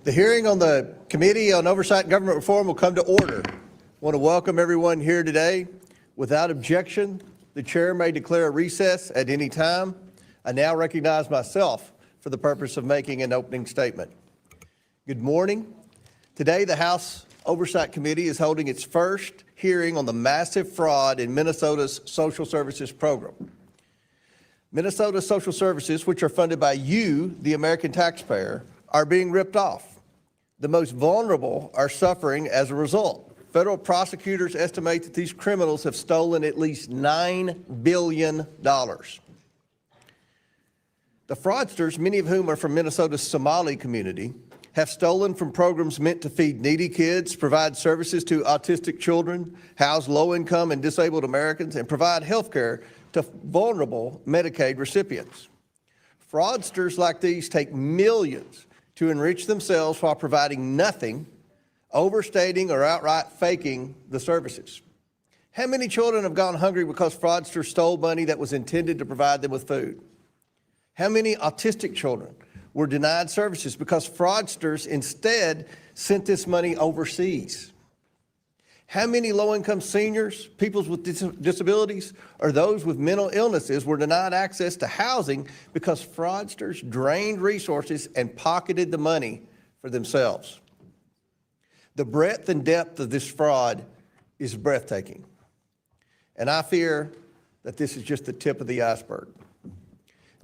The hearing on the Committee on Oversight and Government Reform will come to order. I want to welcome everyone here today. Without objection, the chair may declare a recess at any time. I now recognize myself for the purpose of making an opening statement. Good morning. Today, the House Oversight Committee is holding its first hearing on the massive fraud in Minnesota's social services program. Minnesota's social services, which are funded by you, the American taxpayer, are being ripped off. The most vulnerable are suffering as a result. Federal prosecutors estimate that these criminals have stolen at least $9 billion. The fraudsters, many of whom are from Minnesota's Somali community, have stolen from programs meant to feed needy kids, provide services to autistic children, house low-income and disabled Americans, and provide health care to vulnerable Medicaid recipients. Fraudsters like these take millions to enrich themselves while providing nothing, overstating or outright faking the services. How many children have gone hungry because fraudsters stole money that was intended to provide them with food? How many autistic children were denied services because fraudsters instead sent this money overseas? How many low-income seniors, people with disabilities, or those with mental illnesses were denied access to housing because fraudsters drained resources and pocketed the money for themselves? The breadth and depth of this fraud is breathtaking, and I fear that this is just the tip of the iceberg.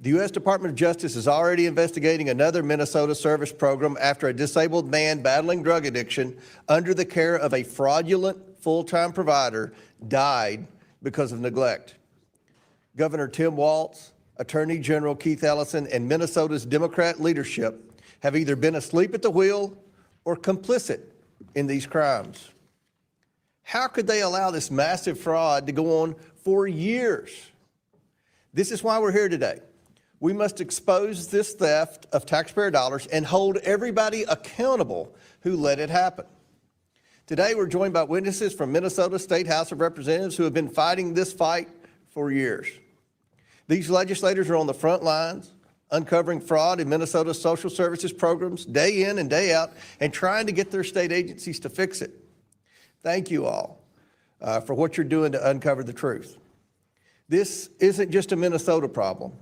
The U.S. Department of Justice is already investigating another Minnesota service program after a disabled man battling drug addiction under the care of a fraudulent full-time provider died because of neglect. Governor Tim Walz, Attorney General Keith Ellison, and Minnesota's Democrat leadership have either been asleep at the wheel or complicit in these crimes. How could they allow this massive fraud to go on for years? This is why we're here today. We must expose this theft of taxpayer dollars and hold everybody accountable who let it happen. Today, we're joined by witnesses from Minnesota State House of Representatives who have been fighting this fight for years. These legislators are on the front lines, uncovering fraud in Minnesota's social services programs day in and day out and trying to get their state agencies to fix it. Thank you all for what you're doing to uncover the truth. This isn't just a Minnesota problem.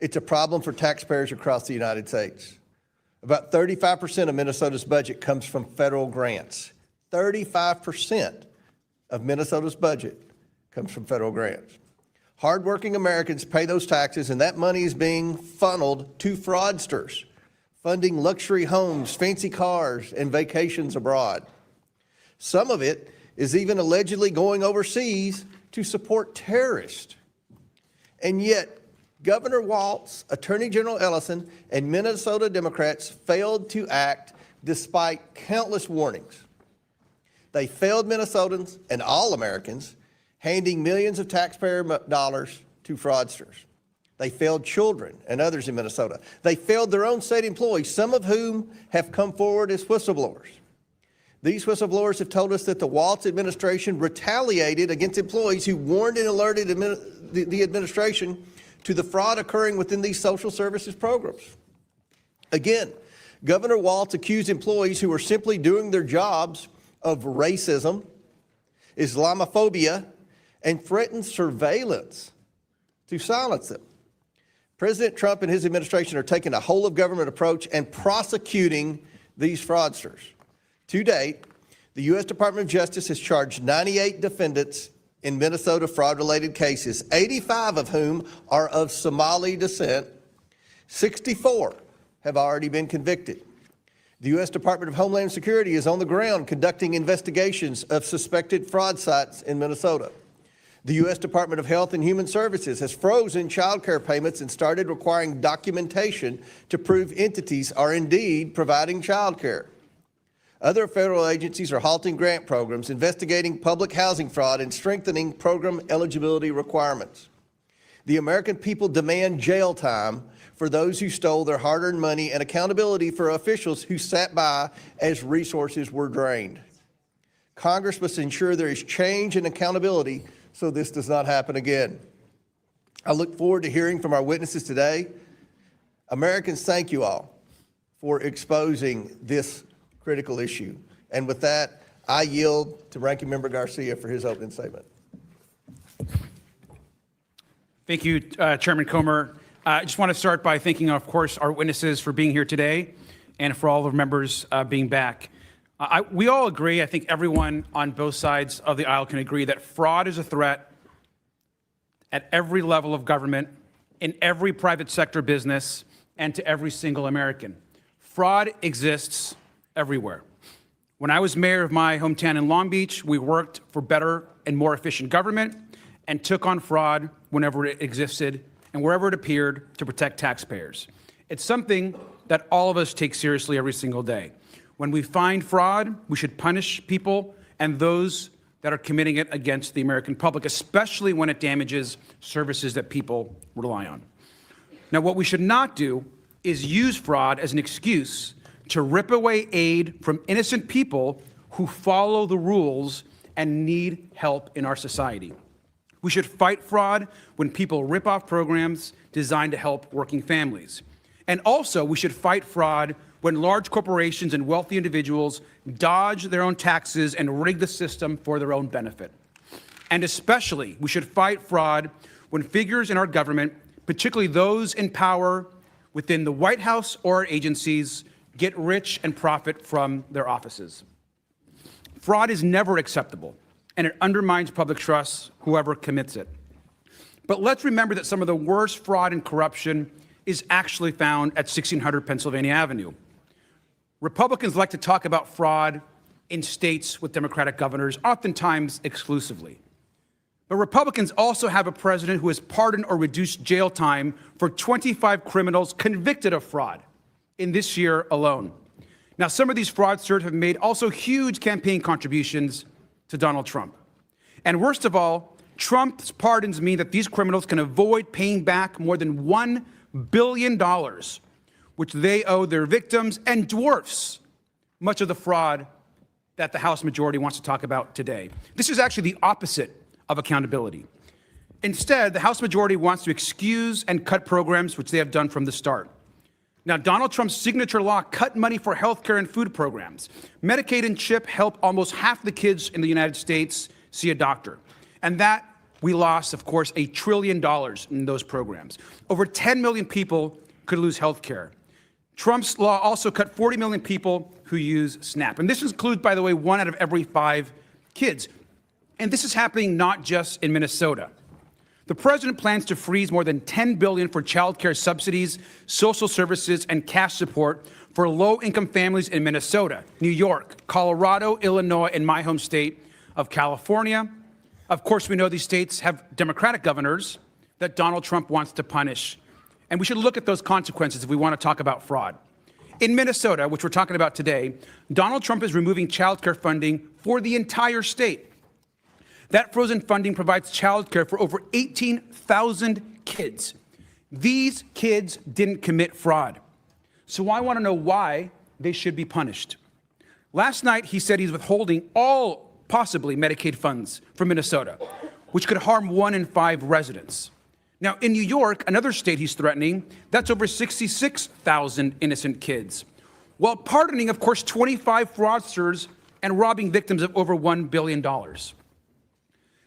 It's a problem for taxpayers across the United States. About 35% of Minnesota's budget comes from federal grants. 35% of Minnesota's budget comes from federal grants. Hardworking Americans pay those taxes, and that money is being funneled to fraudsters, funding luxury homes, fancy cars, and vacations abroad. Some of it is even allegedly going overseas to support terrorists. And yet, Governor Walz, Attorney General Ellison, and Minnesota Democrats failed to act despite countless warnings. They failed Minnesotans and all Americans, handing millions of taxpayer dollars to fraudsters. They failed children and others in Minnesota. They failed their own state employees, some of whom have come forward as whistleblowers. These whistleblowers have told us that the Walz administration retaliated against employees who warned and alerted the administration to the fraud occurring within these social services programs. Again, Governor Walz accused employees who were simply doing their jobs of racism, Islamophobia, and threatened surveillance to silence them. President Trump and his administration are taking a whole-of-government approach and prosecuting these fraudsters. To date, the U.S. Department of Justice has charged 98 defendants in Minnesota fraud-related cases, 85 of whom are of Somali descent. 64 have already been convicted. The U.S. Department of Homeland Security is on the ground conducting investigations of suspected fraud sites in Minnesota. The U.S. Department of Health and Human Services has frozen child care payments and started requiring documentation to prove entities are indeed providing child care. Other federal agencies are halting grant programs, investigating public housing fraud, and strengthening program eligibility requirements. The American people demand jail time for those who stole their hard-earned money and accountability for officials who sat by as resources were drained. Congress must ensure there is change and accountability so this does not happen again. I look forward to hearing from our witnesses today. Americans, thank you all for exposing this critical issue. And with that, I yield to Ranking Member Garcia for his opening statement. Thank you, Chairman Comer. I just want to start by thanking, of course, our witnesses for being here today and for all the members being back. We all agree, I think everyone on both sides of the aisle can agree, that fraud is a threat at every level of government, in every private sector business, and to every single American. Fraud exists everywhere. When I was mayor of my hometown in Long Beach, we worked for better and more efficient government and took on fraud whenever it existed and wherever it appeared to protect taxpayers. It's something that all of us take seriously every single day. When we find fraud, we should punish people and those that are committing it against the American public, especially when it damages services that people rely on. Now, what we should not do is use fraud as an excuse to rip away aid from innocent people who follow the rules and need help in our society. We should fight fraud when people rip off programs designed to help working families. And also, we should fight fraud when large corporations and wealthy individuals dodge their own taxes and rig the system for their own benefit. And especially, we should fight fraud when figures in our government, particularly those in power within the White House or agencies, get rich and profit from their offices. Fraud is never acceptable, and it undermines public trust, whoever commits it. But let's remember that some of the worst fraud and corruption is actually found at 1600 Pennsylvania Avenue. Republicans like to talk about fraud in states with Democratic governors, oftentimes exclusively. But Republicans also have a president who has pardoned or reduced jail time for 25 criminals convicted of fraud in this year alone. Now, some of these fraudsters have made also huge campaign contributions to Donald Trump. And worst of all, Trump's pardons mean that these criminals can avoid paying back more than $1 billion, which they owe their victims, and dwarfs much of the fraud that the House majority wants to talk about today. This is actually the opposite of accountability. Instead, the House majority wants to excuse and cut programs, which they have done from the start. Now, Donald Trump's signature law cut money for health care and food programs. Medicaid and CHIP help almost half the kids in the United States see a doctor. And that, we lost, of course, $1 trillion in those programs. Over 10 million people could lose health care. Trump's law also cut 40 million people who use SNAP. And this includes, by the way, 1 out of every 5 kids. And this is happening not just in Minnesota. The president plans to freeze more than $10 billion for child care subsidies, social services, and cash support for low-income families in Minnesota, New York, Colorado, Illinois, and my home state of California. Of course, we know these states have Democratic governors that Donald Trump wants to punish. And we should look at those consequences if we want to talk about fraud. In Minnesota, which we're talking about today, Donald Trump is removing child care funding for the entire state. That frozen funding provides child care for over 18,000 kids. These kids didn't commit fraud. So I want to know why they should be punished. Last night, he said he's withholding all possibly Medicaid funds from Minnesota, which could harm 1 in 5 residents. Now, in New York, another state he's threatening, that's over 66,000 innocent kids, while pardoning, of course, 25 fraudsters and robbing victims of over $1 billion.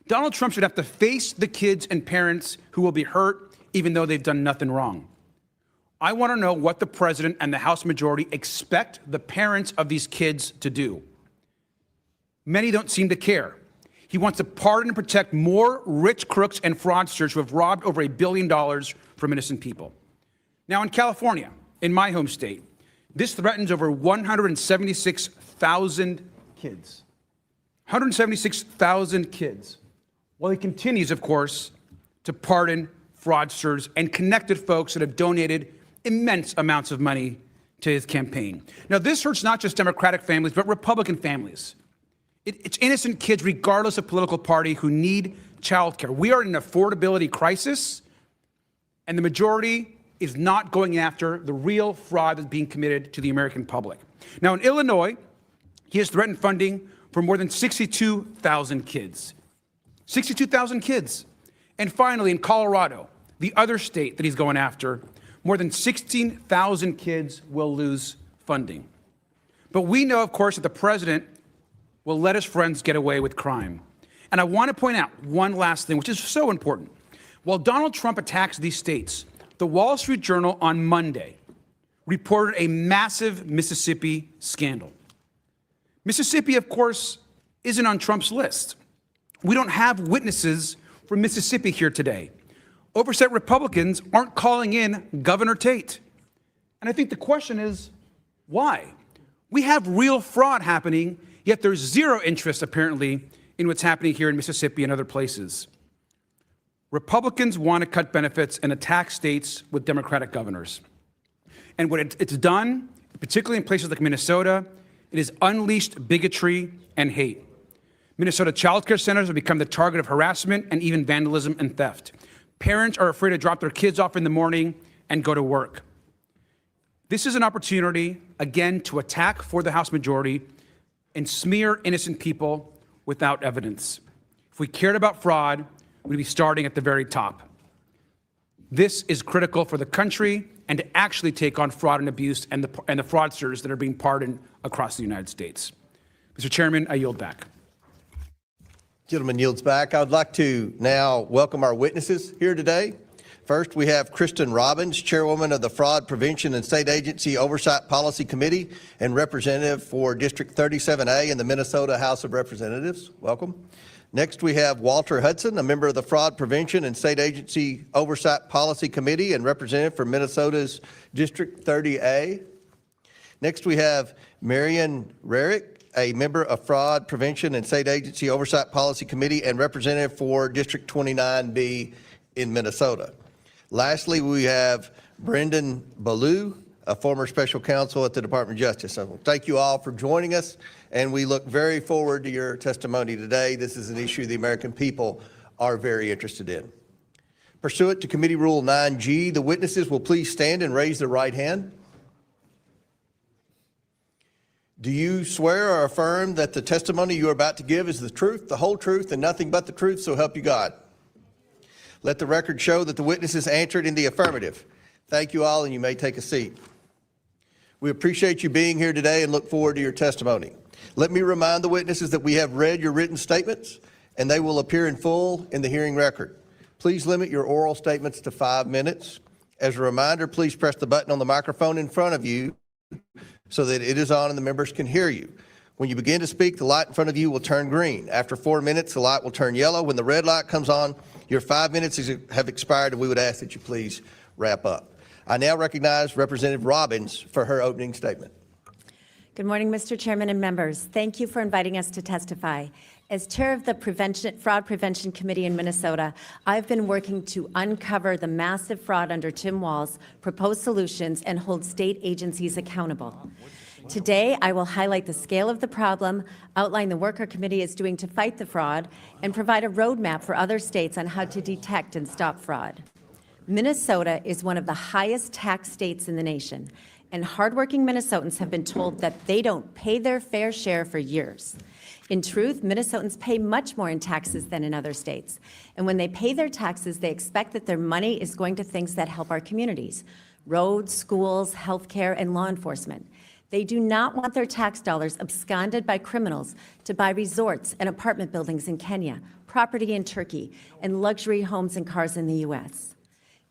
Donald Trump should have to face the kids and parents who will be hurt even though they've done nothing wrong. I want to know what the president and the House majority expect the parents of these kids to do. Many don't seem to care. He wants to pardon and protect more rich crooks and fraudsters who have robbed over $1 billion from innocent people. Now, in California, in my home state, this threatens over 176,000 kids. 176,000 kids. Well, he continues, of course, to pardon fraudsters and connected folks that have donated immense amounts of money to his campaign. Now, this hurts not just Democratic families, but Republican families. It's innocent kids, regardless of political party, who need child care. We are in an affordability crisis, and the majority is not going after the real fraud that's being committed to the American public. Now, in Illinois, he has threatened funding for more than 62,000 kids. 62,000 kids. And finally, in Colorado, the other state that he's going after, more than 16,000 kids will lose funding. But we know, of course, that the president will let his friends get away with crime. And I want to point out one last thing, which is so important. While Donald Trump attacks these states, the Wall Street Journal on Monday reported a massive Mississippi scandal. Mississippi, of course, isn't on Trump's list. We don't have witnesses from Mississippi here today. Oversight Republicans aren't calling in Governor Tate. And I think the question is, why? We have real fraud happening, yet there's zero interest, apparently, in what's happening here in Mississippi and other places. Republicans want to cut benefits and attack states with Democratic governors. And what it's done, particularly in places like Minnesota, it has unleashed bigotry and hate. Minnesota child care centers have become the target of harassment and even vandalism and theft. Parents are afraid to drop their kids off in the morning and go to work. This is an opportunity, again, to attack for the House majority and smear innocent people without evidence. If we cared about fraud, we'd be starting at the very top. This is critical for the country and to actually take on fraud and abuse and the fraudsters that are being pardoned across the United States. Mr. Chairman, I yield back. Gentleman yields back. I would like to now welcome our witnesses here today. First, we have Kristen Robbins, Chairwoman of the Fraud Prevention and State Agency Oversight Policy Committee and representative for District 37A in the Minnesota House of Representatives. Welcome. Next, we have Walter Hudson, a member of the Fraud Prevention and State Agency Oversight Policy Committee and representative for Minnesota's District 30A. Next, we have Marion Rarick, a member of Fraud Prevention and State Agency Oversight Policy Committee and representative for District 29B in Minnesota. Lastly, we have Brendan Ballou, a former special counsel at the Department of Justice. So thank you all for joining us, and we look very forward to your testimony today. This is an issue the American people are very interested in. Pursuant to Committee Rule 9G, the witnesses will please stand and raise their right hand. Do you swear or affirm that the testimony you are about to give is the truth, the whole truth, and nothing but the truth, so help you God? Let the record show that the witnesses answered in the affirmative. Thank you all, and you may take a seat. We appreciate you being here today and look forward to your testimony. Let me remind the witnesses that we have read your written statements, and they will appear in full in the hearing record. Please limit your oral statements to 5 minutes. As a reminder, please press the button on the microphone in front of you so that it is on and the members can hear you. When you begin to speak, the light in front of you will turn green. After 4 minutes, the light will turn yellow. When the red light comes on, your 5 minutes have expired, and we would ask that you please wrap up. I now recognize Representative Robbins for her opening statement. Good morning, Mr. Chairman and members. Thank you for inviting us to testify. As chair of the Fraud Prevention Committee in Minnesota, I've been working to uncover the massive fraud under Tim Walz, propose solutions, and hold state agencies accountable. Today, I will highlight the scale of the problem, outline the work our committee is doing to fight the fraud, and provide a roadmap for other states on how to detect and stop fraud. Minnesota is one of the highest tax states in the nation, and hardworking Minnesotans have been told that they don't pay their fair share for years. In truth, Minnesotans pay much more in taxes than in other states. And when they pay their taxes, they expect that their money is going to things that help our communities: roads, schools, healthcare, and law enforcement. They do not want their tax dollars absconded by criminals to buy resorts and apartment buildings in Kenya, property in Turkey, and luxury homes and cars in the U.S.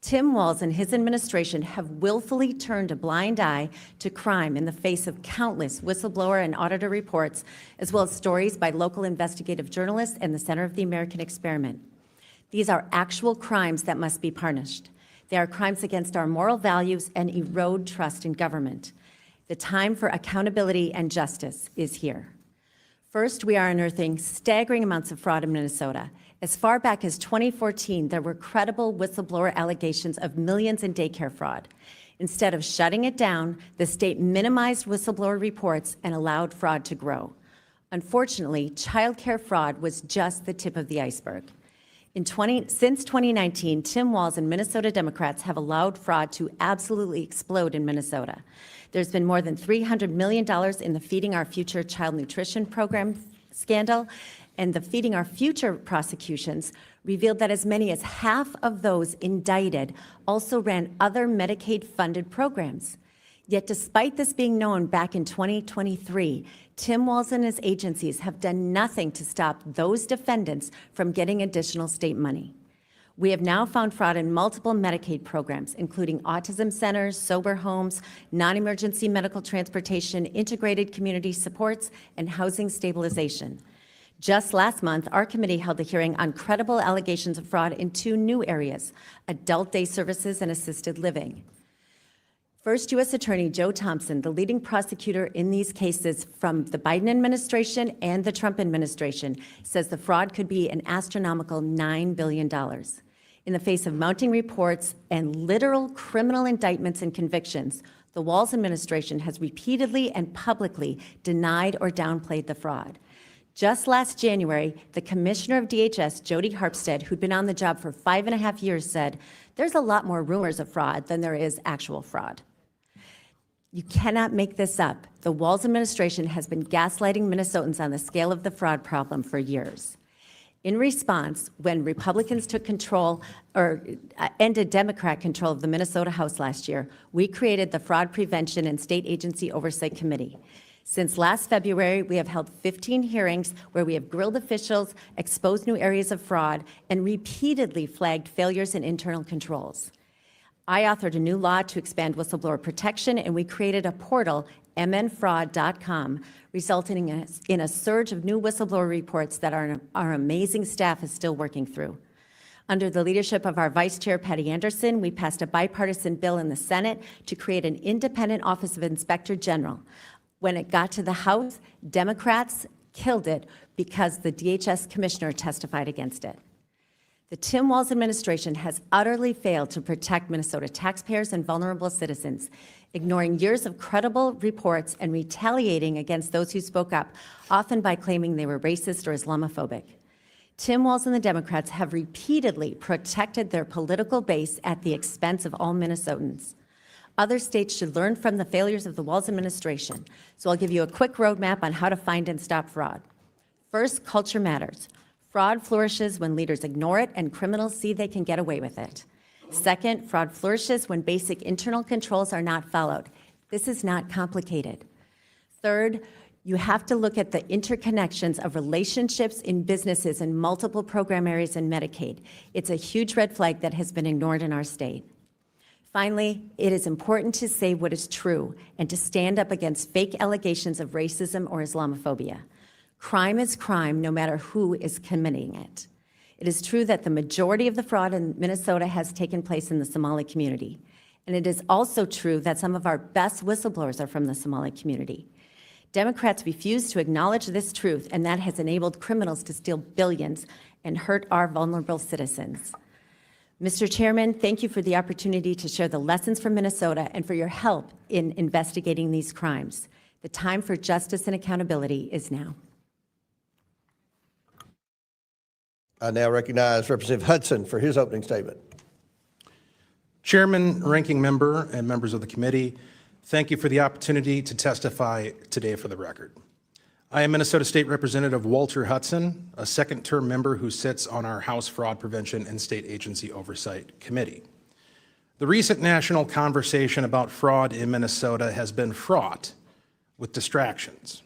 Tim Walz and his administration have willfully turned a blind eye to crime in the face of countless whistleblower and auditor reports, as well as stories by local investigative journalists and the Center of the American Experiment. These are actual crimes that must be punished. They are crimes against our moral values and erode trust in government. The time for accountability and justice is here. First, we are unearthing staggering amounts of fraud in Minnesota. As far back as 2014, there were credible whistleblower allegations of millions in daycare fraud. Instead of shutting it down, the state minimized whistleblower reports and allowed fraud to grow. Unfortunately, childcare fraud was just the tip of the iceberg. Since 2019, Tim Walz and Minnesota Democrats have allowed fraud to absolutely explode in Minnesota. There's been more than $300 million in the Feeding Our Future child nutrition program scandal, and the Feeding Our Future prosecutions revealed that as many as half of those indicted also ran other Medicaid-funded programs. Yet despite this being known back in 2023, Tim Walz and his agencies have done nothing to stop those defendants from getting additional state money. We have now found fraud in multiple Medicaid programs, including autism centers, sober homes, non-emergency medical transportation, integrated community supports, and housing stabilization. Just last month, our committee held a hearing on credible allegations of fraud in 2 new areas, adult day services and assisted living. First U.S. Attorney Joe Thompson, the leading prosecutor in these cases from the Biden administration and the Trump administration, says the fraud could be an astronomical $9 billion. In the face of mounting reports and literal criminal indictments and convictions, the Walz administration has repeatedly and publicly denied or downplayed the fraud. Just last January, the commissioner of DHS, Jody Harpstead, who'd been on the job for 5.5 years, said, "There's a lot more rumors of fraud than there is actual fraud." You cannot make this up. The Walz administration has been gaslighting Minnesotans on the scale of the fraud problem for years. In response, when Republicans took control or ended Democrat control of the Minnesota House last year, we created the Fraud Prevention and State Agency Oversight Committee. Since last February, we have held 15 hearings where we have grilled officials, exposed new areas of fraud, and repeatedly flagged failures in internal controls. I authored a new law to expand whistleblower protection, and we created a portal, mnfraud.com, resulting in a surge of new whistleblower reports that our amazing staff is still working through. Under the leadership of our Vice Chair, Patty Anderson, we passed a bipartisan bill in the Senate to create an independent Office of Inspector General. When it got to the House, Democrats killed it because the DHS commissioner testified against it. The Tim Walz administration has utterly failed to protect Minnesota taxpayers and vulnerable citizens, ignoring years of credible reports and retaliating against those who spoke up, often by claiming they were racist or Islamophobic. Tim Walz and the Democrats have repeatedly protected their political base at the expense of all Minnesotans. Other states should learn from the failures of the Walz administration, so I'll give you a quick roadmap on how to find and stop fraud. First, culture matters. Fraud flourishes when leaders ignore it and criminals see they can get away with it. Second, fraud flourishes when basic internal controls are not followed. This is not complicated. Third, you have to look at the interconnections of relationships in businesses in multiple program areas in Medicaid. It's a huge red flag that has been ignored in our state. Finally, it is important to say what is true and to stand up against fake allegations of racism or Islamophobia. Crime is crime, no matter who is committing it. It is true that the majority of the fraud in Minnesota has taken place in the Somali community. And it is also true that some of our best whistleblowers are from the Somali community. Democrats refuse to acknowledge this truth, and that has enabled criminals to steal billions and hurt our vulnerable citizens. Mr. Chairman, thank you for the opportunity to share the lessons from Minnesota and for your help in investigating these crimes. The time for justice and accountability is now. I now recognize Representative Hudson for his opening statement. Chairman, ranking member, and members of the committee, thank you for the opportunity to testify today for the record. I am Minnesota State Representative Walter Hudson, a second-term member who sits on our House Fraud Prevention and State Agency Oversight Committee. The recent national conversation about fraud in Minnesota has been fraught with distractions,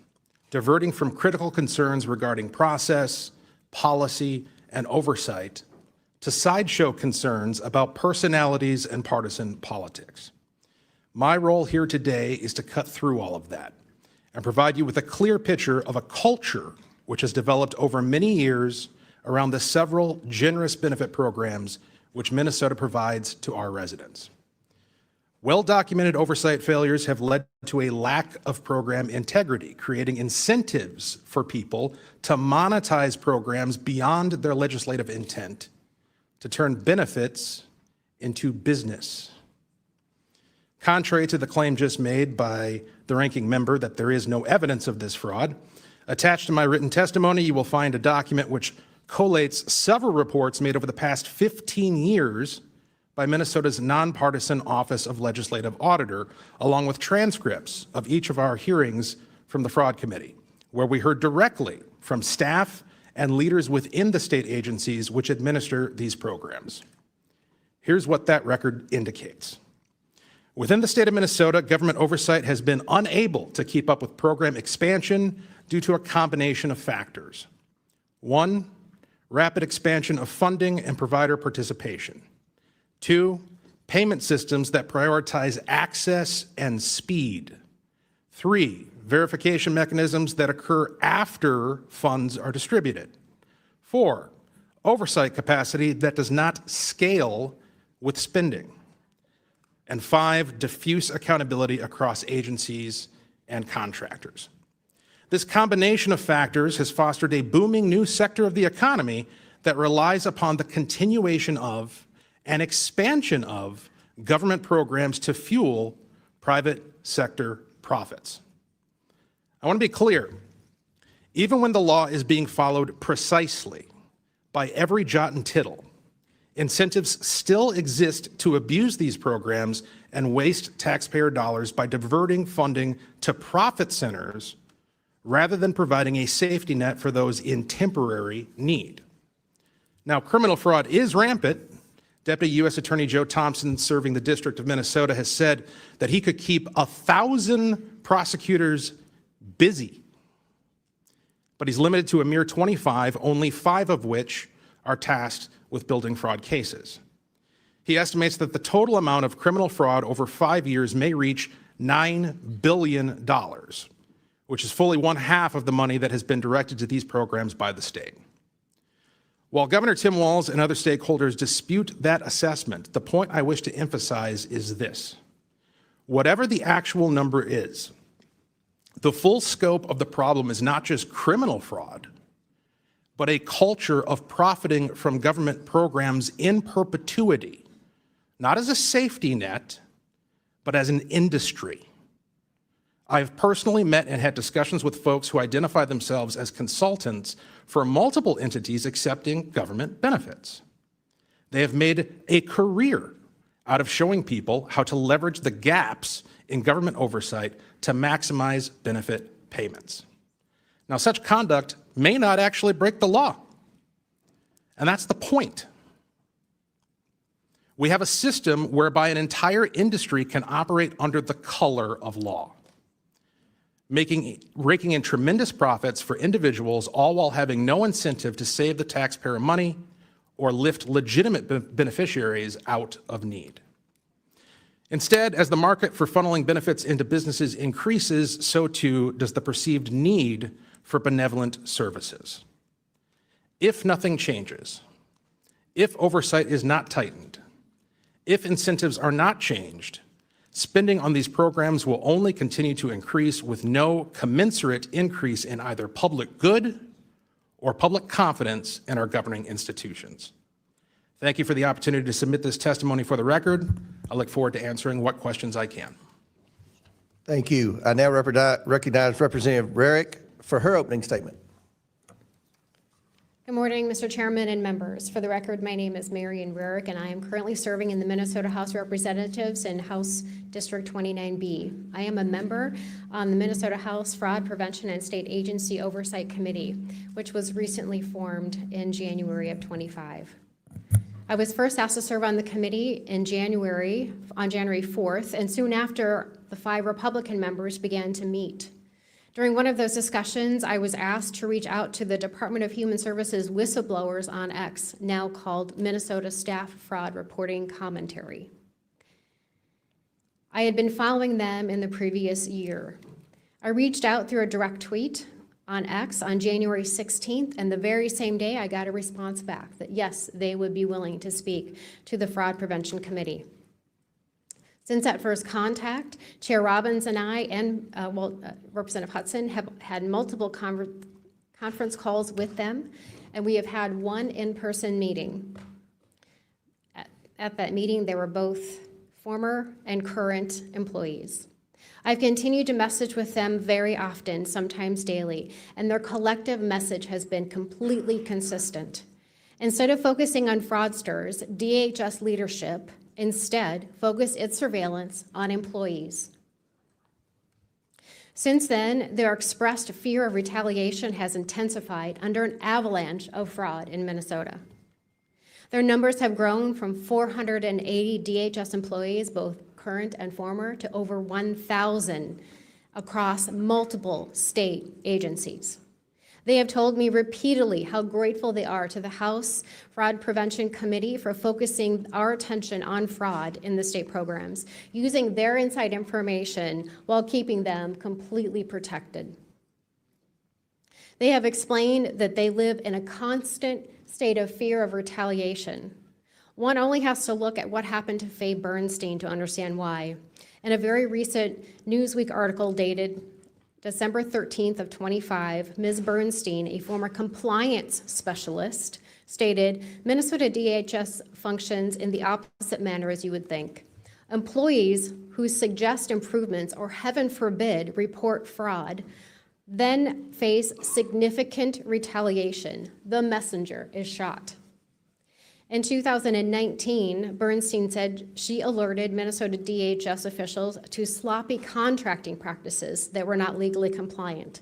diverting from critical concerns regarding process, policy, and oversight to sideshow concerns about personalities and partisan politics. My role here today is to cut through all of that and provide you with a clear picture of a culture which has developed over many years around the several generous benefit programs which Minnesota provides to our residents. Well-documented oversight failures have led to a lack of program integrity, creating incentives for people to monetize programs beyond their legislative intent to turn benefits into business. Contrary to the claim just made by the ranking member that there is no evidence of this fraud, attached to my written testimony, you will find a document which collates several reports made over the past 15 years by Minnesota's nonpartisan Office of Legislative Auditor, along with transcripts of each of our hearings from the Fraud Committee, where we heard directly from staff and leaders within the state agencies which administer these programs. Here's what that record indicates. Within the state of Minnesota, government oversight has been unable to keep up with program expansion due to a combination of factors. One, rapid expansion of funding and provider participation. Two, payment systems that prioritize access and speed. Three, verification mechanisms that occur after funds are distributed. Four, oversight capacity that does not scale with spending. And five, diffuse accountability across agencies and contractors. This combination of factors has fostered a booming new sector of the economy that relies upon the continuation of and expansion of government programs to fuel private sector profits. I want to be clear, even when the law is being followed precisely by every jot and tittle, incentives still exist to abuse these programs and waste taxpayer dollars by diverting funding to profit centers rather than providing a safety net for those in temporary need. Now, criminal fraud is rampant. Deputy U.S. Attorney Joe Thompson, serving the District of Minnesota, has said that he could keep 1,000 prosecutors busy, but he's limited to a mere 25, only 5 of which are tasked with building fraud cases. He estimates that the total amount of criminal fraud over 5 years may reach $9 billion, which is fully 1/2 of the money that has been directed to these programs by the state. While Governor Tim Walz and other stakeholders dispute that assessment, the point I wish to emphasize is this. Whatever the actual number is, the full scope of the problem is not just criminal fraud, but a culture of profiting from government programs in perpetuity, not as a safety net, but as an industry. I've personally met and had discussions with folks who identify themselves as consultants for multiple entities accepting government benefits. They have made a career out of showing people how to leverage the gaps in government oversight to maximize benefit payments. Now, such conduct may not actually break the law, and that's the point. We have a system whereby an entire industry can operate under the color of law, raking in tremendous profits for individuals, all while having no incentive to save the taxpayer money or lift legitimate beneficiaries out of need. Instead, as the market for funneling benefits into businesses increases, so too does the perceived need for benevolent services. If nothing changes, if oversight is not tightened, if incentives are not changed, spending on these programs will only continue to increase with no commensurate increase in either public good or public confidence in our governing institutions. Thank you for the opportunity to submit this testimony for the record. I look forward to answering what questions I can. Thank you. I now recognize Representative Rarick for her opening statement. Good morning, Mr. Chairman and members. For the record, my name is Marion Rarick, and I am currently serving in the Minnesota House of Representatives in House District 29B. I am a member on the Minnesota House Fraud Prevention and State Agency Oversight Committee, which was recently formed in January of 25. I was first asked to serve on the committee on January 4th, and soon after, the 5 Republican members began to meet. During one of those discussions, I was asked to reach out to the Department of Human Services whistleblowers on X, now called Minnesota Staff Fraud Reporting Commentary. I had been following them in the previous year. I reached out through a direct tweet on X on January 16th, and the very same day I got a response back that yes, they would be willing to speak to the Fraud Prevention Committee. Since that first contact, Chair Robbins and I and Representative Hudson have had multiple conference calls with them, and we have had one in-person meeting. At that meeting, they were both former and current employees. I've continued to message with them very often, sometimes daily, and their collective message has been completely consistent. Instead of focusing on fraudsters, DHS leadership instead focused its surveillance on employees. Since then, their expressed fear of retaliation has intensified under an avalanche of fraud in Minnesota. Their numbers have grown from 480 DHS employees, both current and former, to over 1,000 across multiple state agencies. They have told me repeatedly how grateful they are to the House Fraud Prevention Committee for focusing our attention on fraud in the state programs, using their inside information while keeping them completely protected. They have explained that they live in a constant state of fear of retaliation. One only has to look at what happened to Faye Bernstein to understand why. In a very recent Newsweek article dated December 13th of 25, Ms. Bernstein, a former compliance specialist, stated, Minnesota DHS functions in the opposite manner as you would think. Employees who suggest improvements or, heaven forbid, report fraud then face significant retaliation. The messenger is shot. In 2019, Bernstein said she alerted Minnesota DHS officials to sloppy contracting practices that were not legally compliant.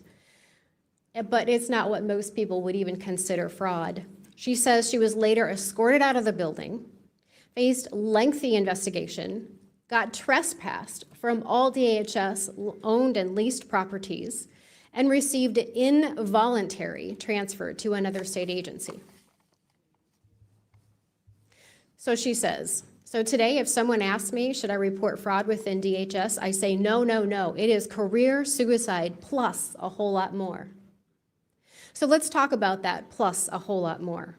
But it's not what most people would even consider fraud. She says she was later escorted out of the building, faced lengthy investigation, got trespassed from all DHS owned and leased properties, and received an involuntary transfer to another state agency. So she says, so today if someone asks me, should I report fraud within DHS, I say no, no, no. It is career suicide plus a whole lot more. So let's talk about that plus a whole lot more.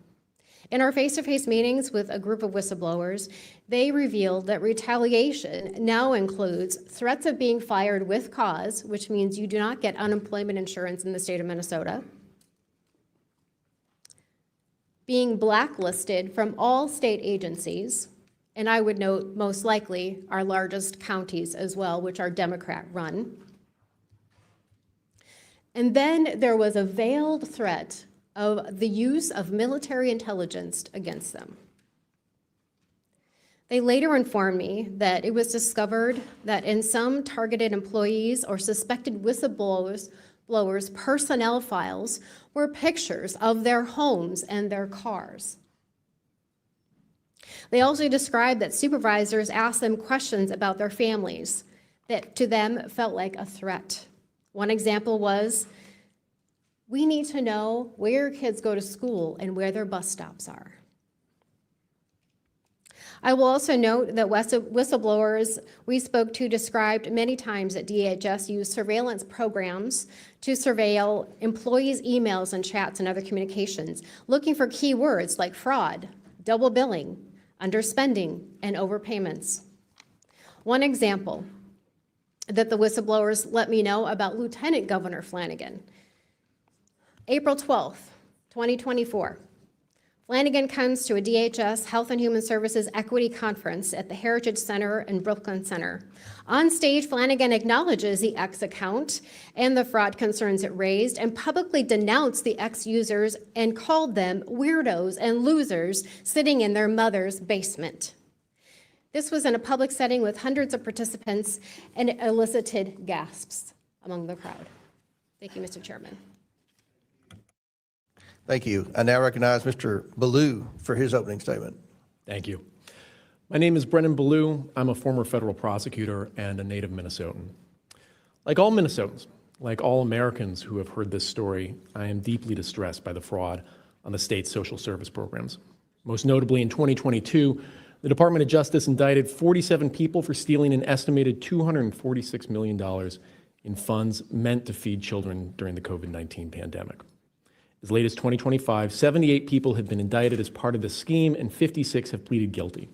In our face-to-face meetings with a group of whistleblowers, they revealed that retaliation now includes threats of being fired with cause, which means you do not get unemployment insurance in the state of Minnesota, being blacklisted from all state agencies, and I would note most likely our largest counties as well, which are Democrat-run. And then there was a veiled threat of the use of military intelligence against them. They later informed me that it was discovered that in some targeted employees or suspected whistleblowers' personnel files were pictures of their homes and their cars. They also described that supervisors asked them questions about their families that to them felt like a threat. One example was, we need to know where your kids go to school and where their bus stops are. I will also note that whistleblowers we spoke to described many times that DHS used surveillance programs to surveil employees' emails and chats and other communications, looking for keywords like fraud, double billing, underspending, and overpayments. One example that the whistleblowers let me know about Lieutenant Governor Flanagan. April 12th, 2024. Flanagan comes to a DHS Health and Human Services Equity Conference at the Heritage Center and Brooklyn Center. On stage, Flanagan acknowledges the X account and the fraud concerns it raised and publicly denounced the X users and called them weirdos and losers sitting in their mother's basement. This was in a public setting with hundreds of participants and elicited gasps among the crowd. Thank you, Mr. Chairman. Thank you. I now recognize Mr. Ballou for his opening statement. Thank you. My name is Brennan Ballou. I'm a former federal prosecutor and a native Minnesotan. Like all Minnesotans, like all Americans who have heard this story, I am deeply distressed by the fraud on the state's social service programs. Most notably, in 2022, the Department of Justice indicted 47 people for stealing an estimated $246 million in funds meant to feed children during the COVID-19 pandemic. As late as 2025, 78 people have been indicted as part of the scheme and 56 have pleaded guilty.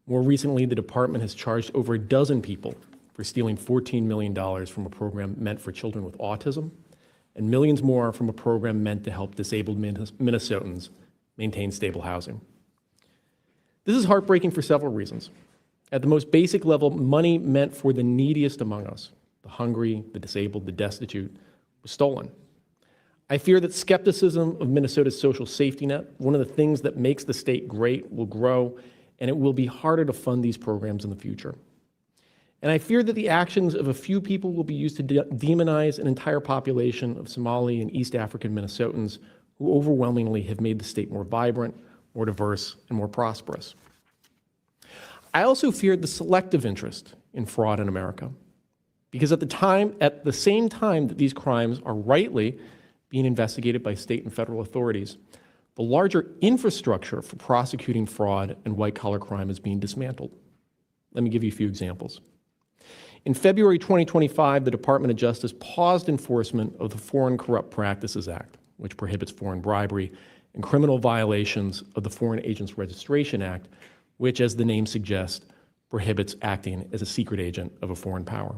More recently, the department has charged over a dozen people for stealing $14 million from a program meant for children with autism and millions more from a program meant to help disabled Minnesotans maintain stable housing. This is heartbreaking for several reasons. At the most basic level, money meant for the neediest among us, the hungry, the disabled, the destitute, was stolen. I fear that skepticism of Minnesota's social safety net, one of the things that makes the state great, will grow, and it will be harder to fund these programs in the future. And I fear that the actions of a few people will be used to demonize an entire population of Somali and East African Minnesotans who overwhelmingly have made the state more vibrant, more diverse, and more prosperous. I also feared the selective interest in fraud in America, because at the same time that these crimes are rightly being investigated by state and federal authorities, the larger infrastructure for prosecuting fraud and white-collar crime is being dismantled. Let me give you a few examples. In February 2025, the Department of Justice paused enforcement of the Foreign Corrupt Practices Act, which prohibits foreign bribery, and criminal violations of the Foreign Agents Registration Act, which, as the name suggests, prohibits acting as a secret agent of a foreign power.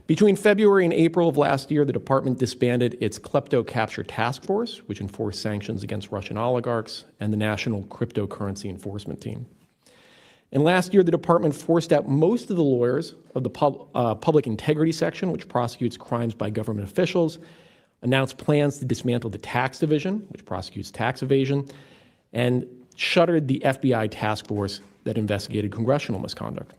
Between February and April of last year, the department disbanded its Klepto Capture Task Force, which enforced sanctions against Russian oligarchs, and the National Cryptocurrency Enforcement Team. And last year, the department forced out most of the lawyers of the Public Integrity Section, which prosecutes crimes by government officials, announced plans to dismantle the Tax Division, which prosecutes tax evasion, and shuttered the FBI task force that investigated congressional misconduct.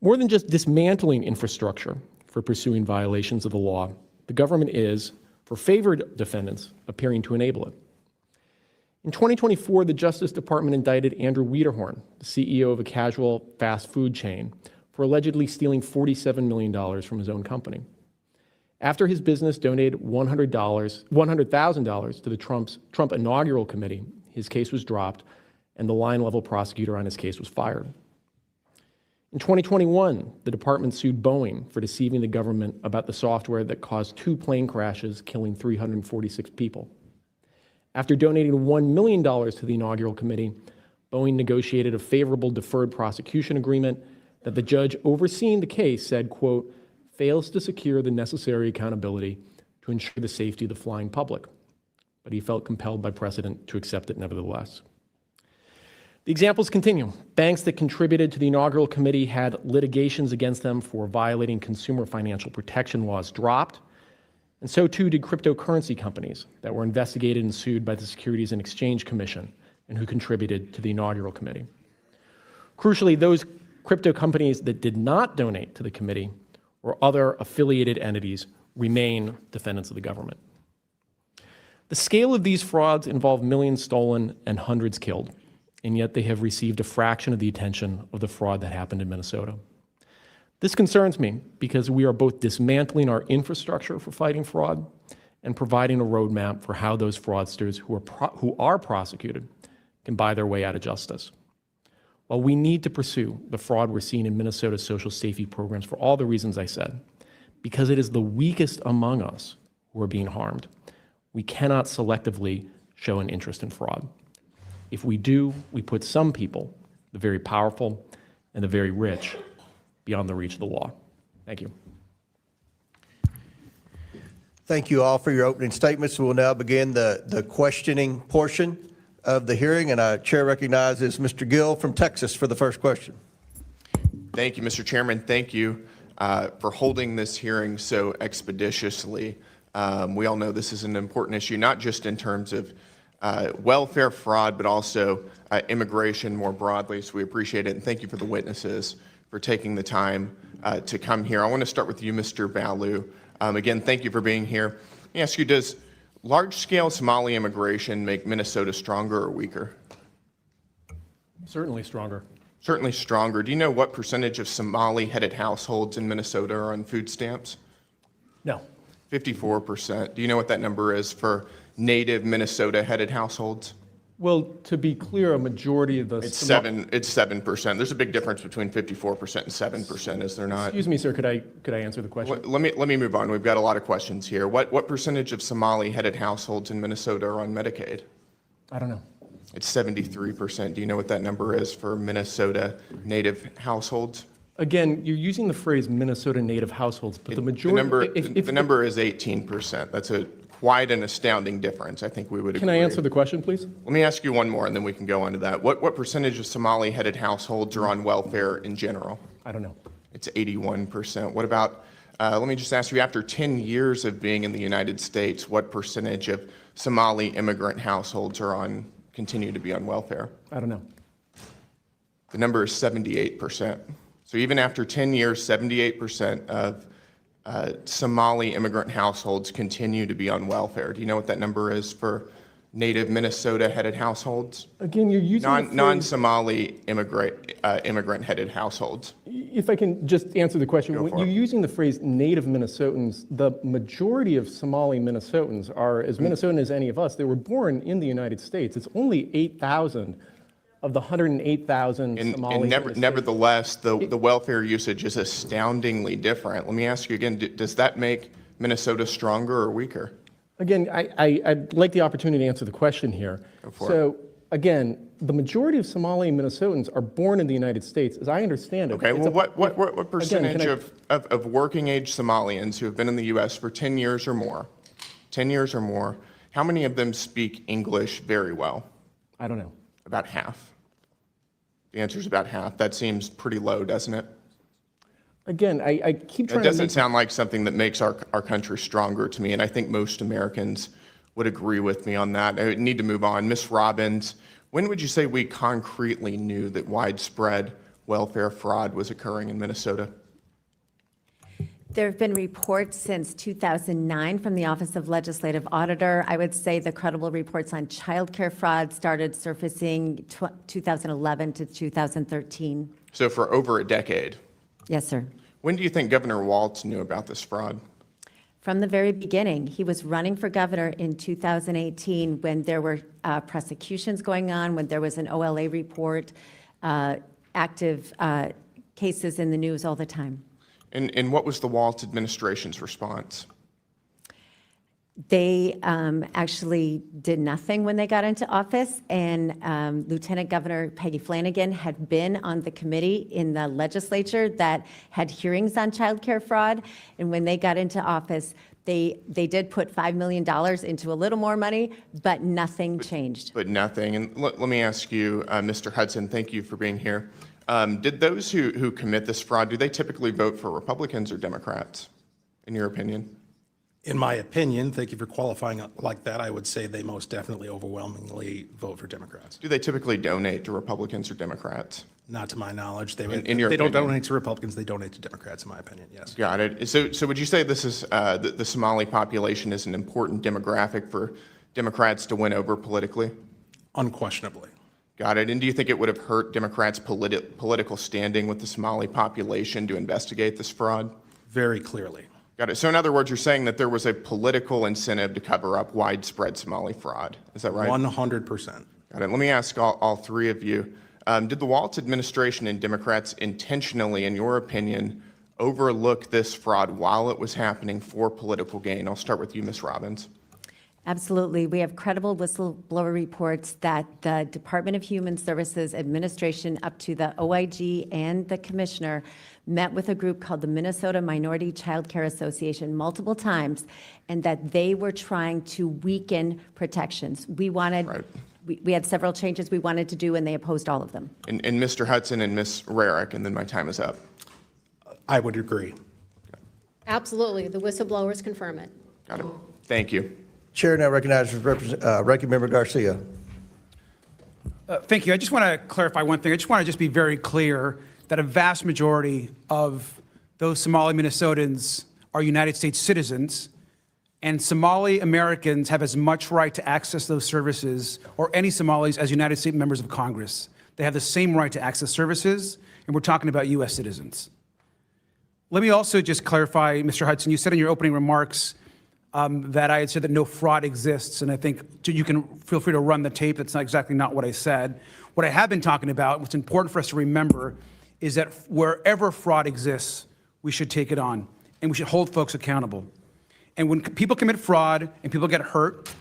More than just dismantling infrastructure for pursuing violations of the law, the government is, for favored defendants, appearing to enable it. In 2024, the Justice Department indicted Andrew Wiederhorn, the CEO of a casual fast food chain, for allegedly stealing $47 million from his own company. After his business donated $100,000 to the Trump inaugural committee, his case was dropped, and the line-level prosecutor on his case was fired. In 2021, the department sued Boeing for deceiving the government about the software that caused 2 plane crashes, killing 346 people. After donating $1 million to the inaugural committee, Boeing negotiated a favorable deferred prosecution agreement that the judge overseeing the case said, quote, fails to secure the necessary accountability to ensure the safety of the flying public. But he felt compelled by precedent to accept it nevertheless. The examples continue. Banks that contributed to the inaugural committee had litigations against them for violating consumer financial protection laws dropped, and so too did cryptocurrency companies that were investigated and sued by the Securities and Exchange Commission and who contributed to the inaugural committee. Crucially, those crypto companies that did not donate to the committee or other affiliated entities remain defendants of the government. The scale of these frauds involve millions stolen and hundreds killed, and yet they have received a fraction of the attention of the fraud that happened in Minnesota. This concerns me because we are both dismantling our infrastructure for fighting fraud and providing a roadmap for how those fraudsters who are prosecuted can buy their way out of justice. While we need to pursue the fraud we're seeing in Minnesota's social safety programs for all the reasons I said, because it is the weakest among us who are being harmed, we cannot selectively show an interest in fraud. If we do, we put some people, the very powerful and the very rich, beyond the reach of the law. Thank you. Thank you all for your opening statements. We will now begin the questioning portion of the hearing, and our chair recognizes Mr. Gill from Texas for the first question. Thank you, Mr. Chairman. Thank you for holding this hearing so expeditiously. We all know this is an important issue, not just in terms of welfare fraud, but also immigration more broadly. So we appreciate it, and thank you for the witnesses for taking the time to come here. I want to start with you, Mr. Balu. Again, thank you for being here. Let me ask you, does large-scale Somali immigration make Minnesota stronger or weaker? Certainly stronger. Certainly stronger. Do you know what percentage of Somali-headed households in Minnesota are on food stamps? No. 54%. Do you know what that number is for native Minnesota-headed households? Well, to be clear, a majority of the... It's 7%. There's a big difference between 54% and 7%, is there not? Excuse me, sir, could I answer the question? Let me move on. We've got a lot of questions here. What percentage of Somali-headed households in Minnesota are on Medicaid? I don't know. It's 73%. Do you know what that number is for Minnesota native households? Again, you're using the phrase Minnesota native households, but the majority... The number is 18%. That's quite an astounding difference. I think we would agree. Can I answer the question, please? Let me ask you one more, and then we can go on to that. What percentage of Somali-headed households are on welfare in general? I don't know. It's 81%. What about, let me just ask you, after 10 years of being in the United States, what percentage of Somali immigrant households continue to be on welfare? I don't know. The number is 78%. So even after 10 years, 78% of Somali immigrant households continue to be on welfare. Do you know what that number is for native Minnesota-headed households? Again, you're using the phrase- Non-Somali immigrant-headed households. If I can just answer the question, Go when for you're it. using the phrase native Minnesotans, the majority of Somali Minnesotans are as Minnesotan as any of us. They were born in the United States. It's only 8,000 of the 108,000 Somalis. in the state. Nevertheless, the welfare usage is astoundingly different. Let me ask you again, does that make Minnesota stronger or weaker? Again, I'd like the opportunity to answer the question here. for So, again, the majority of Somali Minnesotans are born in the United States, as I understand it. Okay, It's well, a- what percentage Again, of working-age Somalians who have been in the U.S. for 10 years or more, how many of them speak English very well? I don't know. About half. The answer is about half. That seems pretty low, doesn't it? Again, I keep It trying to doesn't make sound like something that makes our country stronger to me, and I think most Americans would agree with me on that. I need to move on. Ms. Robbins, when would you say we concretely knew that widespread welfare fraud was occurring in Minnesota? There have been reports since 2009 from the Office of Legislative Auditor. I would say the credible reports on childcare fraud started surfacing 2011 to 2013. So for over a decade. Yes, sir. When do you think Governor Walz knew about this fraud? From the very beginning, he was running for governor in 2018 when there were prosecutions going on, when there was an OLA report, active cases in the news all the time. And what was the Walz administration's response? They actually did nothing when they got into office, and Lieutenant Governor Peggy Flanagan had been on the committee in the legislature that had hearings on childcare fraud, and when they got into office, they did put $5 million into a little more money, but nothing changed. But nothing. And let me ask you, Mr. Hudson, thank you for being here. Did those who commit this fraud, do they typically vote for Republicans or Democrats, in your opinion? In my opinion, thank you for qualifying it like that, I would say they most definitely overwhelmingly vote for Democrats. Do they typically donate to Republicans or Democrats? Not to my knowledge. They In your they don't opinion? donate to Republicans, they donate to Democrats, in my opinion, yes. Got it. So would you say this is the Somali population is an important demographic for Democrats to win over politically? Unquestionably. Got it. And do you think it would have hurt Democrats' political standing with the Somali population to investigate this fraud? Very clearly. Got it. So in other words, you're saying that there was a political incentive to cover up widespread Somali fraud. Is that right? 100%. Got it. Let me ask all three of you. Did the Walz administration and Democrats intentionally, in your opinion, overlook this fraud while it was happening for political gain? I'll start with you, Ms. Robbins. Absolutely. We have credible whistleblower reports that the Department of Human Services administration, up to the OIG and the commissioner, met with a group called the Minnesota Minority Child Care Association multiple times, and that they were trying to weaken protections. We wanted, Right. we had several changes we wanted to do, and they opposed all of them. And Mr. Hudson and Ms. Rarick, and then my time is up. I would agree. Absolutely, the whistleblowers confirm it. Got it. Thank you. Chair now recognizes Ranking Member Garcia. Thank you. I just want to clarify one thing. I just want to just be very clear that a vast majority of those Somali Minnesotans are United States citizens, and Somali Americans have as much right to access those services, or any Somalis, as United States members of Congress. They have the same right to access services, and we're talking about U.S. citizens. Let me also just clarify, Mr. Hudson, you said in your opening remarks that I had said that no fraud exists, and I think you can feel free to run the tape. That's not exactly not what I said. What I have been talking about, what's important for us to remember, is that wherever fraud exists, we should take it on, and we should hold folks accountable. And when people commit fraud and people get hurt,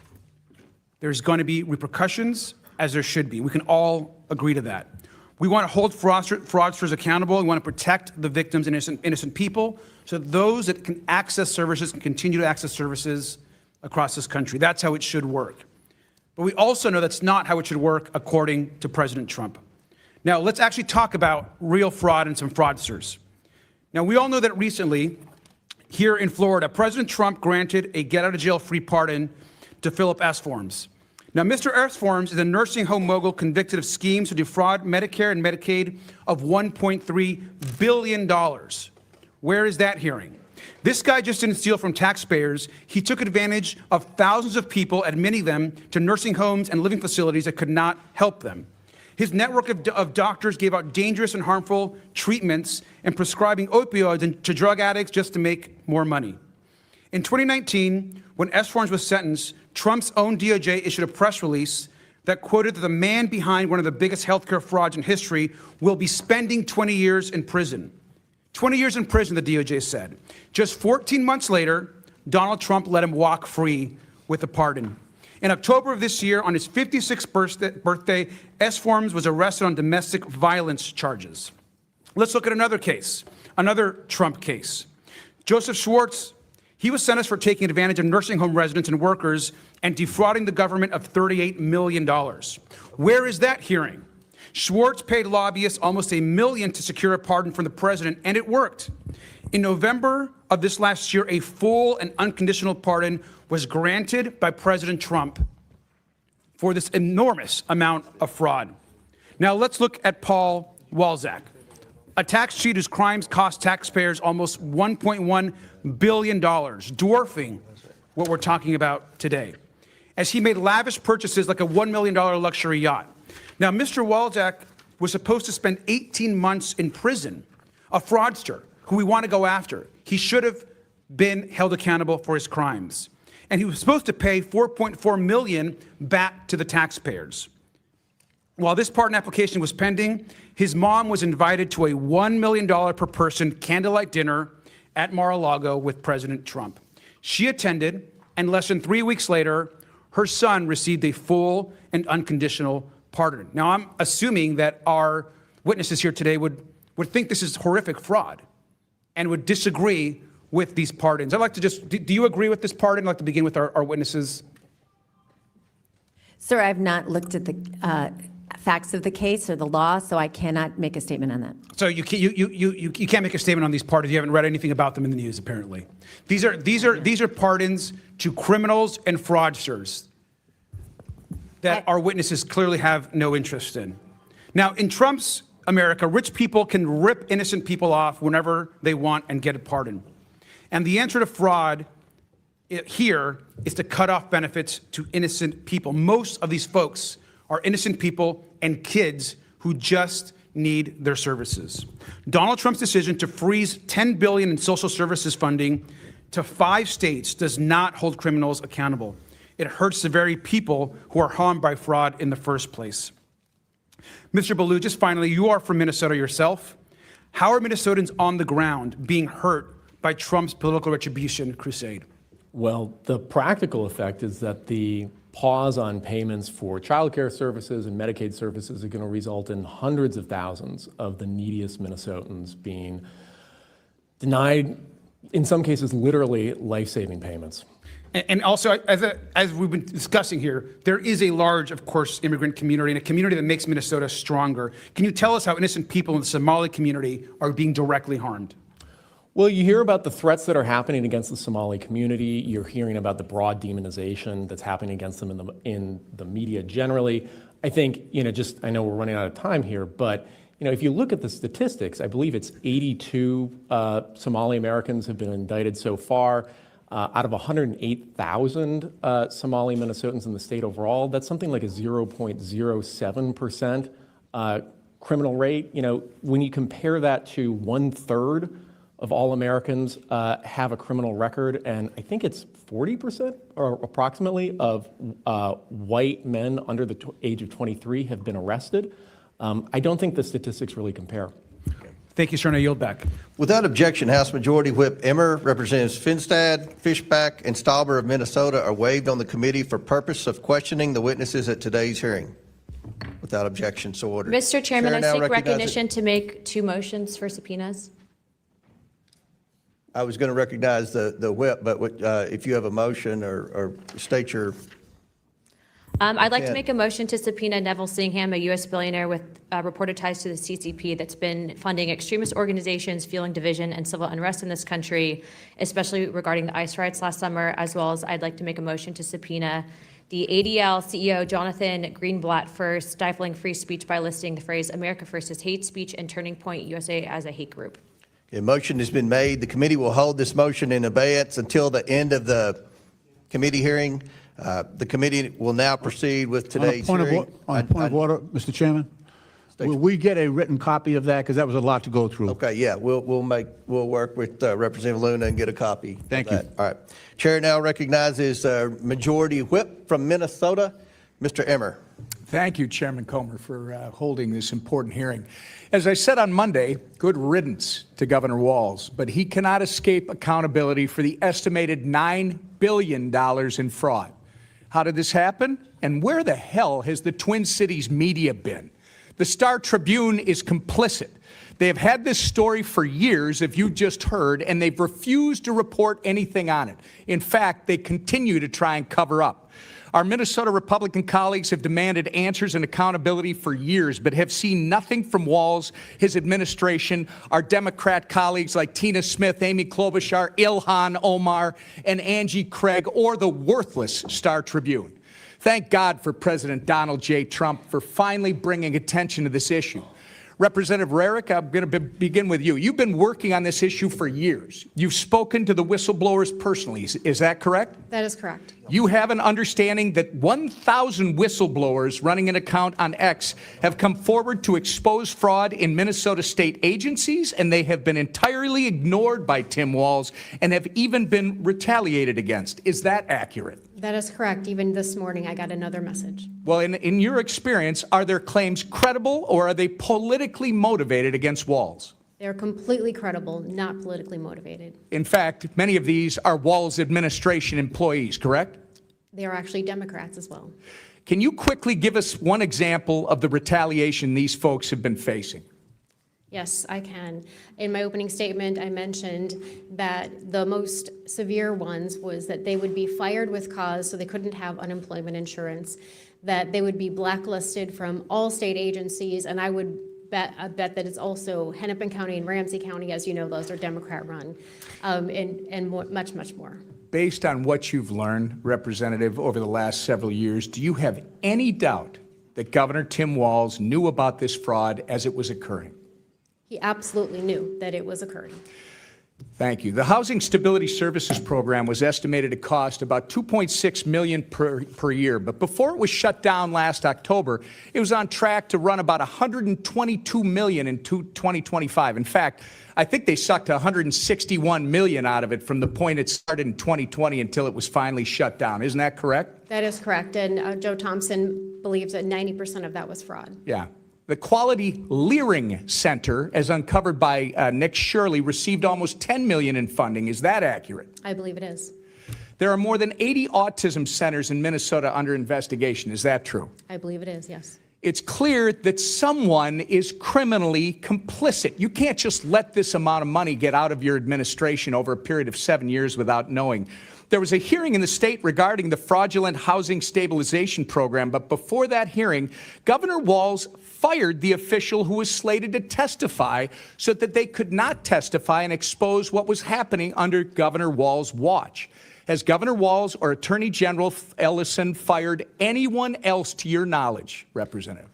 there's going to be repercussions, as there should be. We can all agree to that. We want to hold fraudsters accountable. We want to protect the victims and innocent people, so that those that can access services can continue to access services across this country. That's how it should work. But we also know that's not how it should work according to President Trump. Now, let's actually talk about real fraud and some fraudsters. Now, we all know that recently, here in Florida, President Trump granted a get-out-of-jail-free pardon to Philip S. Forms. Now, Mr. S. Forms is a nursing home mogul convicted of schemes to defraud Medicare and Medicaid of $1.3 billion. Where is that hearing? This guy just didn't steal from taxpayers. He took advantage of thousands of people, admitting them to nursing homes and living facilities that could not help them. His network of doctors gave out dangerous and harmful treatments and prescribing opioids to drug addicts just to make more money. In 2019, when S-Forms was sentenced, Trump's own DOJ issued a press release that quoted that the man behind one of the biggest healthcare frauds in history will be spending 20 years in prison. 20 years in prison, the DOJ said. Just 14 months later, Donald Trump let him walk free with a pardon. In October of this year, on his 56th birthday, S-Forms was arrested on domestic violence charges. Let's look at another case, another Trump case. Joseph Schwartz, he was sentenced for taking advantage of nursing home residents and workers and defrauding the government of $38 million. Where is that hearing? Schwartz paid lobbyists almost $1 million to secure a pardon from the president, and it worked. In November of this last year, a full and unconditional pardon was granted by President Trump for this enormous amount of fraud. Now let's look at Paul Walzak, a tax cheat whose crimes cost taxpayers almost $1.1 billion, dwarfing what we're talking about today, as he made lavish purchases like a $1 million luxury yacht. Now, Mr. Walzak was supposed to spend 18 months in prison, a fraudster who we want to go after. He should have been held accountable for his crimes. And he was supposed to pay $4.4 million back to the taxpayers. While this pardon application was pending, his mom was invited to a $1 million per person candlelight dinner at Mar-a-Lago with President Trump. She attended, and less than 3 weeks later, her son received a full and unconditional pardon. Now, I'm assuming that our witnesses here today would think this is horrific fraud and would disagree with these pardons. I'd like to just, do you agree with this pardon? I'd like to begin with our witnesses. Sir, I've not looked at the facts of the case or the law, so I cannot make a statement on that. So you can't make a statement on these pardons. You haven't read anything about them in the news, apparently. These are pardons to criminals and fraudsters that our witnesses clearly have no interest in. Now, in Trump's America, rich people can rip innocent people off whenever they want and get a pardon. And the answer to fraud here is to cut off benefits to innocent people. Most of these folks are innocent people and kids who just need their services. Donald Trump's decision to freeze $10 billion in social services funding to 5 states does not hold criminals accountable. It hurts the very people who are harmed by fraud in the first place. Mr. Ballou, just finally, you are from Minnesota yourself. How are Minnesotans on the ground being hurt by Trump's political retribution crusade? Well, the practical effect is that the pause on payments for child care services and Medicaid services are going to result in hundreds of thousands of the neediest Minnesotans being denied, in some cases, literally life-saving payments. And also, as we've been discussing here, there is a large, of course, immigrant community and a community that makes Minnesota stronger. Can you tell us how innocent people in the Somali community are being directly harmed? Well, you hear about the threats that are happening against the Somali community. You're hearing about the broad demonization that's happening against them in the media generally. I think, I know we're running out of time here, but if you look at the statistics, I believe it's 82 Somali Americans have been indicted so far. Out of 108,000 Somali Minnesotans in the state overall, that's something like a 0.07% criminal rate. When you compare that to 1/3 of all Americans have a criminal record, and I think it's 40% or approximately of white men under the age of 23 have been arrested. I don't think the statistics really compare. Thank you, sir, and I yield back. Without objection, House Majority Whip Emmer, Representatives Finstad, Fishback, and Stauber of Minnesota are waived on the committee for purpose of questioning the witnesses at today's hearing. Without objection, so ordered. Mr. Chairman, Chair I now seek recognizes- recognition to make 2 motions for subpoenas. I was going to recognize the whip, but if you have a motion or state your... I'd like to Yeah. make a motion to subpoena Neville Singham, a U.S. billionaire with reported ties to the CCP that's been funding extremist organizations, fueling division and civil unrest in this country, especially regarding the ICE riots last summer, as well as I'd like to make a motion to subpoena the ADL CEO Jonathan Greenblatt for stifling free speech by listing the phrase America First as hate speech and Turning Point USA as a hate group. A motion has been made. The committee will hold this motion in abeyance until the end of the committee hearing. The committee will now proceed with today's hearing. On a point of order, Mr. Chairman, will we get a written copy of that? Because that was a lot to go through. Okay, yeah, we'll work with Representative Luna and get a copy. Thank of you. that. All right. Chair now recognizes Majority Whip from Minnesota, Mr. Emmer. Thank you, Chairman Comer, for holding this important hearing. As I said on Monday, good riddance to Governor Walz, but he cannot escape accountability for the estimated $9 billion in fraud. How did this happen? And where the hell has the Twin Cities media been? The Star Tribune is complicit. They have had this story for years, if you just heard, and they've refused to report anything on it. In fact, they continue to try and cover up. Our Minnesota Republican colleagues have demanded answers and accountability for years, but have seen nothing from Walz, his administration, our Democrat colleagues like Tina Smith, Amy Klobuchar, Ilhan Omar, and Angie Craig, or the worthless Star Tribune. Thank God for President Donald J. Trump for finally bringing attention to this issue. Representative Rarick, I'm going to begin with you. You've been working on this issue for years. You've spoken to the whistleblowers personally. Is that correct? That is correct. You have an understanding that 1,000 whistleblowers running an account on X have come forward to expose fraud in Minnesota state agencies, and they have been entirely ignored by Tim Walz and have even been retaliated against. Is that accurate? That is correct. Even this morning, I got another message. Well, in your experience, are their claims credible or are they politically motivated against Walz? They're completely credible, not politically motivated. In fact, many of these are Walz administration employees, correct? They are actually Democrats as well. Can you quickly give us one example of the retaliation these folks have been facing? Yes, I can. In my opening statement, I mentioned that the most severe ones was that they would be fired with cause, so they couldn't have unemployment insurance, that they would be blacklisted from all state agencies, and I bet that it's also Hennepin County and Ramsey County, as you know, those are Democrat-run, and much, much more. Based on what you've learned, Representative, over the last several years, do you have any doubt that Governor Tim Walz knew about this fraud as it was occurring? He absolutely knew that it was occurring. Thank you. The Housing Stability Services Program was estimated to cost about $2.6 million per year, but before it was shut down last October, it was on track to run about $122 million in 2025. In fact, I think they sucked $161 million out of it from the point it started in 2020 until it was finally shut down. Isn't that correct? That is correct, and Joe Thompson believes that 90% of that was fraud. Yeah. The Quality Leering Center, as uncovered by Nick Shirley, received almost $10 million in funding. Is that accurate? I believe it is. There are more than 80 autism centers in Minnesota under investigation. Is that true? I believe it is, yes. It's clear that someone is criminally complicit. You can't just let this amount of money get out of your administration over a period of 7 years without knowing. There was a hearing in the state regarding the fraudulent housing stabilization program, but before that hearing, Governor Walz fired the official who was slated to testify so that they could not testify and expose what was happening under Governor Walz's watch. Has Governor Walz or Attorney General Ellison fired anyone else to your knowledge, Representative?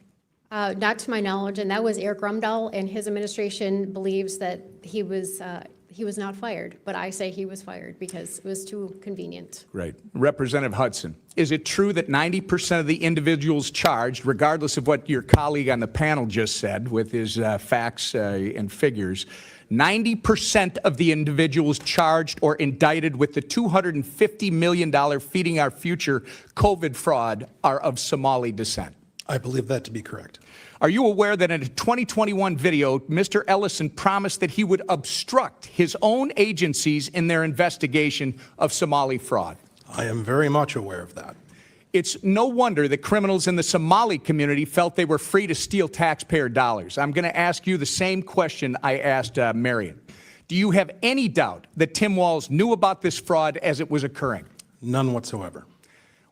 Not to my knowledge, and that was Eric Rumdahl, and his administration believes that he was not fired, but I say he was fired because it was too convenient. Right. Representative Hudson, is it true that 90% of the individuals charged, regardless of what your colleague on the panel just said with his facts and figures, 90% of the individuals charged or indicted with the $250 million Feeding Our Future COVID fraud are of Somali descent? I believe that to be correct. Are you aware that in a 2021 video, Mr. Ellison promised that he would obstruct his own agencies in their investigation of Somali fraud? I am very much aware of that. It's no wonder that criminals in the Somali community felt they were free to steal taxpayer dollars. I'm going to ask you the same question I asked Marion. Do you have any doubt that Tim Walz knew about this fraud as it was occurring? None whatsoever.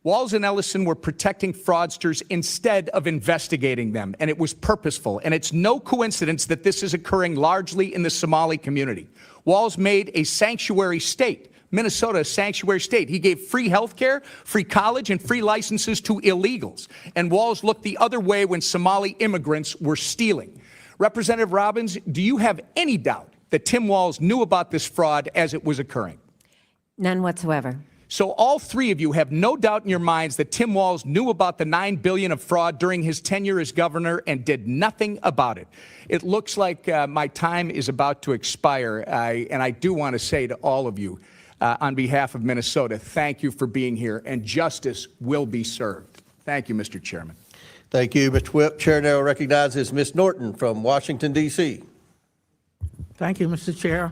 Walz and Ellison were protecting fraudsters instead of investigating them, and it was purposeful. And it's no coincidence that this is occurring largely in the Somali community. Walz made a sanctuary state, Minnesota, a sanctuary state. He gave free health care, free college, and free licenses to illegals. And Walz looked the other way when Somali immigrants were stealing. Representative Robbins, do you have any doubt that Tim Walz knew about this fraud as it was occurring? None whatsoever. So all three of you have no doubt in your minds that Tim Walz knew about the $9 billion of fraud during his tenure as governor and did nothing about it. It looks like my time is about to expire, and I do want to say to all of you, on behalf of Minnesota, thank you for being here, and justice will be served. Thank you, Mr. Chairman. Thank you, Mr. Whip. Chair now recognizes Ms. Norton from Washington, D.C. Thank you, Mr. Chair.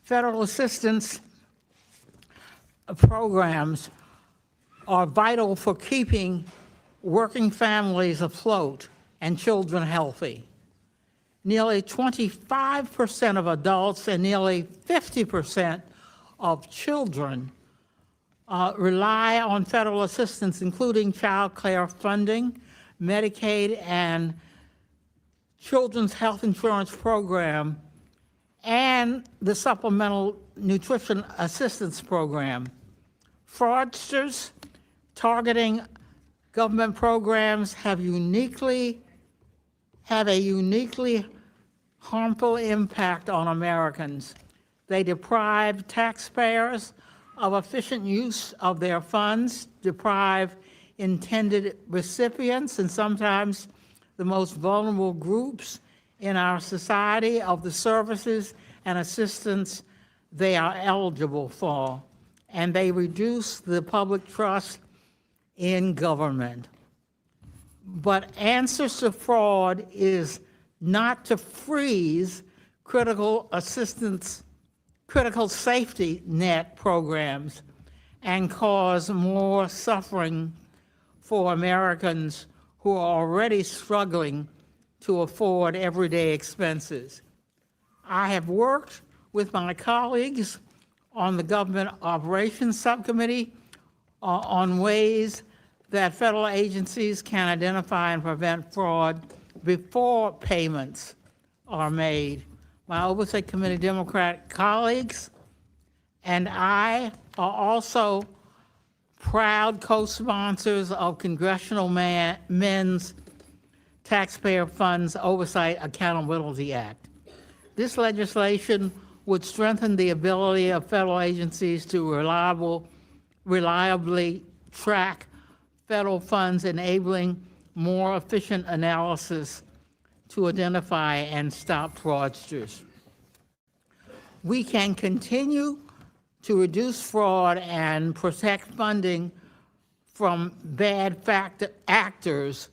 Federal assistance programs are vital for keeping working families afloat and children healthy. Nearly 25% of adults and nearly 50% of children rely on federal assistance, including child care funding, Medicaid, and Children's Health Insurance Program, and the Supplemental Nutrition Assistance Program. Fraudsters targeting government programs have a uniquely harmful impact on Americans. They deprive taxpayers of efficient use of their funds, deprive intended recipients and sometimes the most vulnerable groups in our society of the services and assistance they are eligible for, and they reduce the public trust in government. But answers to fraud is not to freeze critical safety net programs and cause more suffering for Americans who are already struggling to afford everyday expenses. I have worked with my colleagues on the Government Operations Subcommittee on ways that federal agencies can identify and prevent fraud before payments are made. My Oversight Committee Democrat colleagues and I are also proud co-sponsors of Congressional Men's Taxpayer Funds Oversight Accountability Act. This legislation would strengthen the ability of federal agencies to reliably track federal funds, enabling more efficient analysis to identify and stop fraudsters. We can continue to reduce fraud and protect funding from bad actors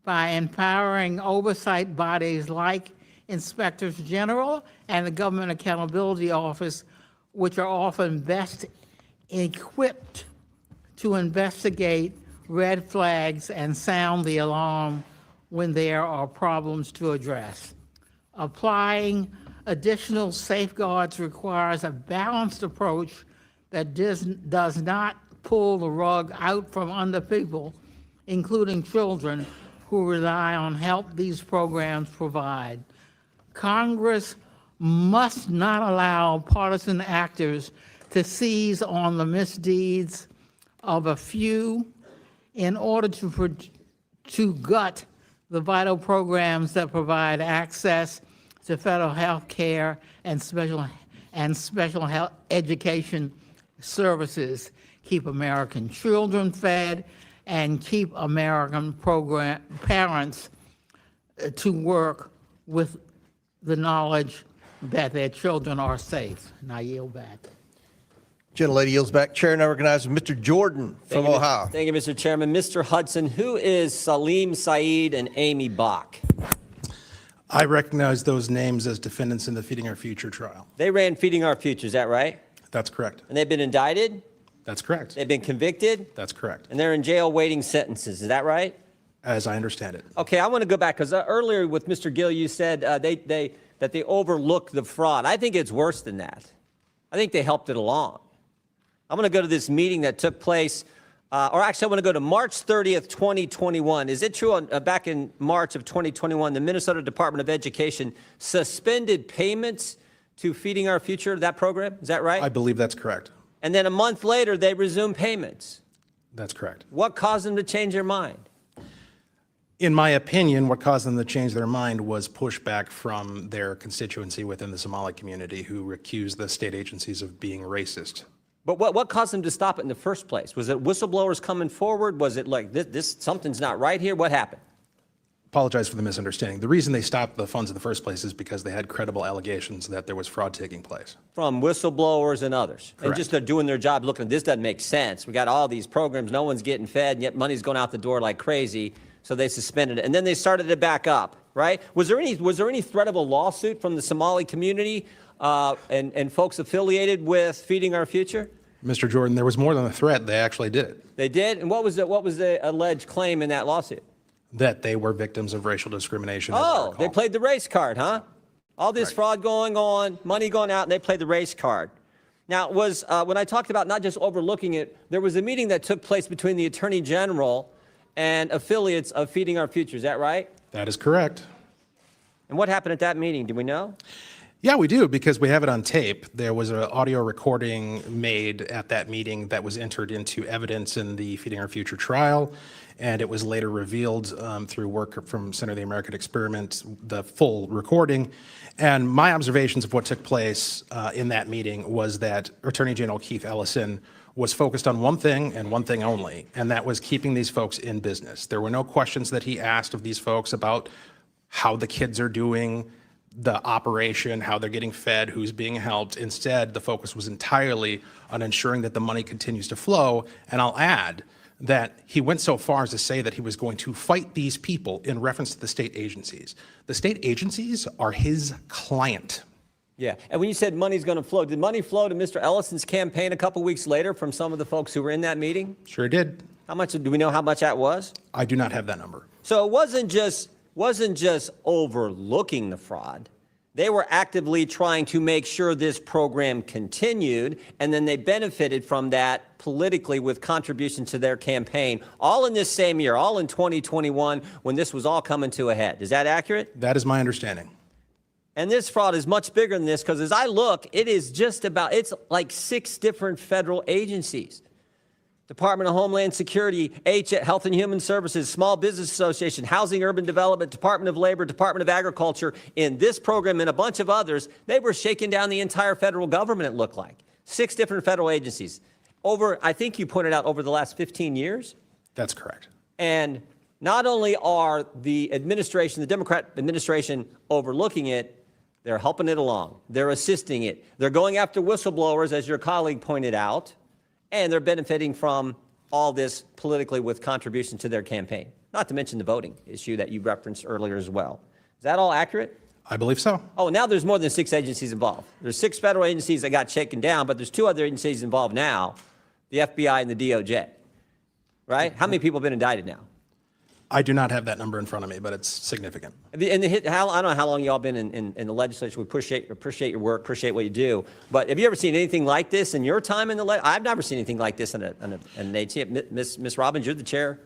by empowering oversight bodies like inspectors general and the Government Accountability Office, which are often best equipped to investigate red flags and sound the alarm when there are problems to address. Applying additional safeguards requires a balanced approach that does not pull the rug out from under people, including children, who rely on help these programs provide. Congress must not allow partisan actors to seize on the misdeeds of a few in order to gut the vital programs that provide access to federal health care and special health education services, keep American children fed, and keep American parents to work with the knowledge that their children are safe. And I yield back. Gentlelady yields back. Chair now recognizes Mr. Jordan from Ohio. Thank you, Mr. Chairman. Mr. Hudson, who is Salim Saeed and Amy Bach? I recognize those names as defendants in the Feeding Our Future trial. They ran Feeding Our Future, is that right? That's correct. And they've been indicted? That's correct. They've been convicted? That's correct. And they're in jail waiting sentences, is that right? As I understand it. Okay, I want to go back, because earlier with Mr. Gill, you said that they overlooked the fraud. I think it's worse than that. I think they helped it along. I'm going to go to this meeting that took place, or actually I want to go to March 30th, 2021. Is it true back in March of 2021, the Minnesota Department of Education suspended payments to Feeding Our Future, that program? Is that right? I believe that's correct. And then a month later, they resumed payments. That's correct. What caused them to change their mind? In my opinion, what caused them to change their mind was pushback from their constituency within the Somali community who accused the state agencies of being racist. But what caused them to stop it in the first place? Was it whistleblowers coming forward? Was it like this something's not right here? What happened? Apologize for the misunderstanding. The reason they stopped the funds in the first place is because they had credible allegations that there was fraud taking place. From whistleblowers and others. And Correct. just they're doing their job looking, this doesn't make sense. We got all these programs, no one's getting fed, and yet money's going out the door like crazy. So they suspended it. And then they started it back up, right? Was there any threat of a lawsuit from the Somali community and folks affiliated with Feeding Our Future? Mr. Jordan, there was more than a threat. They actually did it. They did? And what was the alleged claim in that lawsuit? That they were victims of racial discrimination. as I Oh, they recall. played the race card, huh? All this fraud going on, money going out, and they played the race card. Now, when I talked about not just overlooking it, there was a meeting that took place between the Attorney General and affiliates of Feeding Our Future. Is that right? That is correct. And what happened at that meeting? Do we know? Yeah, we do, because we have it on tape. There was an audio recording made at that meeting that was entered into evidence in the Feeding Our Future trial, and it was later revealed through work from Center of the American Experiment, the full recording. And my observations of what took place in that meeting was that Attorney General Keith Ellison was focused on one thing and one thing only, and that was keeping these folks in business. There were no questions that he asked of these folks about how the kids are doing, the operation, how they're getting fed, who's being helped. Instead, the focus was entirely on ensuring that the money continues to flow. And I'll add that he went so far as to say that he was going to fight these people in reference to the state agencies. The state agencies are his client. Yeah. And when you said money's going to flow, did money flow to Mr. Ellison's campaign a couple weeks later from some of the folks who were in that meeting? Sure did. How much, do we know how much that was? I do not have that number. So it wasn't just overlooking the fraud. They were actively trying to make sure this program continued, and then they benefited from that politically with contributions to their campaign, all in this same year, all in 2021, when this was all coming to a head. Is that accurate? That is my understanding. And this fraud is much bigger than this, because as I look, it's like 6 different federal agencies. Department of Homeland Security, Health and Human Services, Small Business Association, Housing Urban Development, Department of Labor, Department of Agriculture. In this program and a bunch of others, they were shaking down the entire federal government, it looked like. 6 different federal agencies. I think you pointed out, over the last 15 years. That's correct. And not only are the Democrat administration overlooking it, they're helping it along. They're assisting it. They're going after whistleblowers, as your colleague pointed out. And they're benefiting from all this politically with contributions to their campaign. Not to mention the voting issue that you referenced earlier as well. Is that all accurate? I believe so. Oh, now there's more than 6 agencies involved. There's 6 federal agencies that got shaken down, but there's 2 other agencies involved now, the FBI and the DOJ. Right? How many people have been indicted now? I do not have that number in front of me, but it's significant. I don't know how long y'all been in the legislature. We appreciate your work, appreciate what you do. But have you ever seen anything like this in your time in the I've never seen anything like this in an agency. Ms. Robbins, you're the chair.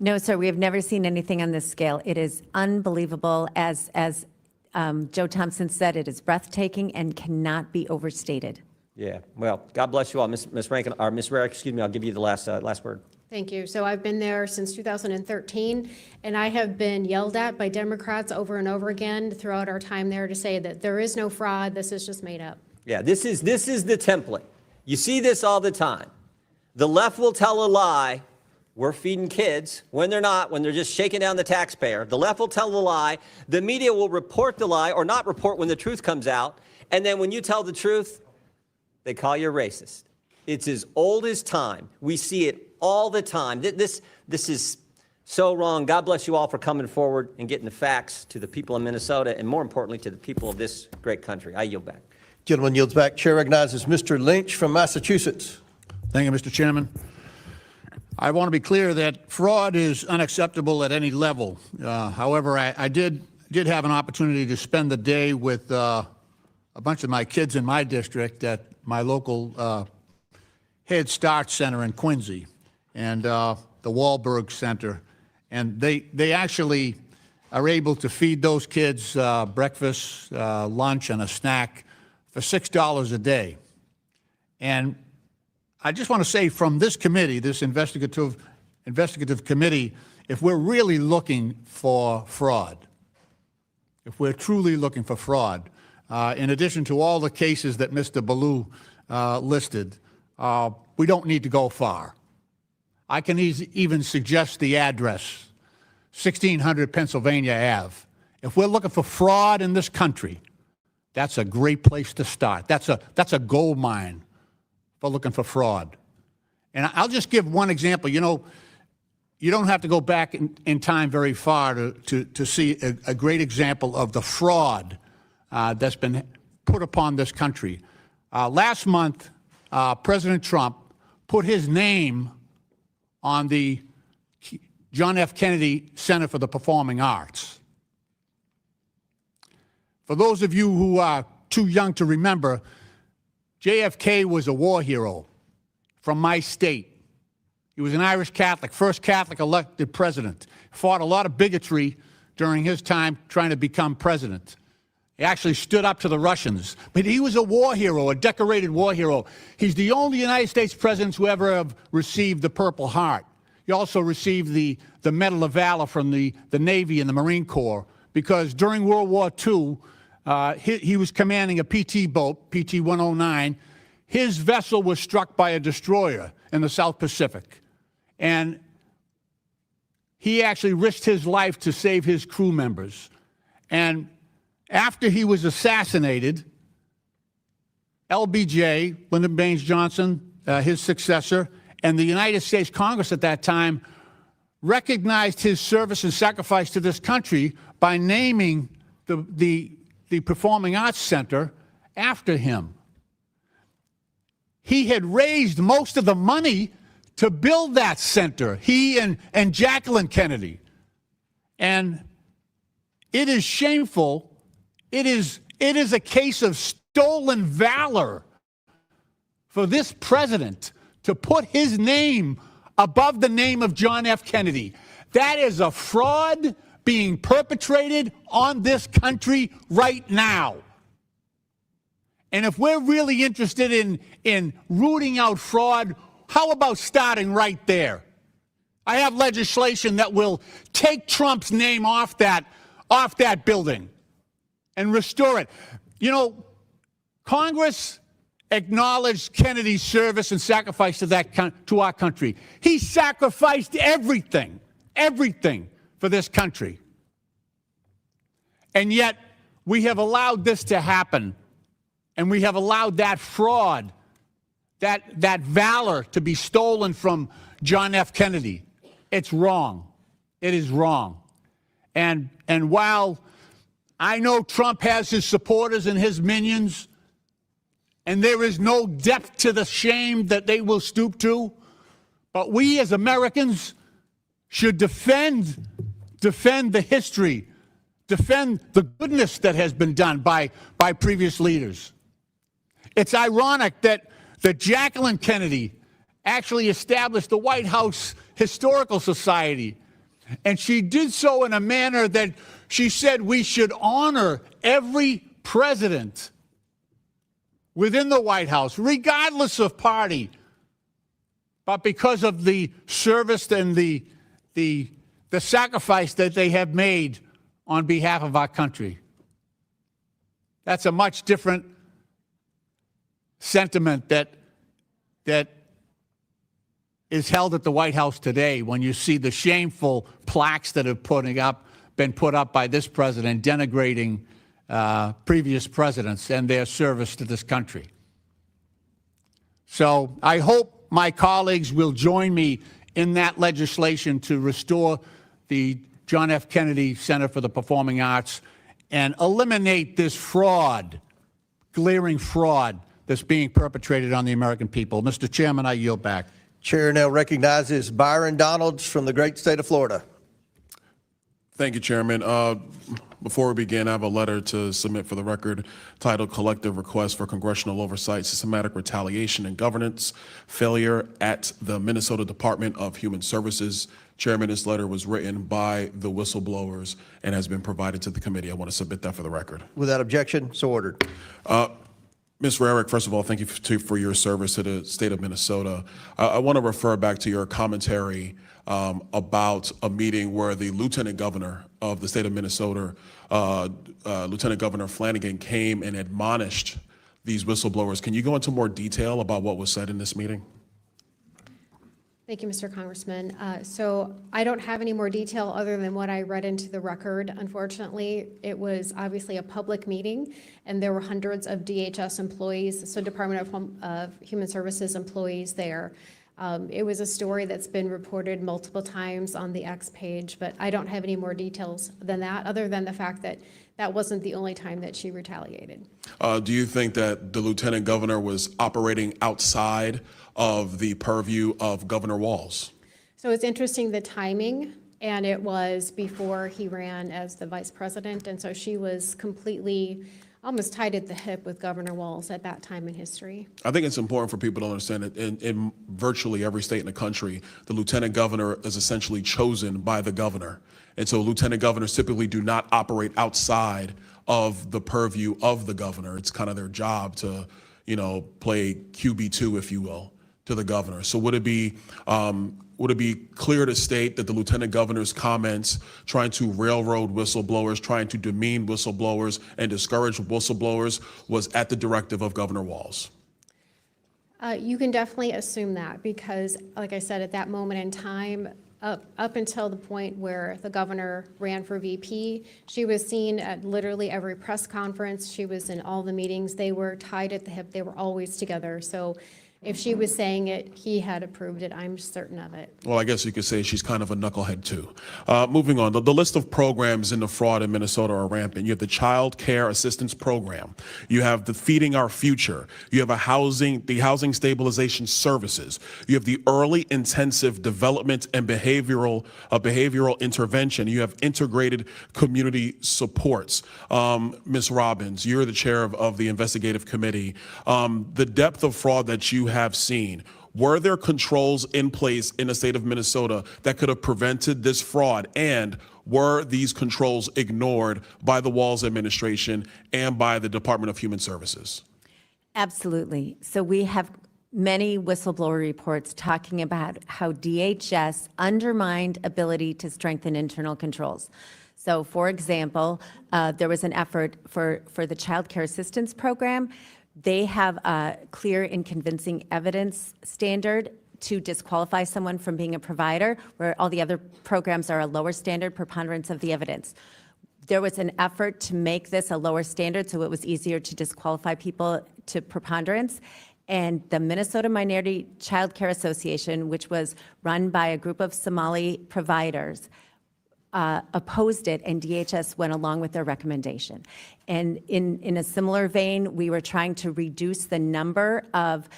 No, sir, we have never seen anything on this scale. It is unbelievable. As Joe Thompson said, it is breathtaking and cannot be overstated. Yeah. Well, God bless you all. Ms. Rankin, or Ms. Rarick, excuse me, I'll give you the last word. Thank you. So I've been there since 2013, and I have been yelled at by Democrats over and over again throughout our time there to say that there is no fraud, this is just made up. Yeah, this is the template. You see this all the time. The left will tell a lie, we're feeding kids, when they're not, when they're just shaking down the taxpayer. The left will tell a lie. The media will report the lie or not report when the truth comes out. And then when you tell the truth, they call you a racist. It's as old as time. We see it all the time. This is so wrong. God bless you all for coming forward and getting the facts to the people in Minnesota, and more importantly, to the people of this great country. I yield back. Gentleman yields back. Chair recognizes Mr. Lynch from Massachusetts. Thank you, Mr. Chairman. I want to be clear that fraud is unacceptable at any level. However, I did have an opportunity to spend the day with a bunch of my kids in my district at my local Head Start Center in Quincy and the Wahlberg Center. And they actually are able to feed those kids breakfast, lunch, and a snack for $6 a day. And I just want to say, from this committee, this investigative committee, if we're really looking for fraud, if we're truly looking for fraud, in addition to all the cases that Mr. Ballou listed, we don't need to go far. I can even suggest the address, 1600 Pennsylvania Ave. If we're looking for fraud in this country, that's a great place to start. That's a gold mine for looking for fraud. And I'll just give one example. You know, you don't have to go back in time very far to see a great example of the fraud that's been put upon this country. Last month, President Trump put his name on the John F. Kennedy Center for the Performing Arts. For those of you who are too young to remember, JFK was a war hero from my state. He was an Irish Catholic, first Catholic elected president. Fought a lot of bigotry during his time trying to become president. He actually stood up to the Russians. But he was a war hero, a decorated war hero. He's the only United States president who ever have received the Purple Heart. He also received the Medal of Valor from the Navy and the Marine Corps because during World War II, he was commanding a PT boat, PT 109. His vessel was struck by a destroyer in the South Pacific. And he actually risked his life to save his crew members. And after he was assassinated, LBJ, Lyndon Baines Johnson, his successor, and the United States Congress at that time recognized his service and sacrifice to this country by naming the Performing Arts Center after him. He had raised most of the money to build that center, he and Jacqueline Kennedy. And it is shameful. It is a case of stolen valor for this president to put his name above the name of John F. Kennedy. That is a fraud being perpetrated on this country right now. And if we're really interested in rooting out fraud, how about starting right there? I have legislation that will take Trump's name off that building and restore it. You know, Congress acknowledged Kennedy's service and sacrifice to our country. He sacrificed everything for this country. And yet, we have allowed this to happen. And we have allowed that fraud, that valor to be stolen from John F. Kennedy. It's wrong. It is wrong. And while I know Trump has his supporters and his minions, and there is no depth to the shame that they will stoop to, but we as Americans should defend the history, defend the goodness that has been done by previous leaders. It's ironic that Jacqueline Kennedy actually established the White House Historical Society, and she did so in a manner that she said we should honor every president within the White House, regardless of party, but because of the service and the sacrifice that they have made on behalf of our country. That's a much different sentiment that is held at the White House today when you see the shameful plaques that have been put up by this president denigrating previous presidents and their service to this country. So I hope my colleagues will join me in that legislation to restore the John F. Kennedy Center for the Performing Arts and eliminate this fraud, glaring fraud that's being perpetrated on the American people. Mr. Chairman, I yield back. Chair now recognizes Byron Donalds from the great state of Florida. Thank you, Chairman. Before we begin, I have a letter to submit for the record titled Collective Request for Congressional Oversight, Systematic Retaliation and Governance Failure at the Minnesota Department of Human Services. Chairman, this letter was written by the whistleblowers and has been provided to the committee. I want to submit that for the record. Without objection, so ordered. Ms. Rarick, first of all, thank you for your service to the state of Minnesota. I want to refer back to your commentary about a meeting where the Lieutenant Governor of the state of Minnesota, Lieutenant Governor Flanagan, came and admonished these whistleblowers. Can you go into more detail about what was said in this meeting? Thank you, Mr. Congressman. So I don't have any more detail other than what I read into the record. Unfortunately, it was obviously a public meeting, and there were hundreds of DHS employees, so Department of Human Services employees there. It was a story that's been reported multiple times on the X page, but I don't have any more details than that, other than the fact that that wasn't the only time that she retaliated. Do you think that the Lieutenant Governor was operating outside of the purview of Governor Walz? So it's interesting, the timing, and it was before he ran as the vice president, and so she was completely almost tied at the hip with Governor Walz at that time in history. I think it's important for people to understand that in virtually every state in the country, the Lieutenant Governor is essentially chosen by the governor. And so Lieutenant Governors typically do not operate outside of the purview of the governor. It's kind of their job to, play QB2, if you will, to the governor. So would it be clear to state that the Lieutenant Governor's comments trying to railroad whistleblowers, trying to demean whistleblowers and discourage whistleblowers was at the directive of Governor Walz? You can definitely assume that because, like I said, at that moment in time, up until the point where the governor ran for VP, she was seen at literally every press conference. She was in all the meetings. They were tied at the hip. They were always together. So if she was saying it, he had approved it. I'm certain of it. Well, I guess you could say she's kind of a knucklehead too. Moving on, the list of programs in the fraud in Minnesota are rampant. You have the Child Care Assistance Program. You have the Feeding Our Future. You have the Housing Stabilization Services. You have the Early Intensive Development and Behavioral Intervention. You have Integrated Community Supports. Ms. Robbins, you're the chair of the investigative committee. The depth of fraud that you have seen, were there controls in place in the state of Minnesota that could have prevented this fraud? And were these controls ignored by the Walz administration and by the Department of Human Services? Absolutely. So we have many whistleblower reports talking about how DHS undermined ability to strengthen internal controls. So, for example, there was an effort for the Child Care Assistance Program. They have a clear and convincing evidence standard to disqualify someone from being a provider, where all the other programs are a lower standard, preponderance of the evidence. There was an effort to make this a lower standard so it was easier to disqualify people to preponderance. And the Minnesota Minority Child Care Association, which was run by a group of Somali providers, opposed it, and DHS went along with their recommendation. And in a similar vein, we were trying to reduce the number of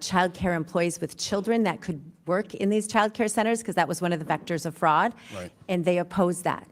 child care employees with children that could work in these child care centers, because that was one of the vectors of fraud, Right. and they opposed that.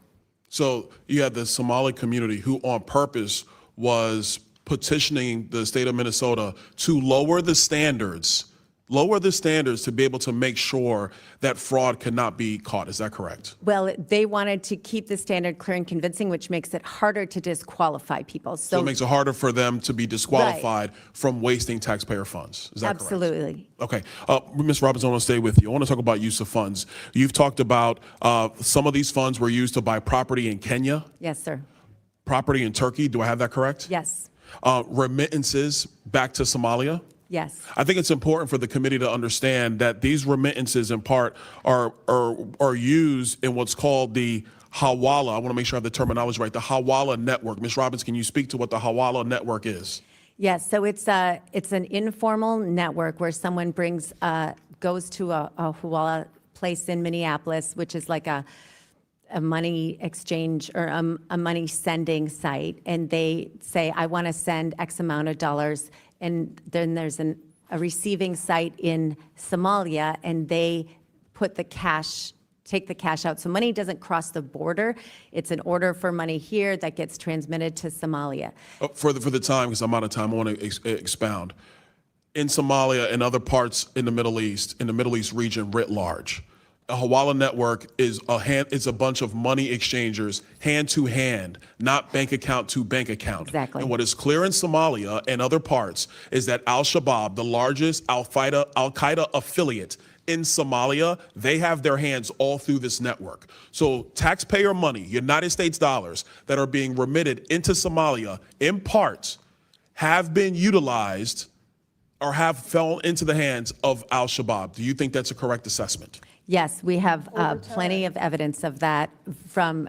So you had the Somali community who on purpose was petitioning the state of Minnesota to lower the standards to be able to make sure that fraud cannot be caught. Is that correct? Well, they wanted to keep the standard clear and convincing, which makes it harder to disqualify people. So it makes it harder for them to be disqualified from wasting taxpayer funds. Is that Absolutely. correct? Okay. Ms. Robbins, I want to stay with you. I want to talk about use of funds. You've talked about some of these funds were used to buy property in Kenya, Yes, sir. property in Turkey. Do I have that correct? Yes. Remittances back to Somalia. Yes. I think it's important for the committee to understand that these remittances in part are used in what's called the Hawala. I want to make sure I have the terminology right. The Hawala network. Ms. Robbins, can you speak to what the Hawala network is? Yes, so it's an informal network where someone goes to a Hawala place in Minneapolis, which is like a money exchange or a money sending site, and they say, I want to send X amount of dollars, and then there's a receiving site in Somalia, and they put take the cash out. So money doesn't cross the border. It's an order for money here that gets transmitted to Somalia. For the time, because I'm out of time, I want to expound. In Somalia and other parts in the Middle East region writ large, A Hawala network is a bunch of money exchangers, hand to hand, not bank account to bank account. Exactly. And what is clear in Somalia and other parts is that Al-Shabaab, the largest Al-Qaeda affiliate in Somalia, they have their hands all through this network. So taxpayer money, United States dollars, that are being remitted into Somalia, in part, have been utilized or have fallen into the hands of Al-Shabaab. Do you think that's a correct assessment? Yes, we have plenty of evidence of that, from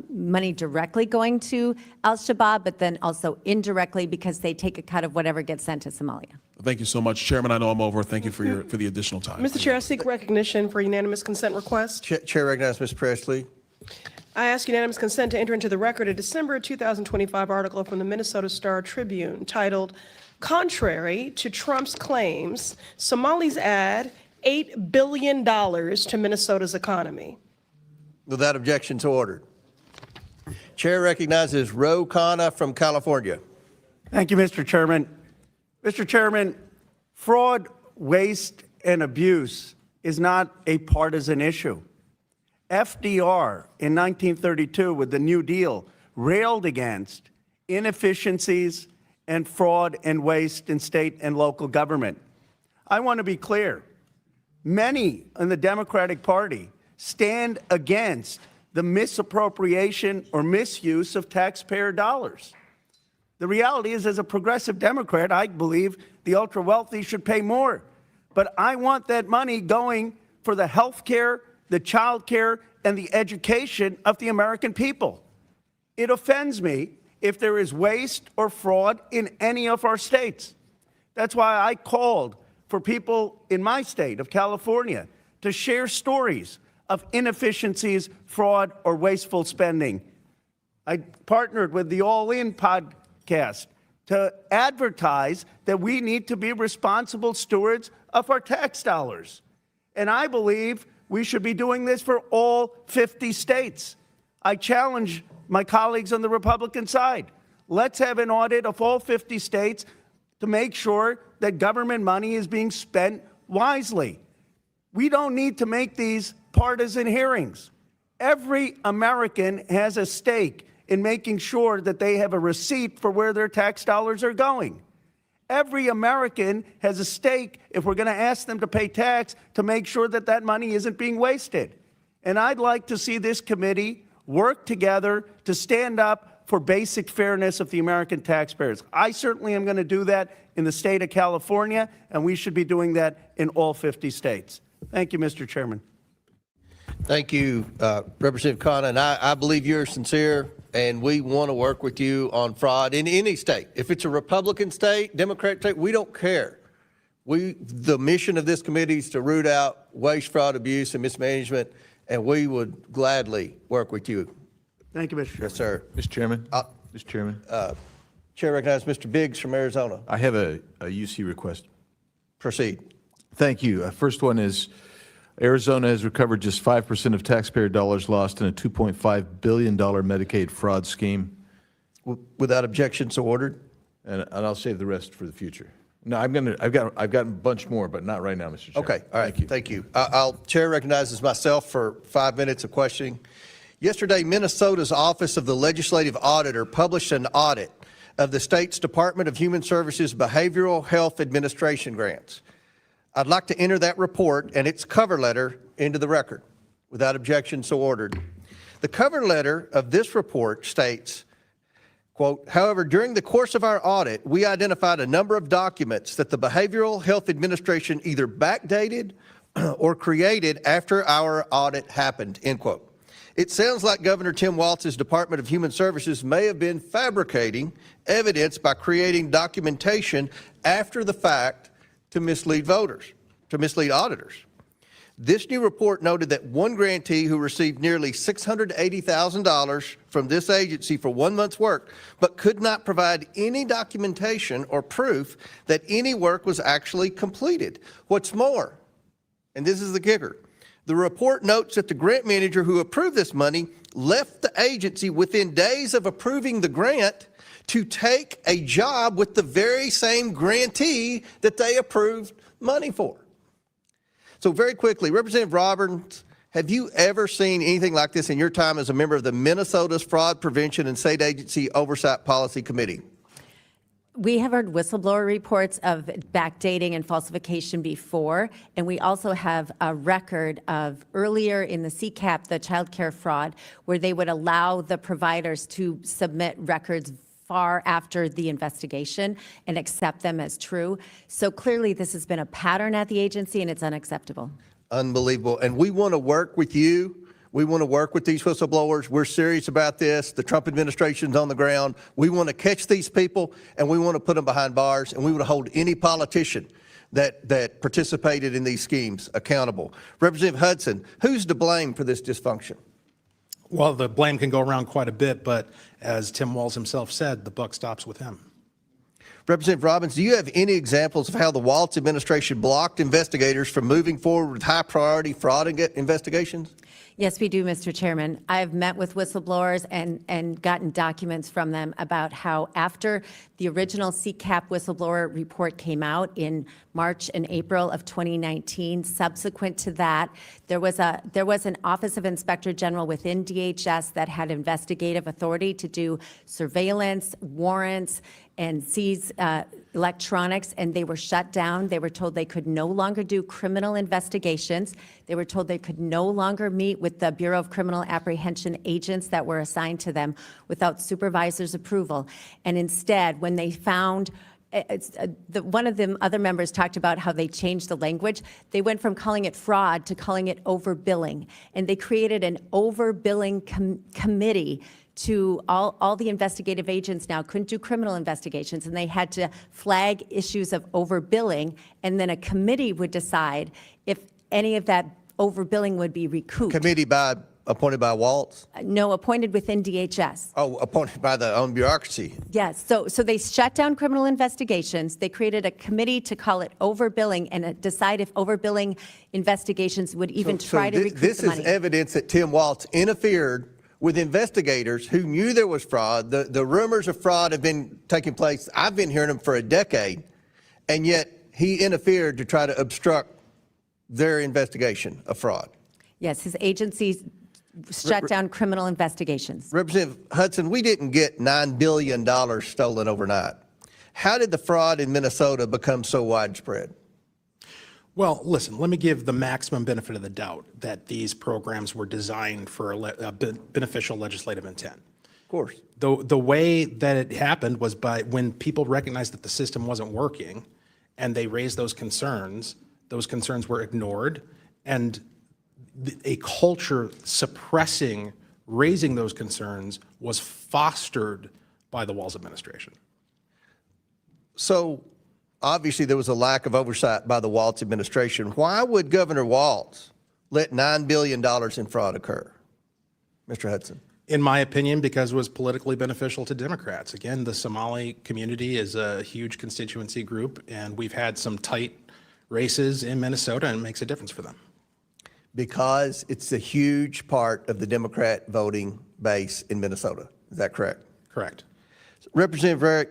money directly going to al-Shabaab, but then also indirectly because they take a cut of whatever gets sent to Somalia. Thank you so much, Chairman. I know I'm over. Thank you for the additional time. Mr. Chair, I seek recognition for unanimous consent request. Chair recognizes Ms. Presley. I ask unanimous consent to enter into the record a December 2025 article from the Minnesota Star Tribune titled, "Contrary to Trump's Claims, Somalis Add $8 billion to Minnesota's economy." Without objection, so ordered. Chair recognizes Ro Khanna from California. Thank you, Mr. Chairman. Mr. Chairman, fraud, waste, and abuse is not a partisan issue. FDR in 1932 with the New Deal railed against inefficiencies and fraud and waste in state and local government. I want to be clear. Many in the Democratic Party stand against the misappropriation or misuse of taxpayer dollars. The reality is, as a progressive Democrat, I believe the ultra-wealthy should pay more. But I want that money going for the health care, the child care, and the education of the American people. It offends me if there is waste or fraud in any of our states. That's why I called for people in my state of California to share stories of inefficiencies, fraud, or wasteful spending. I partnered with the All In podcast to advertise that we need to be responsible stewards of our tax dollars. And I believe we should be doing this for all 50 states. I challenge my colleagues on the Republican side. Let's have an audit of all 50 states to make sure that government money is being spent wisely. We don't need to make these partisan hearings. Every American has a stake in making sure that they have a receipt for where their tax dollars are going. Every American has a stake, if we're going to ask them to pay tax, to make sure that that money isn't being wasted. And I'd like to see this committee work together to stand up for basic fairness of the American taxpayers. I certainly am going to do that in the state of California, and we should be doing that in all 50 states. Thank you, Mr. Chairman. Thank you, Representative Khanna. And I believe you're sincere, and we want to work with you on fraud in any state. If it's a Republican state, Democratic state, we don't care. The mission of this committee is to root out waste, fraud, abuse, and mismanagement, and we would gladly work with you. Thank you, Mr. Chairman. Yes, sir. Mr. Chairman. Mr. Chairman. Chair recognizes Mr. Biggs from Arizona. I have a UC request. Proceed. Thank you. First one is Arizona has recovered just 5% of taxpayer dollars lost in a $2.5 billion Medicaid fraud scheme. Without objection, so ordered. And I'll save the rest for the future. No, I've got a bunch more, but not right now, Mr. Chairman. Okay, all right, thank you. Chair recognizes myself for 5 minutes of questioning. Yesterday, Minnesota's Office of the Legislative Auditor published an audit of the state's Department of Human Services Behavioral Health Administration grants. I'd like to enter that report and its cover letter into the record. Without objection, so ordered. The cover letter of this report states, quote, "However, during the course of our audit, we identified a number of documents that the Behavioral Health Administration either backdated or created after our audit happened," end quote. It sounds like Governor Tim Walz's Department of Human Services may have been fabricating evidence by creating documentation after the fact to mislead voters, to mislead auditors. This new report noted that one grantee who received nearly $680,000 from this agency for 1 month's work, but could not provide any documentation or proof that any work was actually completed. What's more, and this is the kicker, the report notes that the grant manager who approved this money left the agency within days of approving the grant to take a job with the very same grantee that they approved money for. So very quickly, Representative Roberts Have you ever seen anything like this in your time as a member of the Minnesota's Fraud Prevention and State Agency Oversight Policy Committee? We have heard whistleblower reports of backdating and falsification before, and we also have a record of earlier in the CCAP, the child care fraud, where they would allow the providers to submit records far after the investigation and accept them as true. So clearly this has been a pattern at the agency, and it's unacceptable. Unbelievable. And we want to work with you. We want to work with these whistleblowers. We're serious about this. The Trump administration's on the ground. We want to catch these people, and we want to put them behind bars, and we want to hold any politician that participated in these schemes accountable. Representative Hudson, who's to blame for this dysfunction? Well, the blame can go around quite a bit, but as Tim Walz himself said, the buck stops with him. Representative Robbins, do you have any examples of how the Walz administration blocked investigators from moving forward with high-priority fraud investigations? Yes, we do, Mr. Chairman. I've met with whistleblowers and gotten documents from them about how after the original CCAP whistleblower report came out in March and April of 2019, subsequent to that, there was an Office of Inspector General within DHS that had investigative authority to do surveillance, warrants, and seize electronics, and they were shut down. They were told they could no longer do criminal investigations. They were told they could no longer meet with the Bureau of Criminal Apprehension agents that were assigned to them without supervisor's approval. And instead, when they found one of the other members talked about how they changed the language. They went from calling it fraud to calling it overbilling. And they created an overbilling committee to all the investigative agents now couldn't do criminal investigations, and they had to flag issues of overbilling, and then a committee would decide if any of that overbilling would be recouped. Committee appointed by Walz? No, appointed within DHS. Oh, appointed by the own bureaucracy. Yes, so they shut down criminal investigations. They created a committee to call it overbilling and decide if overbilling investigations would even try to recoup the money. This is evidence that Tim Walz interfered with investigators who knew there was fraud. The rumors of fraud have been taking place. I've been hearing them for a decade, and yet he interfered to try to obstruct their investigation of fraud. Yes, his agencies shut down criminal investigations. Representative Hudson, we didn't get $9 billion stolen overnight. How did the fraud in Minnesota become so widespread? Well, listen, let me give the maximum benefit of the doubt that these programs were designed for a beneficial legislative intent. Of course. The way that it happened was by when people recognized that the system wasn't working and they raised those concerns were ignored, and a culture suppressing raising those concerns was fostered by the Walz administration. So obviously there was a lack of oversight by the Walz administration. Why would Governor Walz let $9 billion in fraud occur? Mr. Hudson. In my opinion, because it was politically beneficial to Democrats. Again, the Somali community is a huge constituency group, and we've had some tight races in Minnesota, and it makes a difference for them. Because it's a huge part of the Democrat voting base in Minnesota. Is that correct? Correct. Representative Varick,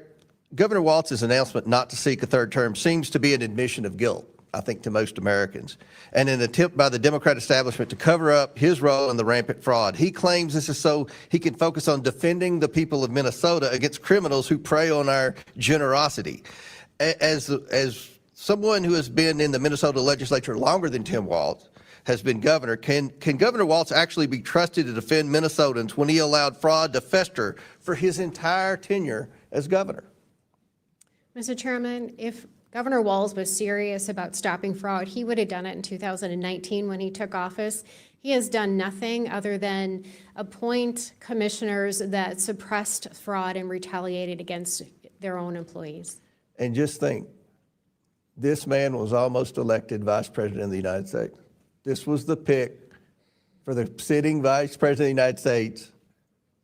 Governor Walz's announcement not to seek a third term seems to be an admission of guilt, I think, to most Americans, and an attempt by the Democrat establishment to cover up his role in the rampant fraud. He claims this is so he can focus on defending the people of Minnesota against criminals who prey on our generosity. As someone who has been in the Minnesota legislature longer than Tim Walz has been governor, can Governor Walz actually be trusted to defend Minnesotans when he allowed fraud to fester for his entire tenure as governor? Mr. Chairman, if Governor Walz was serious about stopping fraud, he would have done it in 2019 when he took office. He has done nothing other than appoint commissioners that suppressed fraud and retaliated against their own employees. And just think, this man was almost elected Vice President of the United States. This was the pick for the sitting Vice President of the United States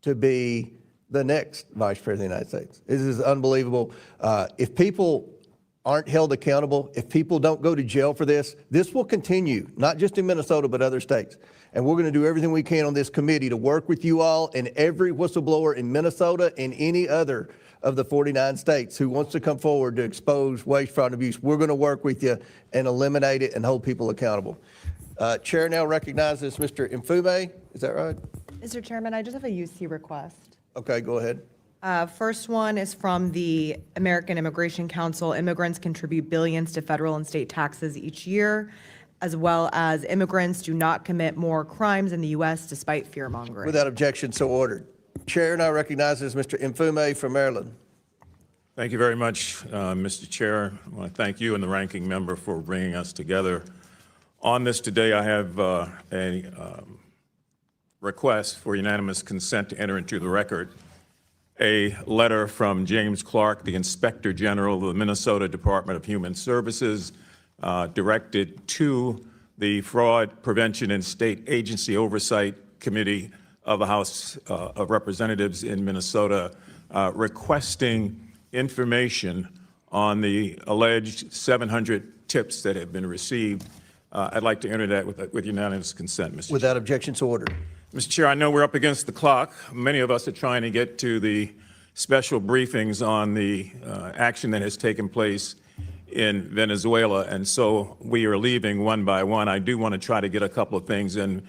to be the next Vice President of the United States. This is unbelievable. If people aren't held accountable, if people don't go to jail for this, this will continue, not just in Minnesota, but other states. And we're going to do everything we can on this committee to work with you all and every whistleblower in Minnesota and any other of the 49 states who wants to come forward to expose waste, fraud, and abuse. We're going to work with you and eliminate it and hold people accountable. Chair now recognizes Mr. Mfume. Is that right? Mr. Chairman, I just have a UC request. Okay, go ahead. First one is from the American Immigration Council. Immigrants contribute billions to federal and state taxes each year, as well as immigrants do not commit more crimes in the U.S. despite fear-mongering. Without objection, so ordered. Chair now recognizes Mr. Mfume from Maryland. Thank you very much, Mr. Chair. I want to thank you and the ranking member for bringing us together on this today. I have a request for unanimous consent to enter into the record a letter from James Clark, the Inspector General of the Minnesota Department of Human Services, directed to the Fraud Prevention and State Agency Oversight Committee of the House of Representatives in Minnesota, requesting information on the alleged 700 tips that have been received. I'd like to enter that with unanimous consent, Mr. Without objection, so ordered. Mr. Chair, I know we're up against the clock. Many of us are trying to get to the special briefings on the action that has taken place in Venezuela, and so we are leaving one by one. I do want to try to get a couple of things in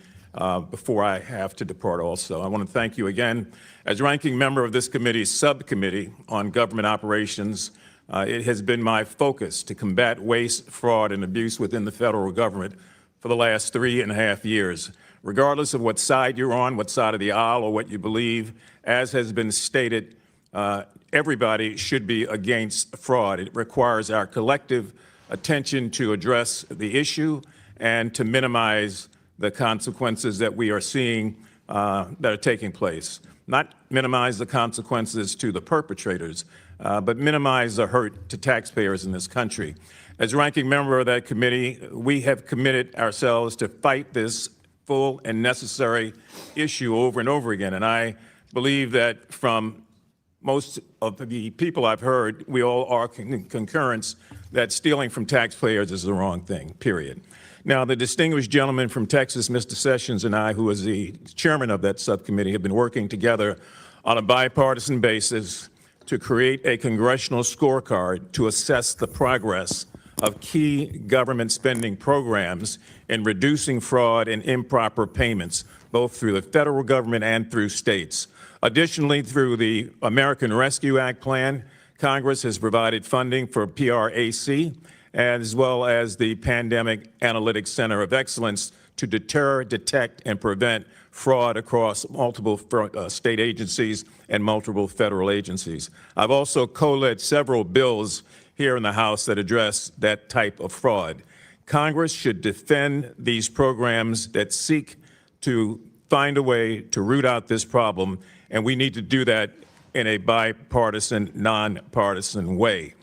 before I have to depart also. I want to thank you again. As ranking member of this committee's subcommittee on government operations, it has been my focus to combat waste, fraud, and abuse within the federal government for the last 3.5 years. Regardless of what side you're on, what side of the aisle, or what you believe, as has been stated, everybody should be against fraud. It requires our collective attention to address the issue and to minimize the consequences that we are seeing that are taking place. Not minimize the consequences to the perpetrators, but minimize the hurt to taxpayers in this country. As ranking member of that committee, we have committed ourselves to fight this full and necessary issue over and over again. And I believe that from most of the people I've heard, we all are concurrence that stealing from taxpayers is the wrong thing, period. Now, the distinguished gentleman from Texas, Mr. Sessions, and I, who is the chairman of that subcommittee, have been working together on a bipartisan basis to create a congressional scorecard to assess the progress of key government spending programs in reducing fraud and improper payments, both through the federal government and through states. Additionally, through the American Rescue Act plan, Congress has provided funding for PRAC, as well as the Pandemic Analytics Center of Excellence to deter, detect, and prevent fraud across multiple state agencies and multiple federal agencies. I've also co-led several bills here in the House that address that type of fraud. Congress should defend these programs that seek to find a way to root out this problem, and we need to do that in a bipartisan, nonpartisan way.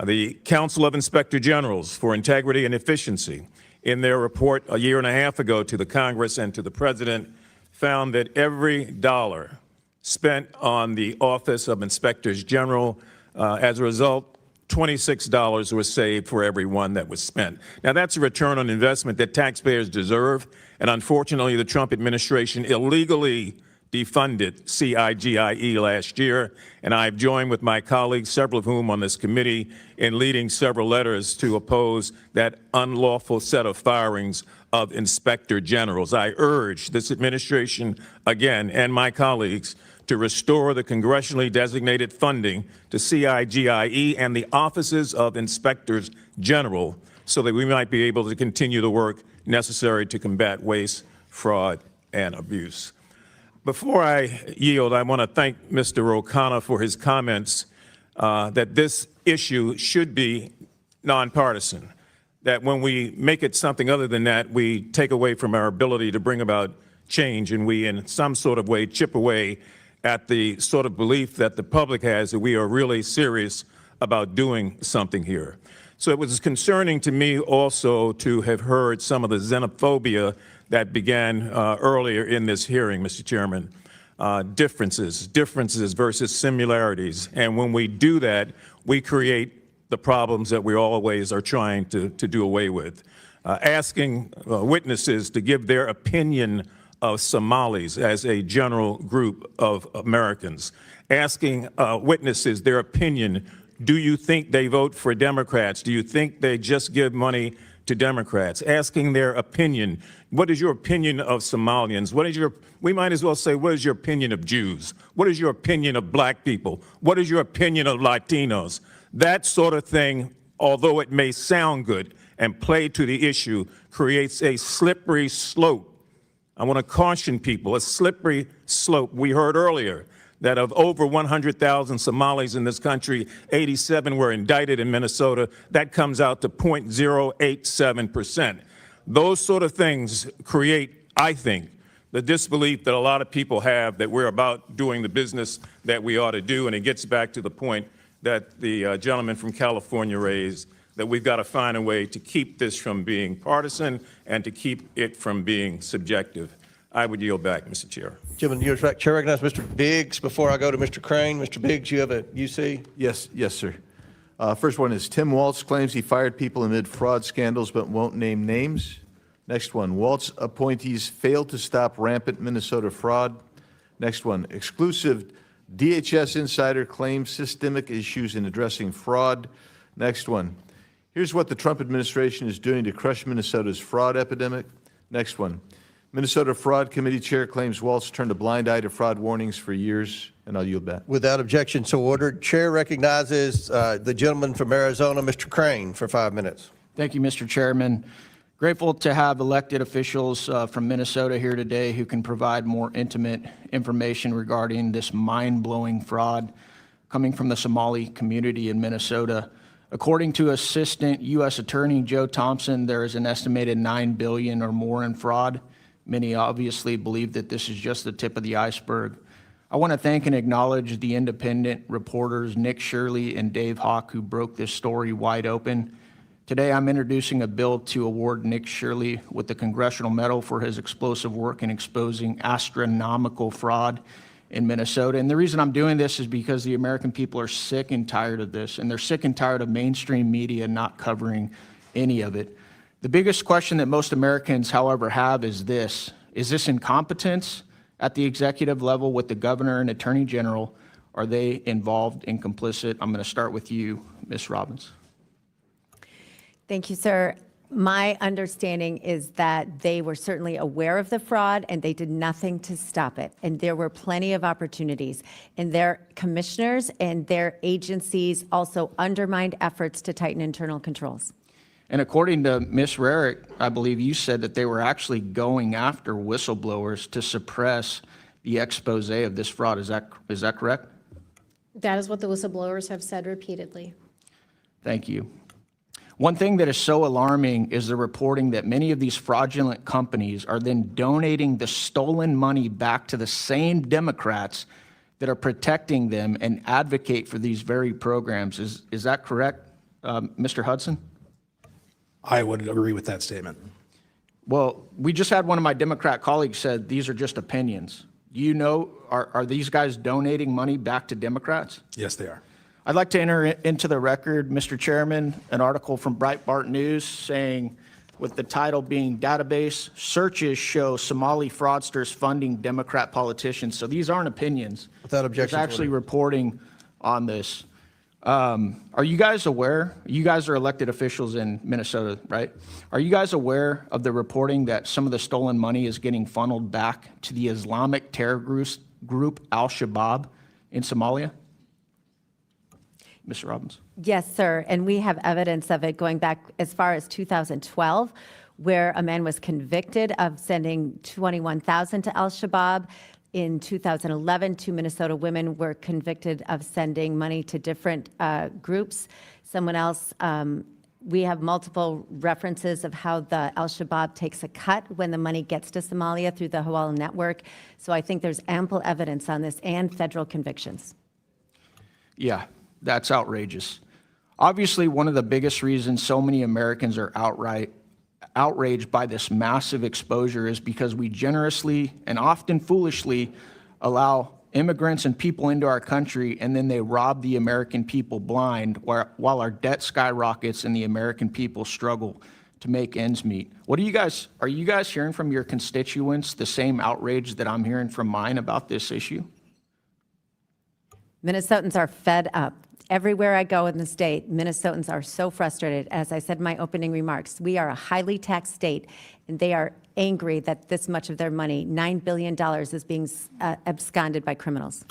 The Council of Inspector Generals for Integrity and Efficiency, in their report a year and a half ago to the Congress and to the President, found that every dollar spent on the Office of Inspectors General, as a result, $26 was saved for every one that was spent. Now, that's a return on investment that taxpayers deserve, and unfortunately, the Trump administration illegally defunded CIGIE last year, and I've joined with my colleagues, several of whom on this committee, in leading several letters to oppose that unlawful set of firings of inspector generals. I urge this administration again and my colleagues to restore the congressionally designated funding to CIGIE and the offices of inspectors general so that we might be able to continue the work necessary to combat waste, fraud, and abuse. Before I yield, I want to thank Mr. O'Connor for his comments that this issue should be nonpartisan, that when we make it something other than that, we take away from our ability to bring about change, and we in some sort of way chip away at the sort of belief that the public has that we are really serious about doing something here. So it was concerning to me also to have heard some of the xenophobia that began earlier in this hearing, Mr. Chairman. Differences versus similarities. And when we do that, we create the problems that we always are trying to do away with. Asking witnesses to give their opinion of Somalis as a general group of Americans. Asking witnesses their opinion. Do you think they vote for Democrats? Do you think they just give money to Democrats, asking their opinion. What is your opinion of Somalians? We might as well say, what is your opinion of Jews? What is your opinion of black people? What is your opinion of Latinos? That sort of thing, although it may sound good and play to the issue, creates a slippery slope. I want to caution people, a slippery slope. We heard earlier that of over 100,000 Somalis in this country, 87 were indicted in Minnesota. That comes out to 0.087%. Those sort of things create, I think, the disbelief that a lot of people have that we're about doing the business that we ought to do. And it gets back to the point that the gentleman from California raised, that we've got to find a way to keep this from being partisan and to keep it from being subjective. I would yield back, Mr. Chair. Chairman, you're right. Chair recognizes Mr. Biggs before I go to Mr. Crane. Mr. Biggs, you have a UC? Yes, sir. First one is Tim Waltz claims he fired people amid fraud scandals but won't name names. Next one, Waltz appointees failed to stop rampant Minnesota fraud. Next one, exclusive DHS insider claims systemic issues in addressing fraud. Next one, here's what the Trump administration is doing to crush Minnesota's fraud epidemic. Next one, Minnesota Fraud Committee Chair claims Waltz turned a blind eye to fraud warnings for years, and I'll yield back. Without objection, so ordered. Chair recognizes the gentleman from Arizona, Mr. Crane, for 5 minutes. Thank you, Mr. Chairman. Grateful to have elected officials from Minnesota here today who can provide more intimate information regarding this mind-blowing fraud coming from the Somali community in Minnesota. According to Assistant U.S. Attorney Joe Thompson, there is an estimated $9 billion or more in fraud. Many obviously believe that this is just the tip of the iceberg. I want to thank and acknowledge the independent reporters Nick Shirley and Dave Hawk who broke this story wide open. Today I'm introducing a bill to award Nick Shirley with the Congressional Medal for his explosive work in exposing astronomical fraud in Minnesota. And the reason I'm doing this is because the American people are sick and tired of this, and they're sick and tired of mainstream media not covering any of it. The biggest question that most Americans, however, have is this: is this incompetence at the executive level with the governor and attorney general? Are they involved and complicit? I'm going to start with you, Ms. Robbins. Thank you, sir. My understanding is that they were certainly aware of the fraud and they did nothing to stop it. And there were plenty of opportunities. And their commissioners and their agencies also undermined efforts to tighten internal controls. And according to Ms. Rarick, I believe you said that they were actually going after whistleblowers to suppress the expose of this fraud. Is that correct? That is what the whistleblowers have said repeatedly. Thank you. One thing that is so alarming is the reporting that many of these fraudulent companies are then donating the stolen money back to the same Democrats that are protecting them and advocate for these very programs. Is that correct, Mr. Hudson? I would agree with that statement. Well, we just had one of my Democrat colleagues said these are just opinions. Do you know, are these guys donating money back to Democrats? Yes, they are. I'd like to enter into the record, Mr. Chairman, an article from Breitbart News saying, with the title being Database Searches Show Somali Fraudsters Funding Democrat Politicians. So these aren't opinions. Without objection. There's actually reporting on this. Are you guys aware? You guys are elected officials in Minnesota, right? Are you guys aware of the reporting that some of the stolen money is getting funneled back to the Islamic terror group Al-Shabaab in Somalia? Mr. Robbins. Yes, sir. And we have evidence of it going back as far as 2012, where a man was convicted of sending $21,000 to Al-Shabaab. In 2011, 2 Minnesota women were convicted of sending money to different groups. Someone else, we have multiple references of how the Al-Shabaab takes a cut when the money gets to Somalia through the Hawala network. So I think there's ample evidence on this and federal convictions. Yeah, that's outrageous. Obviously, one of the biggest reasons so many Americans are outraged by this massive exposure is because we generously and often foolishly allow immigrants and people into our country, and then they rob the American people blind while our debt skyrockets and the American people struggle to make ends meet. Are you guys hearing from your constituents the same outrage that I'm hearing from mine about this issue? Minnesotans are fed up. Everywhere I go in the state, Minnesotans are so frustrated. As I said in my opening remarks, we are a highly taxed state, and they are angry that this much of their money, $9 billion, is being absconded by criminals.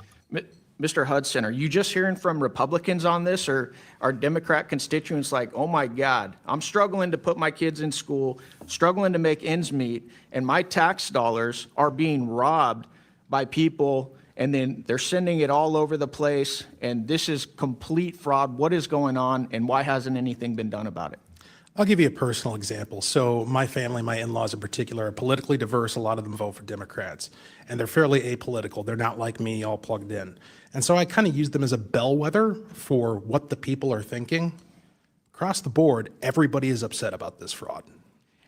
Mr. Hudson, are you just hearing from Republicans on this, or are Democrat constituents like, oh my God, I'm struggling to put my kids in school, struggling to make ends meet, and my tax dollars are being robbed by people, and then they're sending it all over the place, and this is complete fraud. What is going on, and why hasn't anything been done about it? I'll give you a personal example. So my family, my in-laws in particular, are politically diverse. A lot of them vote for Democrats, and they're fairly apolitical. They're not like me, all plugged in. And so I kind of use them as a bellwether for what the people are thinking. Across the board, everybody is upset about this fraud.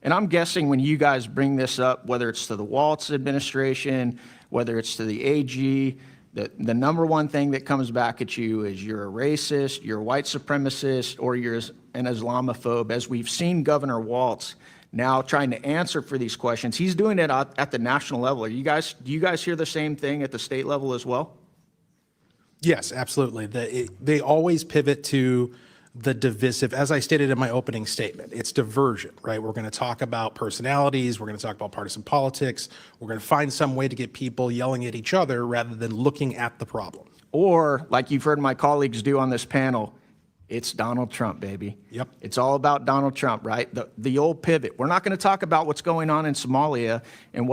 And I'm guessing when you guys bring this up, whether it's to the Waltz administration, whether it's to the AG, the number one thing that comes back at you is you're a racist, you're a white supremacist, or you're an Islamophobe. As we've seen Governor Waltz now trying to answer for these questions, he's doing it at the national level. Do you guys hear the same thing at the state level as well? Yes, absolutely. They always pivot to the divisive. As I stated in my opening statement, it's diversion, right? We're going to talk about personalities. We're going to talk about partisan politics. We're going to find some way to get people yelling at each other rather than looking at the problem. Or, like you've heard my colleagues do on this panel, it's Donald Trump, baby. Yep. It's all about Donald Trump, right? The old pivot. We're not going to talk about what's going on in Somalia and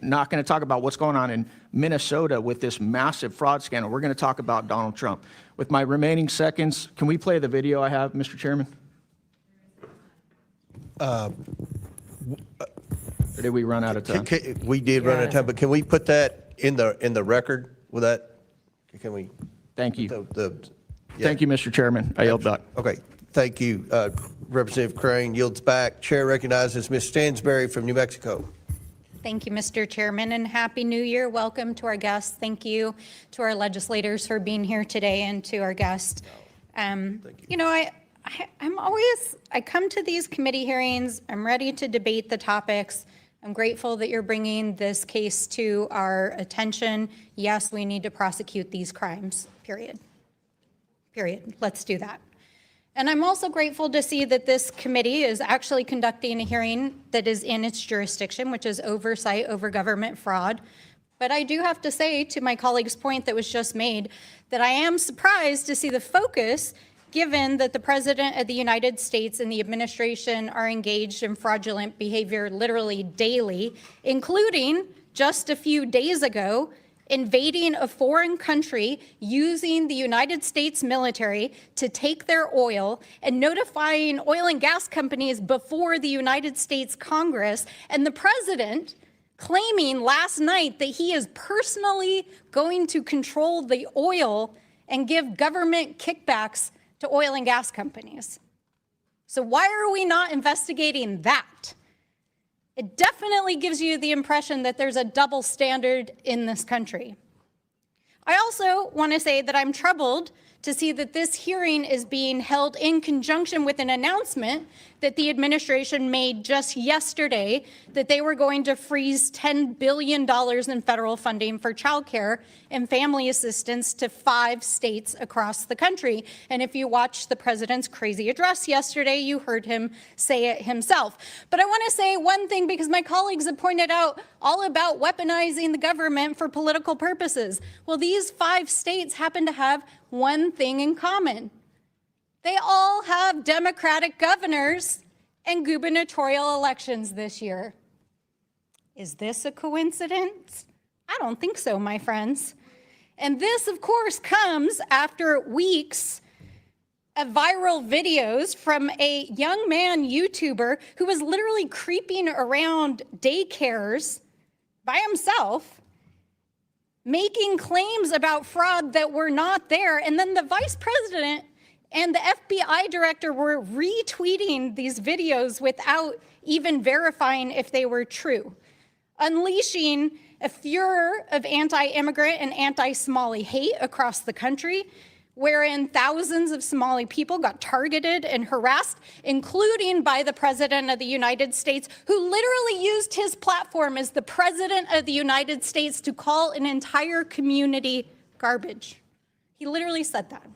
not going to talk about what's going on in Minnesota with this massive fraud scandal. We're going to talk about Donald Trump. With my remaining seconds, can we play the video I have, Mr. Chairman? Or did we run out of time? We did run out of time, but can we put that in the record with that? Can we? Thank you. Yeah. Thank you, Mr. Chairman. I yield back. Okay, thank you. Representative Crane yields back. Chair recognizes Ms. Stansberry from New Mexico. Thank you, Mr. Chairman, and Happy New Year. Welcome to our guests. Thank you to our legislators for being here today and to our guests. You know, I come to these committee hearings, I'm ready to debate the topics. I'm grateful that you're bringing this case to our attention. Yes, we need to prosecute these crimes, period. Let's do that. And I'm also grateful to see that this committee is actually conducting a hearing that is in its jurisdiction, which is oversight over government fraud. But I do have to say, to my colleague's point that was just made, that I am surprised to see the focus, given that the President of the United States and the administration are engaged in fraudulent behavior literally daily, including just a few days ago, invading a foreign country, using the United States military to take their oil and notifying oil and gas companies before the United States Congress, and the president claiming last night that he is personally going to control the oil and give government kickbacks to oil and gas companies. So why are we not investigating that? It definitely gives you the impression that there's a double standard in this country. I also want to say that I'm troubled to see that this hearing is being held in conjunction with an announcement that the administration made just yesterday that they were going to freeze $10 billion in federal funding for childcare and family assistance to 5 states across the country. And if you watched the president's crazy address yesterday, you heard him say it himself. But I want to say one thing, because my colleagues have pointed out all about weaponizing the government for political purposes. Well, these 5 states happen to have one thing in common. They all have Democratic governors and gubernatorial elections this year. Is this a coincidence? I don't think so, my friends. And this, of course, comes after weeks of viral videos from a young man YouTuber who was literally creeping around daycares by himself, making claims about fraud that were not there. And then the vice president and the FBI director were retweeting these videos without even verifying if they were true, unleashing a furor of anti-immigrant and anti-Somali hate across the country, wherein thousands of Somali people got targeted and harassed, including by the President of the United States, who literally used his platform as the President of the United States to call an entire community garbage. He literally said that.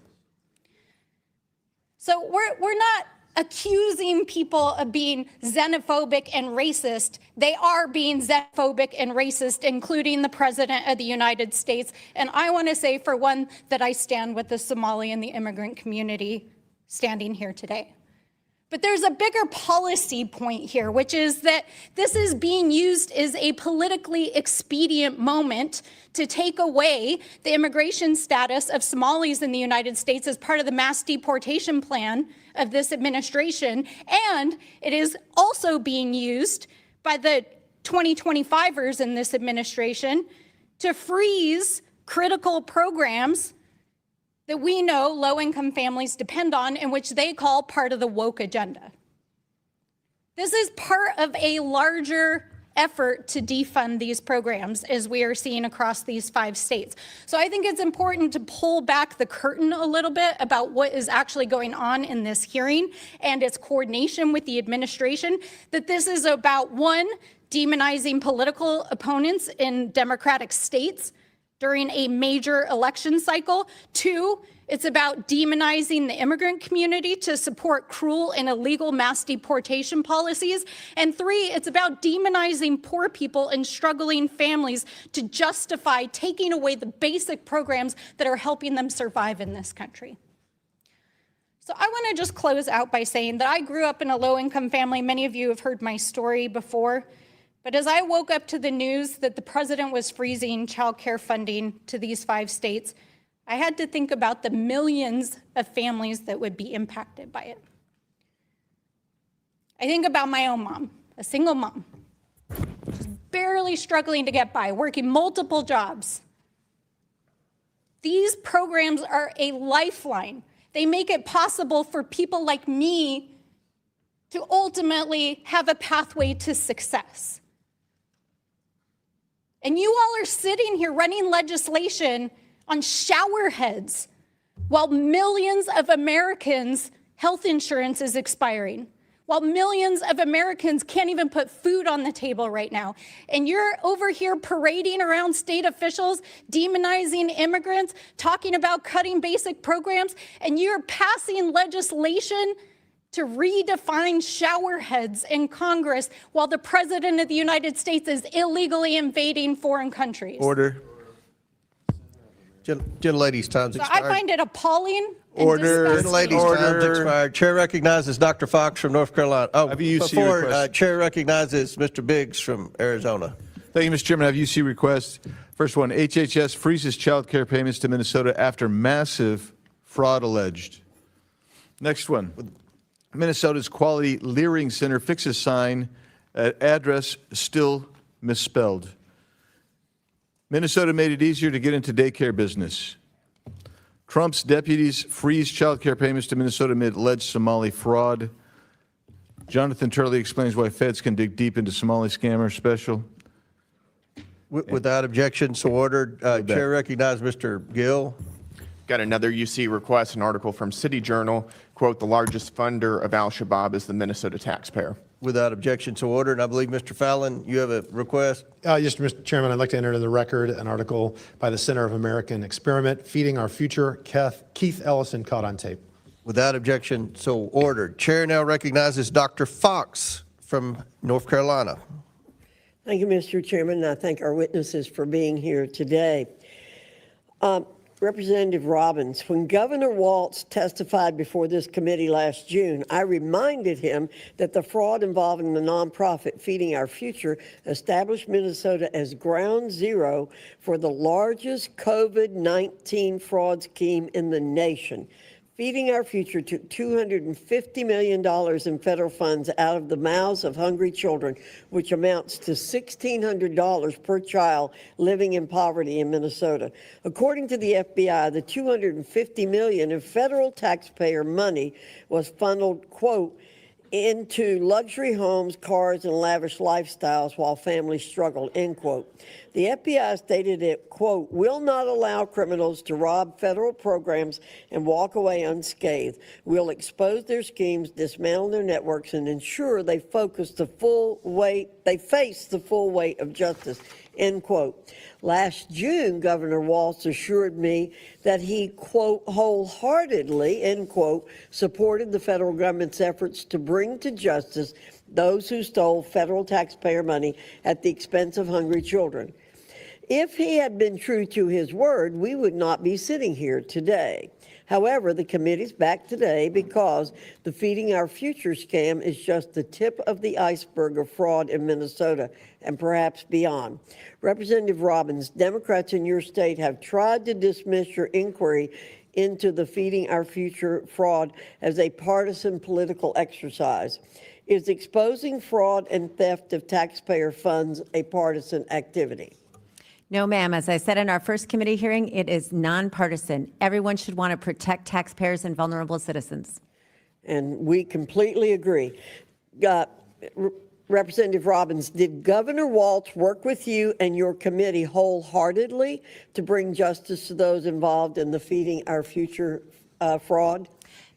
So we're not accusing people of being xenophobic and racist. They are being xenophobic and racist, including the President of the United States. And I want to say, for one, that I stand with the Somali and the immigrant community standing here today. But there's a bigger policy point here, which is that this is being used as a politically expedient moment to take away the immigration status of Somalis in the United States as part of the mass deportation plan of this administration. And it is also being used by the 2025ers in this administration to freeze critical programs that we know low-income families depend on, and which they call part of the woke agenda. This is part of a larger effort to defund these programs, as we are seeing across these 5 states. So I think it's important to pull back the curtain a little bit about what is actually going on in this hearing and its coordination with the administration, that this is about, 1, demonizing political opponents in Democratic states during a major election cycle. 2, it's about demonizing the immigrant community to support cruel and illegal mass deportation policies. And 3, it's about demonizing poor people and struggling families to justify taking away the basic programs that are helping them survive in this country. So I want to just close out by saying that I grew up in a low-income family. Many of you have heard my story before. But as I woke up to the news that the president was freezing child care funding to these 5 states, I had to think about the millions of families that would be impacted by it. I think about my own mom, a single mom, just barely struggling to get by, working multiple jobs. These programs are a lifeline. They make it possible for people like me to ultimately have a pathway to success. And you all are sitting here running legislation on shower heads while millions of Americans' health insurance is expiring, while millions of Americans can't even put food on the table right now. And you're over here parading around state officials, demonizing immigrants, talking about cutting basic programs, and you're passing legislation to redefine shower heads in Congress while the President of the United States is illegally invading foreign countries. Order. Gentlelady's time's So expired. I find it appalling. Order. And Gentlelady's time's expired. Chair recognizes Dr. Fox from North Carolina. Oh, before Chair recognizes Mr. Biggs from Arizona. Thank you, Mr. Chairman. I have UC requests. First one, HHS freezes child care payments to Minnesota after massive fraud alleged. Next one. Minnesota's Quality Leering Center fixes sign at address still misspelled. Minnesota made it easier to get into daycare business. Trump's deputies freeze child care payments to Minnesota amid alleged Somali fraud. Jonathan Turley explains why feds can dig deep into Somali scammer special. Without objection, so ordered. Chair recognizes Mr. Gill. Got another UC request, an article from City Journal, quote, the largest funder of al-Shabaab is the Minnesota taxpayer. Without objection, so ordered. And I believe, Mr. Fallon, you have a request? Yes, Mr. Chairman, I'd like to enter into the record an article by the Center of American Experiment, Feeding Our Future, Keith Ellison, caught on tape. Without objection, so ordered. Chair now recognizes Dr. Fox from North Carolina. Thank you, Mr. Chairman, and I thank our witnesses for being here today. Representative Robbins, when Governor Walz testified before this committee last June, I reminded him that the fraud involving the nonprofit Feeding Our Future established Minnesota as ground zero for the largest COVID-19 fraud scheme in the nation. Feeding Our Future took $250 million in federal funds out of the mouths of hungry children, which amounts to $1,600 per child living in poverty in Minnesota. According to the FBI, the $250 million in federal taxpayer money was funneled, quote, into luxury homes, cars, and lavish lifestyles while families struggled, end quote. The FBI stated it, quote, will not allow criminals to rob federal programs and walk away unscathed. We'll expose their schemes, dismantle their networks, and ensure they face the full weight of justice, end quote. Last June, Governor Walz assured me that that he, quote, wholeheartedly, end quote, supported the federal government's efforts to bring to justice those who stole federal taxpayer money at the expense of hungry children. If he had been true to his word, we would not be sitting here today. However, the committee's back today because the Feeding Our Future scam is just the tip of the iceberg of fraud in Minnesota and perhaps beyond. Representative Robbins, Democrats in your state have tried to dismiss your inquiry into the Feeding Our Future fraud as a partisan political exercise. Is exposing fraud and theft of taxpayer funds a partisan activity? No, ma'am. As I said in our first committee hearing, it is nonpartisan. Everyone should want to protect taxpayers and vulnerable citizens. And we completely agree. Representative Robbins, did Governor Walz work with you and your committee wholeheartedly to bring justice to those involved in the Feeding Our Future fraud?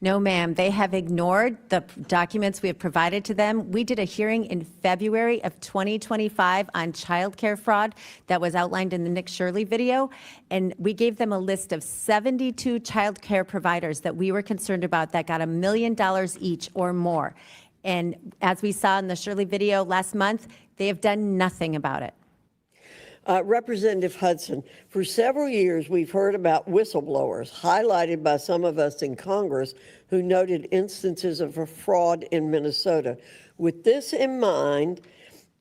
No, ma'am. They have ignored the documents we have provided to them. We did a hearing in February of 2025 on childcare fraud that was outlined in the Nick Shirley video, and we gave them a list of 72 childcare providers that we were concerned about that got $1 million each or more. And as we saw in the Shirley video last month, they have done nothing about it. Representative Hudson, for several years we've heard about whistleblowers, highlighted by some of us in Congress who noted instances of fraud in Minnesota. With this in mind,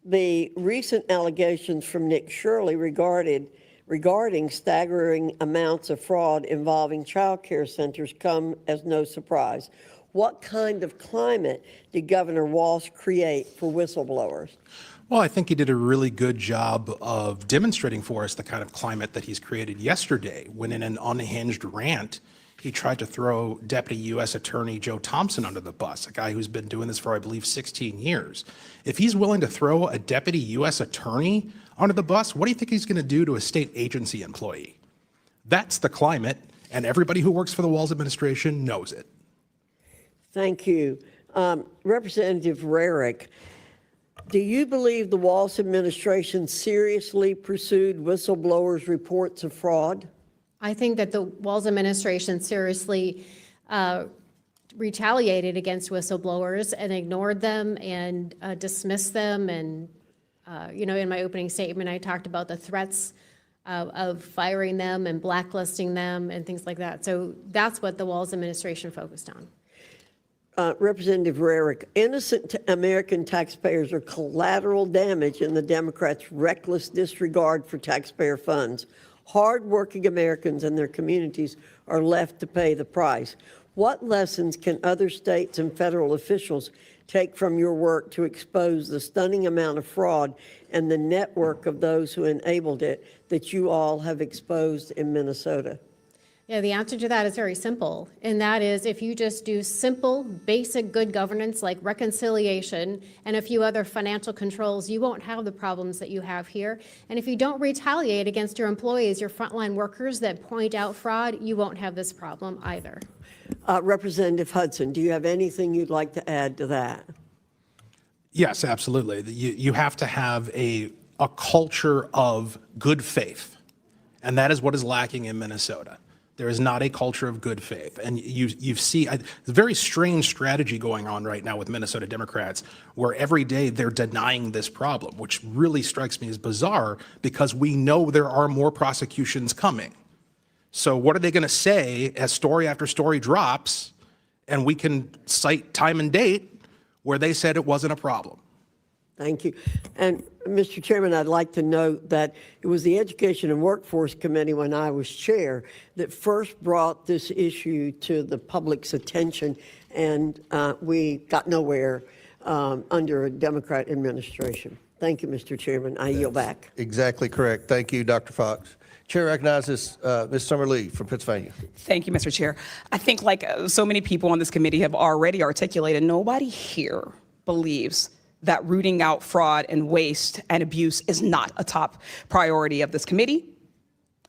the recent allegations from Nick Shirley regarding staggering amounts of fraud involving child care centers come as no surprise. What kind of climate did Governor Walz create for whistleblowers? Well, I think he did a really good job of demonstrating for us the kind of climate that he's created yesterday when in an unhinged rant, he tried to throw Deputy U.S. Attorney Joe Thompson under the bus, a guy who's been doing this for, I believe, 16 years. If he's willing to throw a Deputy U.S. Attorney under the bus, what do you think he's going to do to a state agency employee? That's the climate, and everybody who works for the Walz administration knows it. Thank you. Representative Rarick, do you believe the Walz administration seriously pursued whistleblowers' reports of fraud? I think that the Walz administration seriously retaliated against whistleblowers and ignored them and dismissed them. And, in my opening statement, I talked about the threats of firing them and blacklisting them and things like that. So that's what the Walz administration focused on. Representative Rarick, innocent American taxpayers are collateral damage in the Democrats' reckless disregard for taxpayer funds. Hardworking Americans and their communities are left to pay the price. What lessons can other states and federal officials take from your work to expose the stunning amount of fraud and the network of those who enabled it that you all have exposed in Minnesota? Yeah, the answer to that is very simple, and that is if you just do simple, basic good governance like reconciliation and a few other financial controls, you won't have the problems that you have here. And if you don't retaliate against your employees, your frontline workers that point out fraud, you won't have this problem either. Representative Hudson, do you have anything you'd like to add to that? Yes, absolutely. You have to have a culture of good faith, and that is what is lacking in Minnesota. There is not a culture of good faith. And you see a very strange strategy going on right now with Minnesota Democrats, where every day they're denying this problem, which really strikes me as bizarre because we know there are more prosecutions coming. So what are they going to say as story after story drops, and we can cite time and date where they said it wasn't a problem? Thank you. And Mr. Chairman, I'd like to note that it was the Education and Workforce Committee when I was chair that first brought this issue to the public's attention, and we got nowhere under a Democrat administration. Thank you, Mr. Chairman. I yield back. Exactly correct. Thank you, Dr. Fox. Chair recognizes Ms. Summer Lee from Pennsylvania. Thank you, Mr. Chair. I think like so many people on this committee have already articulated, nobody here believes that rooting out fraud and waste and abuse is not a top priority of this committee,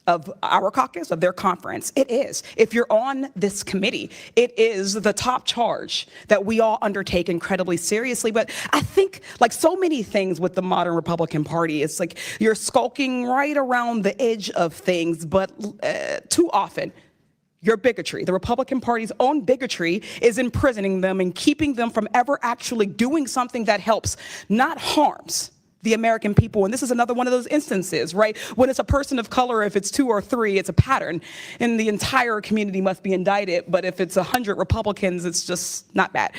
of our caucus, of their conference. It is. If you're on this committee, it is the top charge that we all undertake incredibly seriously. But I think, like so many things with the modern Republican Party, it's like you're skulking right around the edge of things, but too often Your bigotry, the Republican Party's own bigotry, is imprisoning them and keeping them from ever actually doing something that helps, not harms, the American people. And this is another one of those instances, right? When it's a person of color, if it's 2 or 3, it's a pattern, and the entire community must be indicted. But if it's 100 Republicans, it's just not bad.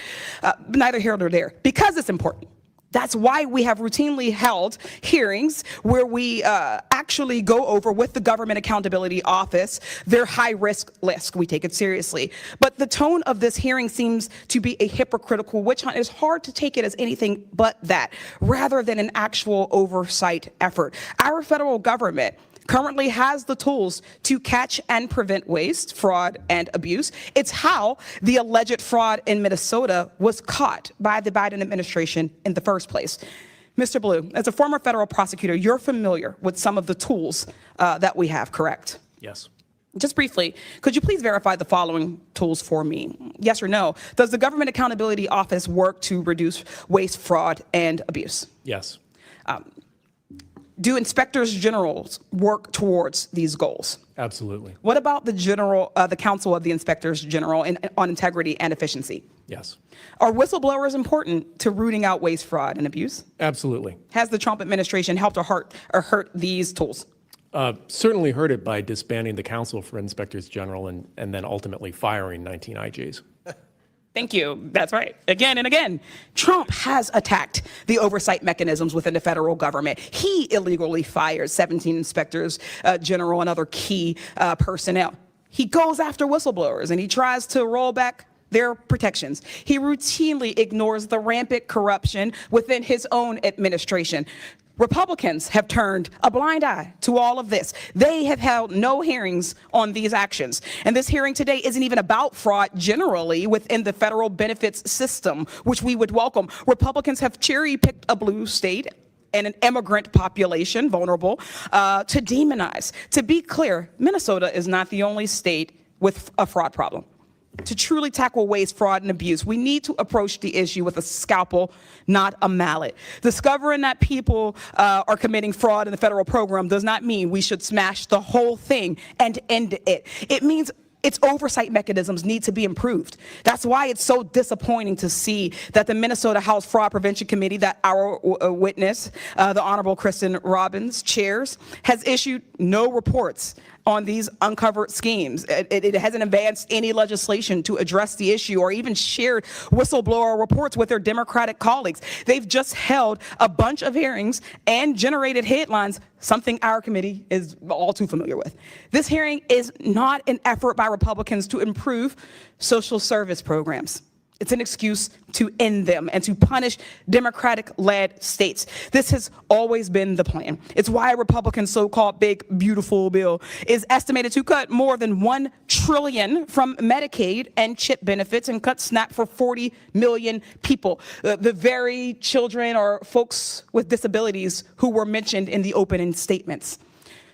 Neither here nor there, because it's important. That's why we have routinely held hearings where we actually go over with the Government Accountability Office their high-risk list. We take it seriously. But the tone of this hearing seems to be a hypocritical witch hunt. It's hard to take it as anything but that, rather than an actual oversight effort. Our federal government currently has the tools to catch and prevent waste, fraud, and abuse. It's how the alleged fraud in Minnesota was caught by the Biden administration in the first place. Mr. Blue, as a former federal prosecutor, you're familiar with some of the tools that we have, correct? Yes. Just briefly, could you please verify the following tools for me? Yes or no? Does the Government Accountability Office work to reduce waste, fraud, and abuse? Yes. Do inspectors generals work towards these goals? Absolutely. What about the Council of the Inspectors General on Integrity and Efficiency? Yes. Are whistleblowers important to rooting out waste, fraud, and abuse? Absolutely. Has the Trump administration helped or hurt these tools? Certainly hurt it by disbanding the Council for Inspectors General and then ultimately firing 19 IGs. Thank you. That's right. Again and again, Trump has attacked the oversight mechanisms within the federal government. He illegally fired 17 inspectors general and other key personnel. He goes after whistleblowers and he tries to roll back their protections. He routinely ignores the rampant corruption within his own administration. Republicans have turned a blind eye to all of this. They have held no hearings on these actions. And this hearing today isn't even about fraud generally within the federal benefits system, which we would welcome. Republicans have cherry-picked a blue state and an immigrant population, vulnerable, to demonize. To be clear, Minnesota is not the only state with a fraud problem. To truly tackle waste, fraud, and abuse, we need to approach the issue with a scalpel, not a mallet. Discovering that people are committing fraud in the federal program does not mean we should smash the whole thing and end it. It means its oversight mechanisms need to be improved. That's why it's so disappointing to see that the Minnesota House Fraud Prevention Committee that our witness, the Honorable Kristen Robbins, chairs, has issued no reports on these uncovered schemes. It hasn't advanced any legislation to address the issue or even shared whistleblower reports with their Democratic colleagues. They've just held a bunch of hearings and generated headlines, something our committee is all too familiar with. This hearing is not an effort by Republicans to improve social service programs. It's an excuse to end them and to punish Democratic-led states. This has always been the plan. It's why Republicans' so-called big, beautiful bill is estimated to cut more than $1 trillion from Medicaid and CHIP benefits and cut SNAP for 40 million people, the very children or folks with disabilities who were mentioned in the opening statements.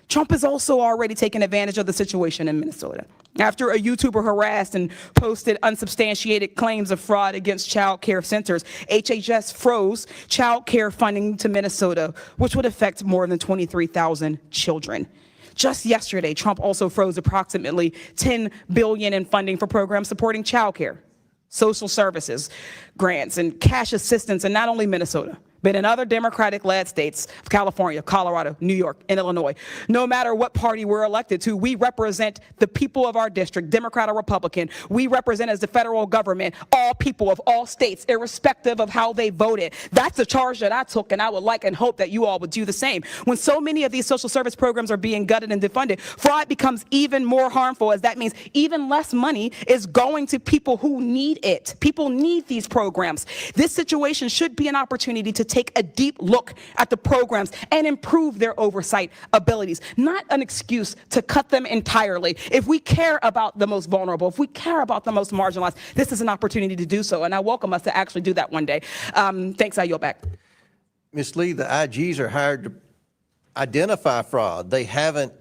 Trump has also already taken advantage of the situation in Minnesota. After a YouTuber harassed and posted unsubstantiated claims of fraud against child care centers, HHS froze child care funding to Minnesota, which would affect more than 23,000 children. Just yesterday, Trump also froze approximately $10 billion in funding for programs supporting child care, social services, grants, and cash assistance in not only Minnesota, but in other Democratic-led states of California, Colorado, New York, and Illinois. No matter what party we're elected to, we represent the people of our district, Democrat or Republican. We represent as the federal government all people of all states, irrespective of how they voted. That's the charge that I took, and I would like and hope that you all would do the same. When so many of these social service programs are being gutted and defunded, fraud becomes even more harmful, as that means even less money is going to people who need it. People need these programs. This situation should be an opportunity to take a deep look at the programs and improve their oversight abilities, not an excuse to cut them entirely. If we care about the most vulnerable, if we care about the most marginalized, this is an opportunity to do so, and I welcome us to actually do that one day. Thanks, I yield back. Ms. Lee, the IGs are hired to identify fraud. They haven't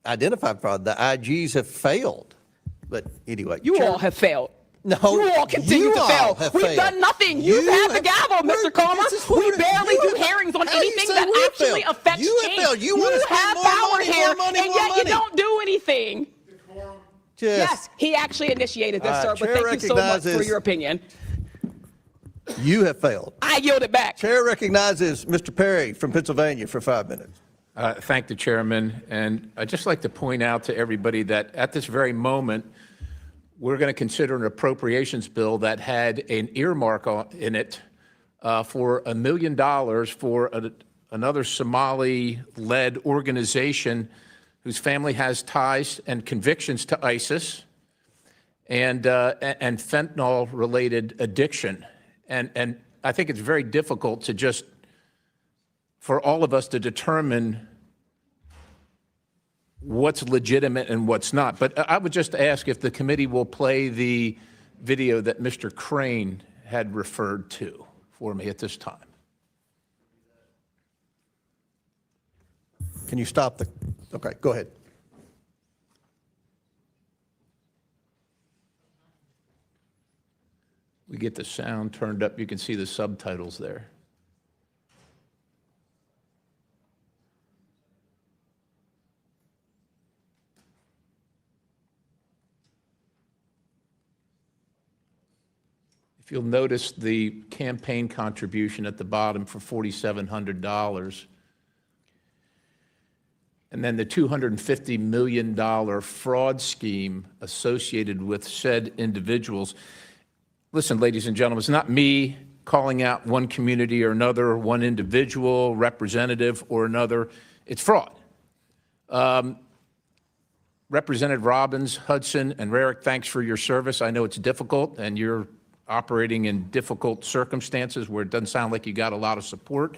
identified fraud. The IGs have failed. But anyway. You all have failed. No, you all continue to fail. We've failed. done nothing. You've had the gavel, Mr. Comer. We barely do hearings on anything that actually affects change. You want to spend have more power money, here, more money, and more yet money. you don't do anything. Yes, he actually initiated this, sir, but Chair thank you so much for recognizes- your opinion. You have failed. I yield it back. Chair recognizes Mr. Perry from Pennsylvania for 5 minutes. Thank the chairman. And I'd just like to point out to everybody that at this very moment, we're going to consider an appropriations bill that had an earmark in it for $1 million for another Somali-led organization whose family has ties and convictions to ISIS and fentanyl-related addiction. And I think it's very difficult to just, for all of us to determine what's legitimate and what's not. But I would just ask if the committee will play the video that Mr. Crane had referred to for me at this time. Can you stop the, okay, go ahead. We get the sound turned up. You can see the subtitles there. If you'll notice the campaign contribution at the bottom for $4,700, and then the $250 million fraud scheme associated with said individuals. Listen, ladies and gentlemen, it's not me calling out one community or another, one individual, representative or another. It's fraud. Representative Robbins, Hudson, and Rarick, thanks for your service. I know it's difficult, and you're operating in difficult circumstances where it doesn't sound like you got a lot of support.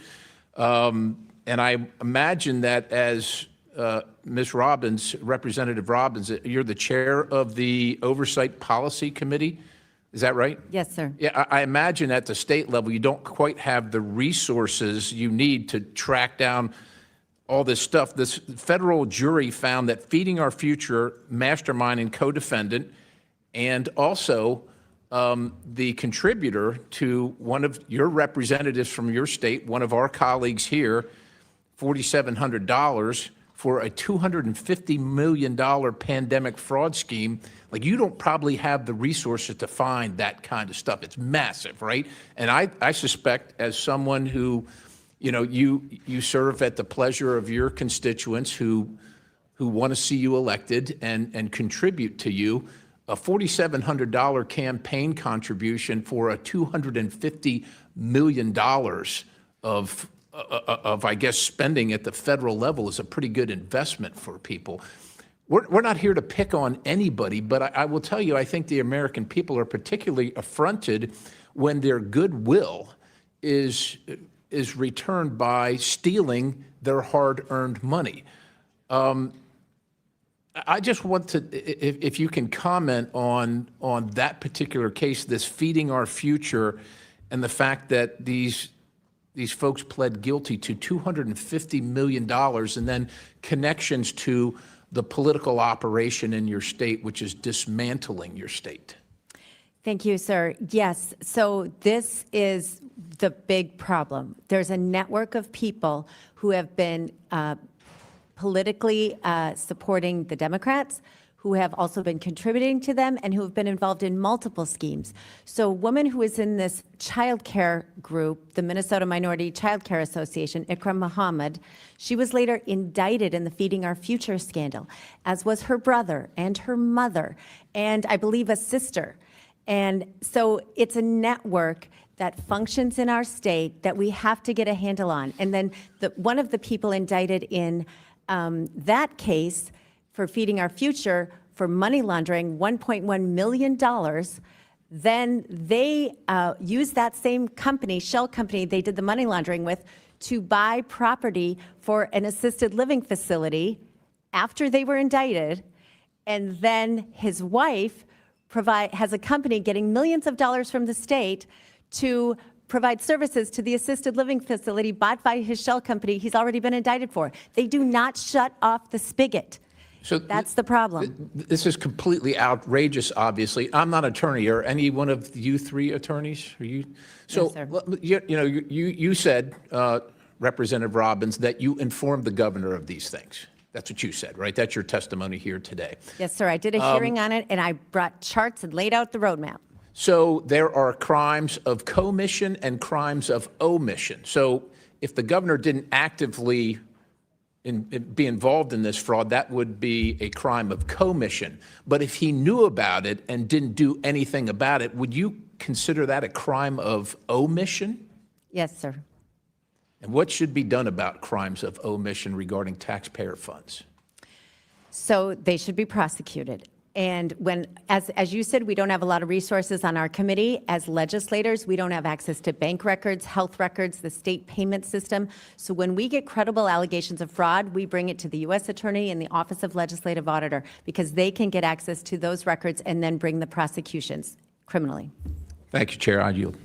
And I imagine that as Ms. Robbins, Representative Robbins, you're the chair of the Oversight Policy Committee. Is that right? Yes, sir. Yeah, I imagine at the state level, you don't quite have the resources you need to track down all this stuff. This federal jury found that Feeding Our Future mastermind and co-defendant, and also the contributor to one of your representatives from your state, one of our colleagues here, $4,700 for a $250 million pandemic fraud scheme. Like, you don't probably have the resources to find that kind of stuff. It's massive, right? And I suspect, as someone who, you know, you serve at the pleasure of your constituents who want to see you elected and contribute to you, a $4,700 campaign contribution for a $250 million of, I guess, spending at the federal level is a pretty good investment for people. We're not here to pick on anybody, but I will tell you, I think the American people are particularly affronted when their goodwill is returned by stealing their hard-earned money. I just want to, if you can comment on that particular case, this Feeding Our Future, and the fact that these folks pled guilty to $250 million, and then connections to the political operation in your state, which is dismantling your state. Thank you, sir. Yes, so this is the big problem. There's a network of people who have been politically supporting the Democrats, who have also been contributing to them, and who have been involved in multiple schemes. So a woman who is in this child care group, the Minnesota Minority Child Care Association, Ikram Muhammad, she was later indicted in the Feeding Our Future scandal, as was her brother and her mother, and I believe a sister. And so it's a network that functions in our state that we have to get a handle on. And then one of the people indicted in that case for Feeding Our Future for money laundering $1.1 million, then they used that same company, shell company they did the money laundering with, to buy property for an assisted living facility after they were indicted. And then his wife has a company getting millions of dollars from the state to provide services to the assisted living facility bought by his shell company he's already been indicted for. They do not shut off the spigot. So that's the problem. This is completely outrageous, obviously. I'm not an attorney. Are any one of you three attorneys? Are you? So, yes, you said, Representative Robbins, that you informed the governor of these things. That's what you said, right? That's your testimony here today. Yes, sir. I did a hearing on it, and I brought charts and laid out the roadmap. So there are crimes of commission and crimes of omission. So if the governor didn't actively be involved in this fraud, that would be a crime of commission. But if he knew about it and didn't do anything about it, would you consider that a crime of omission? Yes, sir. And what should be done about crimes of omission regarding taxpayer funds? So they should be prosecuted. And when, as you said, we don't have a lot of resources on our committee. As legislators, we don't have access to bank records, health records, the state payment system. So when we get credible allegations of fraud, we bring it to the U.S. Attorney and the Office of Legislative Auditor because they can get access to those records and then bring the prosecutions criminally. Thank you, Chair. I yield.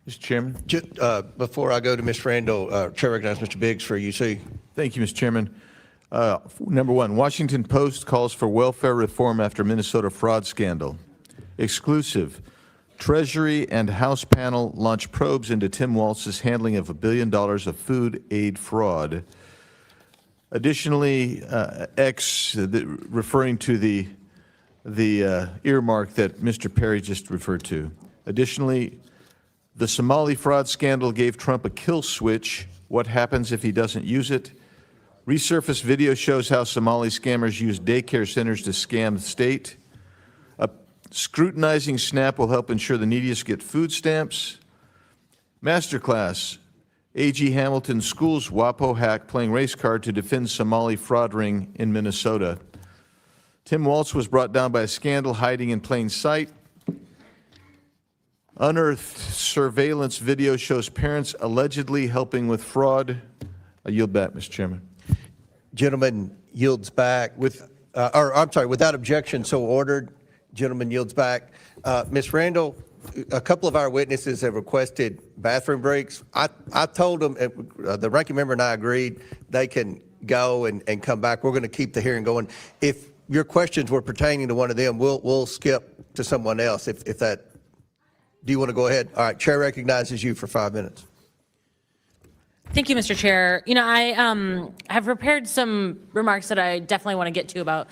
Mr. Chairman. Before I go to Ms. Randall, Chair recognizes Mr. Biggs for UC. Thank you, Mr. Chairman. Number one, Washington Post calls for welfare reform after Minnesota fraud scandal. Exclusive. Treasury and House panel launch probes into Tim Walz's handling of $1 billion of food aid fraud. Additionally, referring to the earmark that Mr. Perry just referred to. Additionally, the Somali fraud scandal gave Trump a kill switch. What happens if he doesn't use it? Resurfaced video shows how Somali scammers use daycare centers to scam the state. Scrutinizing SNAP will help ensure the neediest get food stamps. Masterclass. A.G. Hamilton schools WAPO hack playing race card to defend Somali fraud ring in Minnesota. Tim Walz was brought down by a scandal hiding in plain sight. Unearthed surveillance video shows parents allegedly helping with fraud. I yield back, Mr. Chairman. Gentleman yields back without objection, so ordered. Gentleman yields back. Ms. Randall, a couple of our witnesses have requested bathroom breaks. I told them, the ranking member and I agreed, they can go and come back. We're going to keep the hearing going. If your questions were pertaining to one of them, we'll skip to someone else if that. Do you want to go ahead? All right, Chair recognizes you for 5 minutes. Thank you, Mr. Chair. You know, I have prepared some remarks that I definitely want to get to about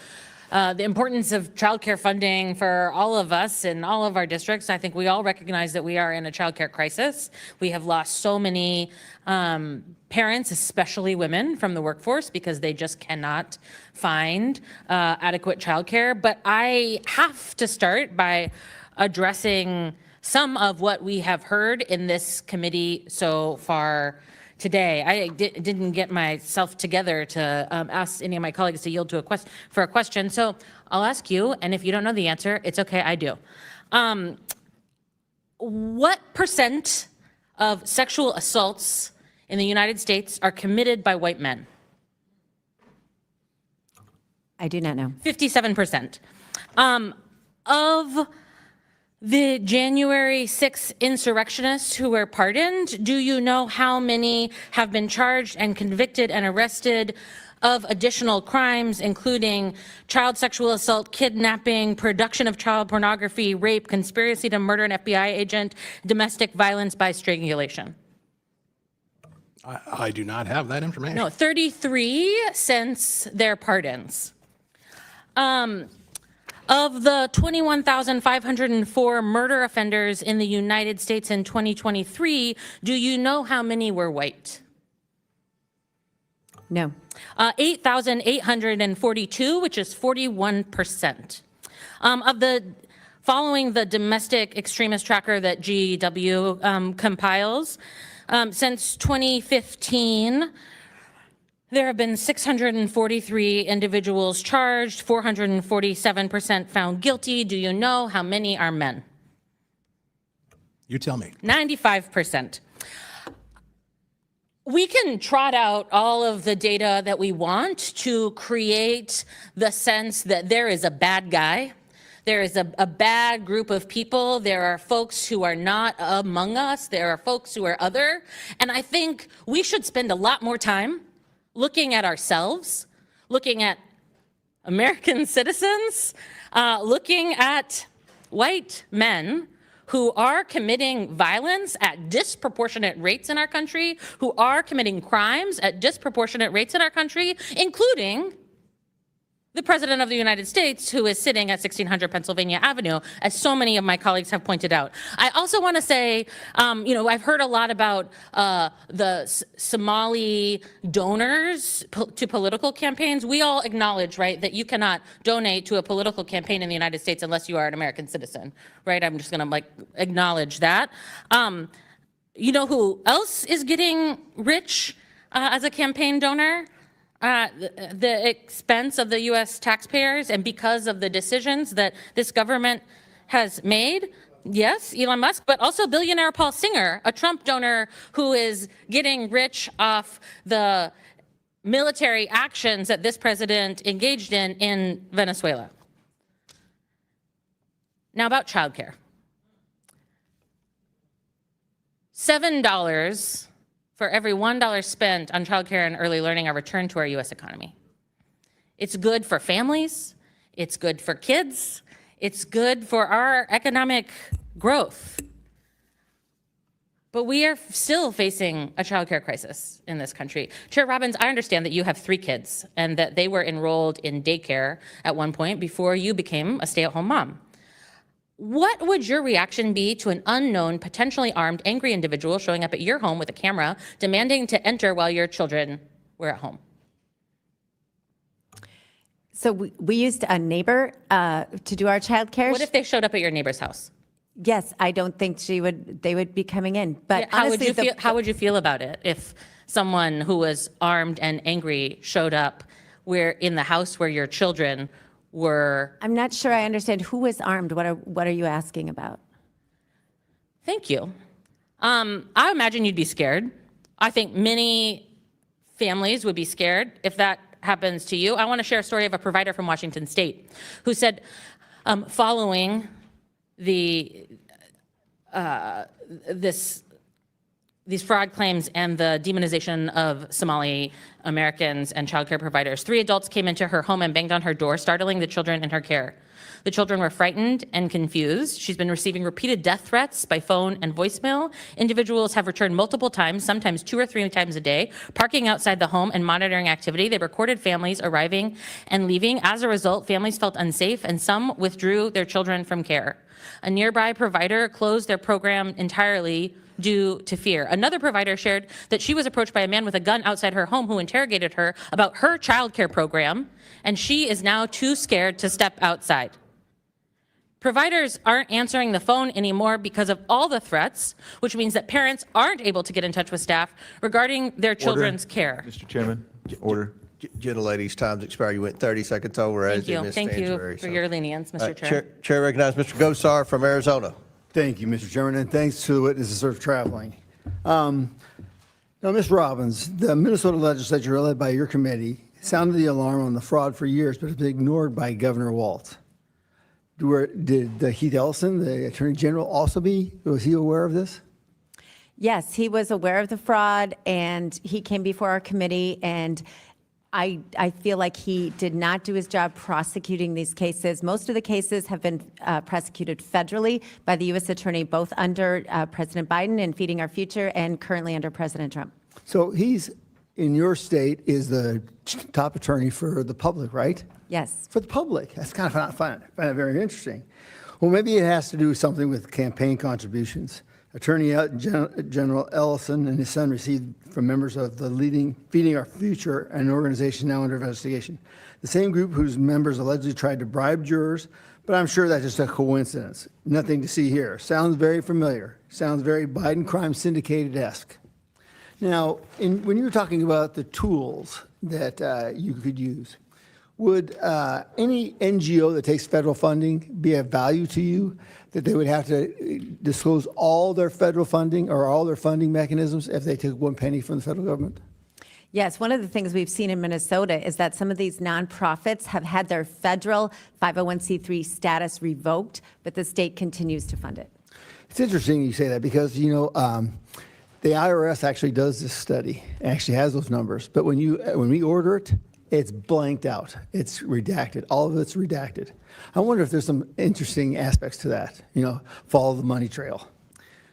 the importance of childcare funding for all of us in all of our districts. I think we all recognize that we are in a childcare crisis. We have lost so many parents, especially women, from the workforce because they just cannot find adequate childcare. But I have to start by addressing some of what we have heard in this committee so far today. I didn't get myself together to ask any of my colleagues to yield to for a question. So I'll ask you, and if you don't know the answer, it's okay, I do. What % of sexual assaults in the United States are committed by white men? I do not know. 57%. Of the January 6th insurrectionists who were pardoned, do you know how many have been charged and convicted and arrested of additional crimes, including child sexual assault, kidnapping, production of child pornography, rape, conspiracy to murder an FBI agent, domestic violence by strangulation? I do not have that information. No, 33 since their pardons. Of the 21,504 murder offenders in the United States in 2023, do you know how many were white? No. 8,842, which is 41%. Following the domestic extremist tracker that GEW compiles, since 2015, there have been 643 individuals charged, 447% found guilty. Do you know how many are men? You tell me. 95%. We can trot out all of the data that we want to create the sense that there is a bad guy. There is a bad group of people. There are folks who are not among us. There are folks who are other. And I think we should spend a lot more time looking at ourselves, looking at American citizens, looking at white men who are committing violence at disproportionate rates in our country, who are committing crimes at disproportionate rates in our country, including the President of the United States, who is sitting at 1600 Pennsylvania Avenue, as so many of my colleagues have pointed out. I also want to say, I've heard a lot about the Somali donors to political campaigns. We all acknowledge, right, that you cannot donate to a political campaign in the United States unless you are an American citizen, right? I'm just going to acknowledge that. You know who else is getting rich as a campaign donor? The expense of the U.S. taxpayers and because of the decisions that this government has made. Yes, Elon Musk, but also billionaire Paul Singer, a Trump donor who is getting rich off the military actions that this president engaged in Venezuela. Now about childcare. $7 for every $1 spent on childcare and early learning are returned to our U.S. economy. It's good for families. It's good for kids. It's good for our economic growth. But we are still facing a childcare crisis in this country. Chair Robbins, I understand that you have 3 kids and that they were enrolled in daycare at one point before you became a stay-at-home mom. What would your reaction be to an unknown, potentially armed, angry individual showing up at your home with a camera, demanding to enter while your children were at home? So we used a neighbor to do our childcare. What if they showed up at your neighbor's house? Yes, I don't think they would be coming in. But Yeah, honestly, how would you feel about it if someone who was armed and angry showed up in the house where your children were? I'm not sure I understand who was armed. What are you asking about? Thank you. I imagine you'd be scared. I think many families would be scared if that happens to you. I want to share a story of a provider from Washington State who said, following these fraud claims and the demonization of Somali Americans and childcare providers, 3 adults came into her home and banged on her door, startling the children in her care. The children were frightened and confused. She's been receiving repeated death threats by phone and voicemail. Individuals have returned multiple times, sometimes 2 or 3 times a day, parking outside the home and monitoring activity. They recorded families arriving and leaving. As a result, families felt unsafe and some withdrew their children from care. A nearby provider closed their program entirely due to fear. Another provider shared that she was approached by a man with a gun outside her home who interrogated her about her childcare program, and she is now too scared to step outside. Providers aren't answering the phone anymore because of all the threats, which means that parents aren't able to get in touch with staff regarding their children's care. Mr. Chairman, order. Gentlelady's time's expired. You went 30 seconds over. Thank you. Thank you for your lenience, Mr. Chair. Chair recognizes Mr. Gosar from Arizona. Thank you, Mr. Chairman, and thanks to the witnesses for traveling. Now, Ms. Robbins, the Minnesota legislature, led by your committee, sounded the alarm on the fraud for years, but it's been ignored by Governor Walz. Did Keith Ellison, the Attorney General, was he aware of this? Yes, he was aware of the fraud, and he came before our committee, and I feel like he did not do his job prosecuting these cases. Most of the cases have been prosecuted federally by the U.S. Attorney, both under President Biden in Feeding Our Future and currently under President Trump. So he's, in your state, is the top attorney for the public, right? Yes. For the public. That's kind of I find it very interesting. Well, maybe it has to do with something with campaign contributions. Attorney General Ellison and his son received from members of the leading Feeding Our Future, an organization now under investigation. The same group whose members allegedly tried to bribe jurors, but I'm sure that's just a coincidence. Nothing to see here. Sounds very familiar. Sounds very Biden crime syndicated-esque. Now, when you were talking about the tools that you could use, would any NGO that takes federal funding be of value to you, that they would have to disclose all their federal funding or all their funding mechanisms if they took 1 penny from the federal government? Yes, one of the things we've seen in Minnesota is that some of these nonprofits have had their federal 501c3 status revoked, but the state continues to fund it. It's interesting you say that because, the IRS actually does this study, actually has those numbers, but when we order it, it's blanked out. It's redacted. All of it's redacted. I wonder if there's some interesting aspects to that, follow the money trail.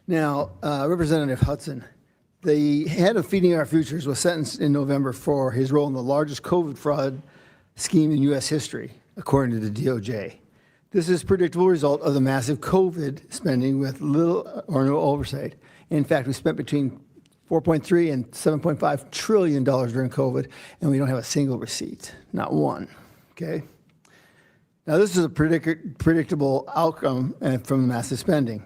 Now, Representative Hudson, the head of Feeding Our Futures was sentenced in November for his role in the largest COVID fraud scheme in U.S. history, according to the DOJ. This is a predictable result of the massive COVID spending with little or no oversight. In fact, we spent between $4.3 and $7.5 trillion during COVID, and we don't have a single receipt, not one, okay? Now, this is a predictable outcome from the massive spending.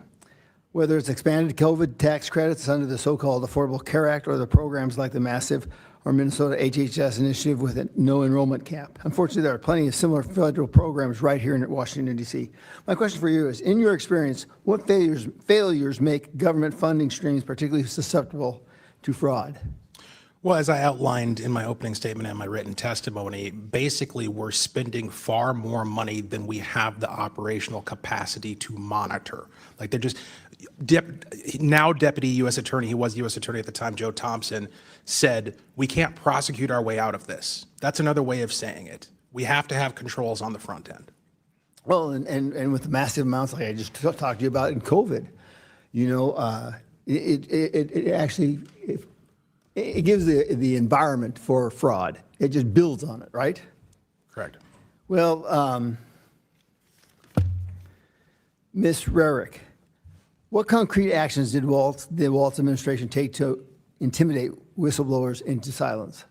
Whether it's expanded COVID tax credits under the so-called Affordable Care Act or the programs like the massive or Minnesota HHS initiative with a no enrollment cap. Unfortunately, there are plenty of similar federal programs right here in Washington, D.C. My question for you is, in your experience, what failures make government funding streams particularly susceptible to fraud? Well, as I outlined in my opening statement and my written testimony, basically we're spending far more money than we have the operational capacity to monitor. Like they're just, now Deputy U.S. Attorney, he was U.S. Attorney at the time, Joe Thompson, said, we can't prosecute our way out of this. That's another way of saying it. We have to have controls on the front end. Well, and with the massive amounts like I just talked to you about in COVID, it actually, it gives the environment for fraud. It just builds on it, right? Correct. Well, Ms. Rarick, what concrete actions did the Waltz administration take to intimidate whistleblowers into silence?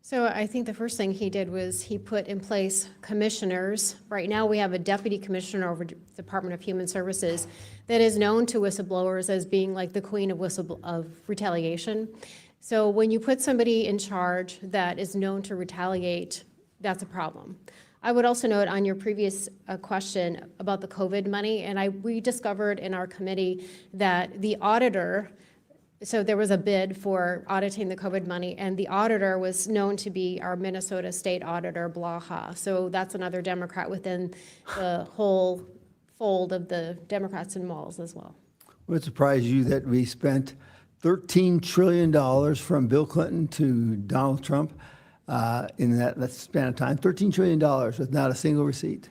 So I think the first thing he did was he put in place commissioners. Right now we have a deputy commissioner over the Department of Human Services that is known to whistleblowers as being like the queen of retaliation. So when you put somebody in charge that is known to retaliate, that's a problem. I would also note on your previous question about the COVID money, and we discovered in our committee that the auditor, so there was a bid for auditing the COVID money, and the auditor was known to be our Minnesota State Auditor, Blaha. So that's another Democrat within the whole fold of the Democrats in malls as well. Would it surprise you that we spent $13 trillion from Bill Clinton to Donald Trump in that span of time? $13 trillion with not a single receipt.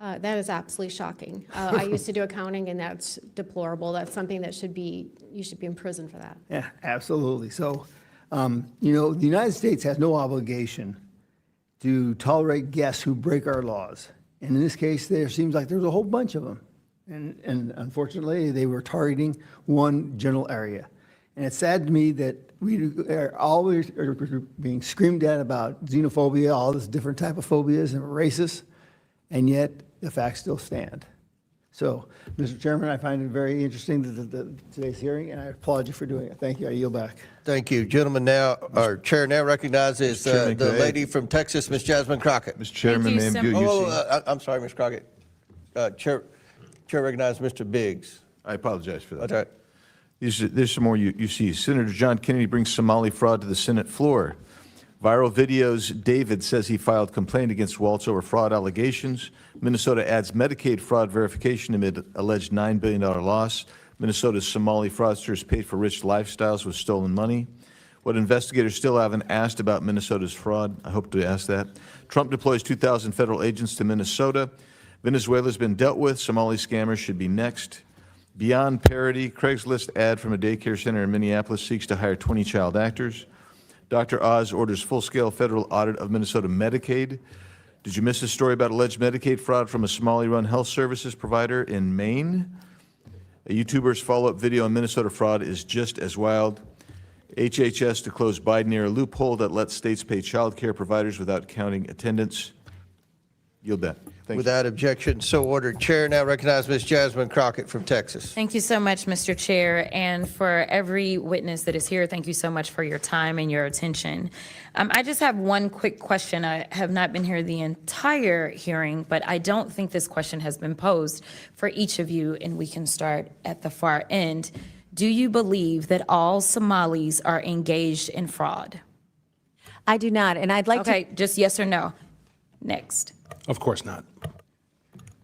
That is absolutely shocking. I used to do accounting, and that's deplorable. That's something that you should be in prison for that. Yeah, absolutely. So, the United States has no obligation to tolerate guests who break our laws. And in this case, there seems like there's a whole bunch of them. And unfortunately, they were targeting one general area. And it's sad to me that we are always being screamed at about xenophobia, all this different type of phobias and racist, and yet the facts still stand. So, Mr. Chairman, I find it very interesting today's hearing, and I applaud you for doing it. Thank you. I yield back. Thank you. Gentleman now, our chair now recognizes the lady from Texas, Ms. Jasmine Crockett. Mr. Chairman, ma'am, I'm sorry, Ms. Crockett. Chair recognizes Mr. Biggs. I apologize for that. That's all right. There's some more you see. Senator John Kennedy brings Somali fraud to the Senate floor. Viral videos, David says he filed complaint against Waltz over fraud allegations. Minnesota adds Medicaid fraud verification amid alleged $9 billion loss. Minnesota's Somali fraudsters paid for rich lifestyles with stolen money. What investigators still haven't asked about Minnesota's fraud, I hope to ask that. Trump deploys 2,000 federal agents to Minnesota. Venezuela's been dealt with. Somali scammers should be next. Beyond parody, Craigslist ad from a daycare center in Minneapolis seeks to hire 20 child actors. Dr. Oz orders full-scale federal audit of Minnesota Medicaid. Did you miss a story about alleged Medicaid fraud from a Somali-run health services provider in Maine? A YouTuber's follow-up video on Minnesota fraud is just as wild. HHS to close Biden-era loophole that lets states pay child care providers without counting attendance. Yield that. Thank you. Without objection, so ordered. Chair now recognizes Ms. Jasmine Crockett from Texas. Thank you so much, Mr. Chair, and for every witness that is here, thank you so much for your time and your attention. I just have one quick question. I have not been here the entire hearing, but I don't think this question has been posed for each of you, and we can start at the far end. Do you believe that all Somalis are engaged in fraud? I do not, and I'd like to... Okay, just yes or no. Next. Of course not.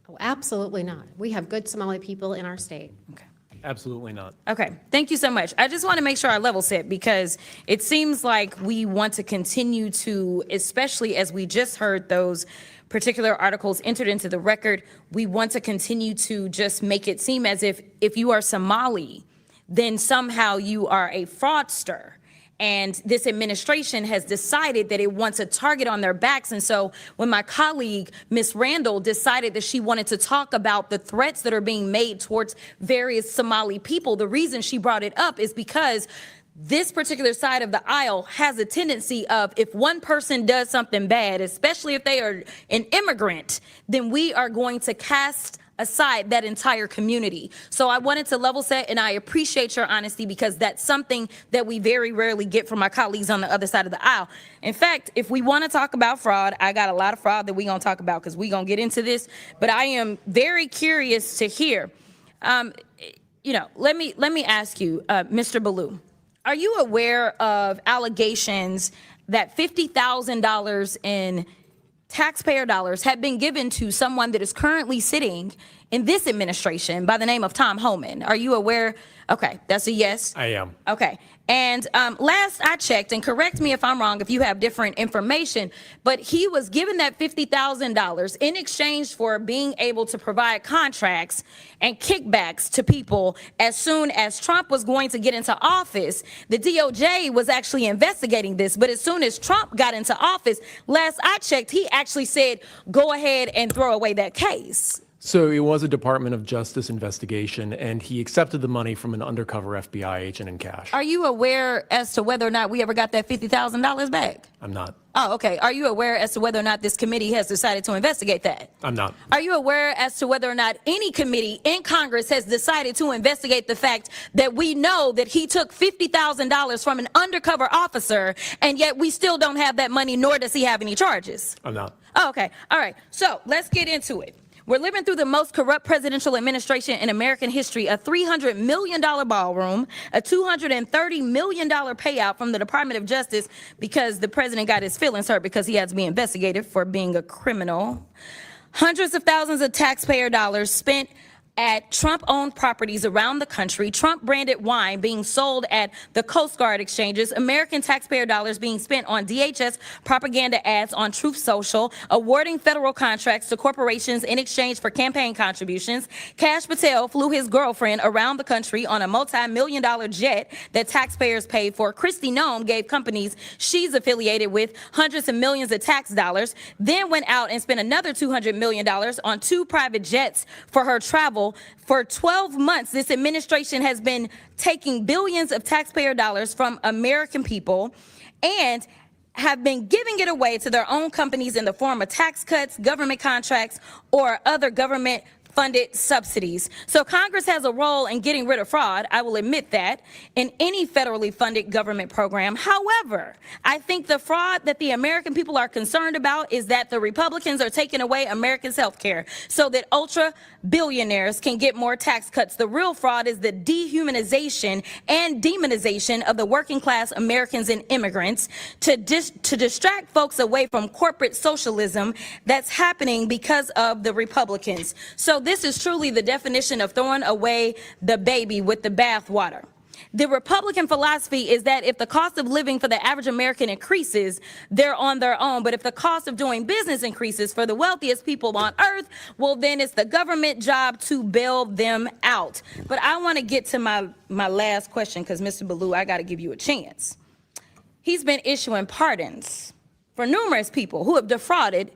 Oh, absolutely not. We have good Somali people in our state. Okay. Absolutely not. Okay, thank you so much. I just want to make sure I level set because it seems like we want to continue to, especially as we just heard those particular articles entered into the record, we want to continue to just make it seem as if you are Somali, then somehow you are a fraudster. And this administration has decided that it wants a target on their backs. And so when my colleague, Ms. Randall, decided that she wanted to talk about the threats that are being made towards various Somali people, the reason she brought it up is because this particular side of the aisle has a tendency of if one person does something bad, especially if they are an immigrant, then we are going to cast aside that entire community. So I wanted to level set, and I appreciate your honesty because that's something that we very rarely get from my colleagues on the other side of the aisle. In fact, if we want to talk about fraud, I got a lot of fraud that we're going to talk about because we're going to get into this, but I am very curious to hear, let me ask you, Mr. Ballou, are you aware of allegations that $50,000 in taxpayer dollars have been given to someone that is currently sitting in this administration by the name of Tom Homan? Are you aware? Okay, that's a yes. I am. Okay. And last I checked, and correct me if I'm wrong if you have different information, but he was given that $50,000 in exchange for being able to provide contracts and kickbacks to people as soon as Trump was going to get into office. The DOJ was actually investigating this, but as soon as Trump got into office, last I checked, he actually said, go ahead and throw away that case. So it was a Department of Justice investigation, and he accepted the money from an undercover FBI agent in cash. Are you aware as to whether or not we ever got that $50,000 back? I'm not. Oh, okay. Are you aware as to whether or not this committee has decided to investigate that? I'm not. Are you aware as to whether or not any committee in Congress has decided to investigate the fact that we know that he took $50,000 from an undercover officer, and yet we still don't have that money, nor does he have any charges? I'm not. Oh, okay. All right. So let's get into it. We're living through the most corrupt presidential administration in American history, a $300 million ballroom, a $230 million payout from the Department of Justice because the president got his feelings hurt because he had to be investigated for being a criminal. Hundreds of thousands of taxpayer dollars spent at Trump-owned properties around the country, Trump-branded wine being sold at the Coast Guard exchanges, American taxpayer dollars being spent on DHS propaganda ads on Truth Social, awarding federal contracts to corporations in exchange for campaign contributions. Kash Patel flew his girlfriend around the country on a multi-million-dollar jet that taxpayers paid for. Kristi Noem gave companies she's affiliated with hundreds of millions of tax dollars, then went out and spent another $200 million on 2 private jets for her travel. For 12 months, this administration has been taking billions of taxpayer dollars from American people and have been giving it away to their own companies in the form of tax cuts, government contracts, or other government funded subsidies. So Congress has a role in getting rid of fraud, I will admit that, in any federally funded government program. However, I think the fraud that the American people are concerned about is that the Republicans are taking away Americans' health care so that ultra billionaires can get more tax cuts. The real fraud is the dehumanization and demonization of the working class Americans and immigrants to distract folks away from corporate socialism that's happening because of the Republicans. So this is truly the definition of throwing away the baby with the bathwater. The Republican philosophy is that if the cost of living for the average American increases, they're on their own. But if the cost of doing business increases for the wealthiest people on earth, well, then it's the government job to bail them out. But I want to get to my last question because, Mr. Ballou, I got to give you a chance. He's been issuing pardons for numerous people who have defrauded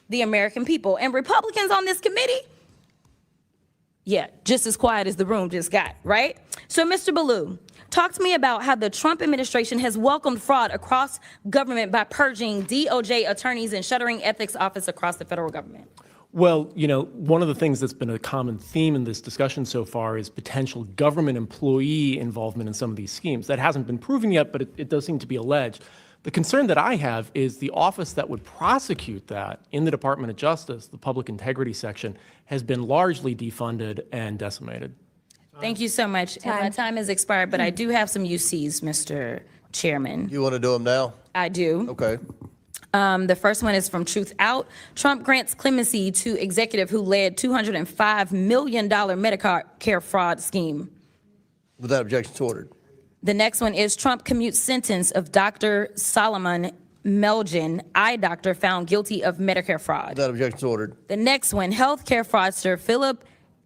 the American people. And Republicans on this committee, yeah, just as quiet as the room just got, right? So, Mr. Ballou, talk to me about how the Trump administration has welcomed fraud across government by purging DOJ attorneys and shuttering ethics office across the federal government. Well, one of the things that's been a common theme in this discussion so far is potential government employee involvement in some of these schemes. That hasn't been proven yet, but it does seem to be alleged. The concern that I have is the office that would prosecute that in the Department of Justice, the Public Integrity Section, has been largely defunded and decimated. Thank you so much. And my time has expired, but I do have some UCs, Mr. Chairman. You want to do them now? I do. Okay. The first one is from Truth Out. Trump grants clemency to executive who led $205 million Medicare fraud scheme. Without objection, so ordered. The next one is Trump commutes sentence of Dr. Solomon Melgen, eye doctor, found guilty of Medicare fraud. Without objection, so ordered. The next one, healthcare fraudster Philip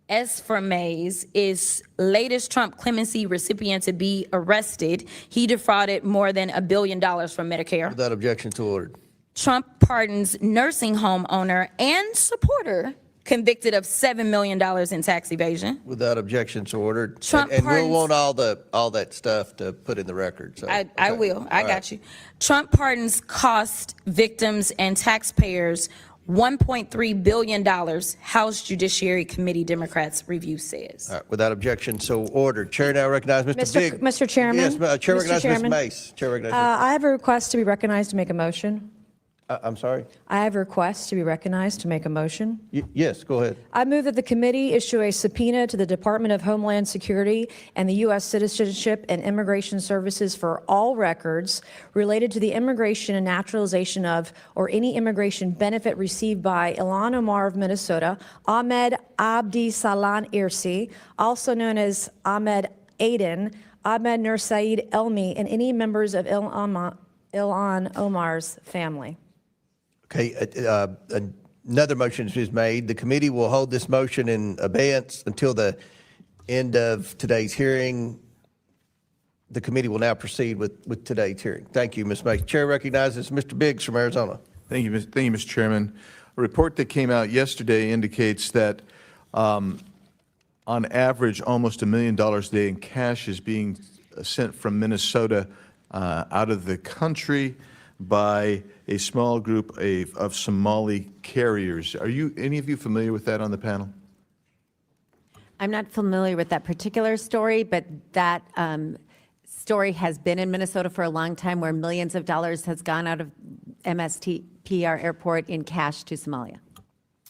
Esfermaze is latest Trump clemency recipient to be arrested. He defrauded more than $1 billion from Medicare. Without objection, so ordered. Trump pardons nursing home owner and supporter convicted of $7 million in tax evasion. Without objection, so ordered. Trump And we'll pardons- want all that stuff to put in the record. So, I okay. will. I All got right. you. Trump pardons cost victims and taxpayers $1.3 billion, House Judiciary Committee Democrats review says. All right. Without objection, so ordered. Chair now recognizes Mr. Big. Mr. Chairman? Yes, Chair Mr. recognizes Ms. Chairman? Mace. Chair recognizes. I have a request to be recognized to make a motion. I'm sorry? I have a request to be recognized to make a motion. Yes, go ahead. I move that the committee issue a subpoena to the Department of Homeland Security and the U.S. Citizenship and Immigration Services for all records related to the immigration and naturalization of or any immigration benefit received by Ilhan Omar of Minnesota, Ahmed Abdi Salan Irsi, also known as Ahmed Aden, Ahmed Nur Saeed Elmi, and any members of Ilhan Omar's family. Okay, another motion is made. The committee will hold this motion in abeyance until the end of today's hearing. The committee will now proceed with today's hearing. Thank you, Ms. Mace. Chair recognizes Mr. Biggs from Arizona. Thank you, Mr. Chairman. A report that came out yesterday indicates that on average, almost $1 million a day in cash is being sent from Minnesota out of the country by a small group of Somali carriers. Are any of you familiar with that on the panel? I'm not familiar with that particular story, but that story has been in Minnesota for a long time, where millions of dollars has gone out of MSTPR airport in cash to Somalia.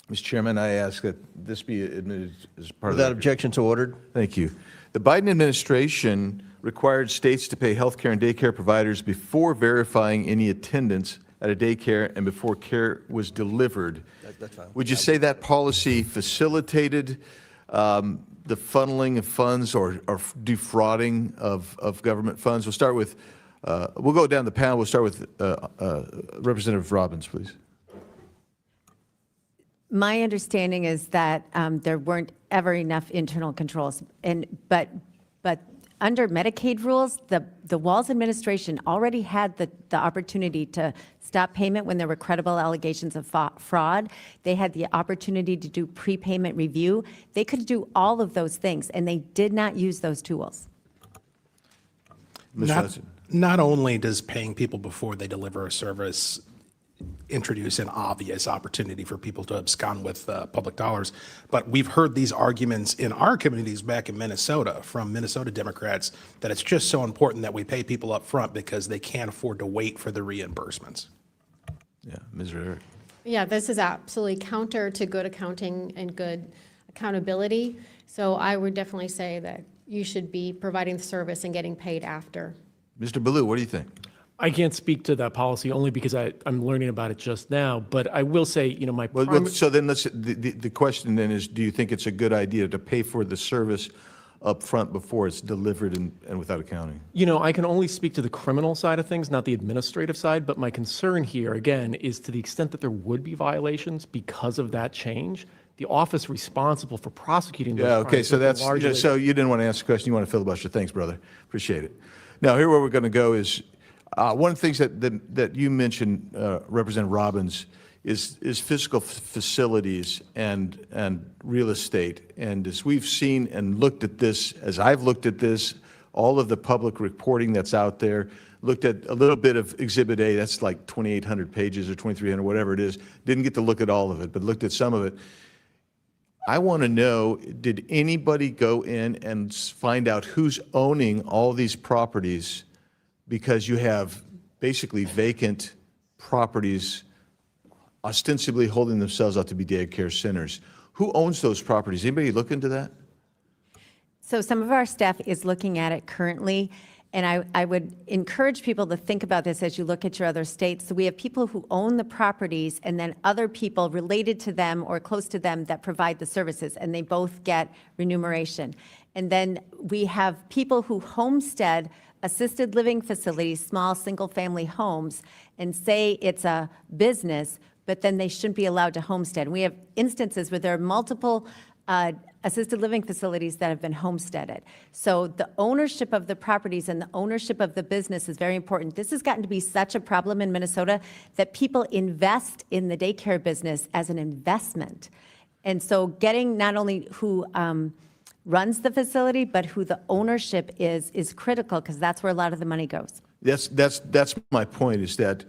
Mr. Chairman, I ask that this be admitted as part of Without the objection, so ordered. Thank you. The Biden administration required states to pay health care and daycare providers before verifying any attendance at a daycare and before care was delivered. That's fine. Would you say that policy facilitated the funneling of funds or defrauding of government funds? We'll start with, we'll go down the panel. We'll start with Representative Robbins, please. My understanding is that there weren't ever enough internal controls, but under Medicaid rules, the Walz administration already had the opportunity to stop payment when there were credible allegations of fraud. They had the opportunity to do prepayment review. They could do all of those things, and they did not use those tools. Not only does paying people before they deliver a service introduce an obvious opportunity for people to abscond with public dollars, but we've heard these arguments in our communities back in Minnesota from Minnesota Democrats that it's just so important that we pay people up front because they can't afford to wait for the reimbursements. Yeah, Ms. Rivera. Yeah, this is absolutely counter to good accounting and good accountability. So I would definitely say that you should be providing the service and getting paid after. Mr. Ballou, what do you think? I can't speak to that policy only because I'm learning about it just now. But I will say, you know, So then the question then is, do you think it's a good idea to pay for the service up front before it's delivered and without accounting? You know, I can only speak to the criminal side of things, not the administrative side. But my concern here, again, is to the extent that there would be violations because of that change, the office responsible for prosecuting those crimes. Okay, so would be that's, largely- so you didn't want to answer the question, you want to filibuster. Thanks, brother. Appreciate it. Now, here where we're going to go is, one of the things that you mentioned, Representative Robbins, is physical facilities and real estate. And as we've seen and looked at this, as I've looked at this, all of the public reporting that's out there, looked at a little bit of Exhibit A, that's like 2,800 pages or 2,300, whatever it is. Didn't get to look at all of it, but looked at some of it. I want to know, did anybody go in and find out who's owning all these properties? Because you have basically vacant properties ostensibly holding themselves out to be daycare centers. Who owns those properties? Anybody look into that? So some of our staff is looking at it currently, and I would encourage people to think about this as you look at your other states. So we have people who own the properties and then other people related to them or close to them that provide the services, and they both get remuneration. And then we have people who homestead assisted living facilities, small single-family homes, and say it's a business, but then they shouldn't be allowed to homestead. We have instances where there are multiple assisted living facilities that have been homesteaded. So the ownership of the properties and the ownership of the business is very important. This has gotten to be such a problem in Minnesota that people invest in the daycare business as an investment. And so getting not only who runs the facility, but who the ownership is critical, because that's where a lot of the money goes. That's my point, is that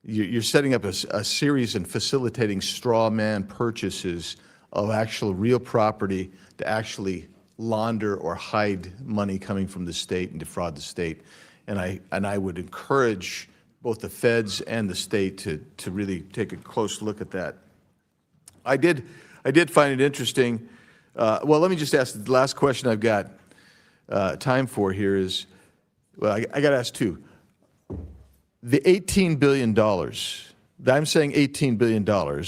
you're setting up a series and facilitating straw man purchases of actual real property to actually launder or hide money coming from the state and defraud the state. And I would encourage both the feds and the state to really take a close look at that. I did find it interesting. Well, let me just ask the last question I've got time for here is, well, I got to ask two. The $18 billion, I'm saying $18 billion,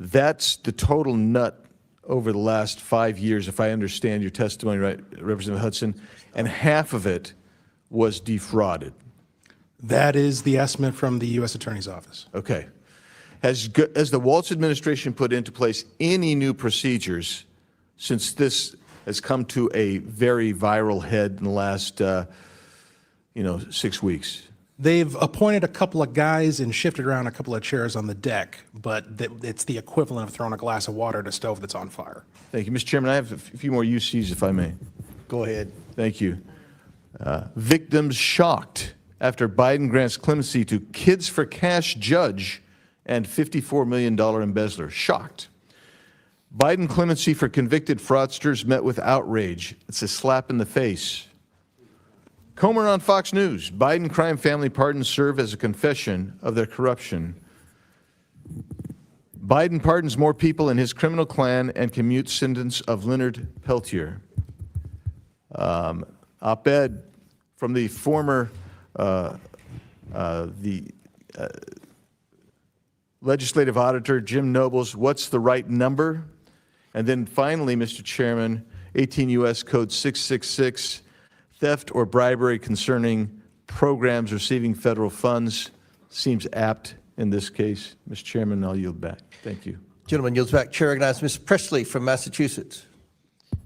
that's the total nut over the last 5 years, if I understand your testimony right, Representative Hudson, and half of it was defrauded. That is the estimate from the U.S. Attorney's Office. Okay. Has the Waltz administration put into place any new procedures since this has come to a very viral head in the last, 6 weeks? They've appointed a couple of guys and shifted around a couple of chairs on the deck, but it's the equivalent of throwing a glass of water at a stove that's on fire. Thank you. Mr. Chairman, I have a few more UCs, if I may. Go ahead. Thank you. Victims shocked after Biden grants clemency to Kids for Cash judge and $54 million embezzler. Shocked. Biden clemency for convicted fraudsters met with outrage. It's a slap in the face. Comer on Fox News. Biden crime family pardons serve as a confession of their corruption. Biden pardons more people in his criminal clan and commutes sentence of Leonard Peltier. Op-ed from the former legislative auditor, Jim Nobles, what's the right number? And then finally, Mr. Chairman, 18 U.S. Code 666, theft or bribery concerning programs receiving federal funds seems apt in this case. Mr. Chairman, I'll yield back. Thank you. Gentleman yields back. Chair recognizes Ms. Presley from Massachusetts.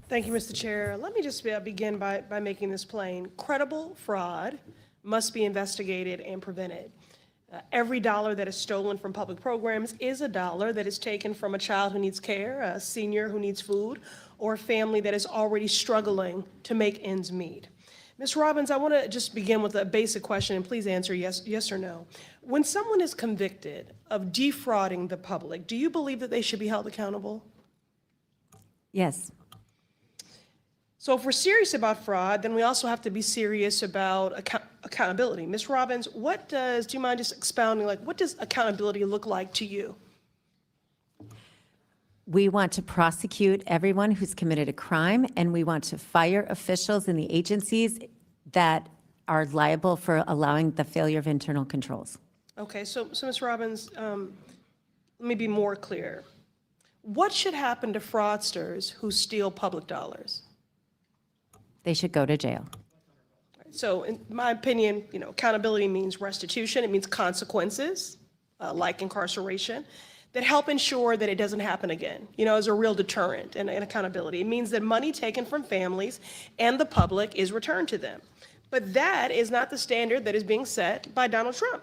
Thank you, Mr. Chair. Let me just begin by making this plain. Credible fraud must be investigated and prevented. Every dollar that is stolen from public programs is a dollar that is taken from a child who needs care, a senior who needs food, or a family that is already struggling to make ends meet. Ms. Robbins, I want to just begin with a basic question, and please answer yes or no. When someone is convicted of defrauding the public, do you believe that they should be held accountable? Yes. So if we're serious about fraud, then we also have to be serious about accountability. Ms. Robbins, do you mind just expounding, what does accountability look like to you? We want to prosecute everyone who's committed a crime, and we want to fire officials in the agencies that are liable for allowing the failure of internal controls. Okay, so Ms. Robbins, let me be more clear. What should happen to fraudsters who steal public dollars? They should go to jail. So in my opinion, accountability means restitution. It means consequences, like incarceration, that help ensure that it doesn't happen again, as a real deterrent and accountability. It means that money taken from families and the public is returned to them. But that is not the standard that is being set by Donald Trump,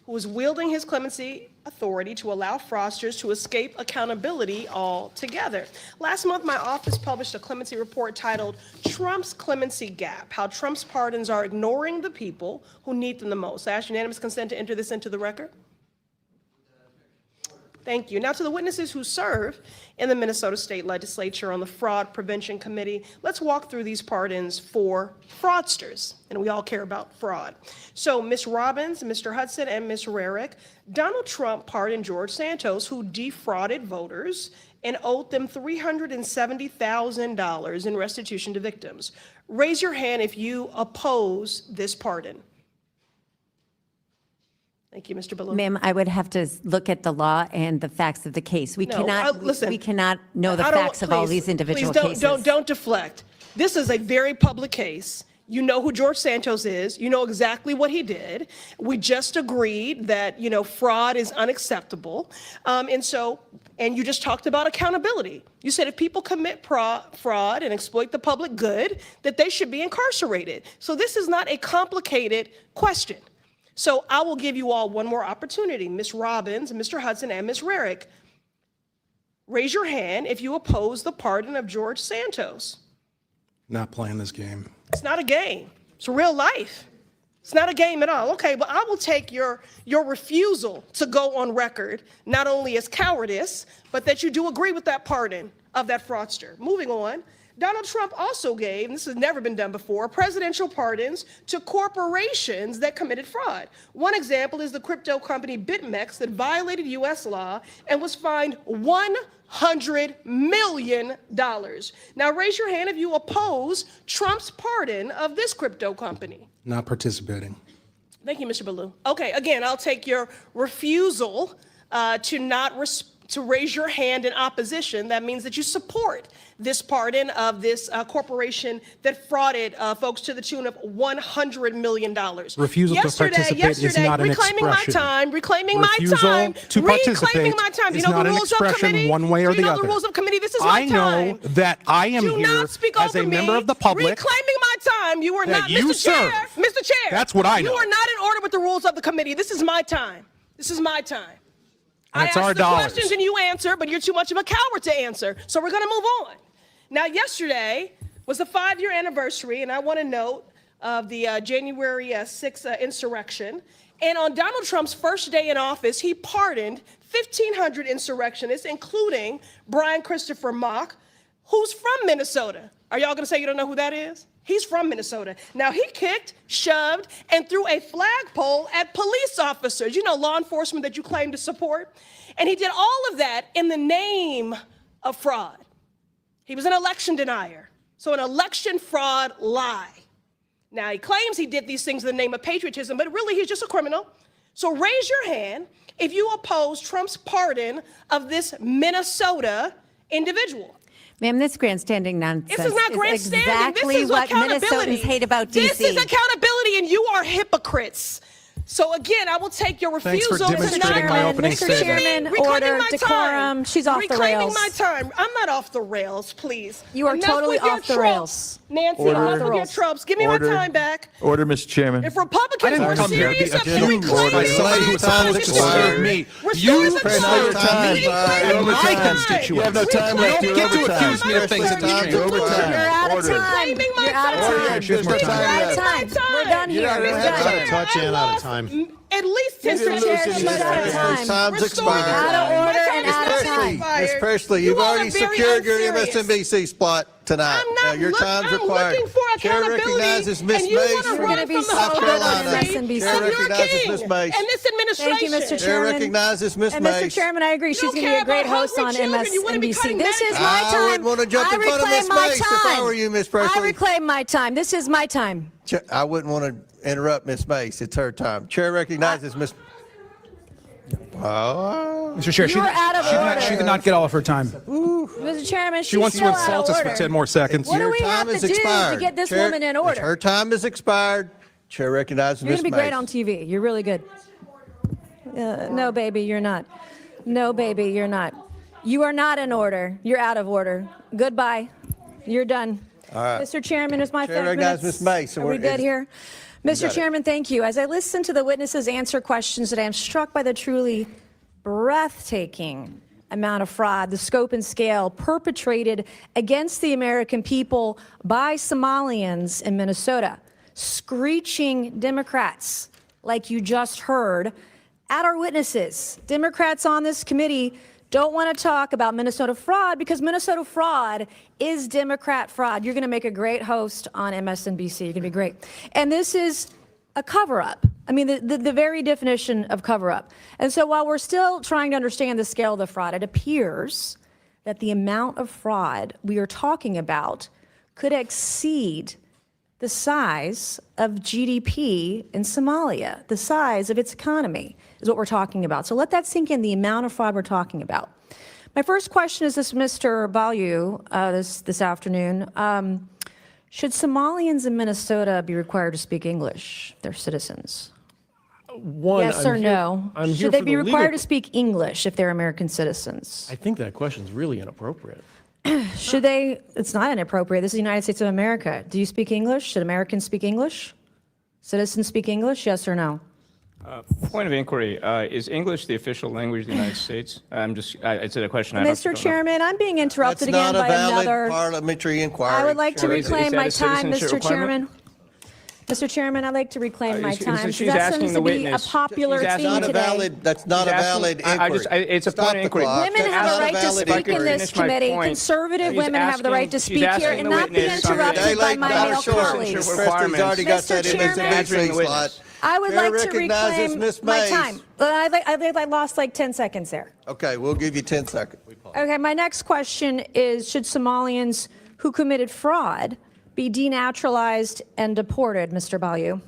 who is wielding his clemency authority to allow fraudsters to escape accountability altogether. Last month, my office published a clemency report titled Trump's Clemency Gap, How Trump's Pardons Are Ignoring the People Who Need Them the Most. I ask unanimous consent to enter this into the record. Thank you. Now to the witnesses who serve in the Minnesota State Legislature on the Fraud Prevention Committee, let's walk through these pardons for fraudsters, and we all care about fraud. So Ms. Robbins, Mr. Hudson, and Ms. Rarick, Donald Trump pardoned George Santos, who defrauded voters and owed them $370,000 in restitution to victims. Raise your hand if you oppose this pardon. Thank you, Mr. Ballou. Ma'am, I would have to look at the law and the facts of the case. We No, cannot listen, we cannot know the I don't- facts of all these individual please cases. Don't deflect. This is a very public case. You know who George Santos is. You know exactly what he did. We just agreed that, fraud is unacceptable. And you just talked about accountability. You said if people commit fraud and exploit the public good, that they should be incarcerated. So this is not a complicated question. So I will give you all one more opportunity. Ms. Robbins, Mr. Hudson, and Ms. Rarick, raise your hand if you oppose the pardon of George Santos. Not playing this game. It's not a game. It's real life. It's not a game at all. Okay, but I will take your refusal to go on record, not only as cowardice, but that you do agree with that pardon of that fraudster. Moving on, Donald Trump also gave, and this has never been done before, presidential pardons to corporations that committed fraud. One example is the crypto company BitMEX that violated U.S. law and was fined $100 million. Now raise your hand if you oppose Trump's pardon of this crypto company. Not participating. Thank you, Mr. Ballou. Okay, again, I'll take your refusal to raise your hand in opposition. That means that you support this pardon of this corporation that frauded folks to the tune of $100 million. Refusal to participate is not an expression. Reclaiming my time. To participate my time. is not an expression one way or the other. The rules of committee? This is my time. I know that I am Do here not speak as over a me. member of the public. Reclaiming my time. You are that not, you Mr. Chair. serve. Mr. Chair. That's what I know. You are not in order with the rules of the committee. This is my time. This is my time. And it's I our ask the dollars. questions and you answer, but you're too much of a coward to answer. So we're going to move on. Now, yesterday was the 5-year anniversary, and I want to note of the January 6th insurrection. And on Donald Trump's first day in office, he pardoned 1,500 insurrectionists, including Brian Christopher Mock, who's from Minnesota. Are y'all going to say you don't know who that is? He's from Minnesota. Now, he kicked, shoved, and threw a flagpole at police officers, law enforcement that you claim to support. And he did all of that in the name of fraud. He was an election denier. So an election fraud lie. Now, he claims he did these things in the name of patriotism, but really he's just a criminal. So raise your hand if you oppose Trump's pardon of this Minnesota individual. Ma'am, this grandstanding nonsense This is not grandstanding. exactly This is what accountability. Minnesotans hate about D.C. This is accountability, and you are hypocrites. So again, I will take your Thanks for refusal to demonstrating not my opening Mr. statement. Chairman, Reclaiming order, my decorum. time. She's off the Reclaiming rails. my time. I'm not off the rails, please. You are Enough totally with your off the tropes. rails. Nancy, Order. enough with your tropes. Give me Order. my time back. Order, Mr. Chairman. If Republicans I were didn't come here to be serious about accused reclaiming by somebody who was supposed to serve me. Restore the press time. your time. Reclaiming You're my over time. time. You have no time left. You You're don't get to over time. accuse me of things that you You're over You're time. out of Order. time. Reclaiming my You're out of time. time. There's no You're time out of left. time. We're done here. You're We're out of done. time. Touch in out of time. At least 10 Mr. Chair, she's out of time. Time's Restore expired. Out of order and out of time. time. Ms. Presley, you've You all already are very secured your unserious. MSNBC spot tonight. I'm not Your time's I'm required. looking for Chair accountability, recognizes Ms. and you Mace want to from We're run gonna be from the so good on hypocrisy MSNBC. Chair of your recognizes king Ms. Mace. and this administration. Thank you, Mr. Chair Chairman. recognizes Ms. And Mace. Mr. Chairman, I agree. She's don't going to be care a great about host on hungry children. You wanna be MSNBC. cutting This is back. my time. I wouldn't want to jump in front of reclaim Ms. my Mace if I were you, Ms. I Presley. reclaim my time. This is my time. I wouldn't want to interrupt Ms. Mace. It's her time. Chair recognizes Ms. Oh. Mr. Chair, You are out of order. she did not get all of her time. Mr. Chairman, She wants to still out of insult us for order. 10 more seconds. What do Your we have time to has do to expired. get this Chair- woman in order? Her time has expired. Chair recognizes You're Ms. going to Mace. be great on TV. You're really good. No, baby, you're not. No, baby, you're not. You are not in order. You're out of order. Goodbye. You're done. All right. Mr. Chairman, it's my Chair 5 recognizes minutes. Ms. Mace, and Are we we're- good here? Mr. got it. Chairman, thank you. As I listen to the witnesses answer questions today, I'm struck by the truly breathtaking amount of fraud, the scope and scale perpetrated against the American people by Somalians in Minnesota, screeching Democrats, like you just heard, at our witnesses. Democrats on this committee don't want to talk about Minnesota fraud because Minnesota fraud is Democrat fraud. You're going to make a great host on MSNBC. You're going to be great. And this is a cover-up. I mean, the very definition of cover-up. And so while we're still trying to understand the scale of the fraud, it appears that the amount of fraud we are talking about could exceed the size of GDP in Somalia. The size of its economy is what we're talking about. So let that sink in, the amount of fraud we're talking about. My first question is this, Mr. Ballou, this afternoon. Should Somalians in Minnesota be required to speak English, their citizens? One, Yes I'm or here- no? I'm here Should they for be the required legal- to speak English if they're American citizens? I think that question's really inappropriate. Should they, it's not inappropriate, this is the United States of America. Do you speak English? Should Americans speak English? Citizens speak English, yes or no? Point of inquiry, is English the official language of the United States? It's a question I don't Mr. know. Chairman, I'm being That's interrupted not again a by valid another. parliamentary inquiry. I would like to Is reclaim that my a time, citizenship Mr. requirement? Chairman. Mr. Chairman, I'd like to reclaim my She's- time. she's That asking seems the to be a witness- popular she's theme asking- today. That's not a She's valid asking- inquiry. it's a Stop point of the inquiry. clock. Women That's have a not right to valid speak in inquiry. this Finish my committee. point. Conservative She's women have the right to asking- speak she's here asking and the not be witness under interrupted Day by late, my not male short. colleagues. Christie's already got Mr. that in his Chairman. advancing slot. I would Chair like to recognizes reclaim Ms. my Mays. time. I lost like 10 seconds there. Okay, we'll give you 10 seconds. Okay, my next question is, should Somalians who committed fraud be denaturalized and deported, Mr. Bayou?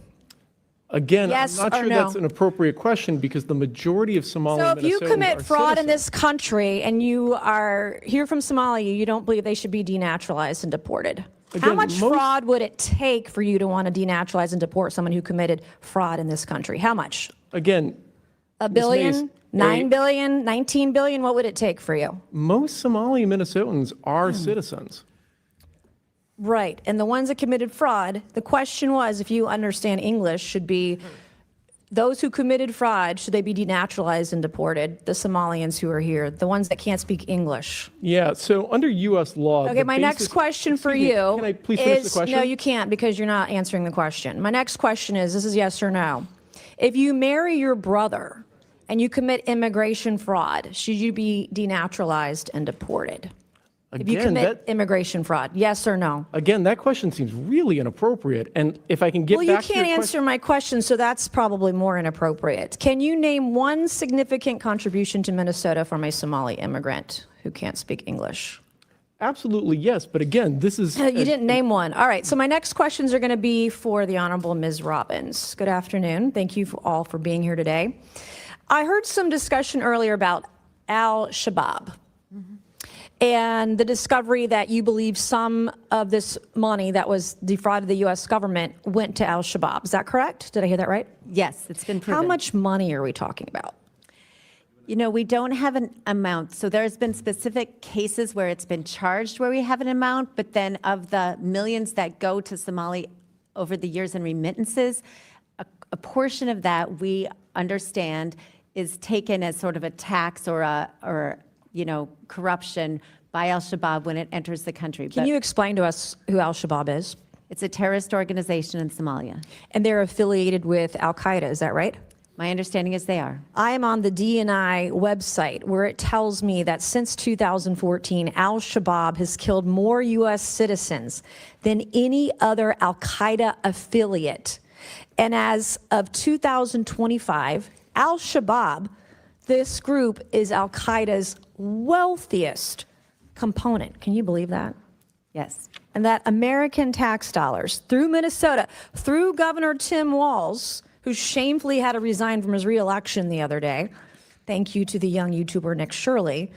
Again, Yes I'm not or sure no? that's an appropriate question because the majority of Somali So if you Minnesotans commit are fraud in citizens. this country and you are here from Somalia, you don't believe they should be denaturalized and deported? How Again, much most- fraud would it take for you to want to denaturalize and deport someone who committed fraud in this country? How much? Again, A Ms. billion? Mays, 9 billion? 19 billion? What would it take for you? most Somali Minnesotans are citizens. Right. And the ones that committed fraud, the question was, if you understand English, should be those who committed fraud, should they be denaturalized and deported? The Somalians who are here, the ones that can't speak English. Yeah, so under U.S. law. Okay, the my next basis- question for Excuse me, you Can I please finish the is, question? no, you can't because you're not answering the question. My next question is, this is yes or no. If you marry your brother and you commit immigration fraud, should you be denaturalized and deported? If you Again, commit that- immigration fraud, yes or no? Again, that question seems really inappropriate. And if I can get Well, you back to your can't answer my question, so that's probably more inappropriate. Can you name one significant contribution to Minnesota from a Somali immigrant who can't speak English? Absolutely, yes. But again, this is. You didn't name one. All right, so my next questions are going to be for the Honorable Ms. Robbins. Good afternoon. Thank you all for being here today. I heard some discussion earlier about al-Shabaab and the discovery that you believe some of this money that was defrauded the U.S. government went to al-Shabaab. Is that correct? Did I hear that right? Yes, it's been proven. How much money are we talking about? You know, we don't have an amount. So there's been specific cases where it's been charged where we have an amount, but then of the millions that go to Somali over the years in remittances, a portion of that we understand is taken as sort of a tax or corruption by al-Shabaab when it enters the country. Can you explain to us who al-Shabaab is? It's a terrorist organization in Somalia. And they're affiliated with al-Qaeda, is that right? My understanding is they are. I am on the DNI website where it tells me that since 2014, al-Shabaab has killed more U.S. citizens than any other al-Qaeda affiliate. And as of 2025, al-Shabaab, this group is al-Qaeda's wealthiest component. Can you believe that? Yes. And that American tax dollars through Minnesota, through Governor Tim Walz, who shamefully had to resign from his reelection the other day. Thank you to the young YouTuber Nick Shirley.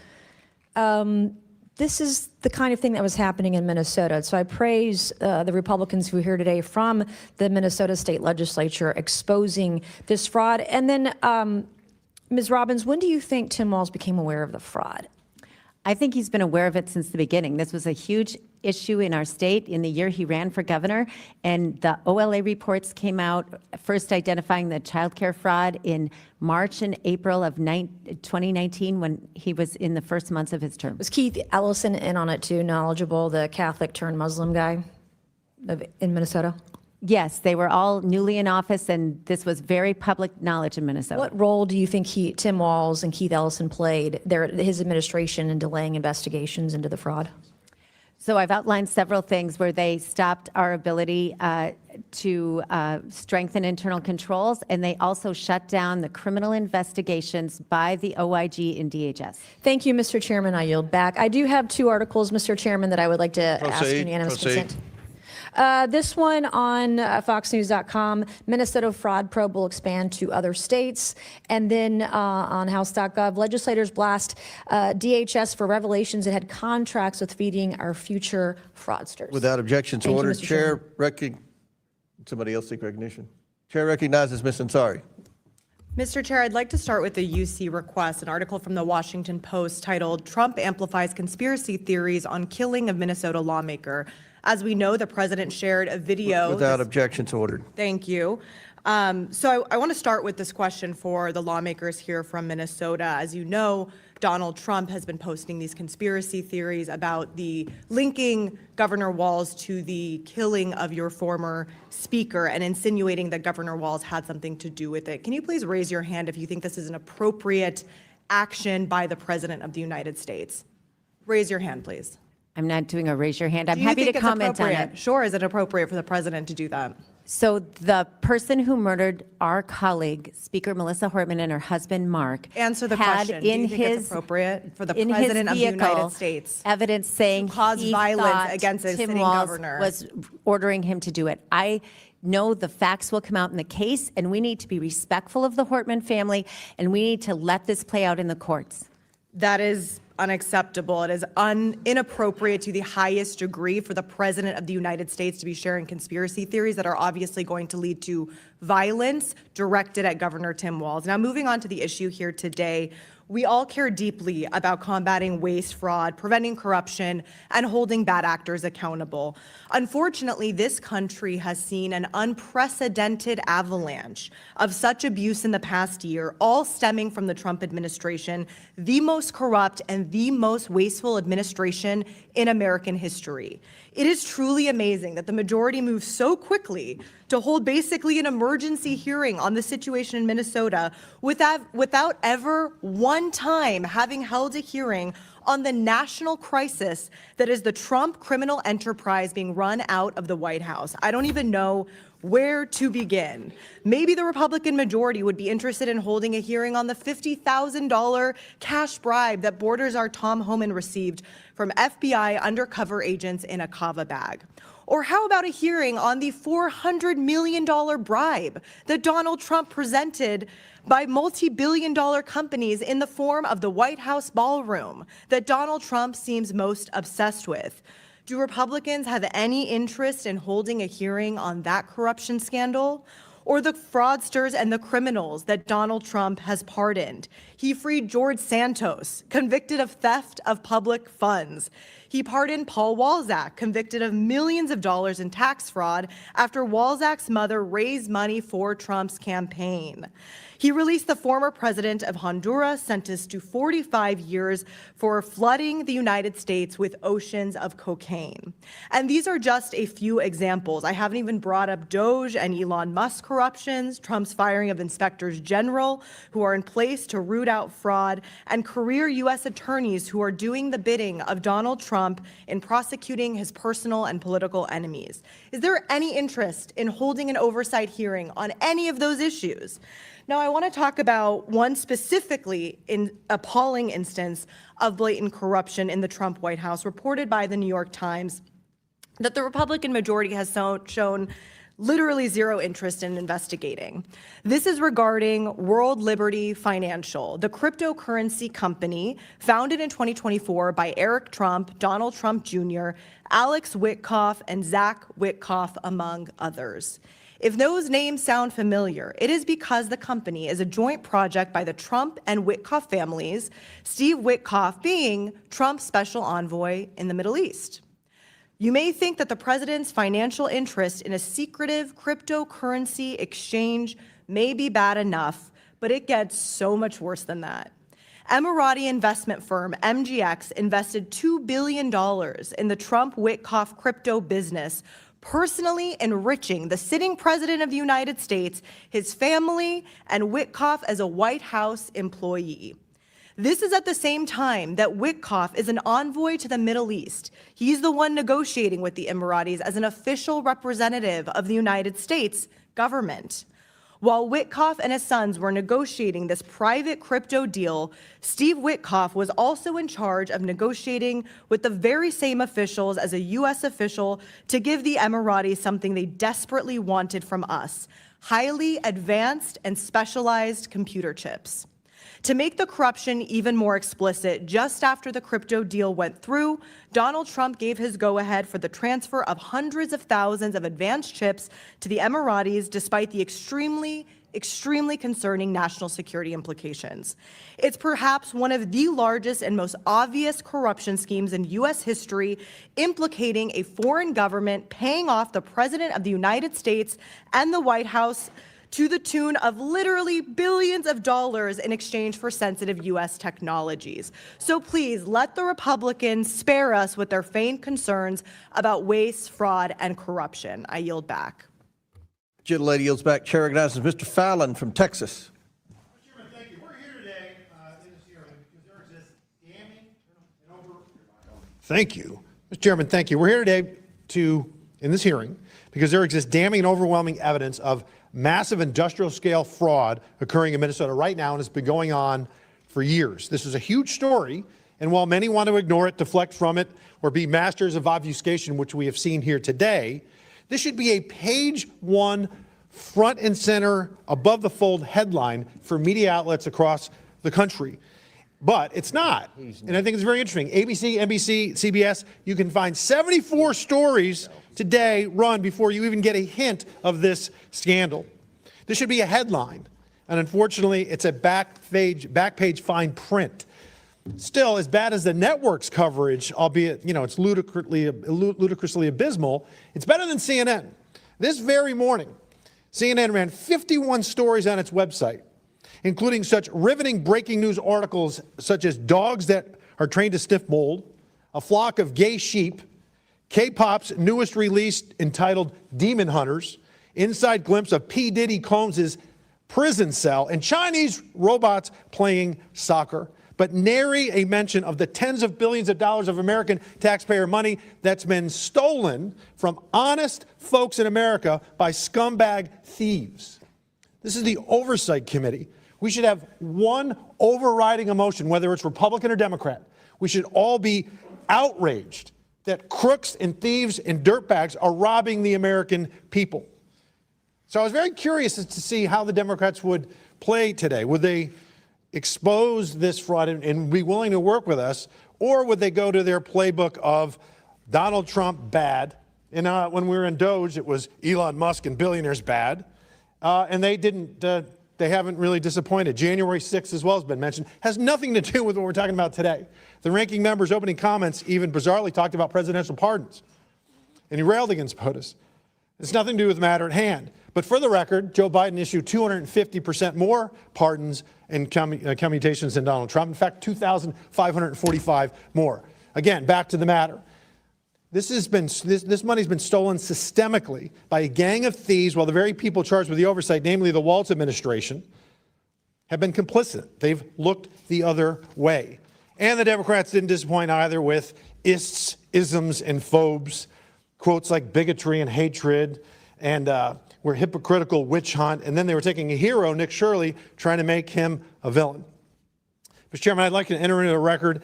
This is the kind of thing that was happening in Minnesota. So I praise the Republicans who are here today from the Minnesota State Legislature exposing this fraud. And then, Ms. Robbins, when do you think Tim Walz became aware of the fraud? I think he's been aware of it since the beginning. This was a huge issue in our state in the year he ran for governor, and the OLA reports came out, first identifying the child care fraud in March and April of 2019 when he was in the first months of his term. Was Keith Ellison in on it too, knowledgeable, the Catholic turned Muslim guy in Minnesota? Yes, they were all newly in office, and this was very public knowledge in Minnesota. What role do you think Tim Walz and Keith Ellison played, his administration, in delaying investigations into the fraud? So I've outlined several things where they stopped our ability to strengthen internal controls, and they also shut down the criminal investigations by the OIG in DHS. Thank you, Mr. Chairman. I yield back. I do have two articles, Mr. Chairman, that I would like to ask Proceed, unanimous proceed. consent. This one on foxnews.com, Minnesota fraud probe will expand to other states. And then on house.gov, legislators blast DHS for revelations it had contracts with feeding our future fraudsters. Without objection to Thank you, order, Mr. Chair somebody else seek recognition? Chair recognizes Ms. Ansari. Mr. Chair, I'd like to start with the UC request, an article from the Washington Post titled, "Trump Amplifies Conspiracy Theories on Killing of Minnesota Lawmaker." As we know, the president shared a video. Without objection to order. Thank you. So I want to start with this question for the lawmakers here from Minnesota. As you know, Donald Trump has been posting these conspiracy theories about the linking Governor Walz to the killing of your former speaker and insinuating that Governor Walz had something to do with it. Can you please raise your hand if you think this is an appropriate action by the President of the United States? Raise your hand, please. I'm not doing a raise your hand. I'm Do you happy think to it's comment on appropriate? it. Sure, is it appropriate for the president to do that? So the person who murdered our colleague, Speaker Melissa Hortman, and her husband, Mark, Answer the had question. Do you in think it's his appropriate for the in his president of the vehicle United States evidence saying to cause he violence thought against a Tim sitting Walz governor? was ordering him to do it. I know the facts will come out in the case, and we need to be respectful of the Hortman family, and we need to let this play out in the courts. That is unacceptable. It is inappropriate to the highest degree for the President of the United States to be sharing conspiracy theories that are obviously going to lead to violence directed at Governor Tim Walz. Now, moving on to the issue here today, we all care deeply about combating waste, fraud, preventing corruption, and holding bad actors accountable. Unfortunately, this country has seen an unprecedented avalanche of such abuse in the past year, all stemming from the Trump administration, the most corrupt and the most wasteful administration in American history. It is truly amazing that the majority moved so quickly to hold basically an emergency hearing on the situation in Minnesota without ever one time having held a hearing on the national crisis that is the Trump criminal enterprise being run out of the White House. I don't even know where to begin. Maybe the Republican majority would be interested in holding a hearing on the $50,000 cash bribe that Borders our Tom Homan received from FBI undercover agents in a kava bag. Or how about a hearing on the $400 million bribe that Donald Trump presented by multi-billion-dollar companies in the form of the White House ballroom that Donald Trump seems most obsessed with? Do Republicans have any interest in holding a hearing on that corruption scandal? Or the fraudsters and the criminals that Donald Trump has pardoned? He freed George Santos, convicted of theft of public funds. He pardoned Paul Walzak, convicted of millions of dollars in tax fraud after Walzak's mother raised money for Trump's campaign. He released the former president of Honduras, sentenced to 45 years for flooding the United States with oceans of cocaine. And these are just a few examples. I haven't even brought up Doge and Elon Musk corruptions, Trump's firing of inspectors general who are in place to root out fraud, and career U.S. attorneys who are doing the bidding of Donald Trump in prosecuting his personal and political enemies. Is there any interest in holding an oversight hearing on any of those issues? Now, I want to talk about one specifically appalling instance of blatant corruption in the Trump White House, reported by the New York Times, that the Republican majority has shown literally zero interest in investigating. This is regarding World Liberty Financial, the cryptocurrency company founded in 2024 by Eric Trump, Donald Trump Jr., Alex Witkoff, and Zach Witkoff, among others. If those names sound familiar, it is because the company is a joint project by the Trump and Witkoff families, Steve Witkoff being Trump's special envoy in the Middle East. You may think that the president's financial interest in a secretive cryptocurrency exchange may be bad enough, but it gets so much worse than that. Emirati investment firm MGX invested $2 billion in the Trump-Witkoff crypto business, personally enriching the sitting president of the United States, his family, and Witkoff as a White House employee. This is at the same time that Witkoff is an envoy to the Middle East. He's the one negotiating with the Emiratis as an official representative of the United States government. While Witkoff and his sons were negotiating this private crypto deal, Steve Witkoff was also in charge of negotiating with the very same officials as a U.S. official to give the Emiratis something they desperately wanted from us: highly advanced and specialized computer chips. To make the corruption even more explicit, just after the crypto deal went through, Donald Trump gave his go-ahead for the transfer of hundreds of thousands of advanced chips to the Emiratis, despite the extremely concerning national security implications. It's perhaps one of the largest and most obvious corruption schemes in U.S. history, implicating a foreign government paying off the President of the United States and the White House to the tune of literally billions of dollars in exchange for sensitive U.S. technologies. So please let the Republicans spare us with their feigned concerns about waste, fraud, and corruption. I yield back. Gentlelady yields back. Chair recognizes Mr. Fallon from Texas. Mr. Chairman, thank you. We're here today in this hearing because there exists damning Thank you. Mr. Chairman, thank you. We're here today in this hearing because there exists damning and overwhelming evidence of massive industrial-scale fraud occurring in Minnesota right now, and it's been going on for years. This is a huge story, and while many want to ignore it, deflect from it, or be masters of obfuscation, which we have seen here today, this should be a page one, front and center, above-the-fold headline for media outlets across the country. But it's not, and I think it's very interesting. ABC, NBC, CBS, you can find 74 stories today run before you even get a hint of this scandal. This should be a headline, and unfortunately, it's a back page fine print. Still, as bad as the network's coverage, albeit it's ludicrously abysmal, it's better than CNN. This very morning, CNN ran 51 stories on its website, including such riveting breaking news articles such as dogs that are trained to sniff mold, a flock of gay sheep, K-pop's newest release entitled Demon Hunters, inside glimpse of P. Diddy Combs' prison cell, and Chinese robots playing soccer, but nary a mention of the tens of billions of dollars of American taxpayer money that's been stolen from honest folks in America by scumbag thieves. This is the Oversight Committee. We should have one overriding emotion, whether it's Republican or Democrat. We should all be outraged that crooks and thieves and dirtbags are robbing the American people. So I was very curious as to see how the Democrats would play today. Would they expose this fraud and be willing to work with us, or would they go to their playbook of Donald Trump bad? And when we were in Doge, it was Elon Musk and billionaires bad. And they haven't really disappointed. January 6th as well has been mentioned. Has nothing to do with what we're talking about today. The ranking member's opening comments even bizarrely talked about presidential pardons, and he railed against POTUS. It's nothing to do with the matter at hand. But for the record, Joe Biden issued 250% more pardons and commutations than Donald Trump. In fact, 2,545 more. Again, back to the matter. This money's been stolen systemically by a gang of thieves, while the very people charged with the oversight, namely the Waltz administration, have been complicit. They've looked the other way. And the Democrats didn't disappoint either with ists, isms, and phobes, quotes like bigotry and hatred, and we're hypocritical witch hunt. And then they were taking a hero, Nick Shirley, trying to make him a villain. Mr. Chairman, I'd like to enter into the record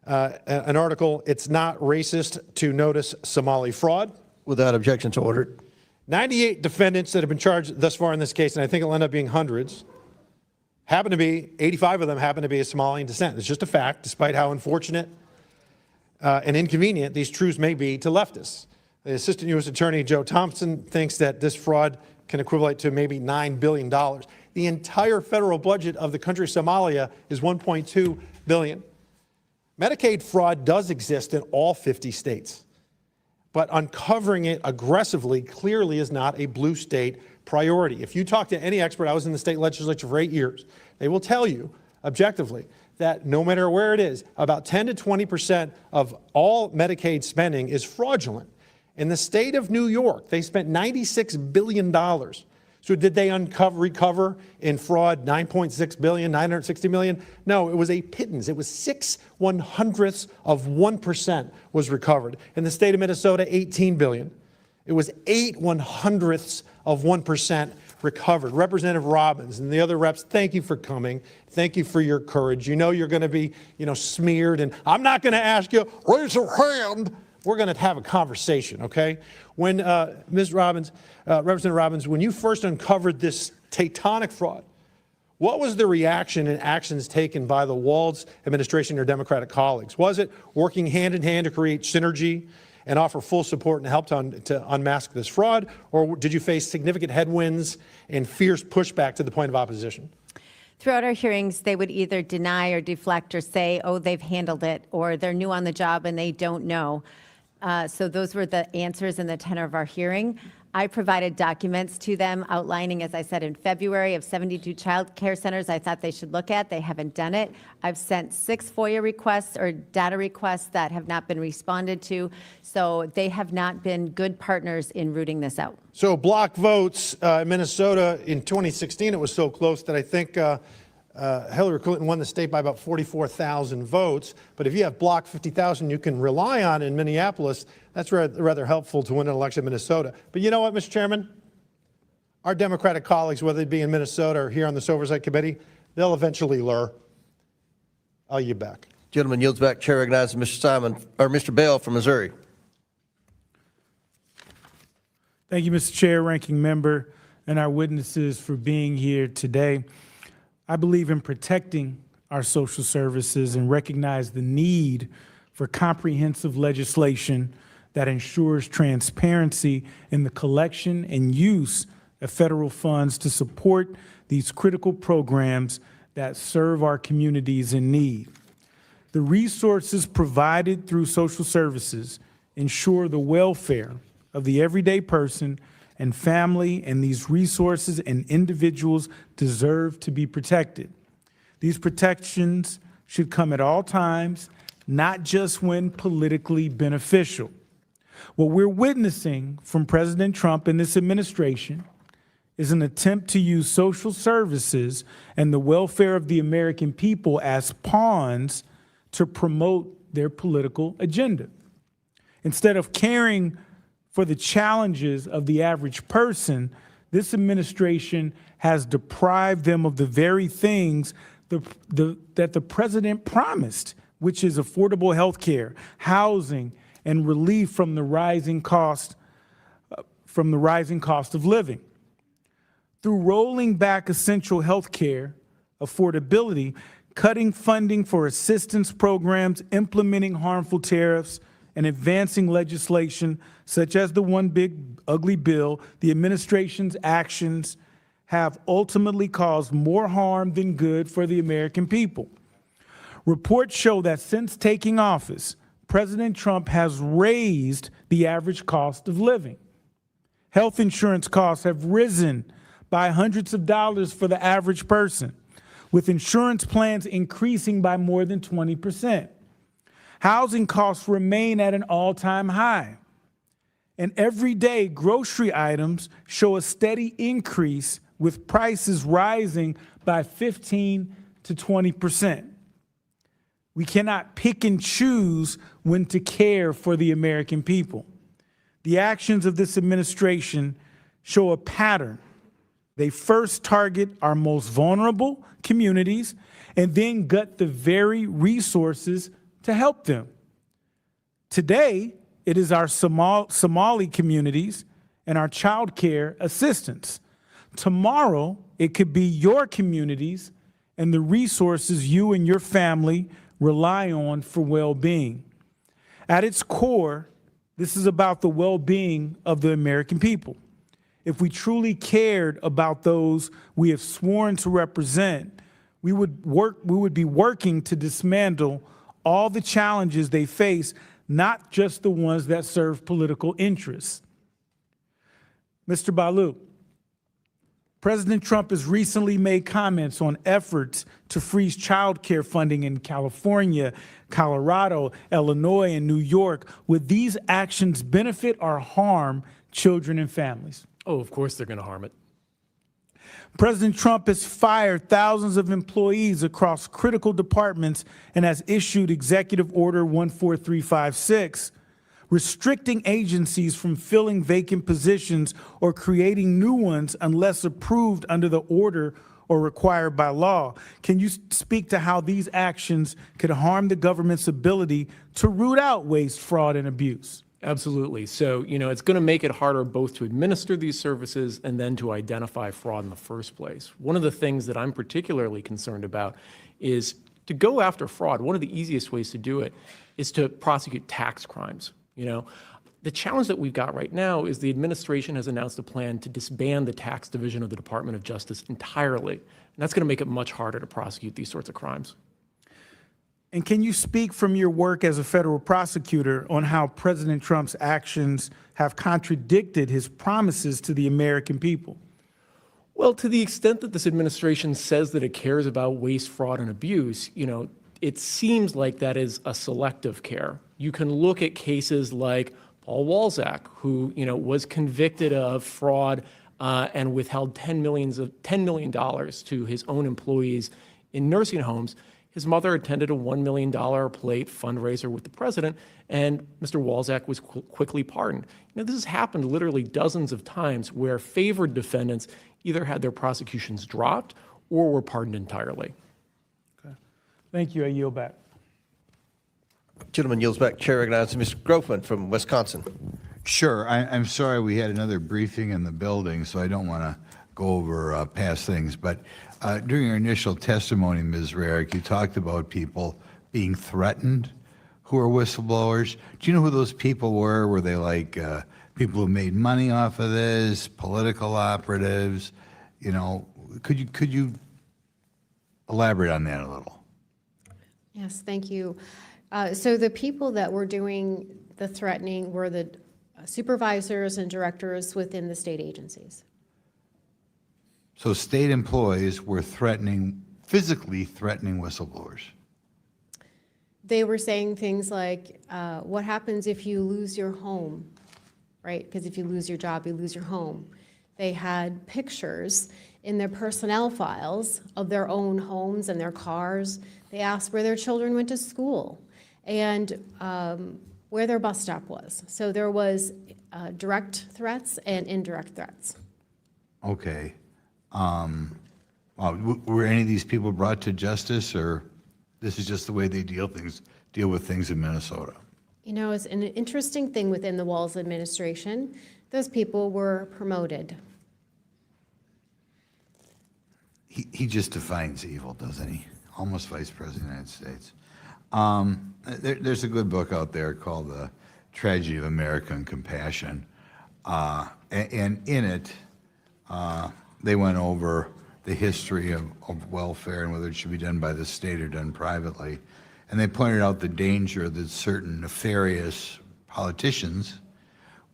an article, "It's Not Racist to Notice Somali Fraud." Without objection, so ordered. 98 defendants that have been charged thus far in this case, and I think it'll end up being hundreds, 85 of them happen to be of Somalian descent. It's just a fact, despite how unfortunate and inconvenient these truths may be to leftists. The Assistant U.S. Attorney Joe Thompson thinks that this fraud can equivalent to maybe $9 billion. The entire federal budget of the country of Somalia is $1.2 billion. Medicaid fraud does exist in all 50 states, but uncovering it aggressively clearly is not a blue state priority. If you talk to any expert, I was in the state legislature for 8 years, they will tell you objectively that no matter where it is, about 10 to 20% of all Medicaid spending is fraudulent. In the state of New York, they spent $96 billion. So did they recover in fraud $9.6 billion, $960 million? No, it was a pittance. It was 0.06% was recovered. In the state of Minnesota, $18 billion. It was 0.08% recovered. Representative Robbins and the other reps, thank you for coming. Thank you for your courage. You know you're going to be, smeared, and I'm not going to ask you, raise your hand. We're going to have a conversation, okay? When, Ms. Robbins, Representative Robbins, when you first uncovered this tectonic fraud, what was the reaction and actions taken by the Walz administration and your Democratic colleagues? Was it working hand in hand to create synergy and offer full support and help to unmask this fraud? Or did you face significant headwinds and fierce pushback to the point of opposition? Throughout our hearings, they would either deny or deflect or say, oh, they've handled it, or they're new on the job and they don't know. So those were the answers in the tenor of our hearing. I provided documents to them outlining, as I said, in February of 72 child care centers I thought they should look at. They haven't done it. I've sent 6 FOIA requests or data requests that have not been responded to. So they have not been good partners in rooting this out. So block votes in Minnesota in 2016, it was so close that I think Hillary Clinton won the state by about 44,000 votes. But if you have block 50,000 you can rely on in Minneapolis, that's rather helpful to win an election in Minnesota. But you know what, Mr. Chairman? Our Democratic colleagues, whether it be in Minnesota or here on this Oversight Committee, they'll eventually lure. I'll yield back. Gentleman yields back. Chair recognizes Mr. Bell from Missouri. Thank you, Mr. Chair, Ranking Member, and our witnesses for being here today. I believe in protecting our social services and recognize the need for comprehensive legislation that ensures transparency in the collection and use of federal funds to support these critical programs that serve our communities in need. The resources provided through social services ensure the welfare of the everyday person and family, and these resources and individuals deserve to be protected. These protections should come at all times, not just when politically beneficial. What we're witnessing from President Trump and this administration is an attempt to use social services and the welfare of the American people as pawns to promote their political agenda. Instead of caring for the challenges of the average person, this administration has deprived them of the very things that the president promised, which is affordable health care, housing, and relief from the rising cost of living. Through rolling back essential health care affordability, cutting funding for assistance programs, implementing harmful tariffs, and advancing legislation such as the One Big Ugly Bill, the administration's actions have ultimately caused more harm than good for the American people. Reports show that since taking office, President Trump has raised the average cost of living. Health insurance costs have risen by hundreds of dollars for the average person, with insurance plans increasing by more than 20%. Housing costs remain at an all-time high. And everyday grocery items show a steady increase, with prices rising by 15 to 20%. We cannot pick and choose when to care for the American people. The actions of this administration show a pattern. They first target our most vulnerable communities and then gut the very resources to help them. Today, it is our Somali communities and our child care assistance. Tomorrow, it could be your communities and the resources you and your family rely on for well-being. At its core, this is about the well-being of the American people. If we truly cared about those we have sworn to represent, we would be working to dismantle all the challenges they face, not just the ones that serve political interests. Mr. Balu, President Trump has recently made comments on efforts to freeze child care funding in California, Colorado, Illinois, and New York. Would these actions benefit or harm children and families? Oh, of course they're going to harm it. President Trump has fired thousands of employees across critical departments and has issued Executive Order 14356, restricting agencies from filling vacant positions or creating new ones unless approved under the order or required by law. Can you speak to how these actions could harm the government's ability to root out waste, fraud, and abuse? Absolutely. So, it's going to make it harder both to administer these services and then to identify fraud in the first place. One of the things that I'm particularly concerned about is to go after fraud. One of the easiest ways to do it is to prosecute tax crimes. The challenge that we've got right now is the administration has announced a plan to disband the tax division of the Department of Justice entirely. And that's going to make it much harder to prosecute these sorts of crimes. And can you speak from your work as a federal prosecutor on how President Trump's actions have contradicted his promises to the American people? Well, to the extent that this administration says that it cares about waste, fraud, and abuse, it seems like that is a selective care. You can look at cases like Paul Walzak, who was convicted of fraud and withheld $10 million to his own employees in nursing homes. His mother attended a $1 million plate fundraiser with the president, and Mr. Walzak was quickly pardoned. This has happened literally dozens of times where favored defendants either had their prosecutions dropped or were pardoned entirely. Okay. Thank you. I yield back. Gentleman yields back. Chair recognizes Mr. Groffman from Wisconsin. Sure. I'm sorry we had another briefing in the building, so I don't want to go over past things. But during your initial testimony, Ms. Rarick, you talked about people being threatened who are whistleblowers. Do you know who those people were? Were they like people who made money off of this, political operatives? Could you elaborate on that a little? Yes, thank you. So the people that were doing the threatening were the supervisors and directors within the state agencies. So state employees were physically threatening whistleblowers. They were saying things like, what happens if you lose your home, right? Because if you lose your job, you lose your home. They had pictures in their personnel files of their own homes and their cars. They asked where their children went to school and where their bus stop was. So there was direct threats and indirect threats. Okay. Were any of these people brought to justice, or this is just the way they deal with things in Minnesota? It's an interesting thing within the Walz administration. Those people were promoted. He just defines evil, doesn't he? Almost Vice President of the United States. There's a good book out there called The Tragedy of American Compassion. And in it, they went over the history of welfare and whether it should be done by the state or done privately. And they pointed out the danger that certain nefarious politicians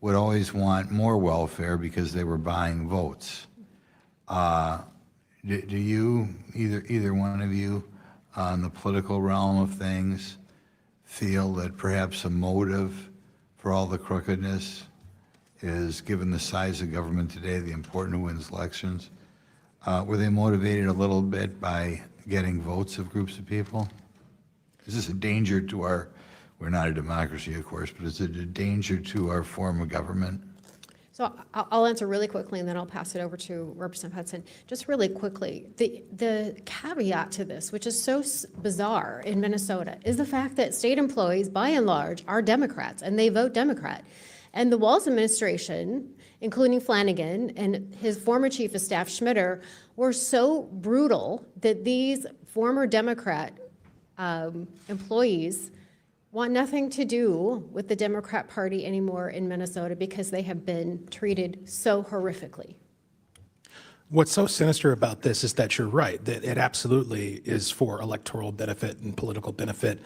would always want more welfare because they were buying votes. Do you, either one of you, on the political realm of things, feel that perhaps a motive for all the crookedness is, given the size of government today, the important who wins elections? Were they motivated a little bit by getting votes of groups of people? Is this a danger to we're not a democracy, of course, but is it a danger to our form of government? So I'll answer really quickly, and then I'll pass it over to Representative Hudson. Just really quickly, the caveat to this, which is so bizarre in Minnesota, is the fact that state employees, by and large, are Democrats, and they vote Democrat. And the Walz administration, including Flanagan and his former chief of staff, Schmitter, were so brutal that these former Democrat employees want nothing to do with the Democrat Party anymore in Minnesota because they have been treated so horrifically. What's so sinister about this is that you're right, that it absolutely is for electoral benefit and political benefit,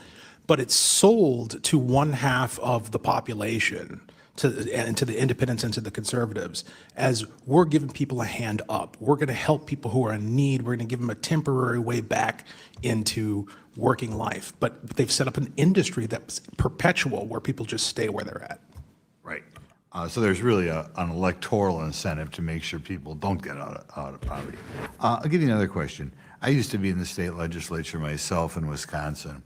but it's sold to one half of the population, to the independents and to the conservatives, as we're giving people a hand up. We're going to help people who are in need. We're going to give them a temporary way back into working life. But they've set up an industry that's perpetual, where people just stay where they're at. Right. So there's really an electoral incentive to make sure people don't get out of poverty. I'll give you another question. I used to be in the state legislature myself in Wisconsin,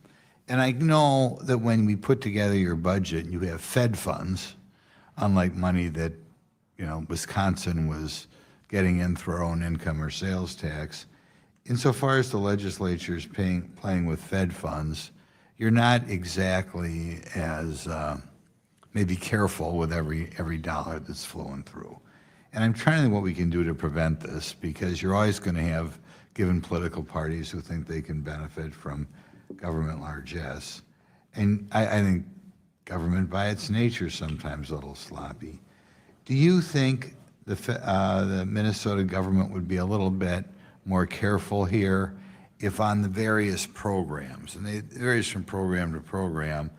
And I know that when we put together your budget, you have Fed funds, unlike money that, Wisconsin was getting in through our own income or sales tax. Insofar as the legislature is playing with Fed funds, you're not exactly as maybe careful with every dollar that's flowing through. And I'm trying to think what we can do to prevent this, because you're always going to have given political parties who think they can benefit from government largesse. And I think government by its nature is sometimes a little sloppy. Do you think the Minnesota government would be a little bit more careful here if on the various programs, and they varies from program to program,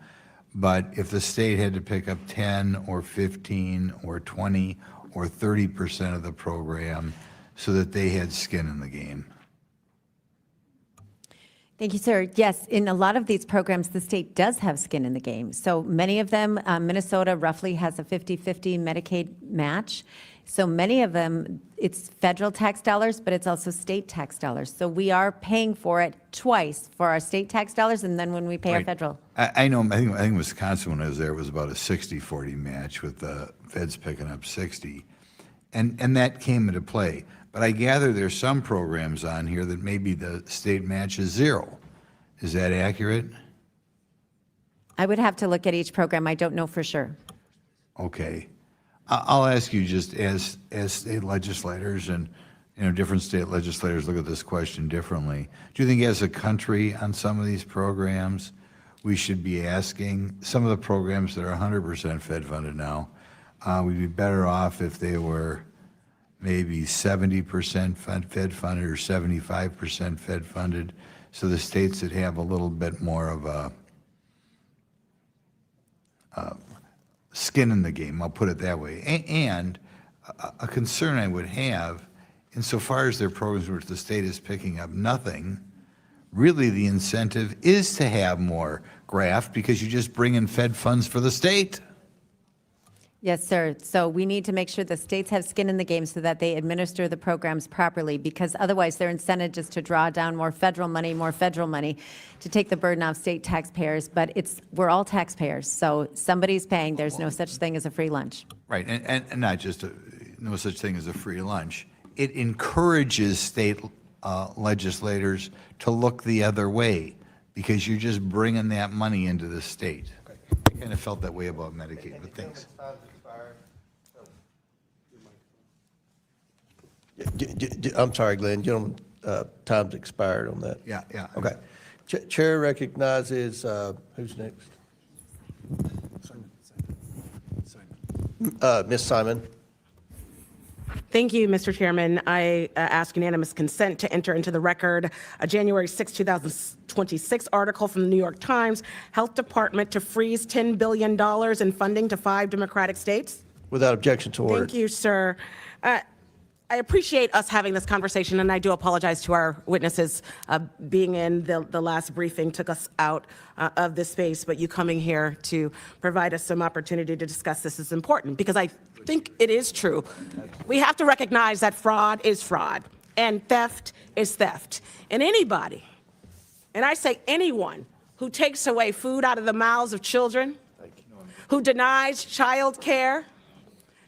but if the state had to pick up 10 or 15 or 20 or 30% of the program so that they had skin in the game? Thank you, sir. Yes, in a lot of these programs, the state does have skin in the game. So many of them, Minnesota roughly has a 50-50 Medicaid match. So many of them, it's federal tax dollars, but it's also state tax dollars. So we are paying for it twice, for our state tax dollars and then when we pay our federal. I know, I think Wisconsin, when I was there, was about a 60-40 match with the feds picking up 60. And that came into play. But I gather there's some programs on here that maybe the state match is 0. Is that accurate? I would have to look at each program. I don't know for sure. Okay. I'll ask you, just as state legislators, and different state legislators look at this question differently. Do you think as a country on some of these programs, we should be asking some of the programs that are 100% Fed funded now, we'd be better off if they were maybe 70% Fed funded or 75% Fed funded, so the states that have a little bit more of a skin in the game, I'll put it that way. And a concern I would have, insofar as there are programs which the state is picking up nothing, really the incentive is to have more graft because you just bring in Fed funds for the state. Yes, sir. So we need to make sure the states have skin in the game so that they administer the programs properly, because otherwise their incentive is to draw down more federal money to take the burden off state taxpayers. But we're all taxpayers, so somebody's paying. There's no such thing as a free lunch. Right, and not just no such thing as a free lunch. It encourages state legislators to look the other way because you're just bringing that money into the state. I kind of felt that way about Medicaid, but thanks. I'm sorry, Glenn, gentlemen, time's expired on that. Yeah. Okay. Chair recognizes, who's next? Ms. Simon. Thank you, Mr. Chairman. I ask unanimous consent to enter into the record a January 6, 2026 article from the New York Times, Health Department to freeze $10 billion in funding to 5 Democratic states. Without objection to order. Thank you, sir. I appreciate us having this conversation, and I do apologize to our witnesses. Being in the last briefing took us out of this space, but you coming here to provide us some opportunity to discuss this is important, because I think it is true. We have to recognize that fraud is fraud, and theft is theft. And anybody, and I say anyone, who takes away food out of the mouths of children, who denies child care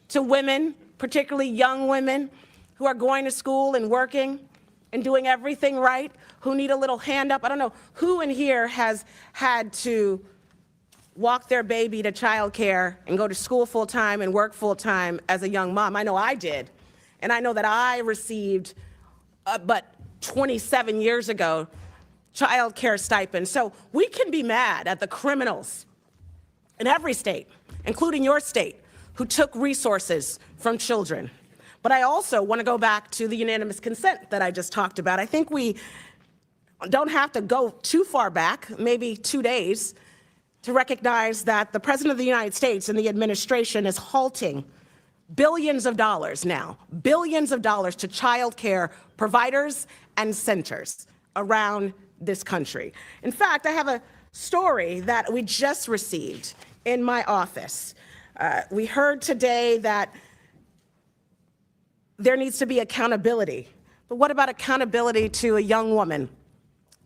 to women, particularly young women, who are going to school and working and doing everything right, who need a little hand up. I don't know who in here has had to walk their baby to childcare and go to school full time and work full time as a young mom. I know I did. And I know that I received, but 27 years ago, child care stipends. So we can be mad at the criminals in every state, including your state, who took resources from children. But I also want to go back to the unanimous consent that I just talked about. I think we don't have to go too far back, maybe 2 days, to recognize that the President of the United States and the administration is halting billions of dollars now, billions of dollars to child care providers and centers around this country. In fact, I have a story that we just received in my office. We heard today that there needs to be accountability. But what about accountability to a young woman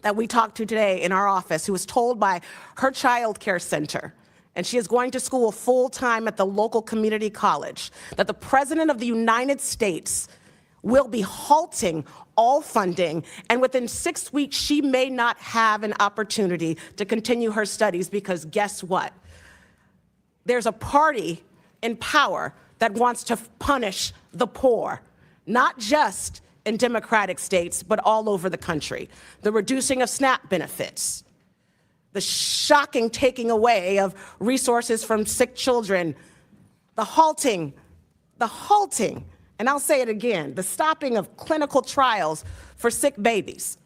that we talked to today in our office who was told by her child care center, and she is going to school full-time at the local community college, that the President of the United States will be halting all funding, and within 6 weeks, she may not have an opportunity to continue her studies because guess what? There's a party in power that wants to punish the poor, not just in Democratic states, but all over the country. The reducing of SNAP benefits, the shocking taking away of resources from sick children, the halting, and I'll say it again, the stopping of clinical trials for sick babies.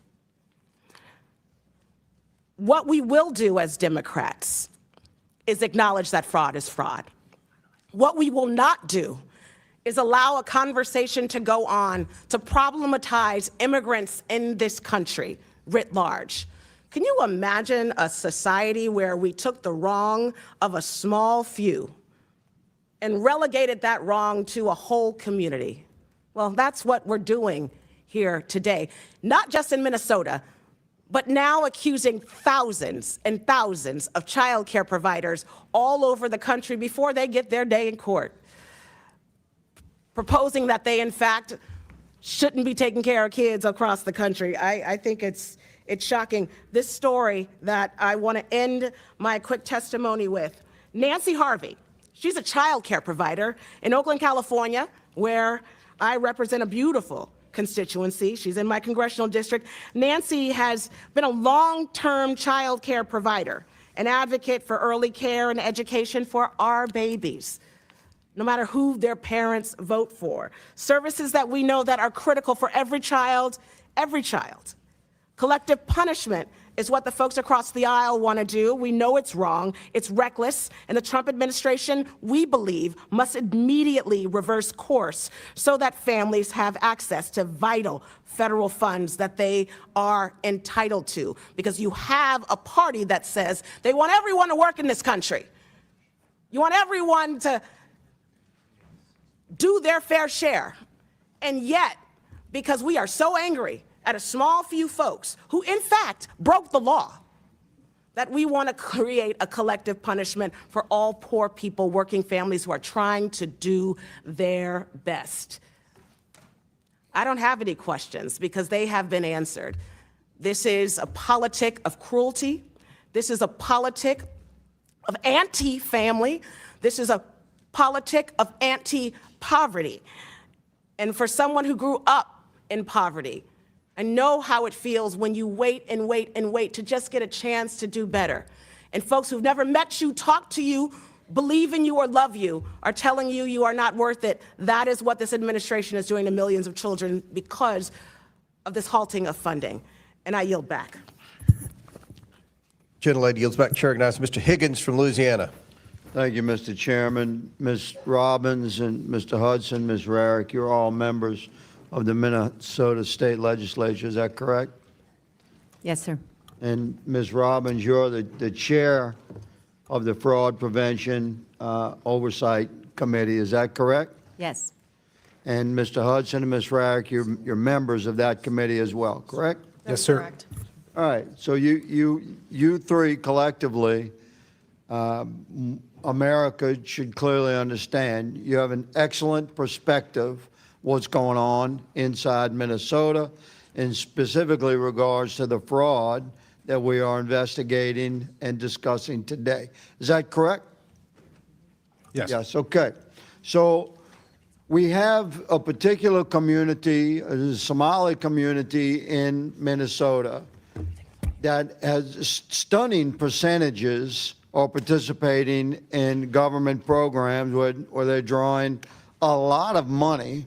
What we will do as Democrats is acknowledge that fraud is fraud. What we will not do is allow a conversation to go on to problematize immigrants in this country writ large. Can you imagine a society where we took the wrong of a small few and relegated that wrong to a whole community? Well, that's what we're doing here today, not just in Minnesota, but now accusing thousands and thousands of child care providers all over the country before they get their day in court, proposing that they, in fact, shouldn't be taking care of kids across the country. I think it's shocking. This story that I want to end my quick testimony with, Nancy Harvey, she's a child care provider in Oakland, California, where I represent a beautiful constituency. She's in my congressional district. Nancy has been a long-term child care provider, an advocate for early care and education for our babies, no matter who their parents vote for. Services that we know that are critical for every child, every child. Collective punishment is what the folks across the aisle want to do. We know it's wrong, it's reckless, and the Trump administration, we believe, must immediately reverse course so that families have access to vital federal funds that they are entitled to. Because you have a party that says they want everyone to work in this country. You want everyone to do their fair share. And yet, because we are so angry at a small few folks who, in fact, broke the law, that we want to create a collective punishment for all poor people, working families who are trying to do their best. I don't have any questions because they have been answered. This is a politic of cruelty. This is a politic of anti-family. This is a politic of anti-poverty. And for someone who grew up in poverty, I know how it feels when you wait and wait and wait to just get a chance to do better. And folks who've never met you, talk to you, believe in you or love you, are telling you you are not worth it. That is what this administration is doing to millions of children because of this halting of funding. And I yield back. Gentlelady yields back. Chair recognizes Mr. Higgins from Louisiana. Thank you, Mr. Chairman. Ms. Robbins and Mr. Hudson, Ms. Rarick, you're all members of the Minnesota State Legislature, is that correct? Yes, sir. And Ms. Robbins, you're the chair of the Fraud Prevention Oversight Committee, is that correct? Yes. And Mr. Hudson and Ms. Rarick, you're members of that committee as well, correct? Yes, sir. Correct. All right, so you three collectively, America should clearly understand you have an excellent perspective what's going on inside Minnesota, in specifically regards to the fraud that we are investigating and discussing today. Is that correct? Yes. Yes, okay. So we have a particular community, a Somali community in Minnesota that has stunning percentages are participating in government programs where they're drawing a lot of money,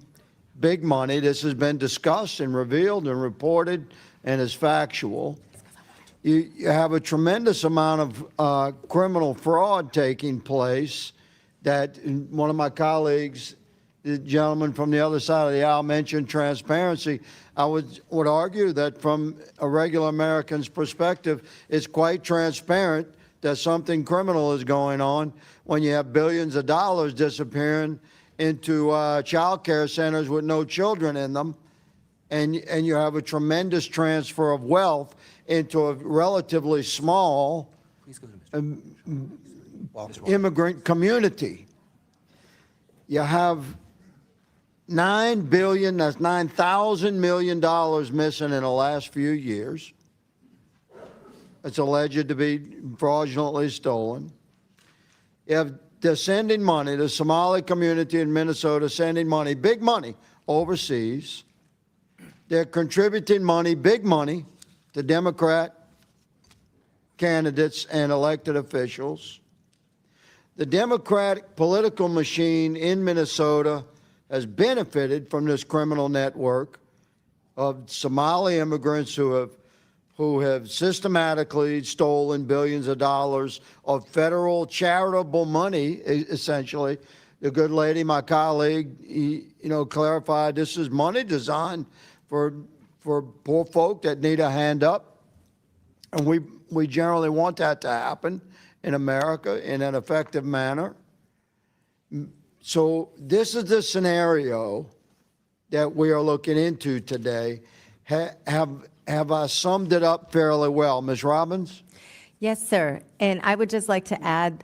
big money. This has been discussed and revealed and reported and is factual. You have a tremendous amount of criminal fraud taking place that one of my colleagues, the gentleman from the other side of the aisle, mentioned transparency. I would argue that from a regular American's perspective, it's quite transparent that something criminal is going on when you have billions of dollars disappearing into child care centers with no children in them, and you have a tremendous transfer of wealth into a relatively small immigrant community. You have $9 billion, that's $9,000 million missing in the last few years. It's alleged to be fraudulently stolen. You have, they're sending money, the Somali community in Minnesota sending money, big money, overseas. They're contributing money, big money, to Democrat candidates and elected officials. The Democratic political machine in Minnesota has benefited from this criminal network of Somali immigrants who have systematically stolen billions of dollars of federal charitable money, essentially. The good lady, my colleague, clarified this is money designed for poor folk that need a hand up. And we generally want that to happen in America in an effective manner. So this is the scenario that we are looking into today. Have I summed it up fairly well, Ms. Robbins? Yes, sir. And I would just like to add.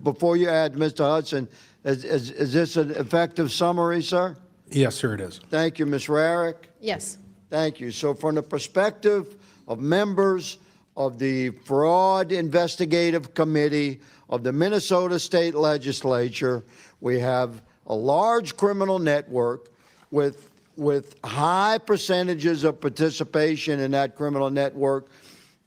Before you add, Mr. Hudson, is this an effective summary, sir? Yes, sir, it is. Thank you, Ms. Rarick. Yes. Thank you. So from the perspective of members of the Fraud Investigative Committee of the Minnesota State Legislature, we have a large criminal network with high percentages of participation in that criminal network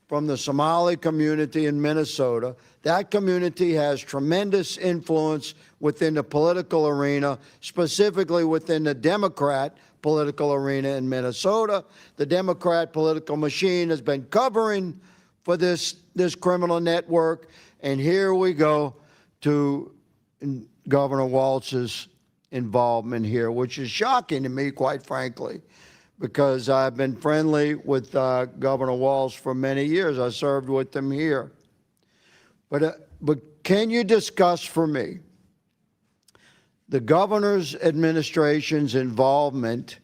from the Somali community in Minnesota. That community has tremendous influence within the political arena, specifically within the Democrat political arena in Minnesota. The Democrat political machine has been covering for this criminal network, and here we go to Governor Walz's involvement here, which is shocking to me, quite frankly, because I've been friendly with Governor Walz for many years. I served with him here. But can you discuss for me the governor's administration's involvement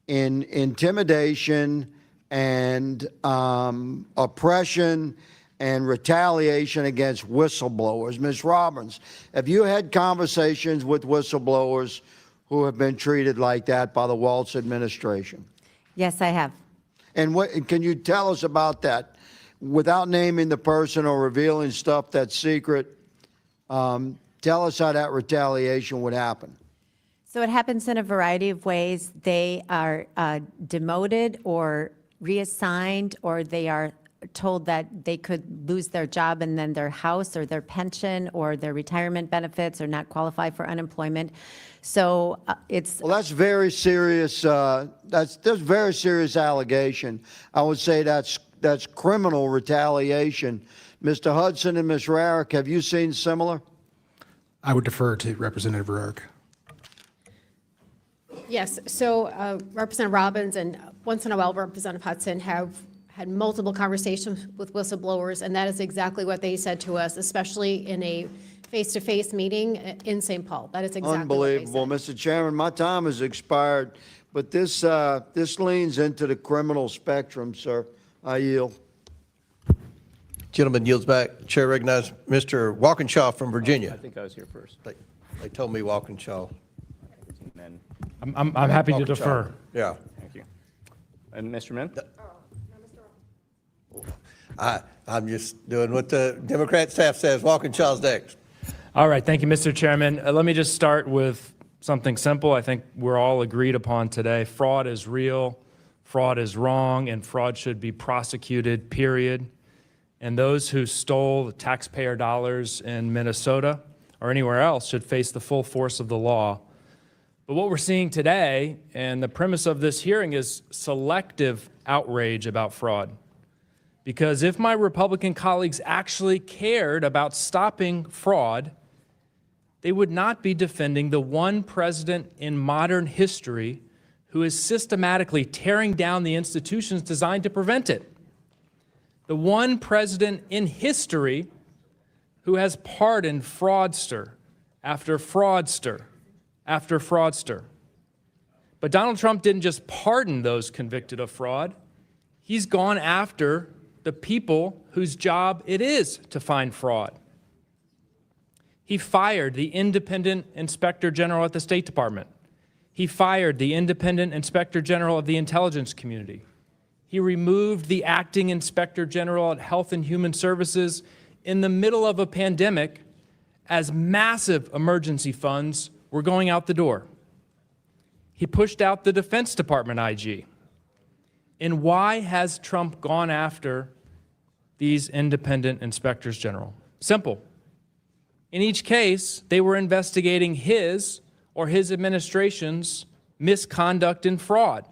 in intimidation and oppression and retaliation against whistleblowers? Ms. Robbins, have you had conversations with whistleblowers who have been treated like that by the Walz administration? Yes, I have. And can you tell us about that without naming the person or revealing stuff that's secret? Tell us how that retaliation would happen. So it happens in a variety of ways. They are demoted or reassigned, or they are told that they could lose their job and then their house or their pension or their retirement benefits or not qualify for unemployment. So it's... Well, that's very serious. That's very serious allegation. I would say that's criminal retaliation. Mr. Hudson and Ms. Rarick, have you seen similar? I would defer to Representative Rarick. Yes, so Representative Robbins and once in a while Representative Hudson have had multiple conversations with whistleblowers, and that is exactly what they said to us, especially in a face-to-face meeting in St. Paul. That is exactly Unbelievable. what they said. Mr. Chairman, my time has expired, but this leans into the criminal spectrum, sir. I yield. Gentleman yields back. Chair recognizes Mr. Walkinshaw from Virginia. I think I was here first. They told me Walkinshaw. And then, I'm happy to Walkinshaw. defer. Yeah. thank you. And Mr. Min? I'm just doing what the Democrat staff says. Walkinshaw's next. All right, thank you, Mr. Chairman. Let me just start with something simple. I think we're all agreed upon today. Fraud is real, fraud is wrong, and fraud should be prosecuted, period. And those who stole the taxpayer dollars in Minnesota or anywhere else should face the full force of the law. But what we're seeing today, and the premise of this hearing, is selective outrage about fraud. Because if my Republican colleagues actually cared about stopping fraud, they would not be defending the one president in modern history who is systematically tearing down the institutions designed to prevent it. The one president in history who has pardoned fraudster after fraudster after fraudster. But But Donald Trump didn't just pardon those convicted of fraud. He's gone after the people whose job it is to find fraud. He fired the independent inspector general at the State Department. He fired the independent inspector general of the intelligence community. He removed the acting inspector general at Health and Human Services in the middle of a pandemic as massive emergency funds were going out the door. He pushed out the Defense Department IG. And why has Trump gone after these independent inspectors general? Simple. In each case, they were investigating his or his administration's misconduct and fraud.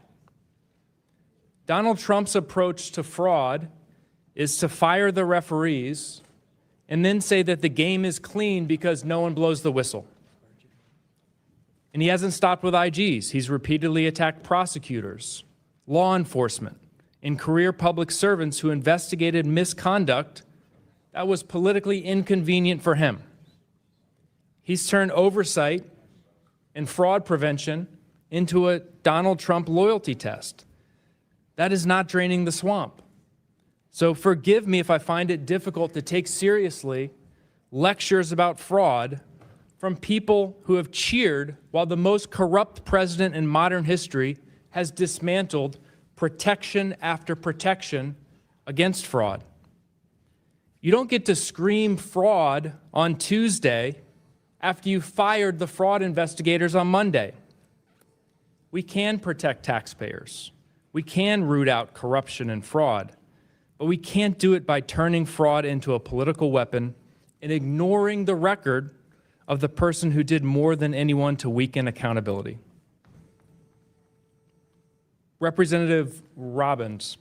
Donald Trump's approach to fraud is to fire the referees and then say that the game is clean because no one blows the whistle. And he hasn't stopped with IGs. He's repeatedly attacked prosecutors, law enforcement, and career public servants who investigated misconduct that was politically inconvenient for him. He's turned oversight and fraud prevention into a Donald Trump loyalty test. That is not draining the swamp. So forgive me if I find it difficult to take seriously lectures about fraud from people who have cheered while the most corrupt president in modern history has dismantled protection after protection against fraud. You don't get to scream fraud on Tuesday after you fired the fraud investigators on Monday. We can protect taxpayers. We can root out corruption and fraud, but we can't do it by turning fraud into a political weapon and ignoring the record of the person who did more than anyone to weaken accountability. Representative Robbins,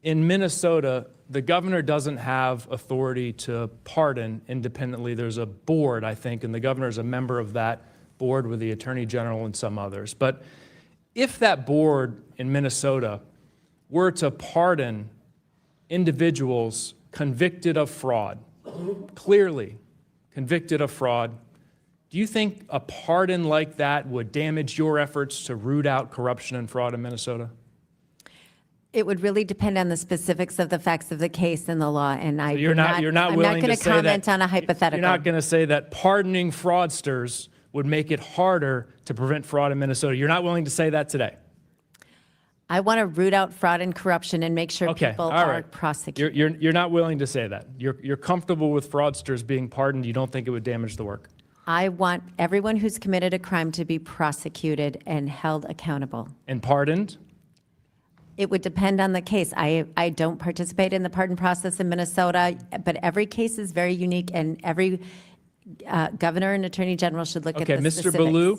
in Minnesota, the governor doesn't have authority to pardon independently. There's a board, I think, and the governor is a member of that board with the attorney general and some others. But if that board in Minnesota were to pardon individuals convicted of fraud, clearly convicted of fraud, do you think a pardon like that would damage your efforts to root out corruption and fraud in Minnesota? It would really depend on the specifics of the facts of the case and the law, and You're not I'm willing not going to to say comment that, on a hypothetical. You're not going to say that pardoning fraudsters would make it harder to prevent fraud in Minnesota. You're not willing to say that today. I want to root out fraud and corruption and make sure Okay, people all are right. prosecuted. You're not willing to say that. You're comfortable with fraudsters being pardoned. You don't think it would damage the work. I want everyone who's committed a crime to be prosecuted and held accountable. And pardoned? It would depend on the case. I don't participate in the pardon process in Minnesota, but every case is very unique, and every governor and attorney general should look at the Okay, specifics. Mr. Ballou,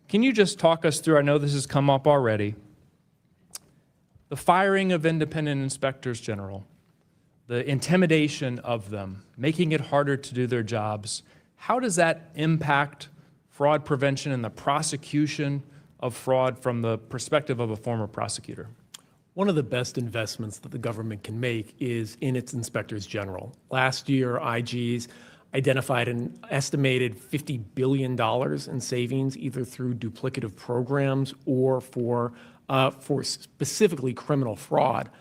can you just talk us through, I know this has come up already, the firing of independent inspectors general, the intimidation of them, making it harder to do their jobs. How does that impact fraud prevention and the prosecution of fraud from the perspective of a former prosecutor? One of the best investments that the government can make is in its inspectors general. Last year, IGs identified an estimated $50 billion in savings, either through duplicative programs or for specifically criminal fraud.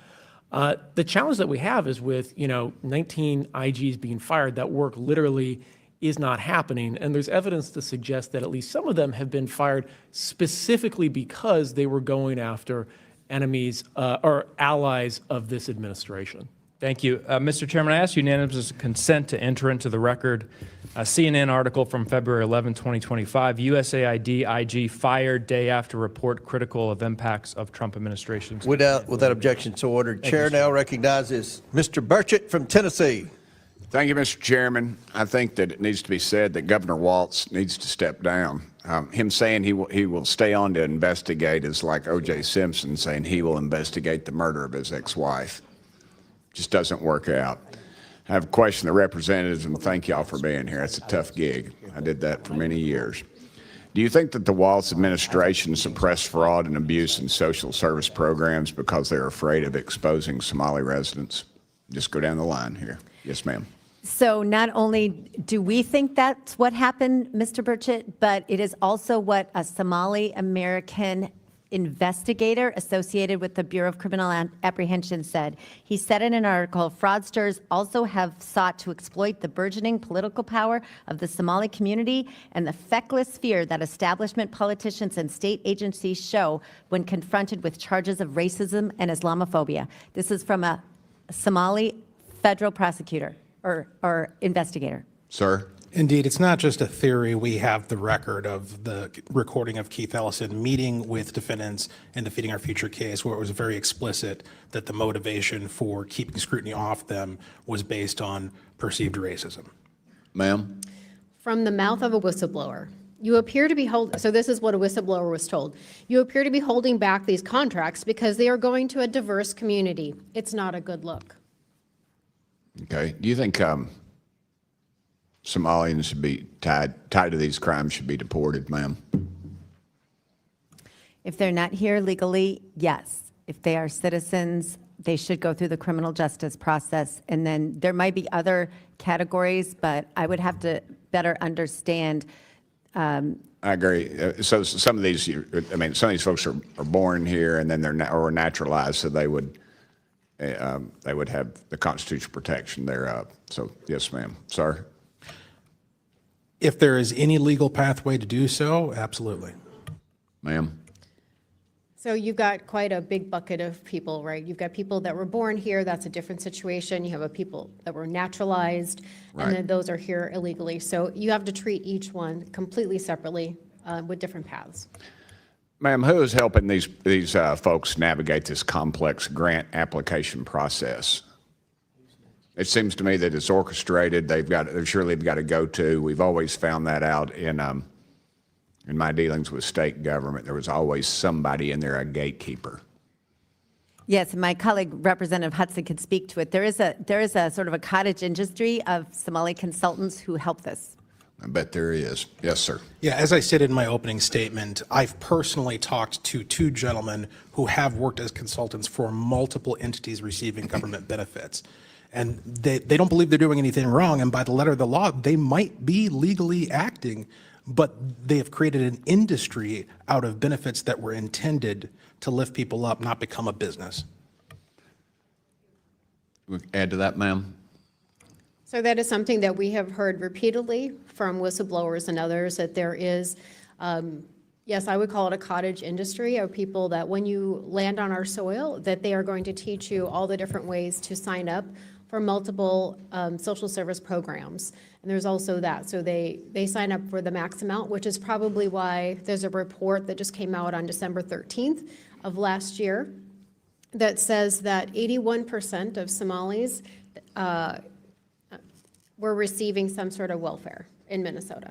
The challenge that we have is with 19 IGs being fired, that work literally is not happening, and there's evidence to suggest that at least some of them have been fired specifically because they were going after enemies or allies of this administration. Thank you. Mr. Chairman, I ask unanimous consent to enter into the record a CNN article from February 11, 2025, USAID IG fired day after report critical of impacts of Trump administration's. Without objection, so ordered. Chair now recognizes Mr. Burchett from Tennessee. Thank you, Mr. Chairman. I think that it needs to be said that Governor Walz needs to step down. Him saying he will stay on to investigate is like O.J. Simpson saying he will investigate the murder of his ex-wife. Just doesn't work out. I have a question to representatives, and thank y'all for being here. It's a tough gig. I did that for many years. Do you think that the Walz administration suppressed fraud and abuse in social service programs because they're afraid of exposing Somali residents? Just go down the line here. Yes, ma'am. So not only do we think that's what happened, Mr. Burchett, but it is also what a Somali American investigator associated with the Bureau of Criminal Apprehension said. He said in an article, fraudsters also have sought to exploit the burgeoning political power of the Somali community and the feckless fear that establishment politicians and state agencies show when confronted with charges of racism and Islamophobia. This is from a Somali federal prosecutor or investigator. Sir? Indeed, it's not just a theory. We have the record of the recording of Keith Ellison meeting with defendants in the Feeding Our Future case, where it was very explicit that the motivation for keeping scrutiny off them was based on perceived racism. Ma'am? From the mouth of a whistleblower. You appear to be so this is what a whistleblower was told. You appear to be holding back these contracts because they are going to a diverse community. It's not a good look. Okay. Do you think Somalians should be tied to these crimes should be deported, ma'am? If they're not here legally, yes. If they are citizens, they should go through the criminal justice process. And then there might be other categories, but I would have to better understand. I agree. So some of these, some of these folks are born here and then or naturalized, so they would have the constitutional protection thereof. So yes, ma'am. Sir? If there is any legal pathway to do so, absolutely. Ma'am? So you've got quite a big bucket of people, right? You've got people that were born here, that's a different situation. You have a people that were naturalized, Right. and then those are here illegally. So you have to treat each one completely separately with different paths. Ma'am, who is helping these folks navigate this complex grant application process? It seems to me that it's orchestrated. They've surely got to go to. We've always found that out in my dealings with state government. There was always somebody in there, a gatekeeper. Yes, my colleague Representative Hudson could speak to it. There is a sort of a cottage industry of Somali consultants who help this. I bet there is. Yes, sir. Yeah, as I said in my opening statement, I've personally talked to two gentlemen who have worked as consultants for multiple entities receiving government benefits. And they don't believe they're doing anything wrong, and by the letter of the law, they might be legally acting, but they have created an industry out of benefits that were intended to lift people up, not become a business. Add to that, ma'am? So that is something that we have heard repeatedly from whistleblowers and others, that there is, yes, I would call it a cottage industry of people that when you land on our soil, that they are going to teach you all the different ways to sign up for multiple social service programs. And there's also that. So they sign up for the max amount, which is probably why there's a report that just came out on December 13th of last year that says that 81% of Somalis were receiving some sort of welfare in Minnesota.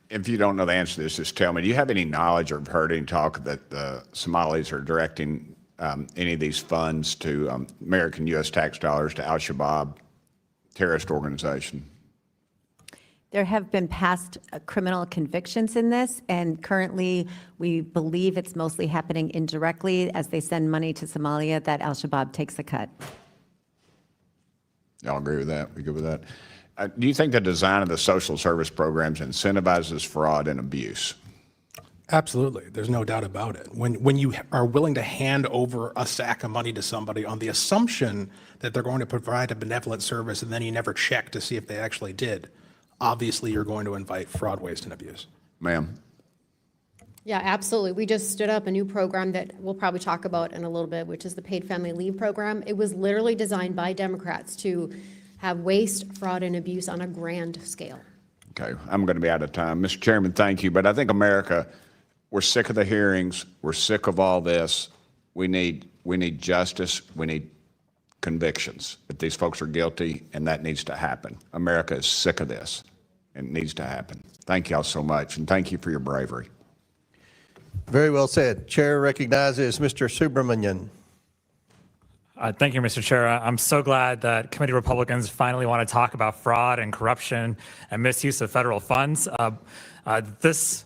If you don't know the answer to this, just tell me. Do you have any knowledge or heard any talk that the Somalis are directing any of these funds to American U.S. tax dollars to Al-Shabaab, terrorist organization? There have been past criminal convictions in this, and currently we believe it's mostly happening indirectly as they send money to Somalia that Al-Shabaab takes a cut. Y'all agree with that? We good with that? Do you think the design of the social service programs incentivizes fraud and abuse? Absolutely. There's no doubt about it. When you are willing to hand over a sack of money to somebody on the assumption that they're going to provide a benevolent service and then you never check to see if they actually did, obviously you're going to invite fraud, waste, and abuse. Ma'am? Yeah, absolutely. We just stood up a new program that we'll probably talk about in a little bit, which is the Paid Family Leave Program. It was literally designed by Democrats to have waste, fraud, and abuse on a grand scale. Okay, I'm going to be out of time. Mr. Chairman, thank you. But I think America, we're sick of the hearings. We're sick of all this. We need justice. We need convictions that these folks are guilty, and that needs to happen. America is sick of this, and it needs to happen. Thank y'all so much, and thank you for your bravery. Very well said. Chair recognizes Mr. Subramanian. Thank you, Mr. Chair. I'm so glad that committee Republicans finally want to talk about fraud and corruption and misuse of federal funds. This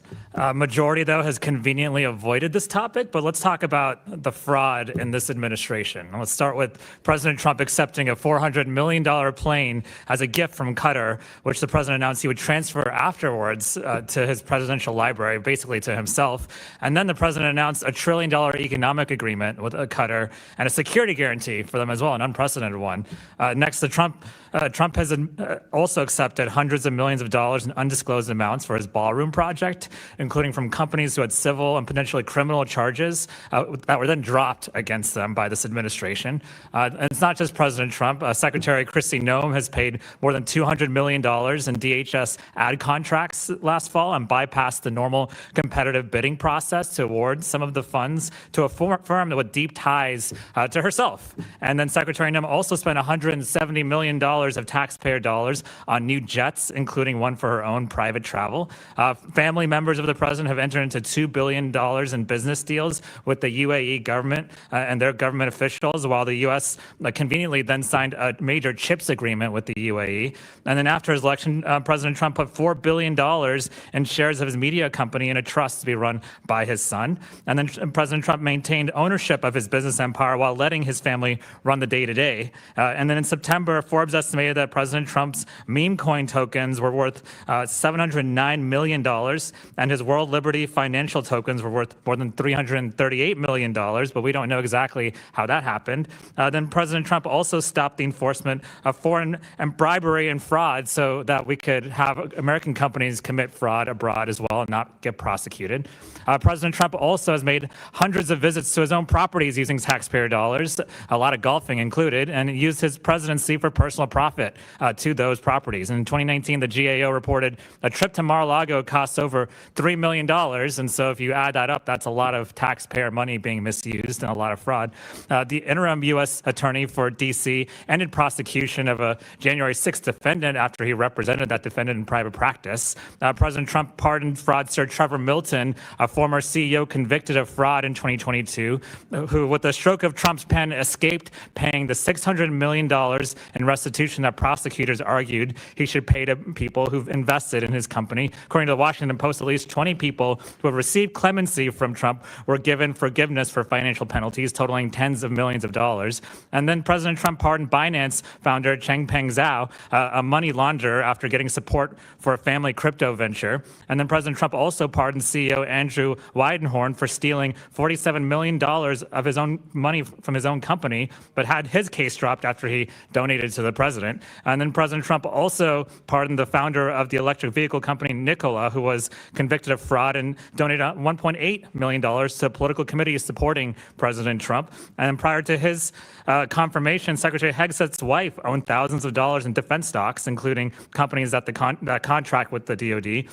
majority, though, has conveniently avoided this topic, but let's talk about the fraud in this administration. Let's start with President Trump accepting a $400 million plane as a gift from Qatar, which the president announced he would transfer afterwards to his presidential library, basically to himself. And then the president announced a $1 trillion economic agreement with Qatar and a security guarantee for them as well, an unprecedented one. Next, Trump has also accepted hundreds of millions of dollars in undisclosed amounts for his ballroom project, including from companies who had civil and potentially criminal charges that were then dropped against them by this administration. And it's not just President Trump. Secretary Kristi Noem has paid more than $200 million in DHS ad contracts last fall and bypassed the normal competitive bidding process to award some of the funds to a firm with deep ties to herself. And then Secretary Noem also spent $170 million of taxpayer dollars on new jets, including one for her own private travel. Family members of the president have entered into $2 billion in business deals with the UAE government and their government officials, while the U.S. Conveniently then signed a major chips agreement with the UAE. And then after his election, President Trump put $4 billion in shares of his media company in a trust to be run by his son. And then President Trump maintained ownership of his business empire while letting his family run the day-to-day. And then in September, Forbes estimated that President Trump's meme coin tokens were worth $709 million, and his World Liberty financial tokens were worth more than $338 million, but we don't know exactly how that happened. Then President Trump also stopped the enforcement of foreign and bribery and fraud so that we could have American companies commit fraud abroad as well and not get prosecuted. President Trump also has made hundreds of visits to his own properties using taxpayer dollars, a lot of golfing included, and used his presidency for personal profit to those properties. In 2019, the GAO reported a trip to Mar-a-Lago costs over $3 million. And so if you add that up, that's a lot of taxpayer money being misused and a lot of fraud. The interim U.S. attorney for D.C. ended prosecution of a January 6th defendant after he represented that defendant in private practice. President Trump pardoned fraudster Trevor Milton, a former CEO convicted of fraud in 2022, who, with the stroke of Trump's pen, escaped paying the $600 million in restitution that prosecutors argued he should pay to people who've invested in his company. According to the Washington Post, at least 20 people who have received clemency from Trump were given forgiveness for financial penalties totaling tens of millions of dollars. And then President Trump pardoned Binance founder Changpeng Zhao, a money launderer, after getting support for a family crypto venture. And then President Trump also pardoned CEO Andrew Weidenhorn for stealing $47 million of his own money from his own company, but had his case dropped after he donated to the president. And then President Trump also pardoned the founder of the electric vehicle company Nikola, who was convicted of fraud and donated $1.8 million to political committees supporting President Trump. And prior to his confirmation, Secretary Hegset's wife owned thousands of dollars in defense stocks, including companies that contract with the DoD.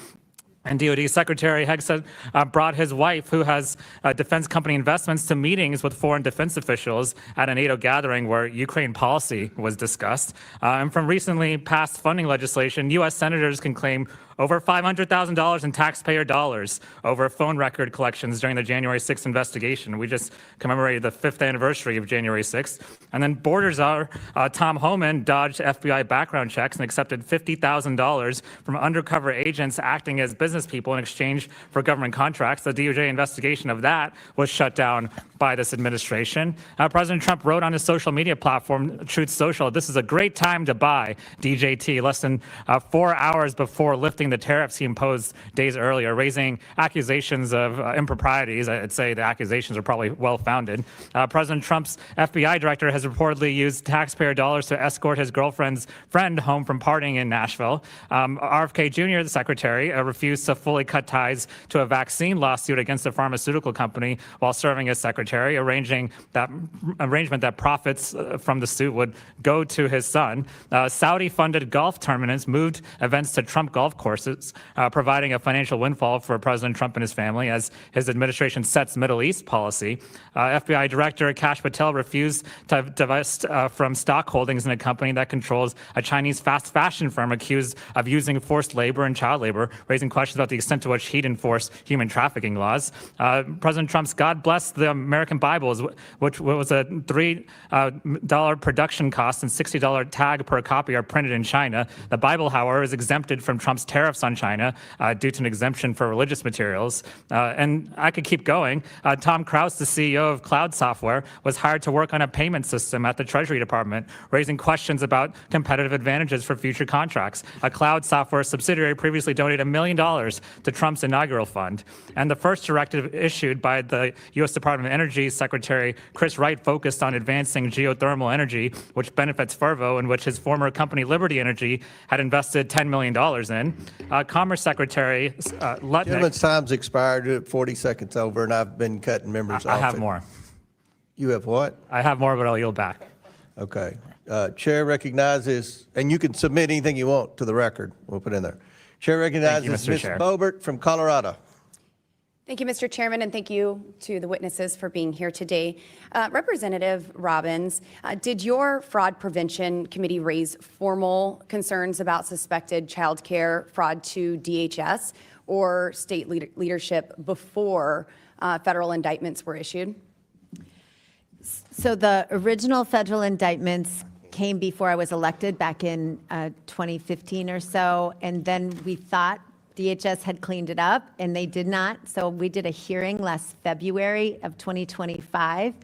And DoD Secretary Hegset brought his wife, who has defense company investments, to meetings with foreign defense officials at a NATO gathering where Ukraine policy was discussed. And from recently passed funding legislation, U.S. senators can claim over $500,000 in taxpayer dollars over phone record collections during the January 6th investigation. We just commemorated the 5th anniversary of January 6th. And then border czar Tom Homan dodged FBI background checks and accepted $50,000 from undercover agents acting as business people in exchange for government contracts. The DOJ investigation of that was shut down by this administration. President Trump wrote on his social media platform, Truth Social, "This is a great time to buy DJT," less than 4 hours before lifting the tariffs he imposed days earlier, raising accusations of improprieties. I'd say the accusations are probably well-founded. President Trump's FBI director has reportedly used taxpayer dollars to escort his girlfriend's friend home from partying in Nashville. RFK Jr., the secretary, refused to fully cut ties to a vaccine lawsuit against a pharmaceutical company while serving as secretary, arrangement that profits from the suit would go to his son. Saudi-funded golf tournaments moved events to Trump golf courses, providing a financial windfall for President Trump and his family as his administration sets Middle East policy. FBI Director Kash Patel refused to divest from stock holdings in a company that controls a Chinese fast fashion firm accused of using forced labor and child labor, raising questions about the extent to which he'd enforce human trafficking laws. President Trump's God Bless the American Bibles, which was a $3 production cost and $60 tag per copy, are printed in China. The Bible, however, is exempted from Trump's tariff tariffs on China due to an exemption for religious materials. And I could keep going. Tom Kraus, the CEO of Cloud Software, was hired to work on a payment system at the Treasury Department, raising questions about competitive advantages for future contracts. A Cloud Software subsidiary previously donated $1 million to Trump's inaugural fund. And the first directive issued by the U.S. Department of Energy Secretary Chris Wright focused on advancing geothermal energy, which benefits Fervo, in which his former company Liberty Energy had invested $10 million in. Commerce Secretary Lutnick. Gentleman's time's expired, 40 seconds over, and I've been cutting members off. I have more. You have what? I have more, but I'll yield back. Okay. Chair recognizes, and you can submit anything you want to the record. We'll put in there. Chair recognizes Mr. Ms. Chair. Bobert from Colorado. Thank you, Mr. Chairman, and thank you to the witnesses for being here today. Representative Robbins, did your Fraud Prevention Committee raise formal concerns about suspected child care fraud to DHS or state leadership before federal indictments were issued? So the original federal indictments came before I was elected back in 2015 or so, and then we thought DHS had cleaned it up, and they did not. So we did a hearing last February of 2025,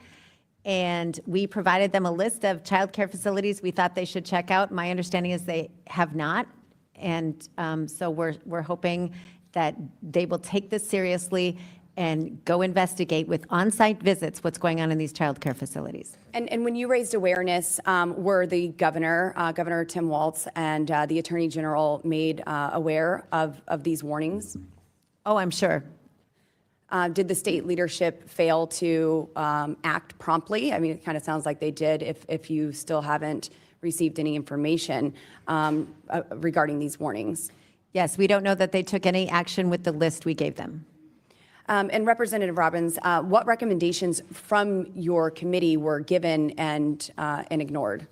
and we provided them a list of child care facilities we thought they should check out. My understanding is they have not, and so we're hoping that they will take this seriously and go investigate with on-site visits what's going on in these child care facilities. And when you raised awareness, were the governor, Governor Tim Walz, and the Attorney General made aware of these warnings? Oh, I'm sure. Did the state leadership fail to act promptly? I mean, it kind of sounds like they did if you still haven't received any information regarding these warnings. Yes, we don't know that they took any action with the list we gave them. And Representative Robbins, what recommendations from your committee were given and ignored?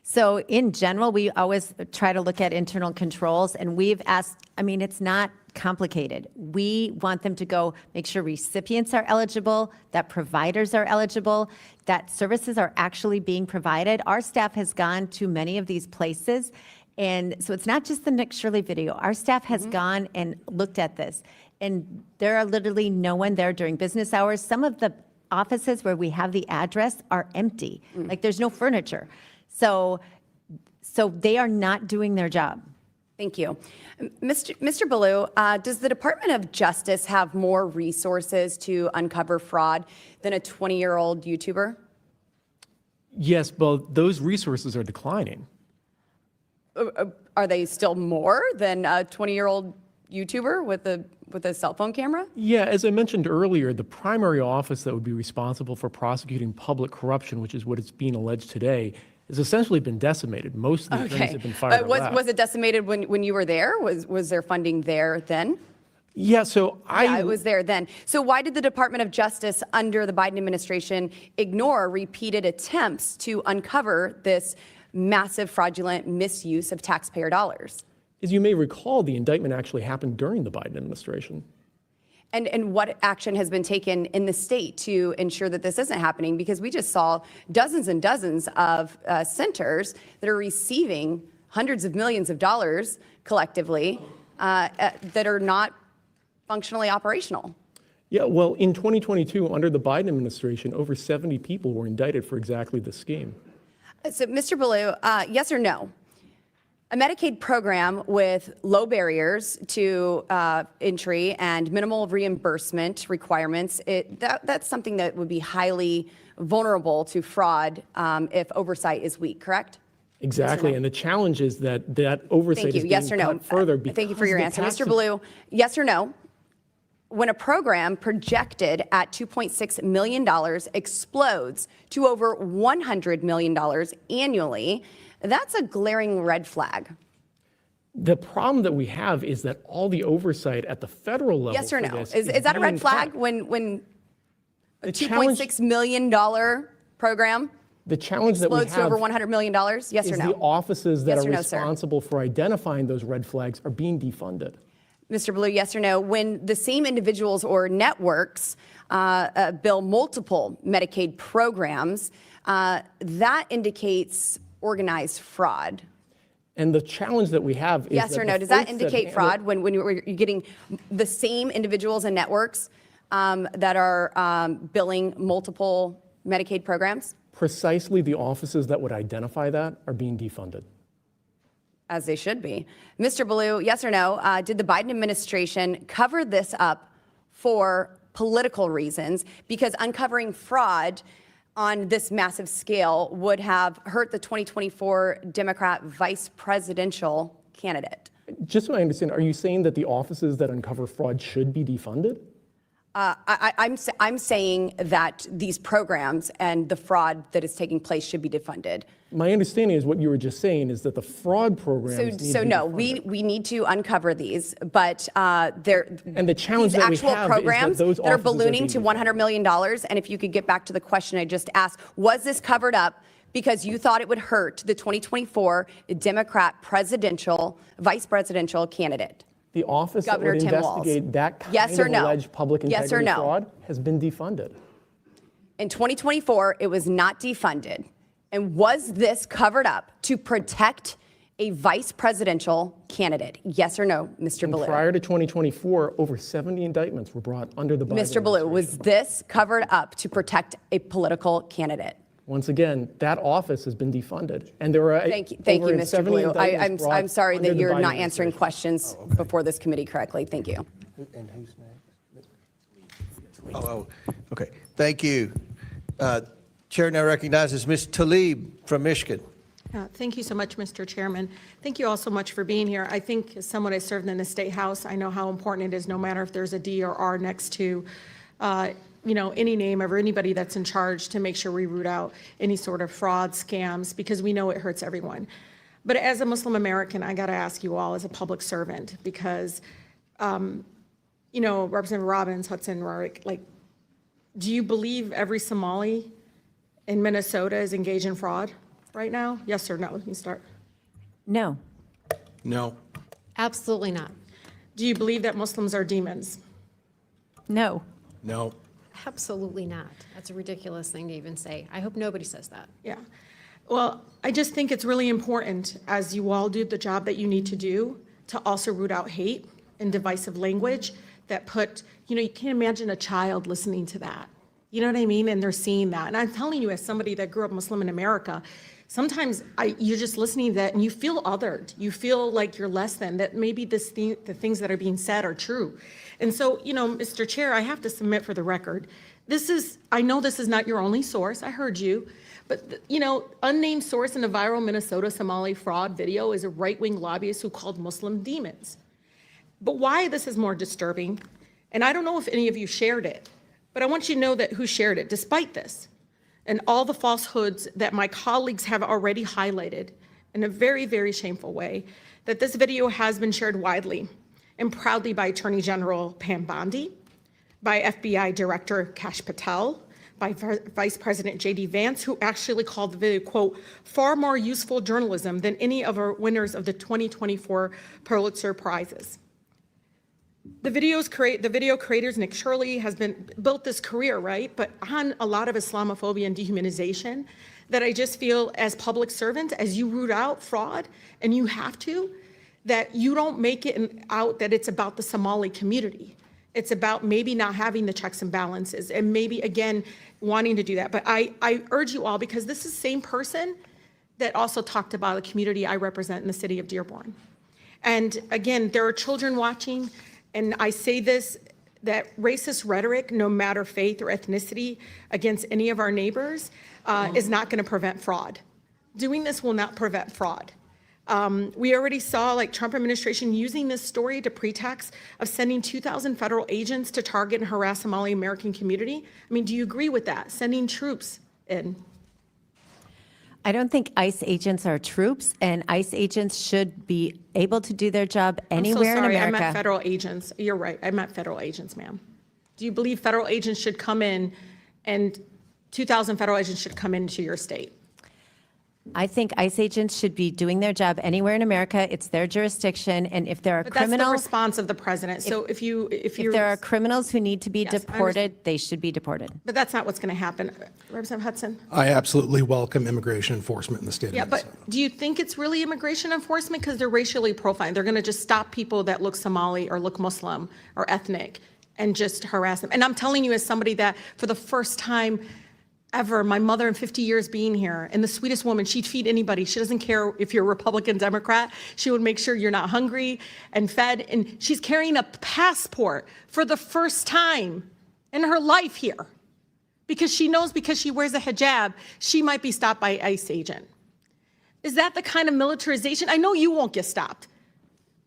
So in general, we always try to look at internal controls, and we've asked, I mean, it's not complicated. We want them to go make sure recipients are eligible, that providers are eligible, that services are actually being provided. Our staff has gone to many of these places, and so it's not just the Nick Shirley video. Our staff has gone and looked at this, and there are literally no one there during business hours. Some of the offices where we have the address are empty, like there's no furniture. So they are not doing their job. Thank you. Mr. Ballou, does the Department of Justice have more resources to uncover fraud than a 20-year-old YouTuber? Yes, but those resources are declining. Are they still more than a 20-year-old YouTuber with a cell phone camera? Yeah, as I mentioned earlier, the primary office that would be responsible for prosecuting public corruption, which is what is being alleged today, has essentially been decimated. Most of the attorneys have been fired. Was it decimated when you were there? Was there funding there then? Yeah, so Yeah, it was there then. So why did the Department of Justice under the Biden administration ignore repeated attempts to uncover this massive fraudulent misuse of taxpayer dollars? As you may recall, the indictment actually happened during the Biden administration. And what action has been taken in the state to ensure that this isn't happening? Because we just saw dozens and dozens of centers that are receiving hundreds of millions of dollars collectively that are not functionally operational. Yeah, well, in 2022, under the Biden administration, over 70 people were indicted for exactly this scheme. So, Mr. Ballou, yes or no? A Medicaid program with low barriers to entry and minimal reimbursement requirements, that's something that would be highly vulnerable to fraud if oversight is weak, correct? Exactly, Yes and the challenge is that oversight Thank you. is being Yes or no? cut further because Thank you for your the answer. tax- Mr. Ballou, yes or no? When a program projected at $2.6 million explodes to over $100 million annually, that's a glaring red flag. The problem that we have is that all the oversight at the federal level. Yes or for no? this Is that a red being flag cut. when a The challenge- $2.6 million program The challenge that we explodes to have over $100 million? Yes is or the no? offices that Yes are or no, sir? responsible for identifying those red flags are being defunded. Mr. Ballou, yes or no? When the same individuals or networks bill multiple Medicaid programs, that indicates organized fraud. And the challenge that we have is Yes that or the no? Does that folks indicate handle- fraud when you're getting the same individuals and networks that are billing multiple Medicaid programs? Precisely the offices that would identify that are being defunded. As they should be. Mr. Ballou, yes or no? Did the Biden administration cover this up for political reasons? Because uncovering fraud on this massive scale would have hurt the 2024 Democrat vice presidential candidate. Just so I understand, are you saying that the offices that uncover fraud should be defunded? I'm saying that these programs and the fraud that is taking place should be defunded. My understanding is what you were just saying is that the fraud programs need to So be no, defunded. we need to uncover these, but And the challenge these that we actual have programs is that those that are offices ballooning being to $100 million, and if you could get back to the question I just asked, was this covered up because you thought it would hurt the 2024 Democrat vice presidential candidate? The office Governor that would Tim Walz. investigate that kind Yes or of no? alleged public Yes or integrity no? fraud has been defunded. In 2024, it was not defunded. And was this covered up to protect a vice presidential candidate? Yes or no, Mr. And Ballou? prior to 2024, over 70 indictments were brought under the Biden Mr. Ballou, was this covered up to protect a political candidate? Once again, that office has been defunded, and there are Thank you, over Mr. 70 Blue. indictments brought I'm sorry under that the you're Biden not answering administration. questions before this committee correctly. Thank you. Okay, thank you. Chair now recognizes Ms. Tlaib from Michigan. Thank you so much, Mr. Chairman. Thank you all so much for being here. I think as someone who served in the State House, I know how important it is, no matter if there's a D or R next to, any name of anybody that's in charge, to make sure we root out any sort of fraud, scams, because we know it hurts everyone. But as a Muslim American, I got to ask you all as a public servant, because, Representative Robbins, Hudson, Rarick, do you believe every Somali in Minnesota is engaged in fraud right now? Yes or no? Let me start. No. No. Absolutely not. Do you believe that Muslims are demons? No. No. Absolutely not. That's a ridiculous thing to even say. I hope nobody says that. Yeah. Well, I just think it's really important, as you all do the job that you need to do, to also root out hate and divisive language that you can't imagine a child listening to that. You know what I mean? And they're seeing that. And I'm telling you, as somebody that grew up Muslim in America, sometimes you're just listening to that and you feel othered. You feel like you're less than, that maybe the things that are being said are true. And so, Mr. Chair, I have to submit for the record, I know this is not your only source. I heard you. But, unnamed source in a viral Minnesota Somali fraud video is a right-wing lobbyist who called Muslim demons. But why this is more disturbing, and I don't know if any of you shared it, but I want you to know that who shared it, despite this, and all the falsehoods that my colleagues have already highlighted in a very, very shameful way, that this video has been shared widely and proudly by Attorney General Pam Bondi, by FBI Director Kash Patel, by Vice President J.D. Vance, who actually called the video, quote, far more useful journalism than any of our winners of the 2024 Pulitzer Prizes. The video creators, Nick Shirley, has built this career, right? But on a lot of Islamophobia and dehumanization, that I just feel as public servants, as you root out fraud, and you have to, that you don't make it out that it's about the Somali community. It's about maybe not having the checks and balances, and maybe, again, wanting to do that. But I urge you all, because this is the same person that also talked about the community I represent in the city of Dearborn. And again, there are children watching, and I say this, that racist rhetoric, no matter faith or ethnicity, against any of our neighbors is not going to prevent fraud. Doing this will not prevent fraud. We already saw Trump administration using this story to pretext of sending 2,000 federal agents to target and harass Somali American community. I mean, do you agree with that? Sending troops in? I don't think ICE agents are troops, and ICE agents should be able to do their job anywhere I'm so sorry, in America. I meant federal agents. You're right. I meant federal agents, ma'am. Do you believe federal agents should come in, and 2,000 federal agents should come into your state? I think ICE agents should be doing their job anywhere in America. It's their jurisdiction, and if there are But that's the criminals, response of the president. So if there are criminals who need to be Yes, I understand. deported, they should be deported. But that's not what's going to happen. Representative Hudson? I absolutely welcome immigration enforcement in the state of Yeah, Minnesota. but do you think it's really immigration enforcement? Because they're racially profiled. They're going to just stop people that look Somali or look Muslim or ethnic and just harass them. And I'm telling you as somebody that for the first time ever, my mother in 50 years being here, and the sweetest woman, she'd feed anybody. She doesn't care if you're Republican, Democrat. She would make sure you're not hungry and fed. And she's carrying a passport for the first time in her life here because she knows because she wears a hijab, she might be stopped by ICE agent. Is that the kind of militarization? I know you won't get stopped,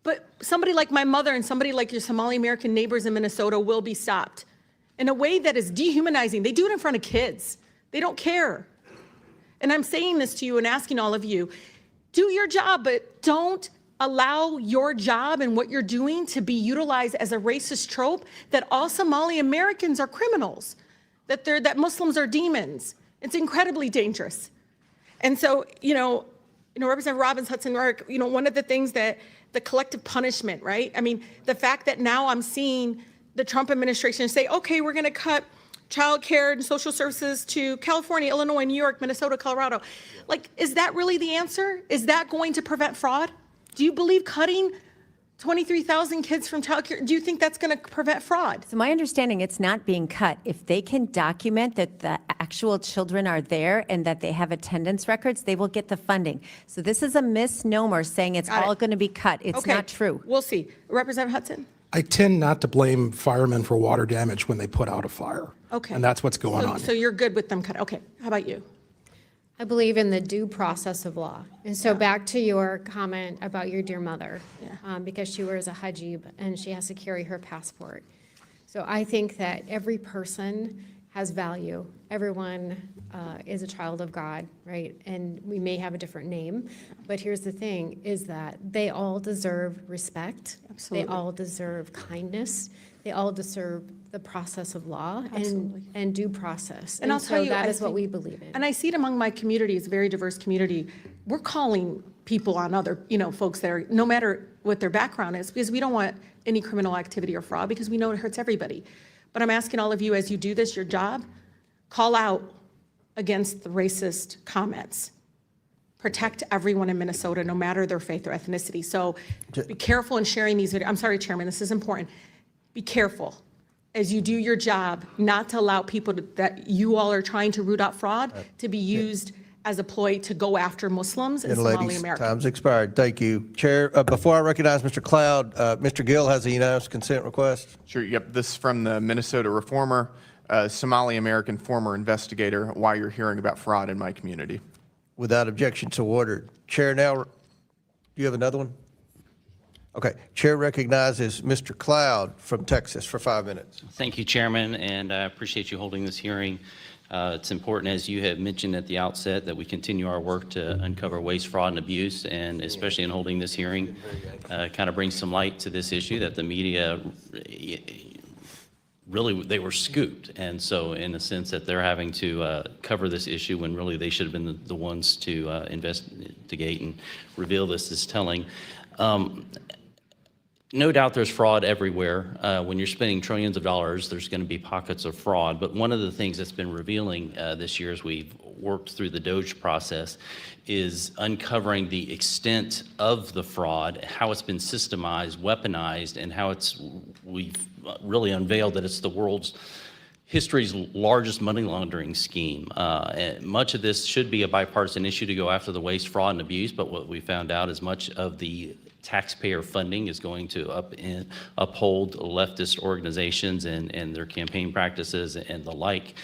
but somebody like my mother and somebody like your Somali American neighbors in Minnesota will be stopped in a way that is dehumanizing. They do it in front of kids. They don't care. And I'm saying this to you and asking all of you, do your job, but don't allow your job and what you're doing to be utilized as a racist trope that all Somali Americans are criminals, that Muslims are demons. It's incredibly dangerous. And so, Representative Robbins, Hudson Yark, one of the things that the collective punishment, right? I mean, the fact that now I'm seeing the Trump administration say, okay, we're going to cut child care and social services to California, Illinois, New York, Minnesota, Colorado. Like, is that really the answer? Is that going to prevent fraud? Do you believe cutting 23,000 kids from child care, do you think that's going to prevent fraud? So my understanding, it's not being cut. If they can document that the actual children are there and that they have attendance records, they will get the funding. So this is a misnomer saying it's all going to be cut. It's Okay, not true. We'll see. Representative Hudson? I tend not to blame firemen for water damage when they put out a fire. Okay. And that's what's going on. So you're good with them cutting. Okay, how about you? I believe in the due process of law. And so back to your comment about your dear mother, because she wears a hijab and she has to carry her passport. So I think that every person has value. Everyone is a child of God, right? And we may have a different name, but here's the thing, is that they all deserve respect. Absolutely. They all deserve kindness. They all deserve the process of law Absolutely. and due process. And I'll tell you, that I is what think- we believe in. And I see it among my community, it's a very diverse community. We're calling people on other, folks that are, no matter what their background is, because we don't want any criminal activity or fraud, because we know it hurts everybody. But I'm asking all of you, as you do this, your job, call out against the racist comments. Protect everyone in Minnesota, no matter their faith or ethnicity. So be careful in sharing these videos. I'm sorry, Chairman, this is important. Be careful as you do your job, not to allow people that you all are trying to root out fraud to be used as a ploy to go after Muslims and Somali Ladies, Americans. time's expired. Thank you. Chair, before I recognize Mr. Cloud, Mr. Gill has a unanimous consent request. Sure, yep, this is from the Minnesota Reformer, Somali American former investigator, why you're hearing about fraud in my community. Without objection, so ordered. Chair now, do you have another one? Okay, Chair recognizes Mr. Cloud from Texas for 5 minutes. Thank you, Chairman, and I appreciate you holding this hearing. It's important, as you have mentioned at the outset, that we continue our work to uncover waste, fraud, and abuse, and especially in holding this hearing, kind of brings some light to this issue that the media really, they were scooped. And so in the sense that they're having to cover this issue when really they should have been the ones to investigate and reveal this is telling. No doubt there's fraud everywhere. When you're spending trillions of dollars, there's going to be pockets of fraud. But one of the things that's been revealing this year as we've worked through the DOGE process is uncovering the extent of the fraud, how it's been systemized, weaponized, and how we've really unveiled that it's the world's history's largest money laundering scheme. And much of this should be a bipartisan issue to go after the waste, fraud, and abuse, but what we found out is much of the taxpayer funding is going to uphold leftist organizations and their campaign practices and the like.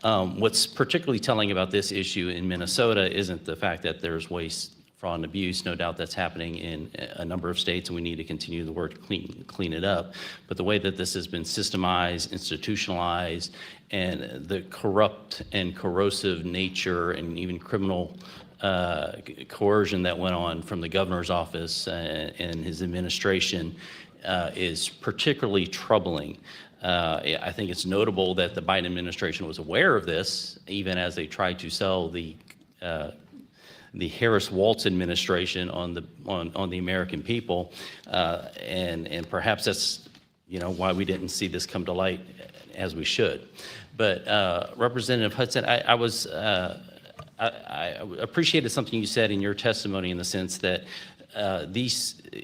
What's particularly telling about this issue in Minnesota isn't the fact that there's waste, fraud, and abuse. No doubt that's happening in a number of states, and we need to continue the work to clean it up. But the way that this has been systemized, institutionalized, and the corrupt and corrosive nature and even criminal coercion that went on from the governor's office and his administration is particularly troubling. I think it's notable that the Biden administration was aware of this, even as they tried to sell the the Harris-Walz administration on the American people, and perhaps that's why we didn't see this come to light as we should. But Representative Hudson, I appreciated something you said in your testimony in the sense that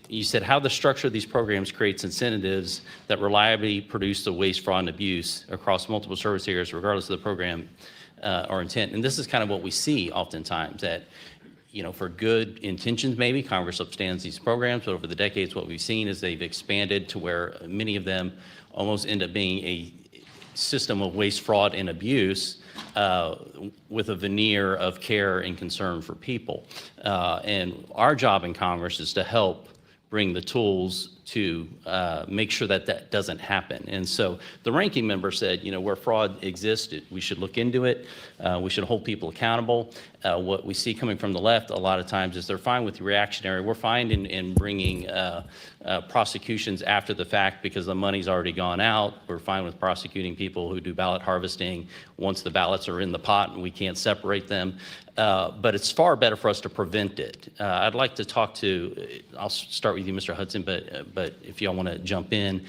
you said how the structure of these programs creates incentives that reliably produce the waste, fraud, and abuse across multiple service areas, regardless of the program or intent. And this is kind of what we see oftentimes, that for good intentions, maybe Congress upstands these programs, but over the decades, what we've seen is they've expanded to where many of them almost end up being a system of waste, fraud, and abuse with a veneer of care and concern for people. And our job in Congress is to help bring the tools to make sure that that doesn't happen. And so the ranking member said, where fraud exists, we should look into it. We should hold people accountable. What we see coming from the left a lot of times is they're fine with reactionary. We're fine in bringing prosecutions after the fact because the money's already gone out. We're fine with prosecuting people who do ballot harvesting once the ballots are in the pot and we can't separate them. But it's far better for us to prevent it. I'd like to talk to, I'll start with you, Mr. Hudson, but if y'all want to jump in,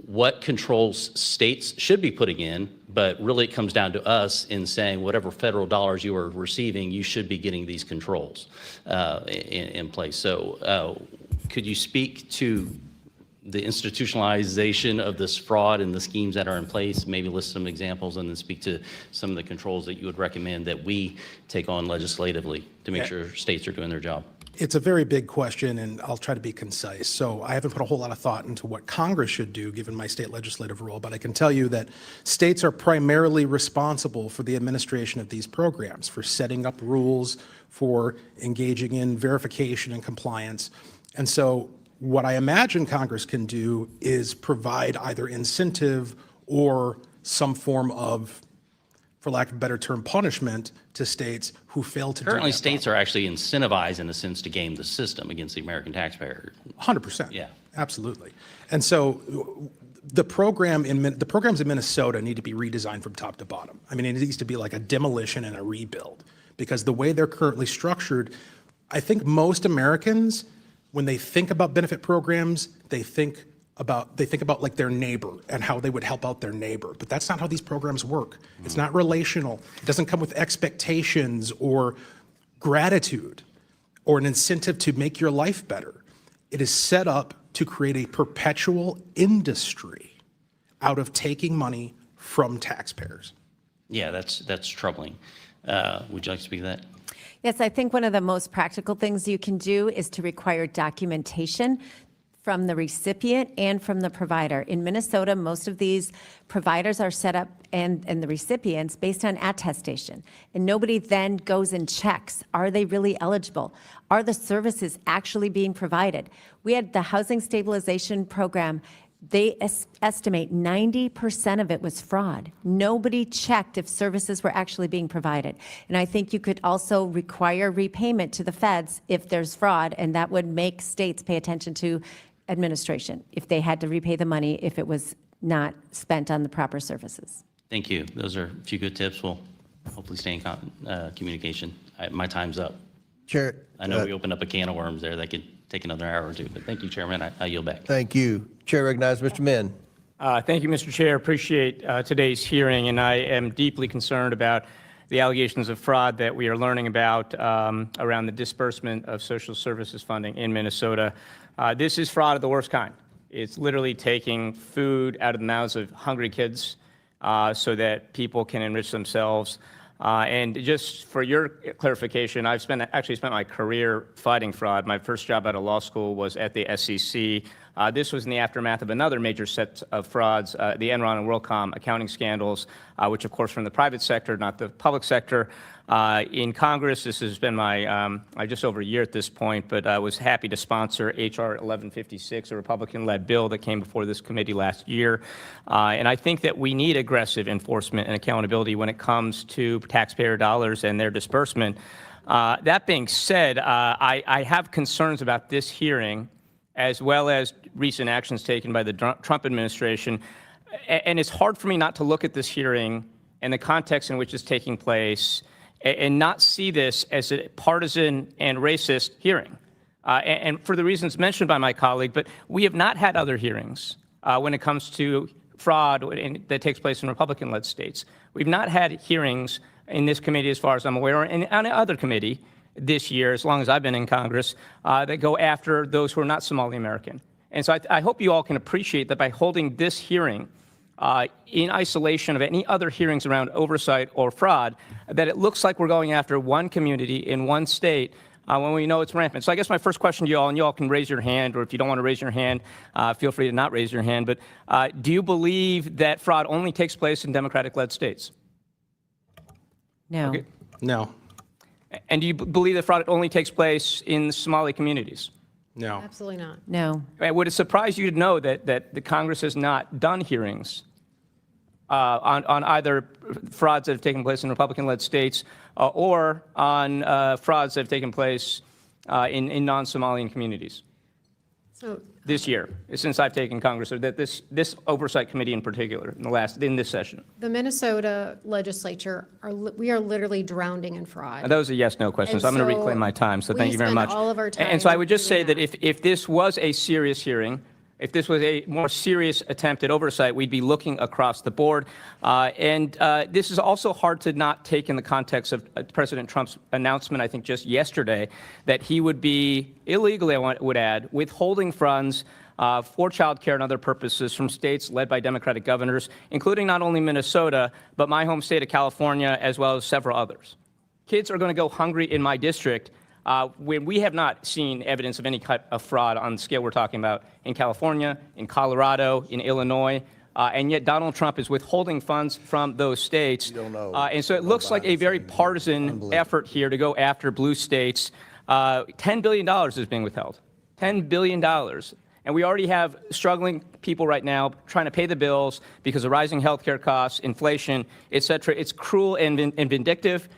what controls states should be putting in, but really it comes down to us in saying whatever federal dollars you are receiving, you should be getting these controls in place. So could you speak to the institutionalization of this fraud and the schemes that are in place, maybe list some examples and then speak to some of the controls that you would recommend that we take on legislatively to make sure states are doing their job? It's a very big question, and I'll try to be concise. So I haven't put a whole lot of thought into what Congress should do, given my state legislative role, but I can tell you that states are primarily responsible for the administration of these programs, for setting up rules, for engaging in verification and compliance. And so what I imagine Congress can do is provide either incentive or some form of, for lack of a better term, punishment to states who fail to do that. Currently, states are actually incentivized, in a sense, to game the system against the American taxpayer. 100%. Yeah. Absolutely. And so the programs in Minnesota need to be redesigned from top to bottom. I mean, it needs to be like a demolition and a rebuild, because the way they're currently structured, I think most Americans, when they think about benefit programs, they think about like their neighbor and how they would help out their neighbor. But that's not how these programs work. It's not relational. It doesn't come with expectations or gratitude or an incentive to make your life better. It is set up to create a perpetual industry out of taking money from taxpayers. Yeah, that's troubling. Would you like to speak to that? Yes, I think one of the most practical things you can do is to require documentation from the recipient and from the provider. In Minnesota, most of these providers are set up and the recipients based on attestation. And nobody then goes and checks, are they really eligible? Are the services actually being provided? We had the Housing Stabilization Program. They estimate 90% of it was fraud. Nobody checked if services were actually being provided. And I think you could also require repayment to the feds if there's fraud, and that would make states pay attention to administration if they had to repay the money if it was not spent on the proper services. Thank you. Those are a few good tips. We'll hopefully stay in communication. My time's up. Chair. I know we opened up a can of worms there that could take another hour or two, but thank you, Chairman. I yield back. Thank you. Chair recognizes Mr. Min. Thank you, Mr. Chair. Appreciate today's hearing, and I am deeply concerned about the allegations of fraud that we are learning about around the disbursement of social services funding in Minnesota. This is fraud of the worst kind. It's literally taking food out of the mouths of hungry kids so that people can enrich themselves. And just for your clarification, I've actually spent my career fighting fraud. My first job out of law school was at the SEC. This was in the aftermath of another major set of frauds, the Enron and WorldCom accounting scandals, which of course from the private sector, not the public sector. In Congress, this has been my just over a year at this point, but I was happy to sponsor H.R. 1156, a Republican-led bill that came before this committee last year. And I think that we need aggressive enforcement and accountability when it comes to taxpayer dollars and their disbursement. That being said, I have concerns about this hearing, as well as recent actions taken by the Trump administration. And it's hard for me not to look at this hearing and the context in which it's taking place, and not see this as a partisan and racist hearing. And for the reasons mentioned by my colleague, but we have not had other hearings when it comes to fraud that takes place in Republican-led states. We've not had hearings in this committee, as far as I'm aware, or in any other committee this year, as long as I've been in Congress, that go after those who are not Somali American. And so I hope you all can appreciate that by holding this hearing in isolation of any other hearings around oversight or fraud, that it looks like we're going after one community in one state when we know it's rampant. So I guess my first question to you all, and you all can raise your hand, or if you don't want to raise your hand, feel free to not raise your hand, but do you believe that fraud only takes place in Democratic-led states? No. Okay. No. And do you believe that fraud only takes place in Somali communities? No. Absolutely not. No. Would it surprise you to know that the Congress has not done hearings on either frauds that have taken place in Republican-led states or on frauds that have taken place in non-Somalian communities So this year, since I've taken Congress, or that this oversight committee in particular in this session? the Minnesota legislature, we are literally drowning in fraud. That was a yes/no question, And so I'm going to so reclaim my time. So thank we you very spend much. all of our time And so I would just say doing that if this was a serious hearing, if this was a more serious attempt at oversight, we'd be looking across the board. And this is also hard to not take in the context of President Trump's announcement, I think just yesterday, that he would be illegally, I would add, withholding funds for child care and other purposes from states led by Democratic governors, including not only Minnesota, but my home state of California, as well as several others. Kids are going to go hungry in my district when we have not seen evidence of any type of fraud on the scale we're talking about in California, in Colorado, in Illinois, and yet Donald Trump is withholding funds from those states. And so it looks like a very partisan effort here to go after blue states. $10 billion is being withheld. $10 billion. And we already have struggling people right now trying to pay the bills because of rising health care costs, inflation, et cetera. It's cruel and vindictive.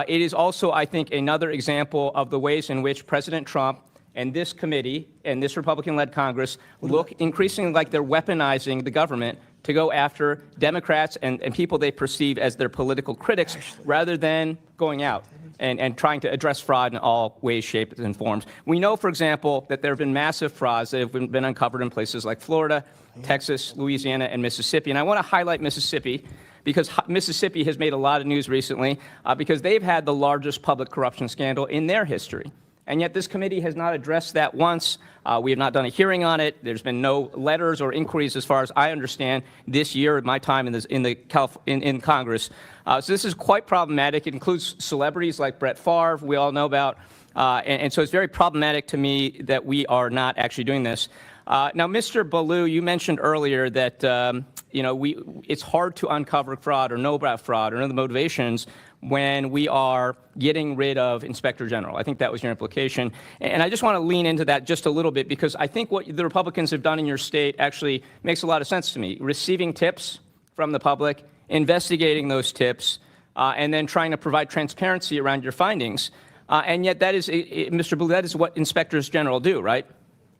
It is also, I think, another example of the ways in which President Trump and this committee and this Republican-led Congress look increasingly like they're weaponizing the government to go after Democrats and people they perceive as their political critics rather than going out and trying to address fraud in all ways, shapes, and forms. We know, for example, that there have been massive frauds that have been uncovered in places like Florida, Texas, Louisiana, and Mississippi. And I want to highlight Mississippi because Mississippi has made a lot of news recently because they've had the largest public corruption scandal in their history. And yet this committee has not addressed that once. We have not done a hearing on it. There's been no letters or inquiries, as far as I understand, this year at my time in Congress. So this is quite problematic. It includes celebrities like Brett Favre, we all know about. And so it's very problematic to me that we are not actually doing this. Now, Mr. Ballou, you mentioned earlier that it's hard to uncover fraud or know about fraud or know the motivations when we are getting rid of Inspector General. I think that was your implication. And I just want to lean into that just a little bit because I think what the Republicans have done in your state actually makes a lot of sense to me. Receiving tips from the public, investigating those tips, and then trying to provide transparency around your findings. And yet that is, Mr. Ballou, that is what Inspectors General do, right?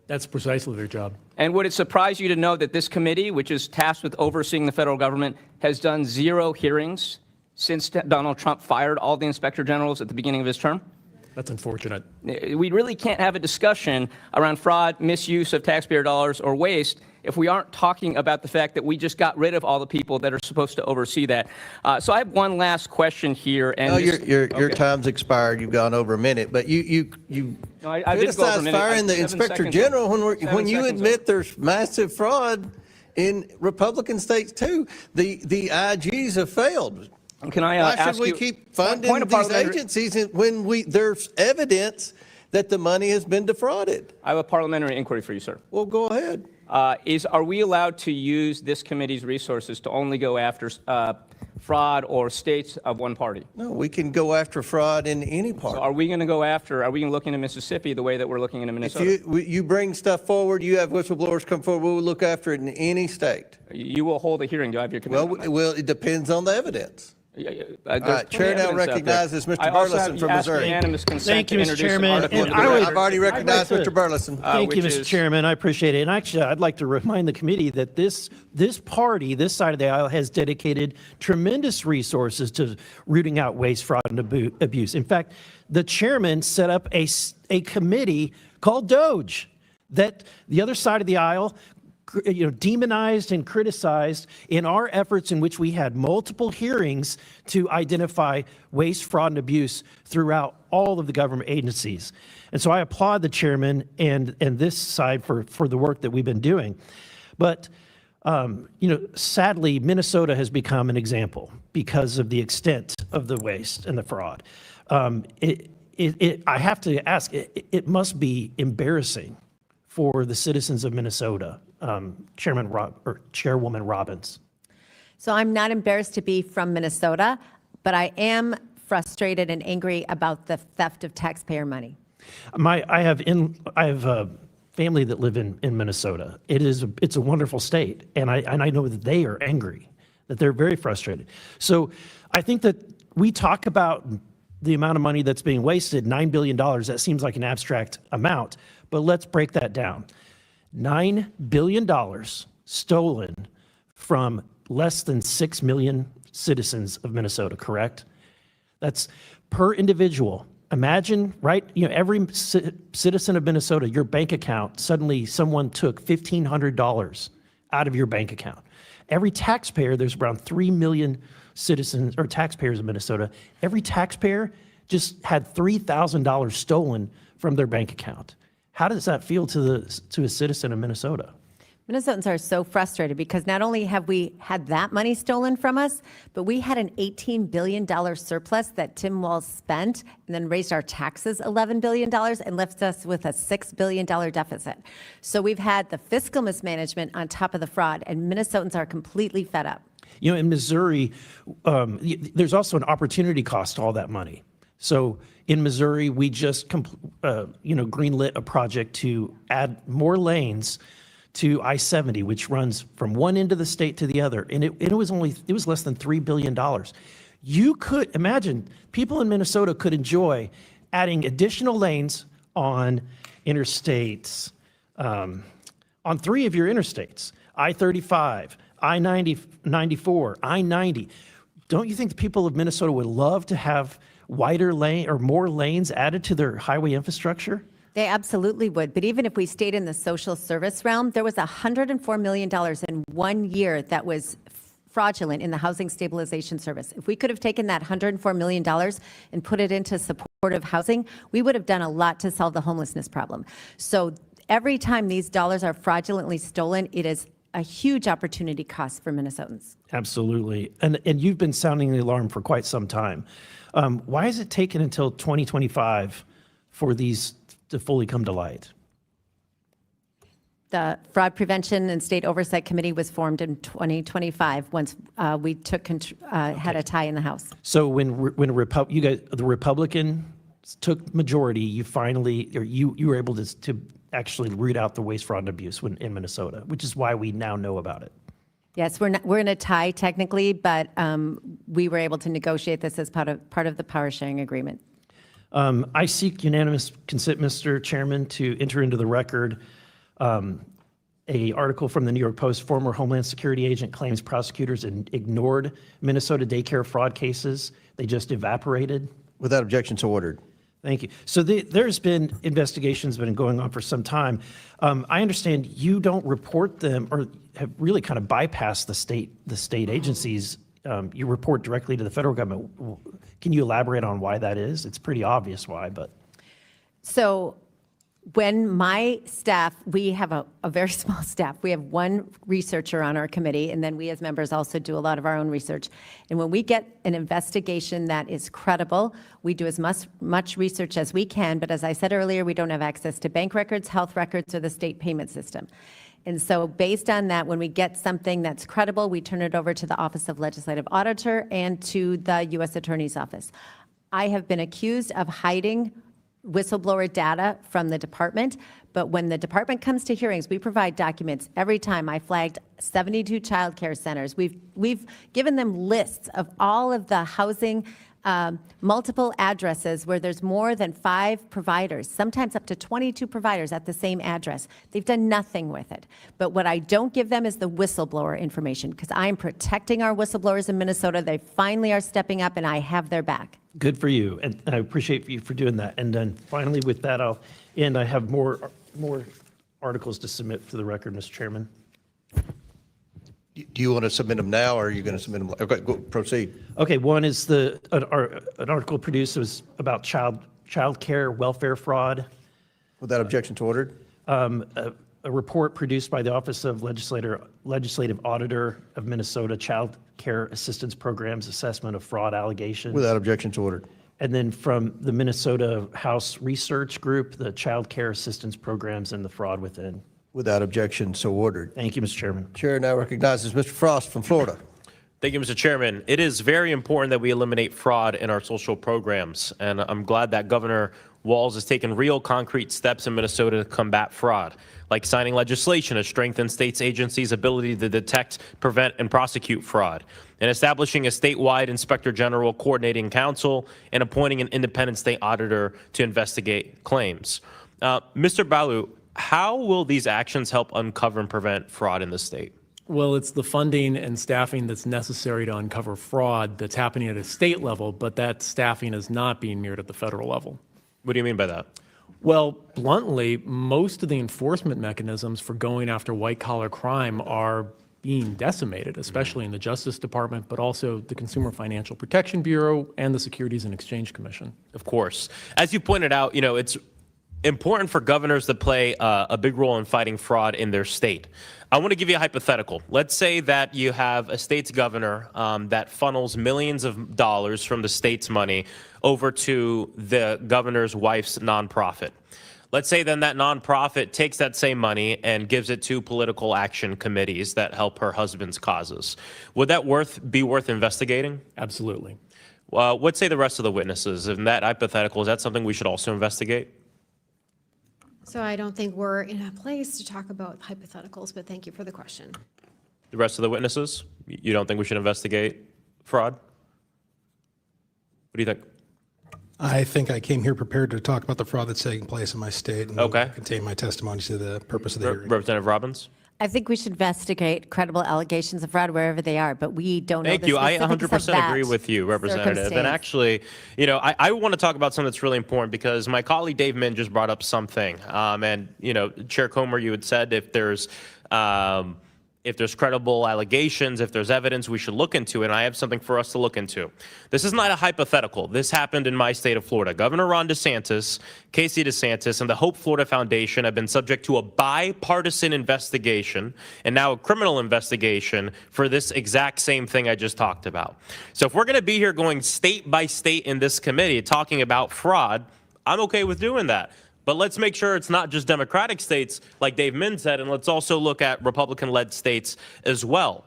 That's precisely their job. And would it surprise you to know that this committee, which is tasked with overseeing the federal government, has done 0 hearings since Donald Trump fired all the inspector generals at the beginning of his term? That's unfortunate. We really can't have a discussion around fraud, misuse of taxpayer dollars, or waste if we aren't talking about the fact that we just got rid of all the people that are supposed to oversee that. So I have one last question here. And your time's expired. You've gone over a minute, but you I did go over a minute. firing the 7 inspector seconds general over. when you 7 seconds admit over. there's massive fraud in Republican states too. The IGs have failed. Can I Why ask should we you, keep funding point of these parliamentary- agencies when there's evidence that the money has been defrauded? I have a parliamentary inquiry for you, sir. Well, go ahead. Are we allowed to use this committee's resources to only go after fraud or states of one party? No, we can go after fraud in any party. So are we going to look into Mississippi the way that we're looking into Minnesota? If you bring stuff forward, you have whistleblowers come forward, we'll look after it in any state. You will hold a hearing. Do I have your commitment? Well, it depends on the evidence. right, Chair now recognizes Mr. Burleson from Missouri. Thank you, Mr. Chairman. And I've already recognized Mr. Burleson. Thank you, Mr. Chairman. I appreciate it. And actually, I'd like to remind the committee that this party, this side of the aisle, has dedicated tremendous resources to rooting out waste, fraud, and abuse. In fact, the chairman set up a committee called DOGE that the other side of the aisle demonized and criticized in our efforts in which we had multiple hearings to identify waste, fraud, and abuse throughout all of the government agencies. And so I applaud the chairman and this side for the work that we've been doing. But, sadly, Minnesota has become an example because of the extent of the waste and the fraud. I have to ask, it must be embarrassing for the citizens of Minnesota, Chairwoman Robbins. So I'm not embarrassed to be from Minnesota, but I am frustrated and angry about the theft of taxpayer money. I have a family that live in Minnesota. It's a wonderful state, and I know that they are angry, that they're very frustrated. So I think that we talk about the amount of money that's being wasted, $9 billion. That seems like an abstract amount, but let's break that down. $9 billion stolen from less than 6 million citizens of Minnesota, correct? That's per individual. Imagine, right? Every citizen of Minnesota, your bank account, suddenly someone took $1,500 out of your bank account. Every taxpayer, there's around 3 million citizens or taxpayers in Minnesota. Every taxpayer just had $3,000 stolen from their bank account. How does that feel to a citizen of Minnesota? Minnesotans are so frustrated because not only have we had that money stolen from us, but we had an $18 billion surplus that Tim Walz spent and then raised our taxes $11 billion and left us with a $6 billion deficit. So we've had the fiscal mismanagement on top of the fraud, and Minnesotans are completely fed up. In Missouri, there's also an opportunity cost to all that money. So in Missouri, we just greenlit a project to add more lanes to I-70, which runs from one end of the state to the other, and it was less than $3 billion. You could imagine people in Minnesota could enjoy adding additional lanes on interstates, on 3 of your interstates, I-35, I-94, I-90. Don't you think the people of Minnesota would love to have wider lane or more lanes added to their highway infrastructure? They absolutely would. But even if we stayed in the social service realm, there was $104 million in 1 year that was fraudulent in the Housing Stabilization Service. If we could have taken that $104 million and put it into supportive housing, we would have done a lot to solve the homelessness problem. So every time these dollars are fraudulently stolen, it is a huge opportunity cost for Minnesotans. Absolutely. And you've been sounding the alarm for quite some time. Why is it taken until 2025 for these to fully come to light? The Fraud Prevention and State Oversight Committee was formed in 2025 once we had a tie in the House. So when the Republicans took majority, you were able to actually root out the waste, fraud, and abuse in Minnesota, which is why we now know about it. Yes, we're in a tie technically, but we were able to negotiate this as part of the power sharing agreement. I seek unanimous consent, Mr. Chairman, to enter into the record a article from the New York Post. Former Homeland Security agent claims prosecutors ignored Minnesota daycare fraud cases. They just evaporated. Without objection, so ordered. Thank you. So there's been investigations been going on for some time. I understand you don't report them or have really kind of bypassed the state agencies. You report directly to the federal government. Can you elaborate on why that is? It's pretty obvious why, but. So when my staff, we have a very small staff. We have one researcher on our committee, and then we as members also do a lot of our own research. And when we get an investigation that is credible, we do as much research as we can. But as I said earlier, we don't have access to bank records, health records, or the state payment system. And so based on that, when we get something that's credible, we turn it over to the Office of Legislative Auditor and to the U.S. Attorney's Office. I have been accused of hiding whistleblower data from the department, but when the department comes to hearings, we provide documents every time. I flagged 72 child care centers. We've given them lists of all of the housing, multiple addresses where there's more than 5 providers, sometimes up to 22 providers at the same address. They've done nothing with it. But what I don't give them is the whistleblower information, because I'm protecting our whistleblowers in Minnesota. They finally are stepping up, and I have their back. Good for you, and I appreciate you for doing that. And then finally, with that, I'll end. I have more articles to submit for the record, Mr. Chairman. Do you want to submit them now, or are you going to submit them? Okay, go, proceed. Okay, one is an article produced was about child care welfare fraud. Without objection to ordered. A report produced by the Office of Legislative Auditor of Minnesota, Child Care Assistance Programs Assessment of Fraud Allegations. Without objection to ordered. And then from the Minnesota House Research Group, the Child Care Assistance Programs and the Fraud Within. Without objection, so ordered. Thank you, Mr. Chairman. Chair now recognizes Mr. Frost from Florida. Thank you, Mr. Chairman. It is very important that we eliminate fraud in our social programs, and I'm glad that Governor Walz has taken real concrete steps in Minnesota to combat fraud, like signing legislation to strengthen states' agencies' ability to detect, prevent, and prosecute fraud, and establishing a statewide Inspector General Coordinating Council and appointing an independent state auditor to investigate claims. Mr. Balu, how will these actions help uncover and prevent fraud in the state? Well, it's the funding and staffing that's necessary to uncover fraud that's happening at a state level, but that staffing is not being mirrored at the federal level. What do you mean by that? Well, bluntly, most of the enforcement mechanisms for going after white-collar crime are being decimated, especially in the Justice Department, but also the Consumer Financial Protection Bureau and the Securities and Exchange Commission. Of course. As you pointed out, it's important for governors to play a big role in fighting fraud in their state. I want to give you a hypothetical. Let's say that you have a state's governor that funnels millions of dollars from the state's money over to the governor's wife's nonprofit. Let's say then that nonprofit takes that same money and gives it to political action committees that help her husband's causes. Would that be worth investigating? Absolutely. What say the rest of the witnesses? In that hypothetical, is that something we should also investigate? So I don't think we're in a place to talk about hypotheticals, but thank you for the question. The rest of the witnesses? You don't think we should investigate fraud? What do you think? I think I came here prepared to talk about the fraud that's taking place in my state and contain my testimony to the purpose of the hearing. Representative Robbins? I think we should investigate credible allegations of fraud wherever they are, but we don't know the Thank you. I specifics of 100% that agree with you, Representative. And circumstance. actually, I want to talk about something that's really important because my colleague Dave Min just brought up something. Chair Comer, you had said if there's credible allegations, if there's evidence, we should look into it. And I have something for us to look into. This is not a hypothetical. This happened in my state of Florida. Governor Ron DeSantis, Casey DeSantis, and the Hope Florida Foundation have been subject to a bipartisan investigation and now a criminal investigation for this exact same thing I just talked about. So if we're going to be here going state by state in this committee talking about fraud, I'm okay with doing that. But let's make sure it's not just Democratic states, like Dave Min said, and let's also look at Republican-led states as well.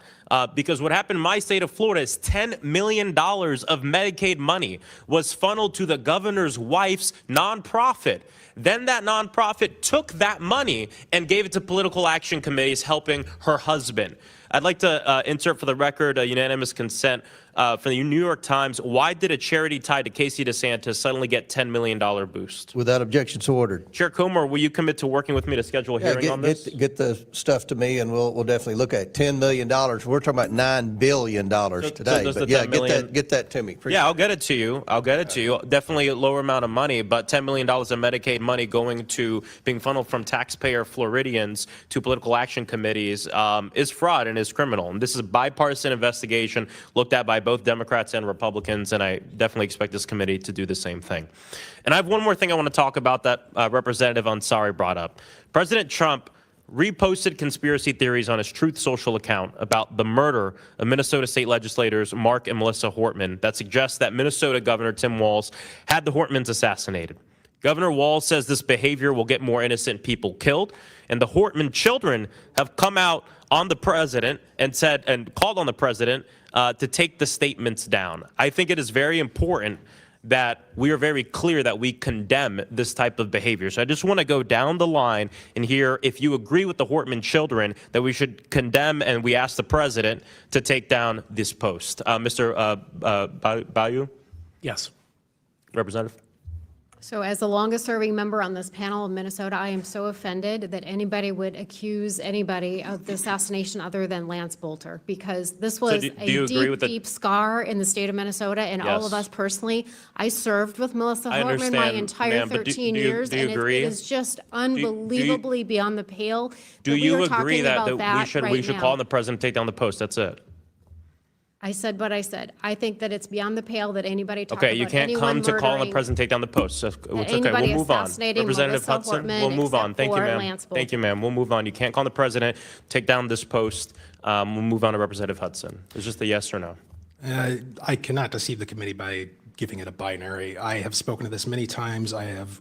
Because what happened in my state of Florida is $10 million of Medicaid money was funneled to the governor's wife's nonprofit. Then that nonprofit took that money and gave it to political action committees helping her husband. I'd like to insert for the record a unanimous consent from the New York Times. Why did a charity tied to Casey DeSantis suddenly get $10 million boost? Without objection, so ordered. Chair Comer, will you commit to working with me to schedule a hearing on this? Get the stuff to me, and we'll definitely look at it. $10 million. We're talking about $9 billion today. does But the yeah, $10 million get that to me. Appreciate Yeah, I'll get it to you. Definitely a lower amount of money, but $10 million of Medicaid money going to being funneled from taxpayer Floridians to political action committees is fraud and is criminal. And this is a bipartisan investigation looked at by both Democrats and Republicans, and I definitely expect this committee to do the same thing. And I have one more thing I want to talk about that Representative Ansari brought up. President Trump reposted conspiracy theories on his Truth Social account about the murder of Minnesota state legislators Mark and Melissa Hortman that suggests that Minnesota Governor Tim Walz had the Hortmans assassinated. Governor Walz says this behavior will get more innocent people killed, and the Hortman children have come out on the president and called on the president to take the statements down. I think it is very important that we are very clear that we condemn this type of behavior. So I just want to go down the line and hear if you agree with the Hortman children that we should condemn, and we ask the president to take down this post. Mr. Bayou? Yes. Representative? So as the longest-serving member on this panel in Minnesota, I am so offended that anybody would accuse anybody of the assassination other than Lance Bolter, because this was do a you agree deep, with the- deep scar in the state of Minnesota, and all Yes. of us personally. I served with Melissa I Hortman my understand, entire ma'am, but do 13 you- years, do you and agree? it is just unbelievably beyond the pale. Do that we you are agree talking that, about we should right call on now. the president to take down the post? That's it. I said what I said. I think that it's beyond the pale that anybody talk Okay, about you can't come anyone to call on the murdering- president to take down the post. So it's okay. anybody We'll move on. assassinating Representative Melissa Hudson, Hortman we'll move on. except Thank you, for ma'am. Lance Thank you, ma'am. We'll move on. You can't call on the president, take down this post. We'll move on to Representative Hudson. It's just a yes or no. I cannot deceive the committee by giving it a binary. I have spoken to this many times. I have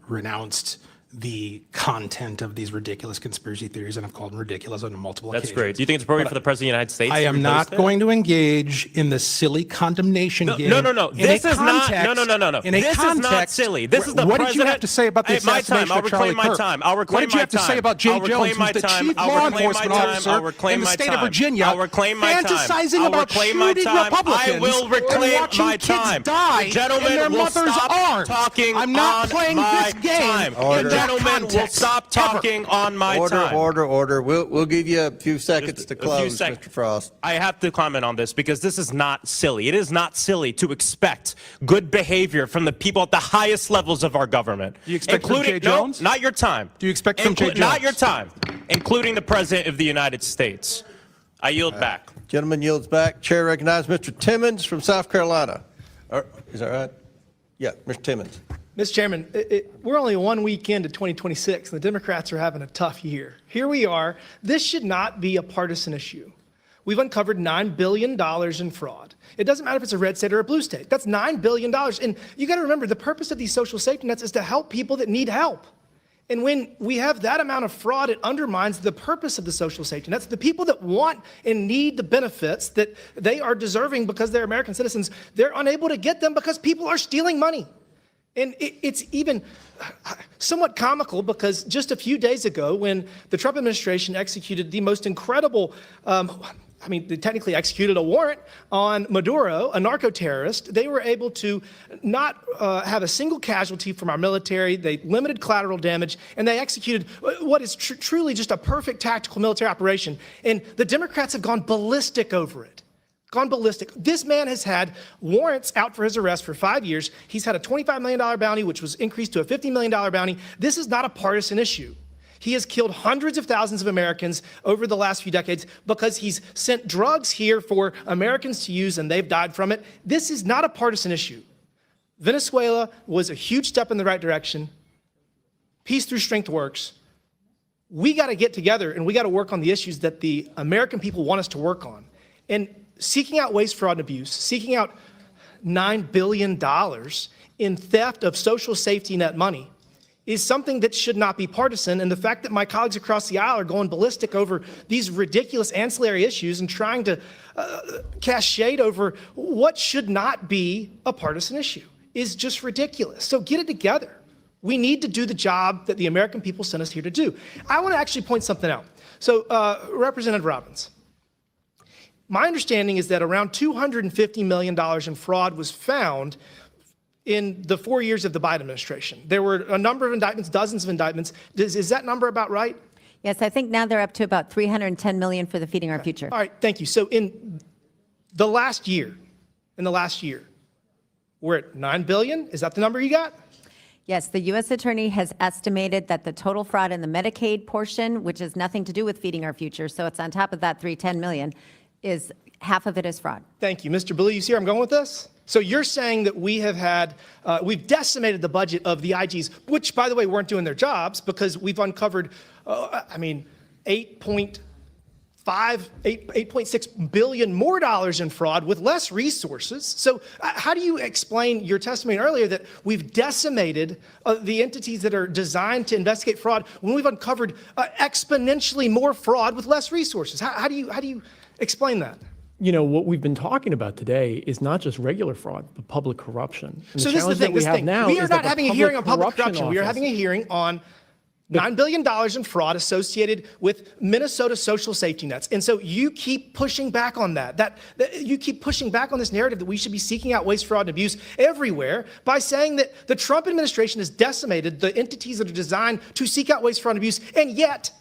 renounced the content of these ridiculous conspiracy theories and have called them ridiculous on multiple That's occasions. great. Do you think it's appropriate for the president of the United States? I to am repost not it? going to engage in the silly condemnation game. No. in This a is not. context- No. In a This is not context- silly. This is the What president. did you have to say about the Hey, my assassination time. I'll of Charlie reclaim my Kirk? time. I'll reclaim What did you my have to time. say about Jay I'll reclaim Jones, my who's the time. chief I'll law reclaim my enforcement time. officer I'll reclaim in the my state time. of Virginia, I'll reclaim my time. fantasizing I'll about reclaim my shooting time. Republicans I will and reclaim watching my kids time. die The gentleman in their will mother's stop arms. talking I'm not on playing my this game time. in The that gentleman will context, stop talking on my time. Order. We'll give you a few seconds to A few close, seconds. Mr. Frost. I have to comment on this because this is not silly. It is not silly to expect good behavior from the people at the highest levels of our government. Do you expect from Jay No, Jones? not your time. Do you expect from Jay Jones? Not your time, including the President of the United States. I yield back. Gentleman yields back. Chair recognizes Mr. Timmons from South Carolina. Is that right? Yeah, Mr. Timmons. Mr. Chairman, we're only 1 week into 2026, and the Democrats are having a tough year. Here we are. This should not be a partisan issue. We've uncovered $9 billion in fraud. It doesn't matter if it's a red state or a blue state. That's $9 billion. And you got to remember, the purpose of these social safety nets is to help people that need help. And when we have that amount of fraud, it undermines the purpose of the social safety nets. The people that want and need the benefits that they are deserving because they're American citizens, they're unable to get them because people are stealing money. And it's even somewhat comical because just a few days ago, when the Trump administration executed the most incredible, they technically executed a warrant on Maduro, a narco-terrorist, they were able to not have a single casualty from our military. They limited collateral damage, and they executed what is truly just a perfect tactical military operation. And the Democrats have gone ballistic over it. Gone ballistic. This man has had warrants out for his arrest for 5 years. He's had a $25 million bounty, which was increased to a $50 million bounty. This is not a partisan issue. He has killed hundreds of thousands of Americans over the last few decades because he's sent drugs here for Americans to use and they've died from it. This is not a partisan issue. Venezuela was a huge step in the right direction. Peace through strength works. We got to get together and we got to work on the issues that the American people want us to work on. And seeking out waste, fraud, and abuse, seeking out $9 billion in theft of social safety net money is something that should not be partisan. And the fact that my colleagues across the aisle are going ballistic over these ridiculous ancillary issues and trying to cast shade over what should not be a partisan issue is just ridiculous. So get it together. We need to do the job that the American people sent us here to do. I want to actually point something out. So Representative Robbins, my understanding is that around $250 million in fraud was found in the 4 years of the Biden administration. There were a number of indictments, dozens of indictments. Is that number about right? Yes, I think now they're up to about $310 million for the Feeding Our Future. All right, thank you. So in the last year, we're at $9 billion. Is that the number you got? Yes, the U.S. Attorney has estimated that the total fraud in the Medicaid portion, which has nothing to do with Feeding Our Future, so it's on top of that $310 million, is half of it is fraud. Thank you. Mr. Blue, you see where I'm going with this? So you're saying that we have had, we've decimated the budget of the IGs, which, by the way, weren't doing their jobs because we've uncovered, $8.6 billion more dollars in fraud with less resources. So how do you explain your testimony earlier that we've decimated the entities that are designed to investigate fraud when we've uncovered exponentially more fraud with less resources? How do you explain that? what we've been talking about today is not just regular fraud, but public corruption. And So this is the thing. We are not having a hearing on public corruption. We are having a hearing on $9 billion in fraud associated with Minnesota social safety nets. And so you keep pushing back on that you keep pushing back on this narrative that we should be seeking out waste, fraud, and abuse everywhere by saying that the Trump administration has decimated the entities that are designed to seek out waste, fraud, and abuse. And yet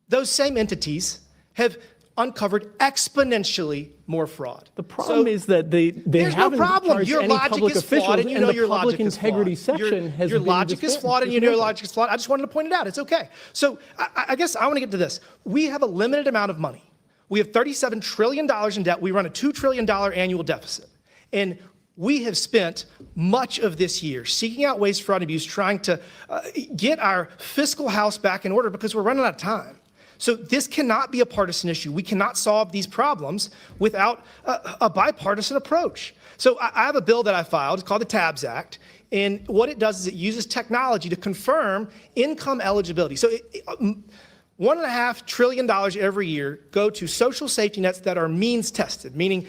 those same entities have uncovered exponentially more fraud. The problem is that they haven't charged your any logic public is flawed, officials, and you and know the your public logic is integrity flawed. section has your been logic is flawed, and you know your logic is flawed. I just wanted to point it out. It's okay. So I guess I want to get to this. We have a limited amount of money. We have $37 trillion in debt. We run a $2 trillion annual deficit. And we have spent much of this year seeking out waste, fraud, and abuse, trying to get our fiscal house back in order because we're running out of time. So this cannot be a partisan issue. We cannot solve these problems without a bipartisan approach. So I have a bill that I filed. It's called the TABS Act. And what it does is it uses technology to confirm income eligibility. So $1.5 trillion every year go to social safety nets that are means tested, meaning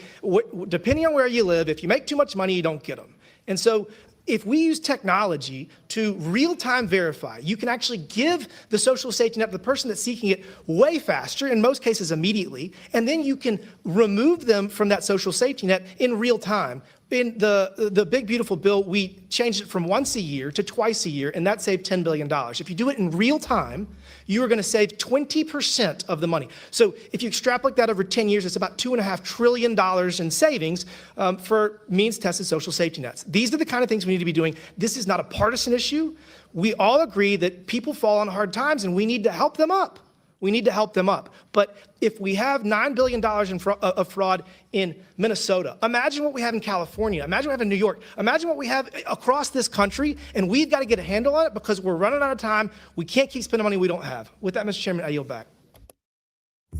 depending on where you live, if you make too much money, you don't get them. And so if we use technology to real-time verify, you can actually give the social safety net to the person that's seeking it way faster, in most cases immediately, and then you can remove them from that social safety net in real time. In the big, beautiful bill, we changed it from once a year to twice a year, and that saved $10 billion. If you do it in real time, you are going to save 20% of the money. So if you extrapolate that over 10 years, it's about $2.5 trillion in savings for means-tested social safety nets. These are the kind of things we need to be doing. This is not a partisan issue. We all agree that people fall on hard times, and we need to help them up. We need to help them up. But if we have $9 billion of fraud in Minnesota, imagine what we have in California. Imagine what we have in New York. Imagine what we have across this country, and we've got to get a handle on it because we're running out of time. We can't keep spending money we don't have. With that, Mr. Chairman, I yield back.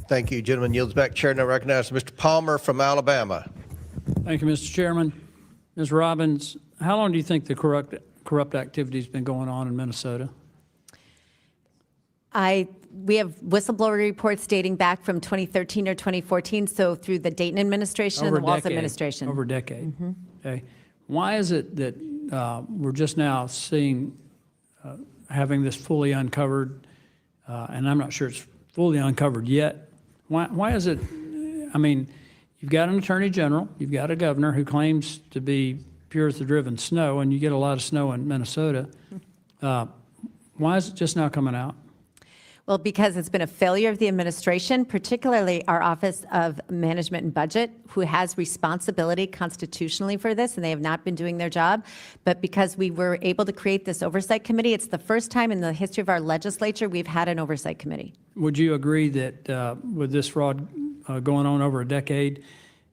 Thank you. Gentleman yields back. Chair now recognizes Mr. Palmer from Alabama. Thank you, Mr. Chairman. Ms. Robbins, how long do you think the corrupt activity has been going on in Minnesota? We have whistleblower reports dating back from 2013 or 2014, so through the Dayton administration and the Walz administration. Over a decade. Okay. Why is it that we're just now seeing, having this fully uncovered, and I'm not sure it's fully uncovered yet. Why is it, I mean, you've got an attorney general, you've got a governor who claims to be pure as the driven snow, and you get a lot of snow in Minnesota. Why is it just now coming out? Well, because it's been a failure of the administration, particularly our Office of Management and Budget, who has responsibility constitutionally for this, and they have not been doing their job. But because we were able to create this oversight committee, it's the first time in the history of our legislature we've had an oversight committee. Would you agree that with this fraud going on over a decade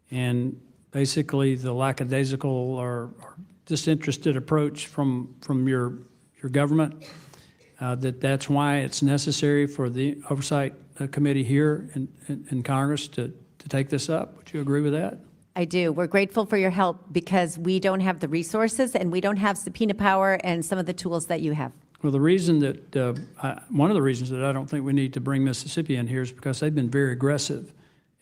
and basically the lackadaisical or disinterested approach from your government, that's why it's necessary for the Oversight Committee here in Congress to take this up? Would you agree with that? I do. We're grateful for your help because we don't have the resources and we don't have subpoena power and some of the tools that you have. Well, the reason that, one of the reasons that I don't think we need to bring Mississippi in here is because they've been very aggressive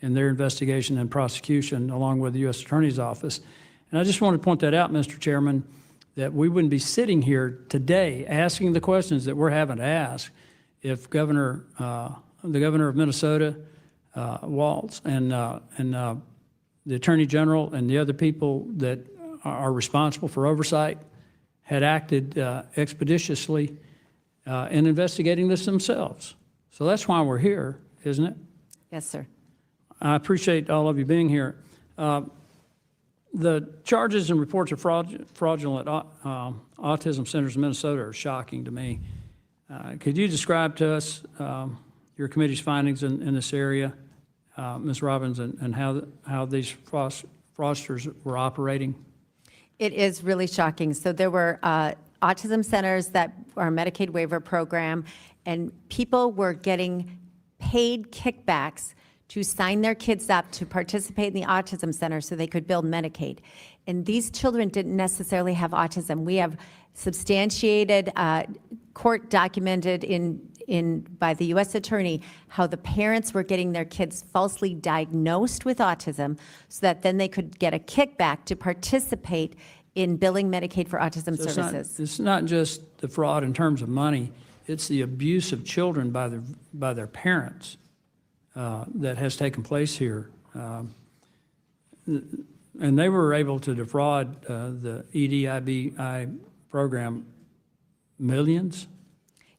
in their investigation and prosecution along with the U.S. Attorney's Office. And I just want to point that out, Mr. Chairman, that we wouldn't be sitting here today asking the questions that we're having to ask if the governor of Minnesota, Walz, and the Attorney General and the other people that are responsible for oversight had acted expeditiously in investigating this themselves. So that's why we're here, isn't it? Yes, sir. I appreciate all of you being here. The charges and reports of fraudulent autism centers in Minnesota are shocking to me. Could you describe to us your committee's findings in this area, Ms. Robbins, and how these fraudsters were operating? It is really shocking. So there were autism centers that are a Medicaid waiver program, and people were getting paid kickbacks to sign their kids up to participate in the autism center so they could build Medicaid. And these children didn't necessarily have autism. We have substantiated, court documented in by the U.S. Attorney how the parents were getting their kids falsely diagnosed with autism so that then they could get a kickback to participate in billing Medicaid for autism So services. It's not just the fraud in terms of money, it's the abuse of children by their parents that has taken place here. And they were able to defraud the EDIBI program millions.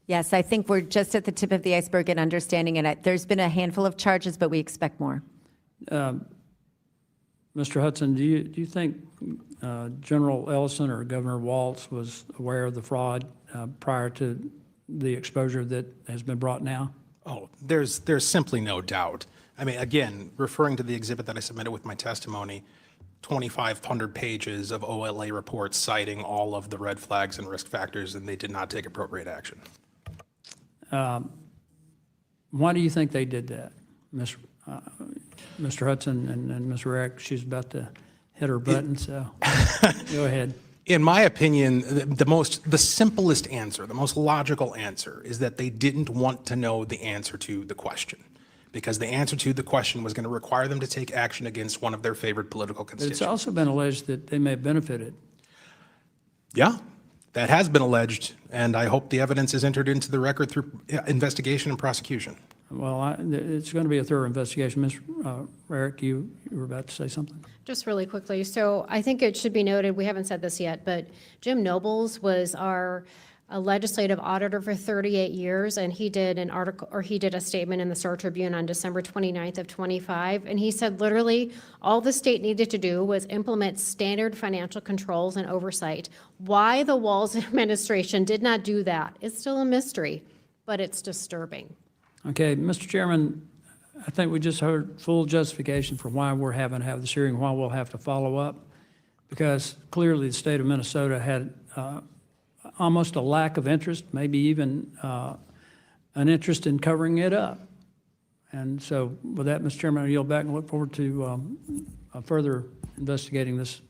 Yes, I think we're just at the tip of the iceberg in understanding it. There's been a handful of charges, but we expect more. Mr. Hudson, do you think General Ellison or Governor Walz was aware of the fraud prior to the exposure that has been brought now? Oh, there's simply no doubt. I mean, again, referring to the exhibit that I submitted with my testimony, 2,500 pages of OLA reports citing all of the red flags and risk factors, and they did not take appropriate action. Why do you think they did that, Mr. Hudson and Ms. Rick? She's about to hit her button, so go ahead. In my opinion, the simplest answer, the most logical answer is that they didn't want to know the answer to the question, because the answer to the question was going to require them to take action against one of their favorite political But constituents. it's also been alleged that they may have benefited. Yeah, that has been alleged, and I hope the evidence is entered into the record through investigation and prosecution. Well, it's going to be a thorough investigation. Ms. Rarick, you were about to say something? Just really quickly, so I think it should be noted, we haven't said this yet, but Jim Nobles was our legislative auditor for 38 years, and he did an article, or he did a statement in the Star Tribune on December 29th of 25, and he said literally all the state needed to do was implement standard financial controls and oversight. Why the Walz administration did not do that is still a mystery, but it's disturbing. Okay, Mr. Chairman, I think we just heard full justification for why we're having to have this hearing, why we'll have to follow up, because clearly the state of Minnesota had almost a lack of interest, maybe even an interest in covering it up. And so with that, Mr. Chairman, I yield back and look forward to further investigating this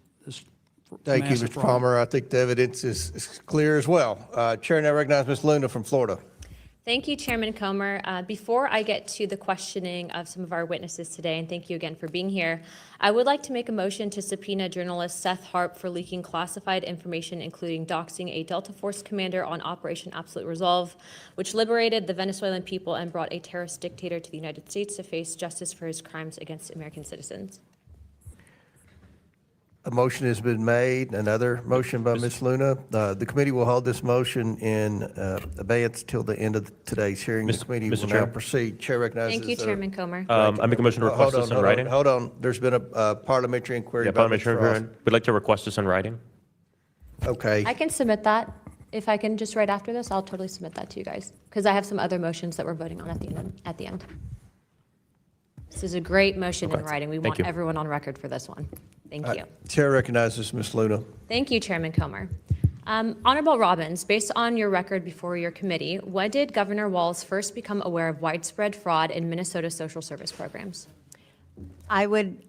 Thank you, massive Mr. fraud. Palmer. I think the evidence is clear as well. Chair now recognizes Ms. Luna from Florida. Thank you, Chairman Comer. Before I get to the questioning of some of our witnesses today, and thank you again for being here, I would like to make a motion to subpoena journalist Seth Harp for leaking classified information, including doxing a Delta Force commander on Operation Absolute Resolve, which liberated the Venezuelan people and brought a terrorist dictator to the United States to face justice for his crimes against American citizens. A motion has been made. Another motion by Ms. Luna. The committee will hold this motion in abeyance till the end of today's hearing. The committee will now proceed. Chair recognizes. Thank you, Chairman Comer. I make a motion to request this in writing. Hold on. There's been a parliamentary inquiry. Yeah, parliamentary inquiry. We'd like to request this in writing. Okay. I can submit that. If I can just right after this, I'll totally submit that to you guys, because I have some other motions that we're voting on at the end. This is a great motion in writing. We want everyone on record for this one. Thank you. Chair recognizes Ms. Luna. Thank you, Chairman Comer. Honorable Robbins, based on your record before your committee, when did Governor Walz first become aware of widespread fraud in Minnesota social service programs? I would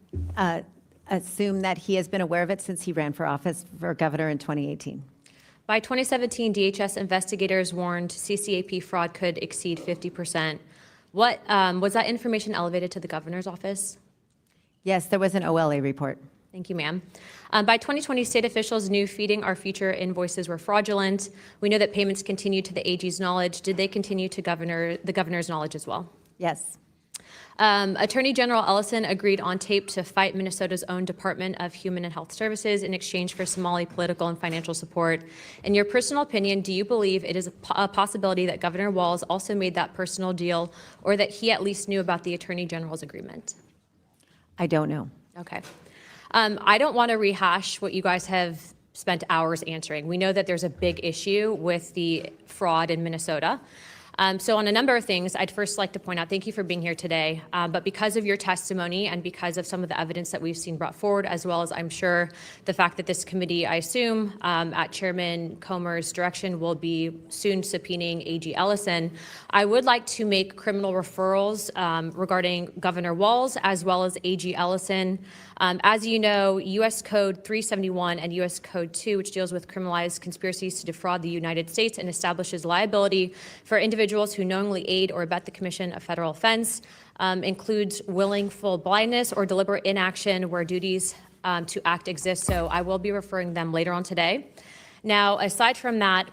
assume that he has been aware of it since he ran for office for governor in 2018. By 2017, DHS investigators warned CCAP fraud could exceed 50%. What was that information elevated to the governor's office? Yes, there was an OLA report. Thank you, ma'am. By 2020, state officials knew Feeding Our Future invoices were fraudulent. We know that payments continued to the AG's knowledge. Did they continue to the governor's knowledge as well? Yes. Attorney General Ellison agreed on tape to fight Minnesota's own Department of Human and Health Services in exchange for Somali political and financial support. In your personal opinion, do you believe it is a possibility that Governor Walz also made that personal deal, or that he at least knew about the Attorney General's agreement? I don't know. Okay. I don't want to rehash what you guys have spent hours answering. We know that there's a big issue with the fraud in Minnesota. So on a number of things, I'd first like to point out, thank you for being here today, but because of your testimony and because of some of the evidence that we've seen brought forward, as well as I'm sure the fact that this committee, I assume, at Chairman Comer's direction, will be soon subpoenaing AG Ellison, I would like to make criminal referrals regarding Governor Walz as well as AG Ellison. As you know, U.S. Code 371 and U.S. Code 2, which deals with criminalized conspiracies to defraud the United States and establishes liability for individuals who knowingly aid or abet the commission of federal offense, includes willful blindness or deliberate inaction where duties to act exist. So I will be referring them later on today. Now, aside from that,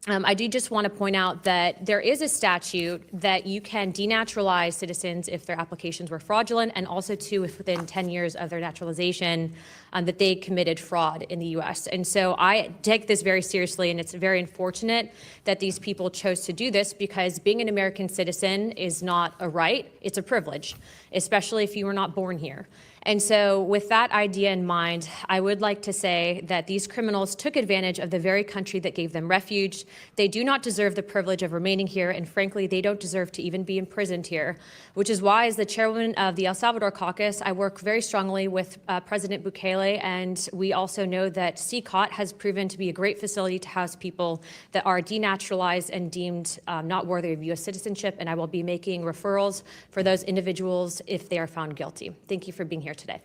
I do just want to point out that there is a statute that you can denaturalize citizens if their applications were fraudulent, and also too if within 10 years of their naturalization that they committed fraud in the U.S. And so I take this very seriously, and it's very unfortunate that these people chose to do this, because being an American citizen is not a right, it's a privilege, especially if you were not born here. And so with that idea in mind, I would like to say that these criminals took advantage of the very country that gave them refuge. They do not deserve the privilege of remaining here, and frankly, they don't deserve to even be imprisoned here, which is why, as the chairwoman of the El Salvador caucus, I work very strongly with President Bukele, and we also know that CCOT has proven to be a great facility to house people that are denaturalized and deemed not worthy of U.S. citizenship, and I will be making referrals for those individuals if they are found guilty. Thank you for being here today.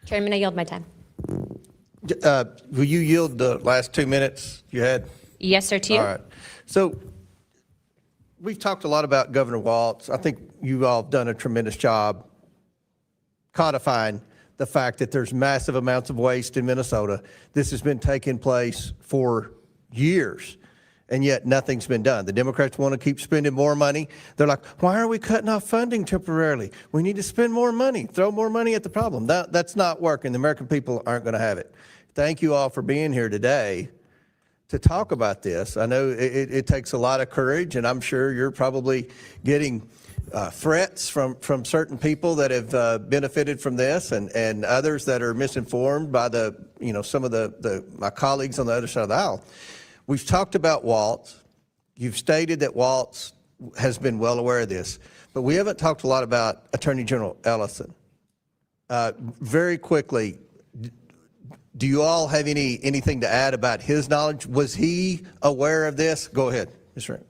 Chairman, I yield my time. Will you yield the last 2 minutes you had? Yes, sir, to you. All right. So we've talked a lot about Governor Walz. I think you all have done a tremendous job codifying the fact that there's massive amounts of waste in Minnesota. This has been taking place for years, and yet nothing's been done. The Democrats want to keep spending more money. They're like, why are we cutting off funding temporarily? We need to spend more money, throw more money at the problem. That's not working. The American people aren't going to have it. Thank you all for being here today to talk about this. I know it takes a lot of courage, and I'm sure you're probably getting threats from certain people that have benefited from this, and others that are misinformed by some of my colleagues on the other side of the aisle. We've talked about Walz. You've stated that Walz has been well aware of this, but we haven't talked a lot about Attorney General Ellison. Very quickly, do you all have anything to add about his knowledge? Was he aware of this? Go ahead, Ms. Rank.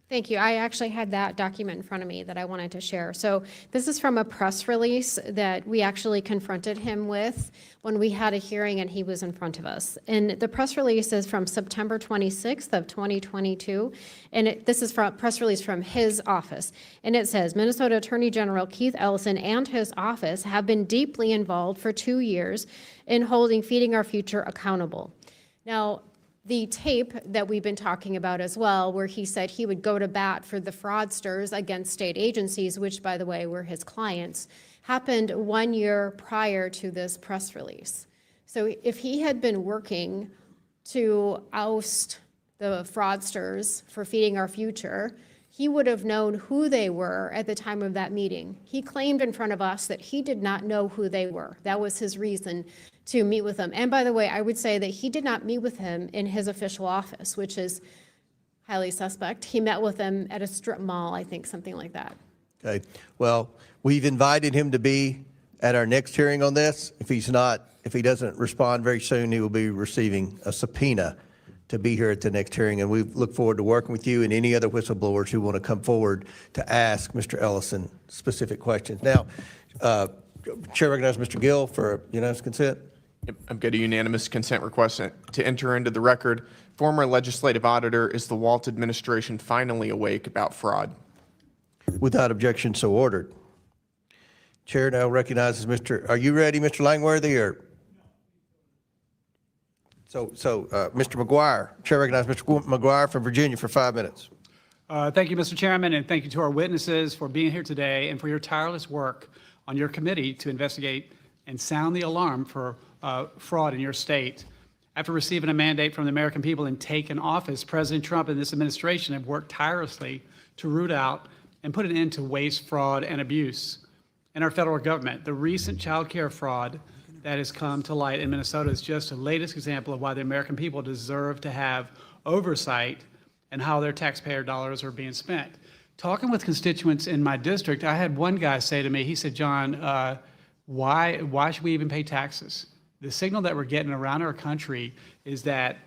Thank you. I actually had that document in front of me that I wanted to share. So this is from a press release that we actually confronted him with when we had a hearing and he was in front of us. And the press release is from September 26th of 2022. And this is from a press release from his office. And it says, Minnesota Attorney General Keith Ellison and his office have been deeply involved for 2 years in holding Feeding Our Future accountable. Now, the tape that we've been talking about as well, where he said he would go to bat for the fraudsters against state agencies, which, by the way, were his clients, happened 1 year prior to this press release. So if he had been working to oust the fraudsters for Feeding Our Future, he would have known who they were at the time of that meeting. He claimed in front of us that he did not know who they were. That was his reason to meet with them. And by the way, I would say that he did not meet with him in his official office, which is highly suspect. He met with them at a strip mall, I think, something like that. Okay. Well, we've invited him to be at our next hearing on this. If he doesn't respond very soon, he will be receiving a subpoena to be here at the next hearing, and we look forward to working with you and any other whistleblowers who want to come forward to ask Mr. Ellison specific questions. Now, Chair recognizes Mr. Gill for unanimous consent. I've got a unanimous consent request to enter into the record. Former legislative auditor, is the Walz administration finally awake about fraud? Without objection, so ordered. Chair now recognizes are you ready, Mr. Langworthy, or? So, Mr. McGuire, Chair recognizes Mr. McGuire from Virginia for 5 minutes. Thank you, Mr. Chairman, and thank you to our witnesses for being here today and for your tireless work on your committee to investigate and sound the alarm for fraud in your state. After receiving a mandate from the American people and taking office, President Trump and this administration have worked tirelessly to root out and put an end to waste, fraud, and abuse in our federal government. The recent child care fraud that has come to light in Minnesota is just the latest example of why the American people deserve to have oversight and how their taxpayer dollars are being spent. Talking with constituents in my district, I had one guy say to me, he said, John, why should we even pay taxes? The signal that we're getting around our country is that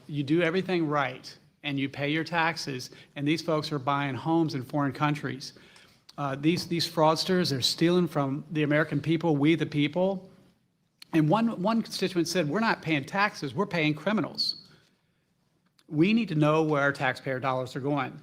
you do everything right and you pay your taxes, and these folks are buying homes in foreign countries. These fraudsters, they're stealing from the American people, we the people. And one constituent said, we're not paying taxes, we're paying criminals. We need to know where our taxpayer dollars are going.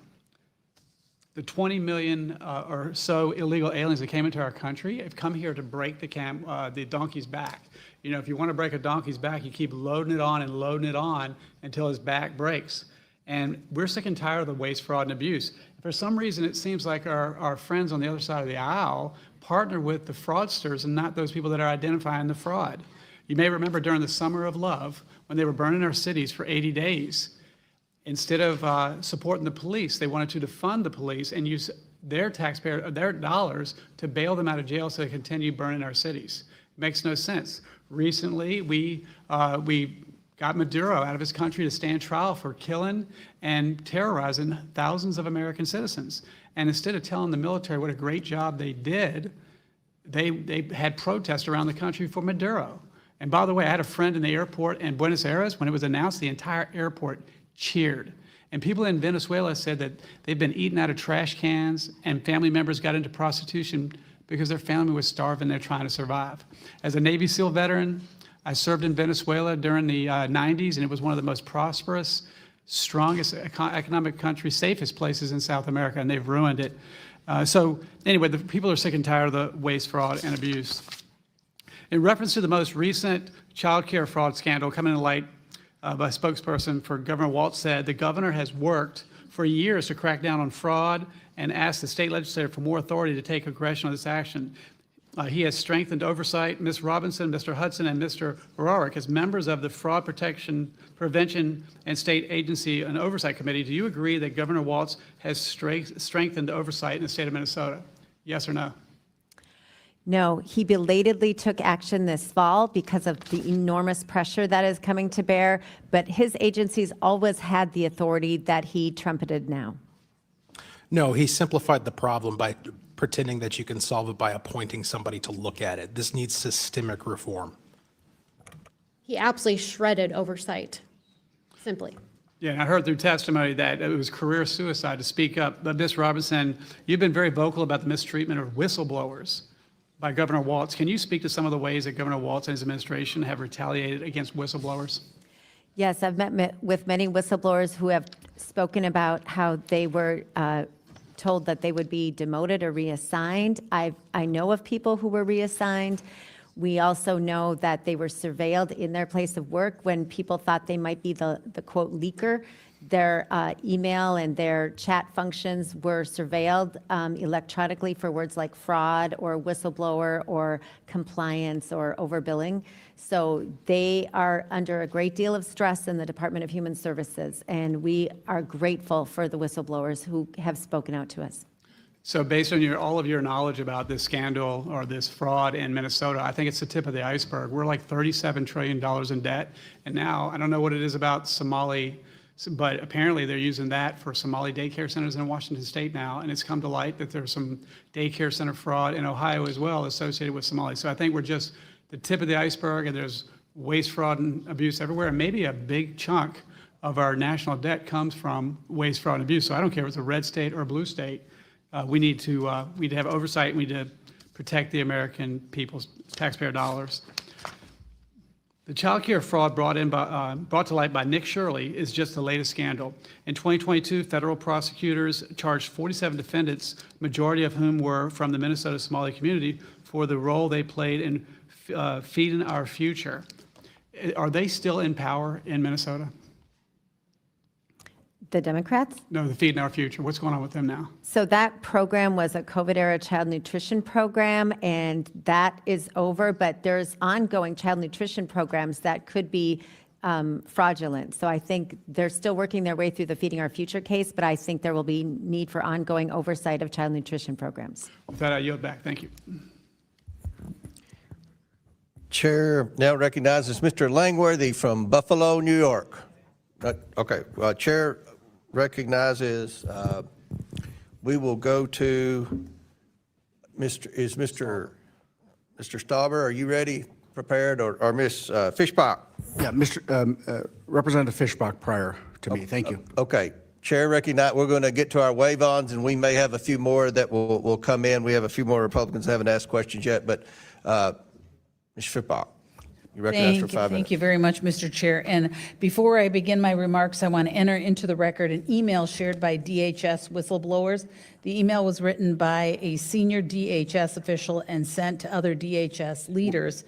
The 20 million or so illegal aliens that came into our country have come here to break the donkey's back. You know, if you want to break a donkey's back, you keep loading it on and loading it on until his back breaks. And we're sick and tired of the waste, fraud, and abuse. For some reason, it seems like our friends on the other side of the aisle partner with the fraudsters and not those people that are identifying the fraud. You may remember during the Summer of Love, when they were burning our cities for 80 days, instead of supporting the police, they wanted to defund the police and use their dollars to bail them out of jail so they continue burning our cities. It makes no sense. Recently, we got Maduro out of his country to stand trial for killing and terrorizing thousands of American citizens. And instead of telling the military what a great job they did, they had protests around the country for Maduro. And by the way, I had a friend in the airport in Buenos Aires. When it was announced, the entire airport cheered. And people in Venezuela said that they've been eaten out of trash cans, and family members got into prostitution because their family was starving. They're trying to survive. As a Navy SEAL veteran, I served in Venezuela during the 90s, and it was one of the most prosperous, strongest economic countries, safest places in South America, and they've ruined it. So anyway, the people are sick and tired of the waste, fraud, and abuse. In reference to the most recent child care fraud scandal coming to light, by a spokesperson for Governor Walz said, the governor has worked for years to crack down on fraud and asked the state legislature for more authority to take aggression on this action. He has strengthened oversight. Ms. Robinson, Mr. Hudson, and Mr. O'Rourke, as members of the Fraud Prevention and State Agency and Oversight Committee, do you agree that Governor Walz has strengthened oversight in the state of Minnesota? Yes or no? No, he belatedly took action this fall because of the enormous pressure that is coming to bear, but his agencies always had the authority that he trumpeted now. No, he simplified the problem by pretending that you can solve it by appointing somebody to look at it. This needs systemic reform. He absolutely shredded oversight, simply. Yeah, and I heard through testimony that it was career suicide to speak up. But Ms. Robinson, you've been very vocal about the mistreatment of whistleblowers by Governor Walz. Can you speak to some of the ways that Governor Walz and his administration have retaliated against whistleblowers? Yes, I've met with many whistleblowers who have spoken about how they were told that they would be demoted or reassigned. I know of people who were reassigned. We also know that they were surveilled in their place of work when people thought they might be the quote leaker. Their email and their chat functions were surveilled electronically for words like fraud or whistleblower or compliance or overbilling. So they are under a great deal of stress in the Department of Human Services, and we are grateful for the whistleblowers who have spoken out to us. So based on all of your knowledge about this scandal or this fraud in Minnesota, I think it's the tip of the iceberg. We're like $37 trillion in debt. And now, I don't know what it is about Somali, but apparently they're using that for Somali daycare centers in Washington State now. And it's come to light that there's some daycare center fraud in Ohio as well associated with Somali. So I think we're just the tip of the iceberg, and there's waste, fraud, and abuse everywhere. And maybe a big chunk of our national debt comes from waste, fraud, and abuse. So I don't care if it's a red state or a blue state. We need to have oversight. We need to protect the American people's taxpayer dollars. The child care fraud brought to light by Nick Shirley is just the latest scandal. In 2022, federal prosecutors charged 47 defendants, majority of whom were from the Minnesota Somali community, for the role they played in feeding our future. Are they still in power in Minnesota? The Democrats? No, the Feeding Our Future. What's going on with them now? So that program was a COVID-era child nutrition program, and that is over, but there's ongoing child nutrition programs that could be fraudulent. So I think they're still working their way through the Feeding Our Future case, but I think there will be need for ongoing oversight of child nutrition programs. With that, I yield back. Thank you. Chair now recognizes Mr. Langworthy from Buffalo, New York. Okay, Chair recognizes, we will go to Mr. Stauber, are you ready, prepared, or Ms. Fishbach? Yeah, Representative Fishbach prior to me. Thank you. Okay, Chair recognize, we're going to get to our wave-ons, and we may have a few more that will come in. We have a few more Republicans that haven't asked questions yet, but Ms. Fippach, you recognize for 5 minutes. Thank you very much, Mr. Chair. And before I begin my remarks, I want to enter into the record an email shared by DHS whistleblowers. The email was written by a senior DHS official and sent to other DHS leaders.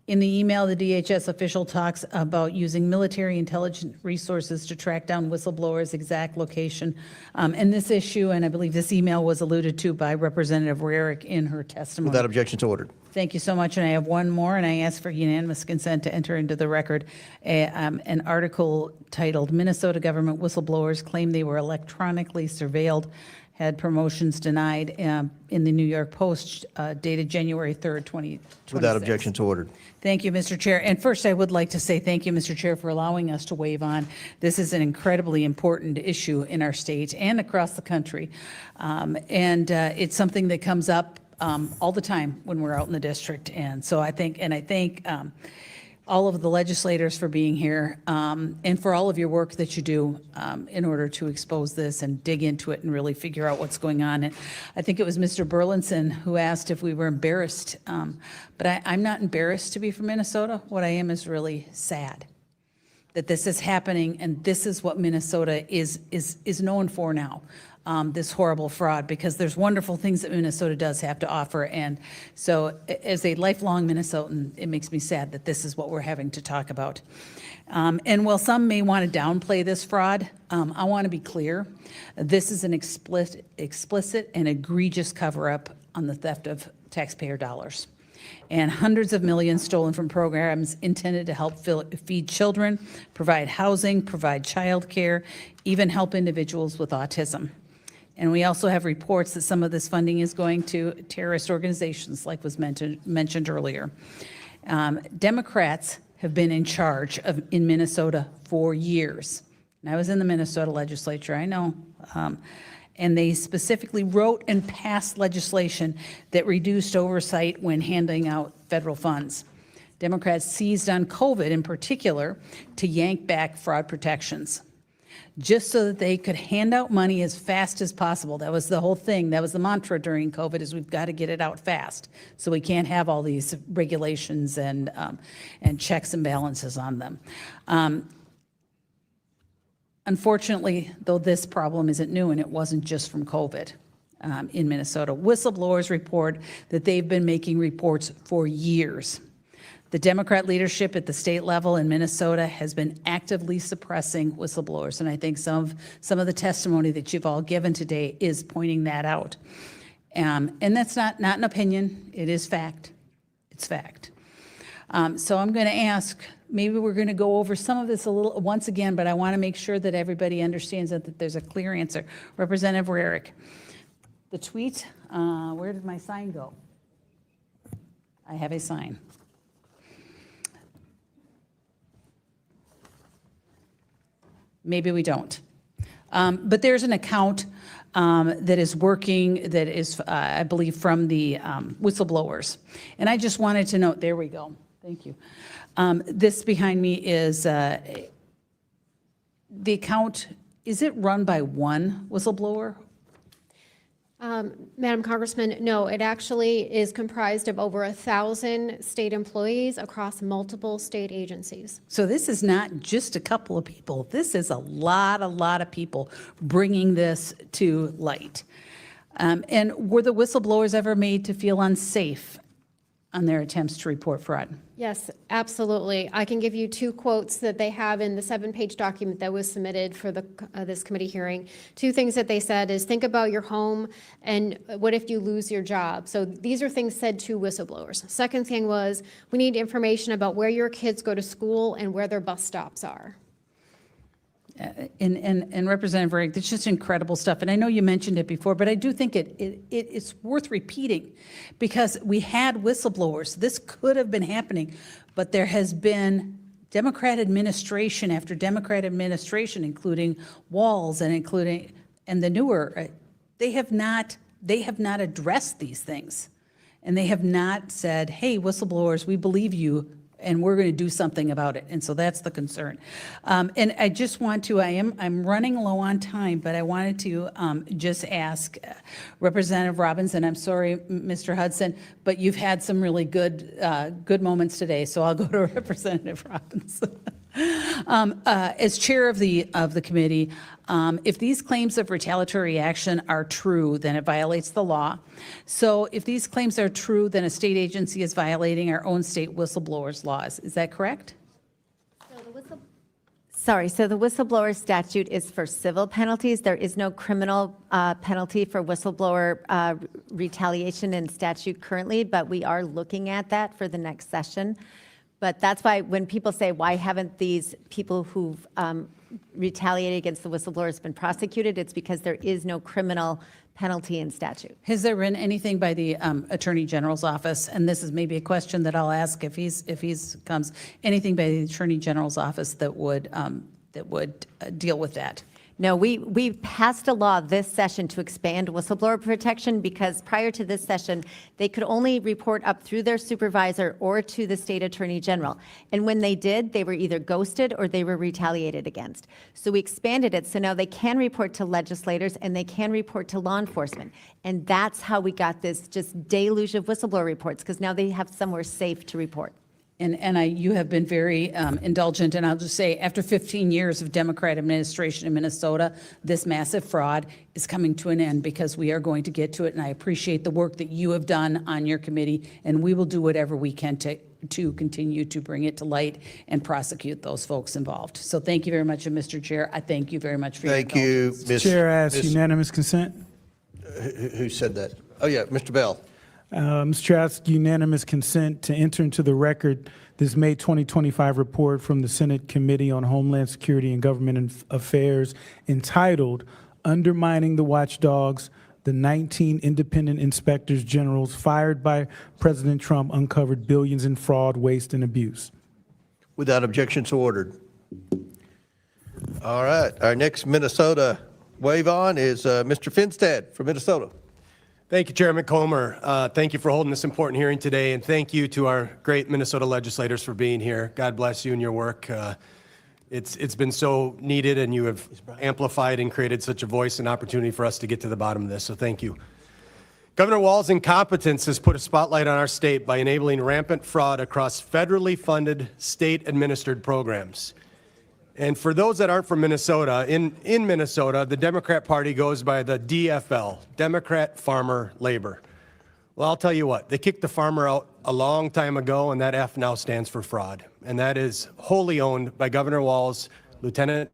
In the email, the DHS official talks about using military intelligence resources to track down whistleblowers' exact location. And this issue, and I believe this email was alluded to by Representative Rarick in her testimony. Without objection to ordered. Thank you so much. And I have one more, and I ask for unanimous consent to enter into the record an article titled "Minnesota Government Whistleblowers Claim They Were Electronically Surveilled, Had Promotions Denied," in the New York Post, dated January 3rd, 2026. Without objection to ordered. Thank you, Mr. Chair. And first, I would like to say thank you, Mr. Chair, for allowing us to wave on. This is an incredibly important issue in our state and across the country. It's something that comes up all the time when we're out in the district. And so I thank all of the legislators for being here and for all of your work that you do in order to expose this and dig into it and really figure out what's going on. And I think it was Mr. Burlinson who asked if we were embarrassed. But I'm not embarrassed to be from Minnesota. What I am is really sad that this is happening, and this is what Minnesota is known for now. This horrible fraud, because there's wonderful things that Minnesota does have to offer. And so as a lifelong Minnesotan, it makes me sad that this is what we're having to talk about. And while some may want to downplay this fraud, I want to be clear. This is an explicit and egregious cover-up on the theft of taxpayer dollars. And hundreds of millions stolen from programs intended to help feed children, provide housing, provide child care, even help individuals with autism. And we also have reports that some of this funding is going to terrorist organizations, like was mentioned earlier. Democrats have been in charge in Minnesota for years. And I was in the Minnesota legislature, I know. And they specifically wrote and passed legislation that reduced oversight when handing out federal funds. Democrats seized on COVID in particular to yank back fraud protections, just so that they could hand out money as fast as possible. That was the whole thing. That was the mantra during COVID, is we've got to get it out fast. So we can't have all these regulations and checks and balances on them. Unfortunately, though, this problem isn't new, and it wasn't just from COVID in Minnesota. Whistleblowers report that they've been making reports for years. The Democrat leadership at the state level in Minnesota has been actively suppressing whistleblowers, and I think some of the testimony that you've all given today is pointing that out. And that's not an opinion, it is fact. It's fact. So I'm going to ask, maybe we're going to go over some of this a little once again, but I want to make sure that everybody understands that there's a clear answer. Representative Rarick, the tweet, where did my sign go? I have a sign. Maybe we don't. But there's an account that is working, that is, I believe, from the whistleblowers. And I just wanted to note, there we go. Thank you. This behind me is the account. Is it run by one whistleblower? Madam Congressman, no, it actually is comprised of over 1,000 state employees across multiple state agencies. So this is not just a couple of people. This is a lot of people bringing this to light. And were the whistleblowers ever made to feel unsafe on their attempts to report fraud? Yes, absolutely. I can give you 2 quotes that they have in the 7-page document that was submitted for this committee hearing. 2 things that they said is, think about your home and what if you lose your job? So these are things said to whistleblowers. Second thing was, we need information about where your kids go to school and where their bus stops are. And Representative Rarick, that's just incredible stuff. And I know you mentioned it before, but I do think it's worth repeating, because we had whistleblowers. This could have been happening, but there has been Democrat administration after Democrat administration, including Walz and the newer, they have not addressed these things. And they have not said, hey, whistleblowers, we believe you, and we're going to do something about it. And so that's the concern. And I just want to, I'm running low on time, but I wanted to just ask Representative Robbins, and I'm sorry, Mr. Hudson, but you've had some really good moments today, so I'll go to Representative Robbins. As chair of the committee, if these claims of retaliatory action are true, then it violates the law. So if these claims are true, then a state agency is violating our own state whistleblowers laws. Is that correct? Sorry, so the whistleblower statute is for civil penalties. There is no criminal penalty for whistleblower retaliation in statute currently, but we are looking at that for the next session. But that's why when people say, why haven't these people who've retaliated against the whistleblowers been prosecuted, it's because there is no criminal penalty in statute. Has there been anything by the Attorney General's office, and this is maybe a question that I'll ask if he's comes, anything by the Attorney General's office that would deal with that? No, we passed a law this session to expand whistleblower protection because prior to this session, they could only report up through their supervisor or to the state attorney general. And when they did, they were either ghosted or they were retaliated against. So we expanded it so now they can report to legislators and they can report to law enforcement. And that's how we got this just deluge of whistleblower reports because now they have somewhere safe to report. And you have been very indulgent, and I'll just say, after 15 years of Democrat administration in Minnesota, this massive fraud is coming to an end because we are going to get to it, and I appreciate the work that you have done on your committee, and we will do whatever we can to continue to bring it to light and prosecute those folks involved. So thank you very much, and Mr. Chair, I thank you very much for your indulgence. Thank you, Ms. Chair asks unanimous consent. Who said that? Oh, yeah, Mr. Bell. Mr. Chair, I ask unanimous consent to enter into the record this May 2025 report from the Senate Committee on Homeland Security and Government Affairs entitled Undermining the Watchdogs, the 19 independent inspectors generals fired by President Trump uncovered billions in fraud, waste, and abuse. Without objection, so ordered. All right, our next Minnesota wave on is Mr. Finstad from Minnesota. Thank you, Chairman Comer. Thank you for holding this important hearing today, and thank you to our great Minnesota legislators for being here. God bless you and your work. It's been so needed, and you have amplified and created such a voice and opportunity for us to get to the bottom of this, so thank you. Governor Walz's incompetence has put a spotlight on our state by enabling rampant fraud across federally funded, state-administered programs. And for those that aren't from Minnesota, in Minnesota, the Democrat Party goes by the DFL, Democrat Farmer Labor. Well, I'll tell you what, they kicked the farmer out a long time ago, and that F now stands for fraud. And that is wholly owned by Governor Walz, Lieutenant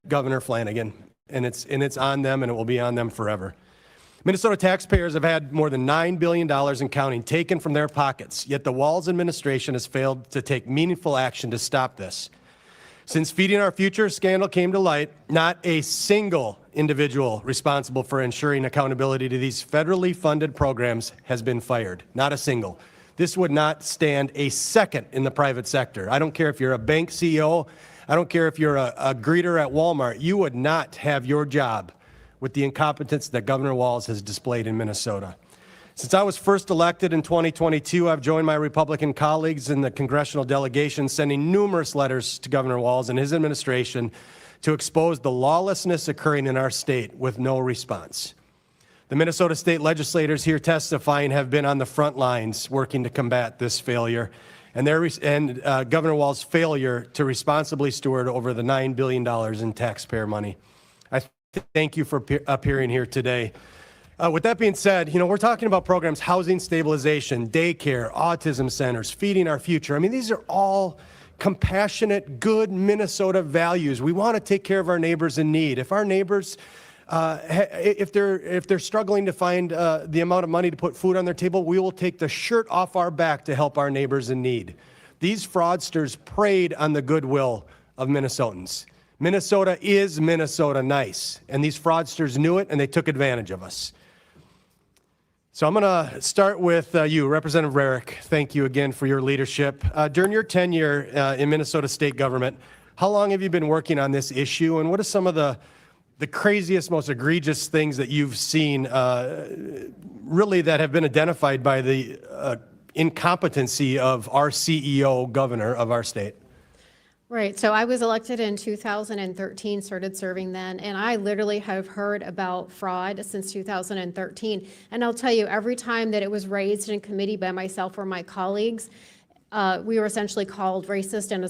Governor Flanagan, and it's on them, and it will be on them forever. Minnesota taxpayers have had more than $9 billion and counting taken from their pockets, yet the Walz administration has failed to take meaningful action to stop this. Since Feeding Our Future scandal came to light, not a single individual responsible for ensuring accountability to these federally funded programs has been fired. Not a single. This would not stand a second in the private sector. I don't care if you're a bank CEO. I don't care if you're a greeter at Walmart. You would not have your job with the incompetence that Governor Walz has displayed in Minnesota. Since I was first elected in 2022, I've joined my Republican colleagues in the congressional delegation, sending numerous letters to Governor Walz and his administration to expose the lawlessness occurring in our state with no response. The Minnesota state legislators here testifying have been on the front lines working to combat this failure and Governor Walz's failure to responsibly steward over the $9 billion in taxpayer money. I thank you for appearing here today. With that being said, we're talking about programs, housing stabilization, daycare, autism centers, Feeding Our Future. I mean, these are all compassionate, good Minnesota values. We want to take care of our neighbors in need. If our neighbors, if they're struggling to find the amount of money to put food on their table, we will take the shirt off our back to help our neighbors in need. These fraudsters preyed on the goodwill of Minnesotans. Minnesota is Minnesota nice, and these fraudsters knew it, and they took advantage of us. So I'm going to start with you, Representative Rarick. Thank you again for your leadership. During your tenure in Minnesota state government, how long have you been working on this issue, and what are some of the craziest, most egregious things that you've seen really that have been identified by the incompetency of our CEO, governor of our state. Right, so I was elected in 2013, started serving then, and I literally have heard about fraud since 2013. And I'll tell you, every time that it was raised in committee by myself or my colleagues, we were essentially called racist and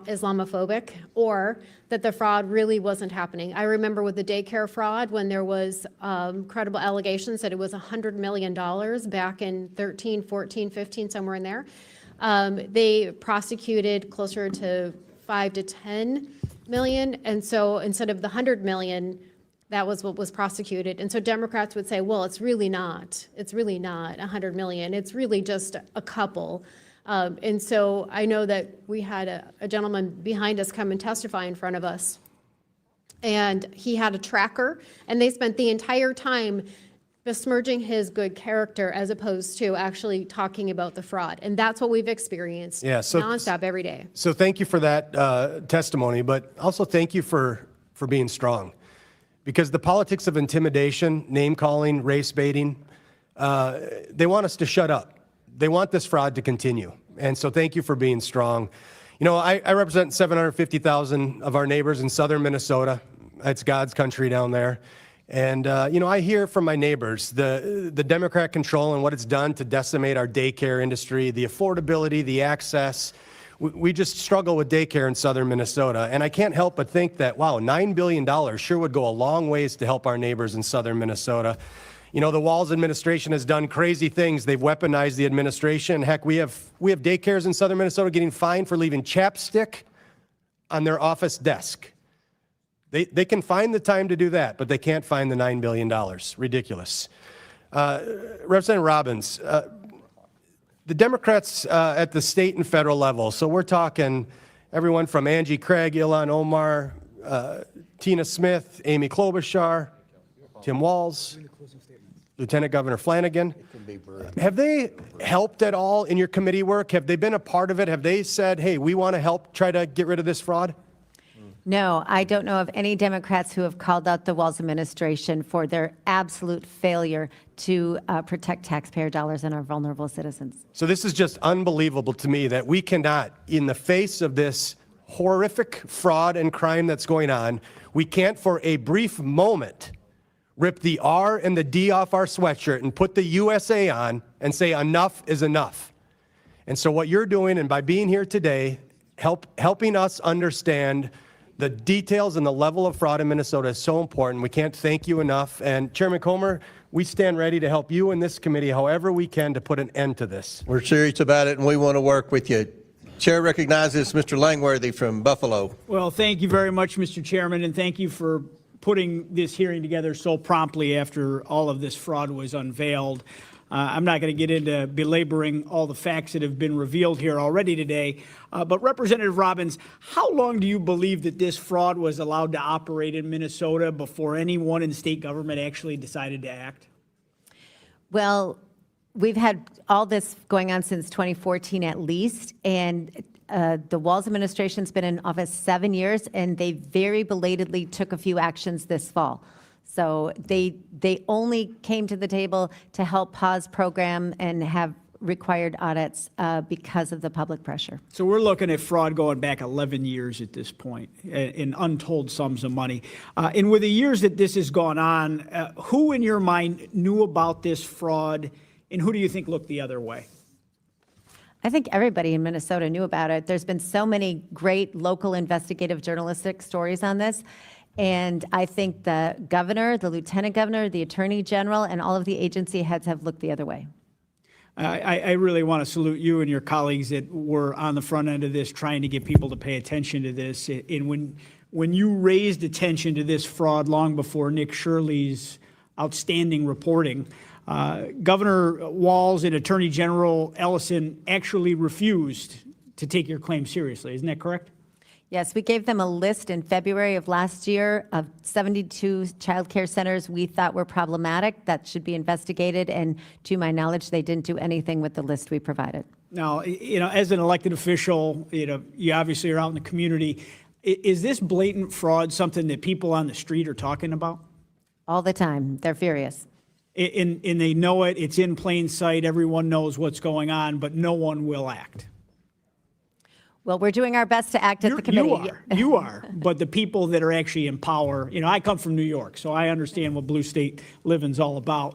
Islamophobic, or that the fraud really wasn't happening. I remember with the daycare fraud, when there was credible allegations that it was $100 million back in 13, 14, 15, somewhere in there. They prosecuted closer to 5 to 10 million. And so instead of the 100 million, that was what was prosecuted. And so Democrats would say, well, it's really not 100 million. It's really just a couple. And so I know that we had a gentleman behind us come and testify in front of us. And he had a tracker, and they spent the entire time besmirching his good character as opposed to actually talking about the fraud. And that's what we've experienced nonstop every day. So thank you for that testimony, but also thank you for being strong. Because the politics of intimidation, name-calling, race baiting, they want us to shut up. They want this fraud to continue. And so thank you for being strong. You know, I represent 750,000 of our neighbors in southern Minnesota. It's God's country down there. And, you know, I hear from my neighbors the Democrat control and what it's done to decimate our daycare industry, the affordability, the access. We just struggle with daycare in southern Minnesota. And I can't help but think that, wow, $9 billion sure would go a long ways to help our neighbors in southern Minnesota. You know, the Walz administration has done crazy things. They've weaponized the administration. Heck, we have daycares in southern Minnesota getting fined for leaving chapstick on their office desk. They can find the time to do that, but they can't find the $9 billion. Ridiculous. Representative Robbins, the Democrats at the state and federal level, so we're talking everyone from Angie Craig, Ilhan Omar, Tina Smith, Amy Klobuchar, Tim Walz, Lieutenant Governor Flanagan. Have they helped at all in your committee work? Have they been a part of it? Have they said, hey, we want to help try to get rid of this fraud? No, I don't know of any Democrats who have called out the Walz administration for their absolute failure to protect taxpayer dollars and our vulnerable citizens. So this is just unbelievable to me that we cannot, in the face of this horrific fraud and crime that's going on, we can't for a brief moment rip the R and the D off our sweatshirt and put the USA on and say enough is enough. And so what you're doing, and by being here today, helping us understand the details and the level of fraud in Minnesota is so important. We can't thank you enough. And Chairman Comer, we stand ready to help you and this committee however we can to put an end to this. We're serious about it, and we want to work with you. Chair recognizes Mr. Langworthy from Buffalo. Well, thank you very much, Mr. Chairman, and thank you for putting this hearing together so promptly after all of this fraud was unveiled. I'm not going to get into belaboring all the facts that have been revealed here already today, but Representative Robbins, how long do you believe that this fraud was allowed to operate in Minnesota before anyone in state government actually decided to act? Well, we've had all this going on since 2014 at least, and the Walz administration's been in office 7 years, and they very belatedly took a few actions this fall. So they only came to the table to help pause program and have required audits because of the public pressure. So we're looking at fraud going back 11 years at this point in untold sums of money. And with the years that this has gone on, who in your mind knew about this fraud, and who do you think looked the other way? I think everybody in Minnesota knew about it. There's been so many great local investigative journalistic stories on this. And I think the governor, the lieutenant governor, the attorney general, and all of the agency heads have looked the other way. I really want to salute you and your colleagues that were on the front end of this, trying to get people to pay attention to this. And when you raised attention to this fraud long before Nick Shirley's outstanding reporting, Governor Walz and Attorney General Ellison actually refused to take your claim seriously. Isn't that correct? Yes, we gave them a list in February of last year of 72 child care centers we thought were problematic that should be investigated. And to my knowledge, they didn't do anything with the list we provided. Now, as an elected official, you obviously are out in the community. Is this blatant fraud something that people on the street are talking about? All the time. They're furious. And they know it, it's in plain sight, everyone knows what's going on, but no one will act. Well, we're doing our best to act at the committee. You are, but the people that are actually in power, I come from New York, so I understand what blue state living's all about.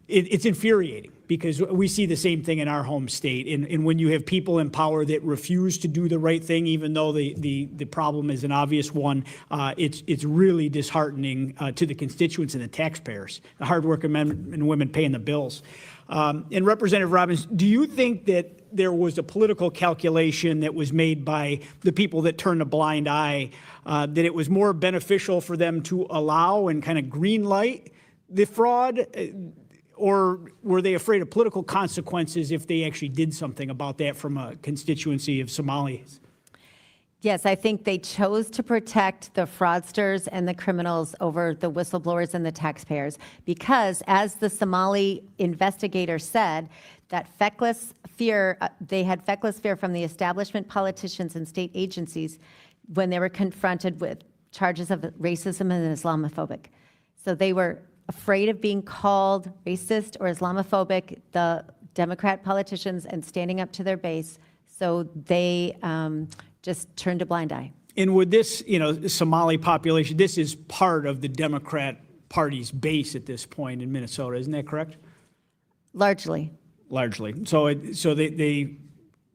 It's infuriating because we see the same thing in our home state. And when you have people in power that refuse to do the right thing, even though the problem is an obvious one, it's really disheartening to the constituents and the taxpayers, the hardworking men and women paying the bills. And Representative Robbins, do you think that there was a political calculation that was made by the people that turned a blind eye, that it was more beneficial for them to allow and kind of green light the fraud? Or were they afraid of political consequences if they actually did something about that from a constituency of Somalis? Yes, I think they chose to protect the fraudsters and the criminals over the whistleblowers and the taxpayers because, as the Somali investigator said, that feckless fear, they had feckless fear from the establishment, politicians, and state agencies when they were confronted with charges of racism and Islamophobic. So they were afraid of being called racist or Islamophobic, the Democrat politicians, and standing up to their base. So they just turned a blind eye. And with this, Somali population, this is part of the Democrat Party's base at this point in Minnesota, isn't that correct? Largely. Largely. So they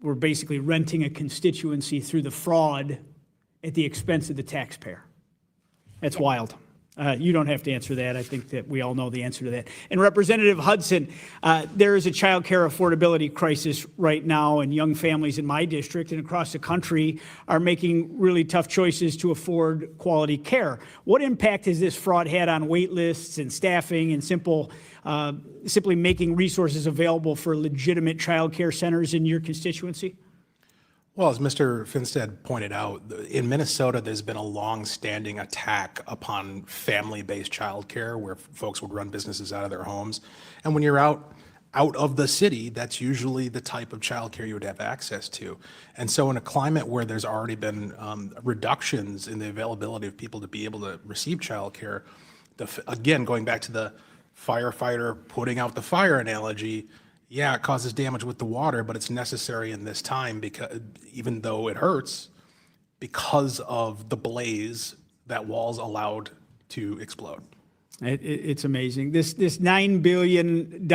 were basically renting a constituency through the fraud at the expense of the taxpayer. That's wild. You don't have to answer that. I think that we all know the answer to that. And Representative Hudson, there is a child care affordability crisis right now, and young families in my district and across the country are making really tough choices to afford quality care. What impact has this fraud had on wait lists and staffing and simply making resources available for legitimate child care centers in your constituency? Well, as Mr. Finstead pointed out, in Minnesota, there's been a long-standing attack upon family-based childcare where folks would run businesses out of their homes. And when you're out of the city, that's usually the type of childcare you would have access to. And so in a climate where there's already been reductions in the availability of people to be able to receive childcare, again, going back to the firefighter putting out the fire analogy, yeah, it causes damage with the water, but it's necessary in this time because even though it hurts, because of the blaze that walls allowed to explode. It's amazing. This $9 billion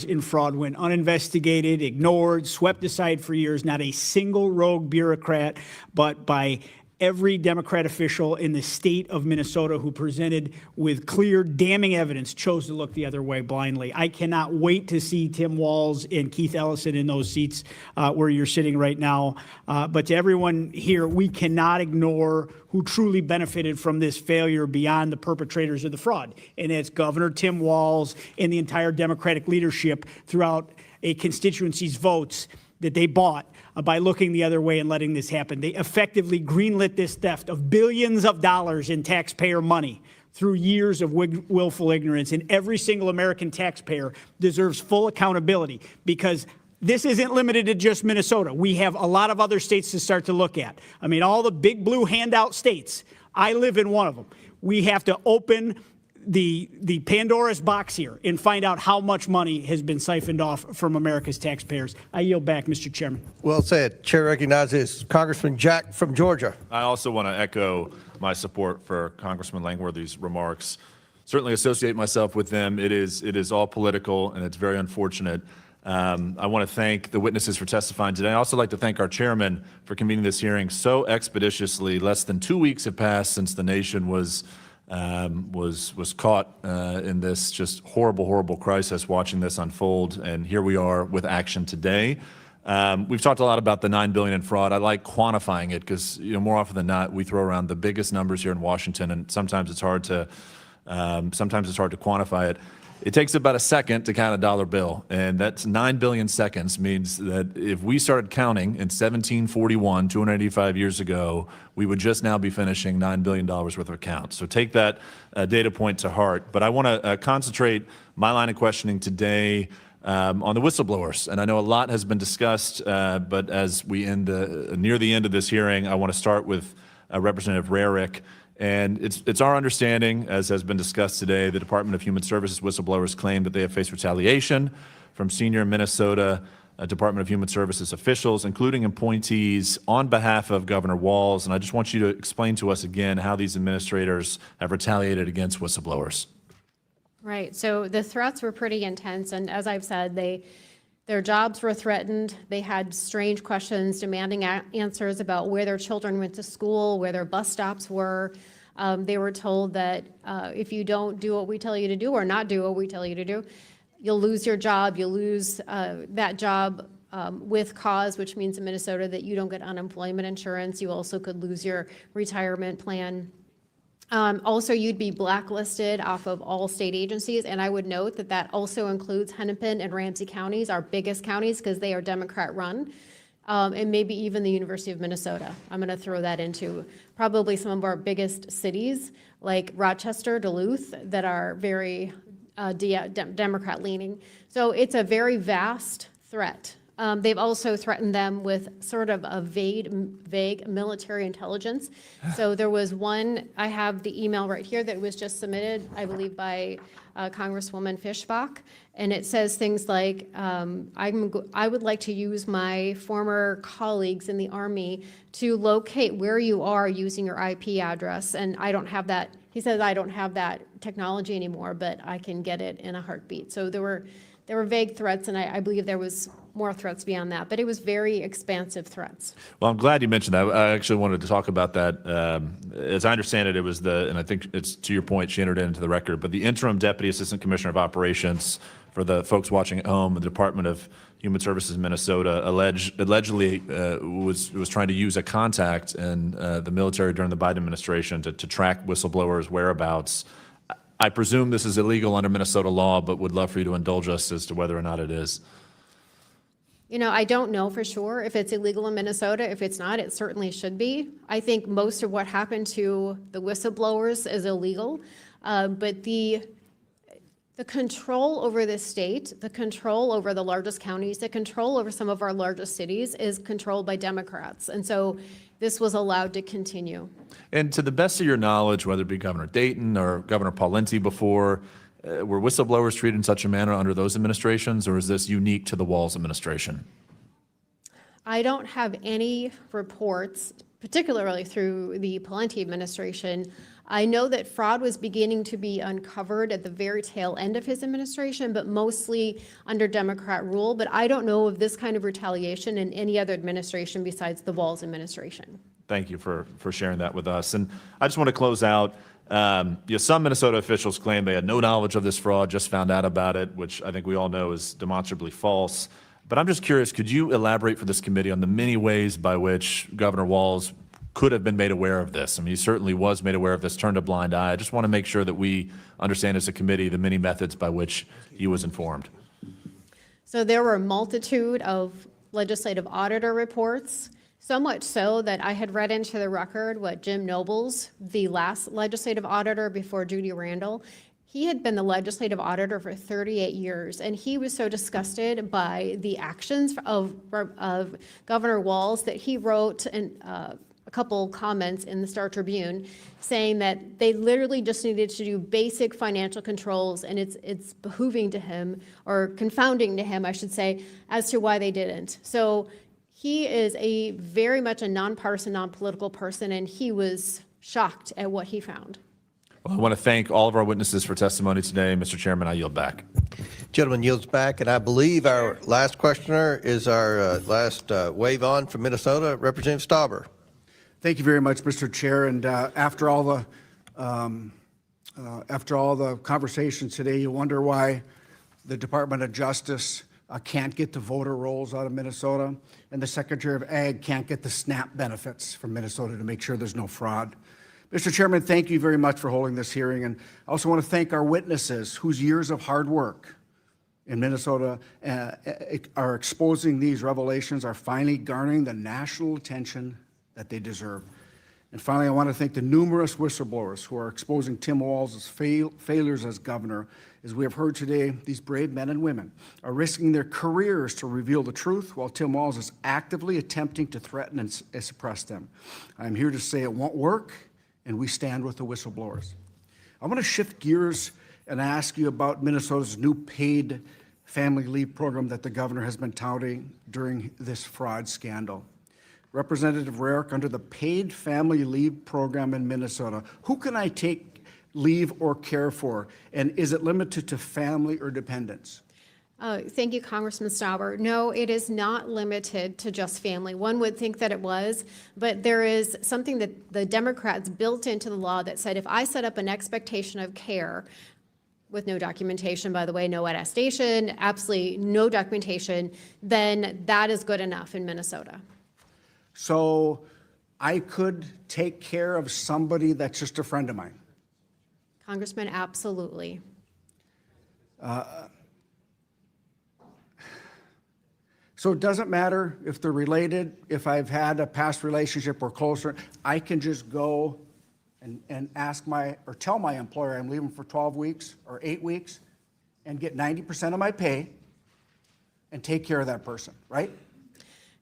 in fraud went uninvestigated, ignored, swept aside for years. Not a single rogue bureaucrat, but by every Democrat official in the state of Minnesota who presented with clear, damning evidence chose to look the other way blindly. I cannot wait to see Tim Walz and Keith Ellison in those seats where you're sitting right now. But to everyone here, we cannot ignore who truly benefited from this failure beyond the perpetrators of the fraud. And it's Governor Tim Walz and the entire Democratic leadership throughout a constituency's votes that they bought by looking the other way and letting this happen. They effectively greenlit this theft of billions of dollars in taxpayer money through years of willful ignorance. And every single American taxpayer deserves full accountability because this isn't limited to just Minnesota. We have a lot of other states to start to look at. I mean, all the big blue handout states. I live in one of them. We have to open the Pandora's box here and find out how much money has been siphoned off from America's taxpayers. I yield back, Mr. Chairman. Well said. Chair recognizes Congressman Jack from Georgia. I also want to echo my support for Congressman Langworthy's remarks. Certainly associate myself with them. It is all political, and it's very unfortunate. I want to thank the witnesses for testifying today. I also like to thank our chairman for convening this hearing so expeditiously. Less than 2 weeks have passed since the nation was caught in this just horrible crisis, watching this unfold, and here we are with action today. We've talked a lot about the $9 billion in fraud. I like quantifying it because more often than not we throw around the biggest numbers here in Washington, and sometimes it's hard to quantify it. It takes about a second to count a dollar bill, and that's 9 billion seconds means that if we started counting in 1741, 285 years ago, we would just now be finishing $9 billion worth of accounts. So take that data point to heart. But I want to concentrate my line of questioning today on the whistleblowers. And I know a lot has been discussed, but as we near the end of this hearing, I want to start with Representative Rarick. And it's our understanding, as has been discussed today, the Department of Human Services whistleblowers claim that they have faced retaliation from senior Minnesota Department of Human Services officials, including appointees, on behalf of Governor Walz. And I just want you to explain to us again how these administrators have retaliated against whistleblowers. Right. So the threats were pretty intense. And as I've said, their jobs were threatened. They had strange questions demanding answers about where their children went to school, where their bus stops were. They were told that if you don't do what we tell you to do or not do what we tell you to do, you'll lose your job. You'll lose that job with cause, which means in Minnesota that you don't get unemployment insurance. You also could lose your retirement plan. Also, you'd be blacklisted off of all state agencies, and I would note that that also includes Hennepin and Ramsey counties, our biggest counties, because they are Democrat-run, and maybe even the University of Minnesota. I'm going to throw that into probably some of our biggest cities, like Rochester, Duluth, that are very Democrat-leaning. So it's a very vast threat. They've also threatened them with sort of a vague military intelligence. So there was one, I have the email right here that was just submitted, I believe, by Congresswoman Fishbach, and it says things like, I would like to use my former colleagues in the Army to locate where you are using your IP address, and I don't have that. He says, I don't have that technology anymore, but I can get it in a heartbeat. So there were vague threats, and I believe there was more threats beyond that, but it was very expansive threats. Well, I'm glad you mentioned that. I actually wanted to talk about that. As I understand it, it was and I think it's to your point, she entered it into the record, but the interim Deputy Assistant Commissioner of Operations, for the folks watching at home, the Department of Human Services in Minnesota allegedly was trying to use a contact in the military during the Biden administration to track whistleblowers' whereabouts. I presume this is illegal under Minnesota law, but would love for you to indulge us as to whether or not it is. You know, I don't know for sure if it's illegal in Minnesota. If it's not, it certainly should be. I think most of what happened to the whistleblowers is illegal, but the control over the state, the control over the largest counties, the control over some of our largest cities is controlled by Democrats. And so this was allowed to continue. And to the best of your knowledge, whether it be Governor Dayton or Governor Pawlenty before, were whistleblowers treated in such a manner under those administrations, or is this unique to the Walz administration? I don't have any reports, particularly through the Pawlenty administration. I know that fraud was beginning to be uncovered at the very tail end of his administration, but mostly under Democrat rule. But I don't know of this kind of retaliation in any other administration besides the Walz administration. Thank you for sharing that with us. And I just want to close out. Some Minnesota officials claim they had no knowledge of this fraud, just found out about it, which I think we all know is demonstrably false. But I'm just curious, could you elaborate for this committee on the many ways by which Governor Walz could have been made aware of this? I mean, he certainly was made aware of this, turned a blind eye. I just want to make sure that we understand as a committee the many methods by which he was informed. So there were a multitude of legislative auditor reports, so much so that I had read into the record what Jim Nobles, the last legislative auditor before Judy Randall, he had been the legislative auditor for 38 years, and he was so disgusted by the actions of Governor Walz that he wrote a couple comments in the Star Tribune saying that they literally just needed to do basic financial controls, and it's behooving to him, or confounding to him, I should say, as to why they didn't. So he is very much a nonpartisan, non-political person, and he was shocked at what he found. Well, I want to thank all of our witnesses for testimony today. Mr. Chairman, I yield back. Gentleman yields back, and I believe our last questioner is our last wave on from Minnesota, Representative Stauber. Thank you very much, Mr. Chair. And after all the conversations today, you wonder why the Department of Justice can't get the voter rolls out of Minnesota, and the Secretary of Ag can't get the SNAP benefits from Minnesota to make sure there's no fraud. Mr. Chairman, thank you very much for holding this hearing, and I also want to thank our witnesses whose years of hard work in Minnesota are exposing these revelations, are finally garnering the national attention that they deserve. And finally, I want to thank the numerous whistleblowers who are exposing Tim Walz's failures as governor. As we have heard today, these brave men and women are risking their careers to reveal the truth, while Tim Walz is actively attempting to threaten and suppress them. I'm here to say it won't work, and we stand with the whistleblowers. I want to shift gears and ask you about Minnesota's new paid family leave program that the governor has been touting during this fraud scandal. Representative Rarick, under the paid family leave program in Minnesota, who can I take leave or care for? And is it limited to family or dependents? Thank you, Congressman Stauber. No, it is not limited to just family. One would think that it was, but there is something that the Democrats built into the law that said if I set up an expectation of care, with no documentation, by the way, no attestation, absolutely no documentation, then that is good enough in Minnesota. So I could take care of somebody that's just a friend of mine. Congressman, absolutely. So it doesn't matter if they're related, if I've had a past relationship or closer, I can just go and ask or tell my employer I'm leaving for 12 weeks or 8 weeks and get 90% of my pay and take care of that person, right?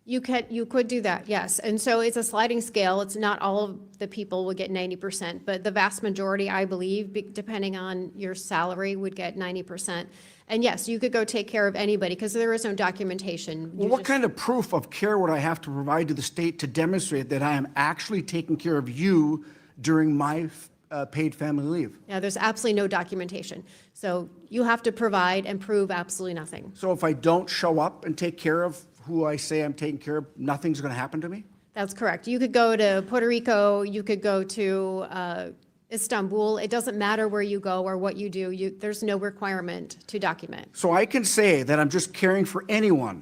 You could do that, yes. And so it's a sliding scale. It's not all of the people would get 90%, but the vast majority, I believe, depending on your salary, would get 90%. And yes, you could go take care of anybody because there is no documentation. Well, what kind of proof of care would I have to provide to the state to demonstrate that I am actually taking care of you during my paid family leave? Yeah, there's absolutely no documentation. So you have to provide and prove absolutely nothing. So if I don't show up and take care of who I say I'm taking care of, nothing's going to happen to me? That's correct. You could go to Puerto Rico, you could go to Istanbul. It doesn't matter where you go or what you do. There's no requirement to document. So I can say that I'm just caring for anyone,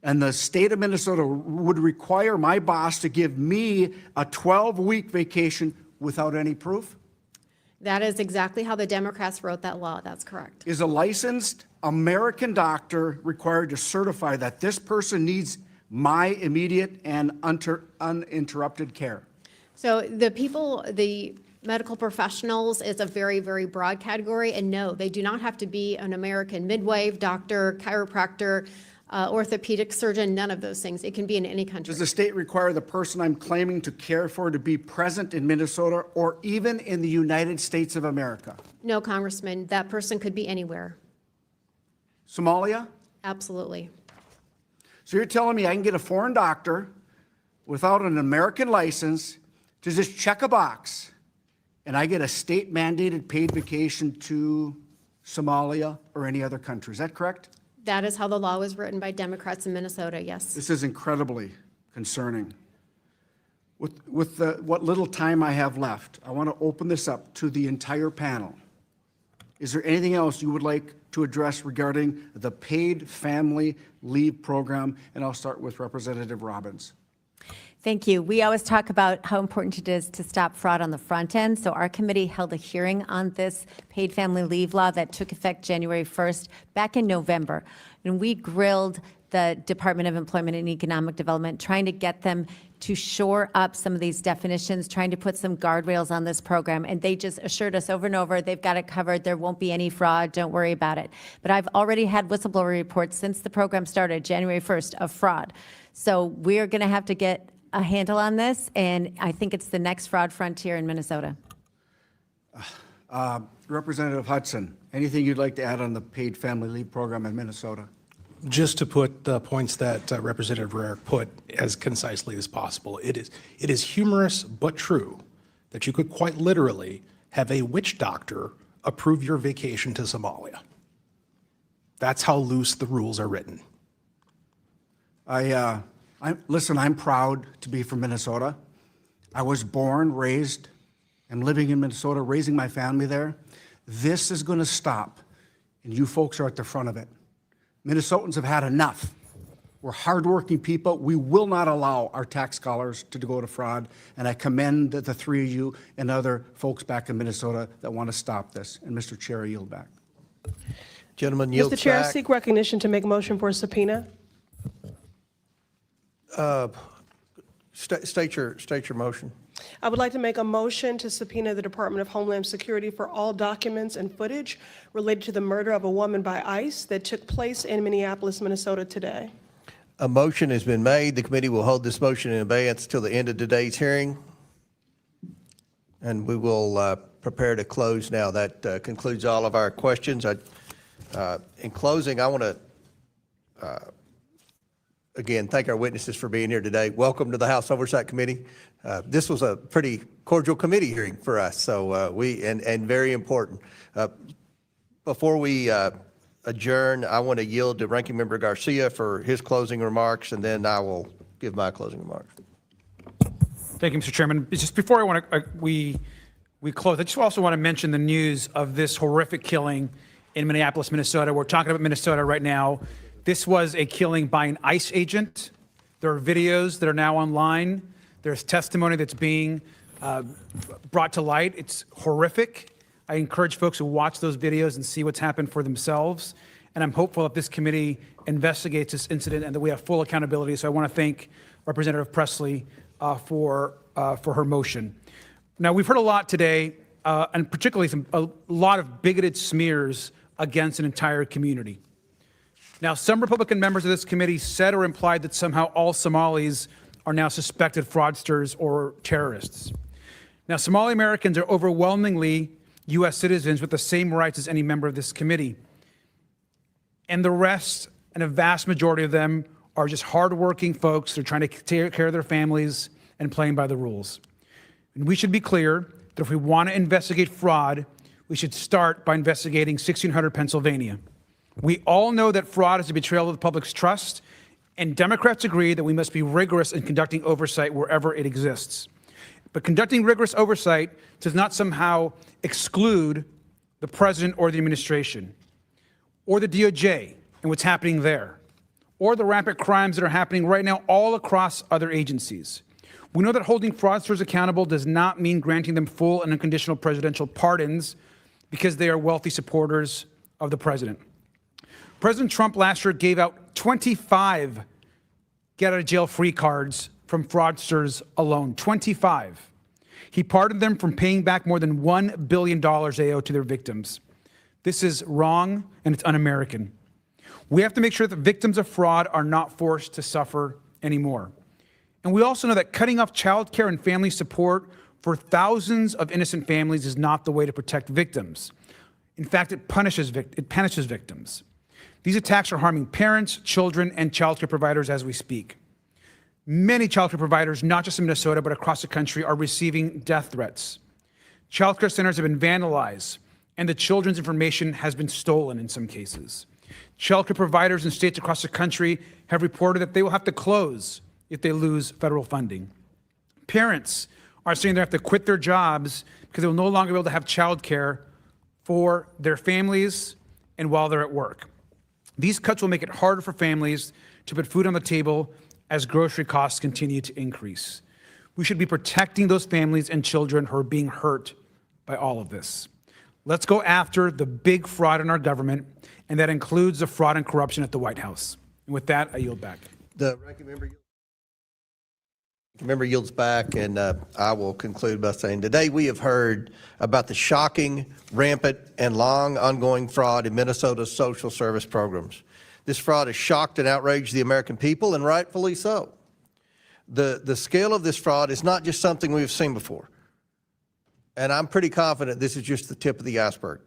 and the state of Minnesota would require my boss to give me a 12-week vacation without any proof? That is exactly how the Democrats wrote that law. That's correct. Is a licensed American doctor required to certify that this person needs my immediate and uninterrupted care? So the medical professionals is a very, very broad category, and no, they do not have to be an American midwife, doctor, chiropractor, orthopedic surgeon, none of those things. It can be in any country. Does the state require the person I'm claiming to care for to be present in Minnesota or even in the United States of America? No, Congressman, that person could be anywhere. Somalia? Absolutely. So you're telling me I can get a foreign doctor without an American license to just check a box, and I get a state-mandated paid vacation to Somalia or any other country. Is that correct? That is how the law was written by Democrats in Minnesota, yes. This is incredibly concerning. With what little time I have left, I want to open this up to the entire panel. Is there anything else you would like to address regarding the paid family leave program? And I'll start with Representative Robbins. Thank you. We always talk about how important it is to stop fraud on the front end. So our committee held a hearing on this paid family leave law that took effect January 1st back in November. And we grilled the Department of Employment and Economic Development, trying to get them to shore up some of these definitions, trying to put some guardrails on this program. And they just assured us over and over, they've got it covered. There won't be any fraud. Don't worry about it. But I've already had whistleblower reports since the program started, January 1st, of fraud. So we're going to have to get a handle on this, and I think it's the next fraud frontier in Minnesota. Representative Hudson, anything you'd like to add on the paid family leave program in Minnesota? Just to put the points that Representative Rarick put as concisely as possible, it is humorous but true that you could quite literally have a witch doctor approve your vacation to Somalia. That's how loose the rules are written. Listen, I'm proud to be from Minnesota. I was born, raised, and living in Minnesota, raising my family there. This is going to stop, and you folks are at the front of it. Minnesotans have had enough. We're hardworking people. We will not allow our tax dollars to go to fraud, and I commend the three of you and other folks back in Minnesota that want to stop this. And Mr. Chair, I yield back. Gentleman yields Mr. Chair, back. I seek recognition to make a motion for a subpoena. State your motion. I would like to make a motion to subpoena the Department of Homeland Security for all documents and footage related to the murder of a woman by ICE that took place in Minneapolis, Minnesota today. A motion has been made. The committee will hold this motion in abeyance till the end of today's hearing. And we will prepare to close now. That concludes all of our questions. In closing, I want to, again, thank our witnesses for being here today. Welcome to the House Oversight Committee. This was a pretty cordial committee hearing for us, so and very important. Before we adjourn, I want to yield to Ranking Member Garcia for his closing remarks, and then I will give my closing remarks. Thank you, Mr. Chairman. Just before we close, I just also want to mention the news of this horrific killing in Minneapolis, Minnesota. We're talking about Minnesota right now. This was a killing by an ICE agent. There are videos that are now online. There's testimony that's being brought to light. It's horrific. I encourage folks to watch those videos and see what's happened for themselves. And I'm hopeful that this committee investigates this incident and that we have full accountability. So I want to thank Representative Presley for her motion. Now, we've heard a lot today, and particularly a lot of bigoted smears against an entire community. Now, some Republican members of this committee said or implied that somehow all Somalis are now suspected fraudsters or terrorists. Now, Somali Americans are overwhelmingly U.S. citizens with the same rights as any member of this committee. And the rest, and a vast majority of them, are just hardworking folks. They're trying to take care of their families and playing by the rules. And we should be clear that if we want to investigate fraud, we should start by investigating 1600 Pennsylvania. We all know that fraud is a betrayal of the public's trust, and Democrats agree that we must be rigorous in conducting oversight wherever it exists. But conducting rigorous oversight does not somehow exclude the president or the administration, or the DOJ and what's happening there, or the rampant crimes that are happening right now all across other agencies. We know that holding fraudsters accountable does not mean granting them full and unconditional presidential pardons because they are wealthy supporters of the president. President Trump last year gave out 25 get-out-of-jail-free cards from fraudsters alone, 25. He pardoned them from paying back more than $1 billion they owe to their victims. This is wrong, and it's un-American. We have to make sure that victims of fraud are not forced to suffer anymore. And we also know that cutting off child care and family support for thousands of innocent families is not the way to protect victims. In fact, it punishes victims. These attacks are harming parents, children, and child care providers as we speak. Many child care providers, not just in Minnesota, but across the country, are receiving death threats. Child care centers have been vandalized, and the children's information has been stolen in some cases. Child care providers in states across the country have reported that they will have to close if they lose federal funding. Parents are saying they have to quit their jobs because they will no longer be able to have child care for their families and while they're at work. These cuts will make it harder for families to put food on the table as grocery costs continue to increase. We should be protecting those families and children who are being hurt by all of this. Let's go after the big fraud in our government, and that includes the fraud and corruption at the White House. And with that, I yield back. The ranking member yields back, and I will conclude by saying today we have heard about the shocking, rampant, and long ongoing fraud in Minnesota's social service programs. This fraud has shocked and outraged the American people, and rightfully so. The scale of this fraud is not just something we've seen before, and I'm pretty confident this is just the tip of the iceberg.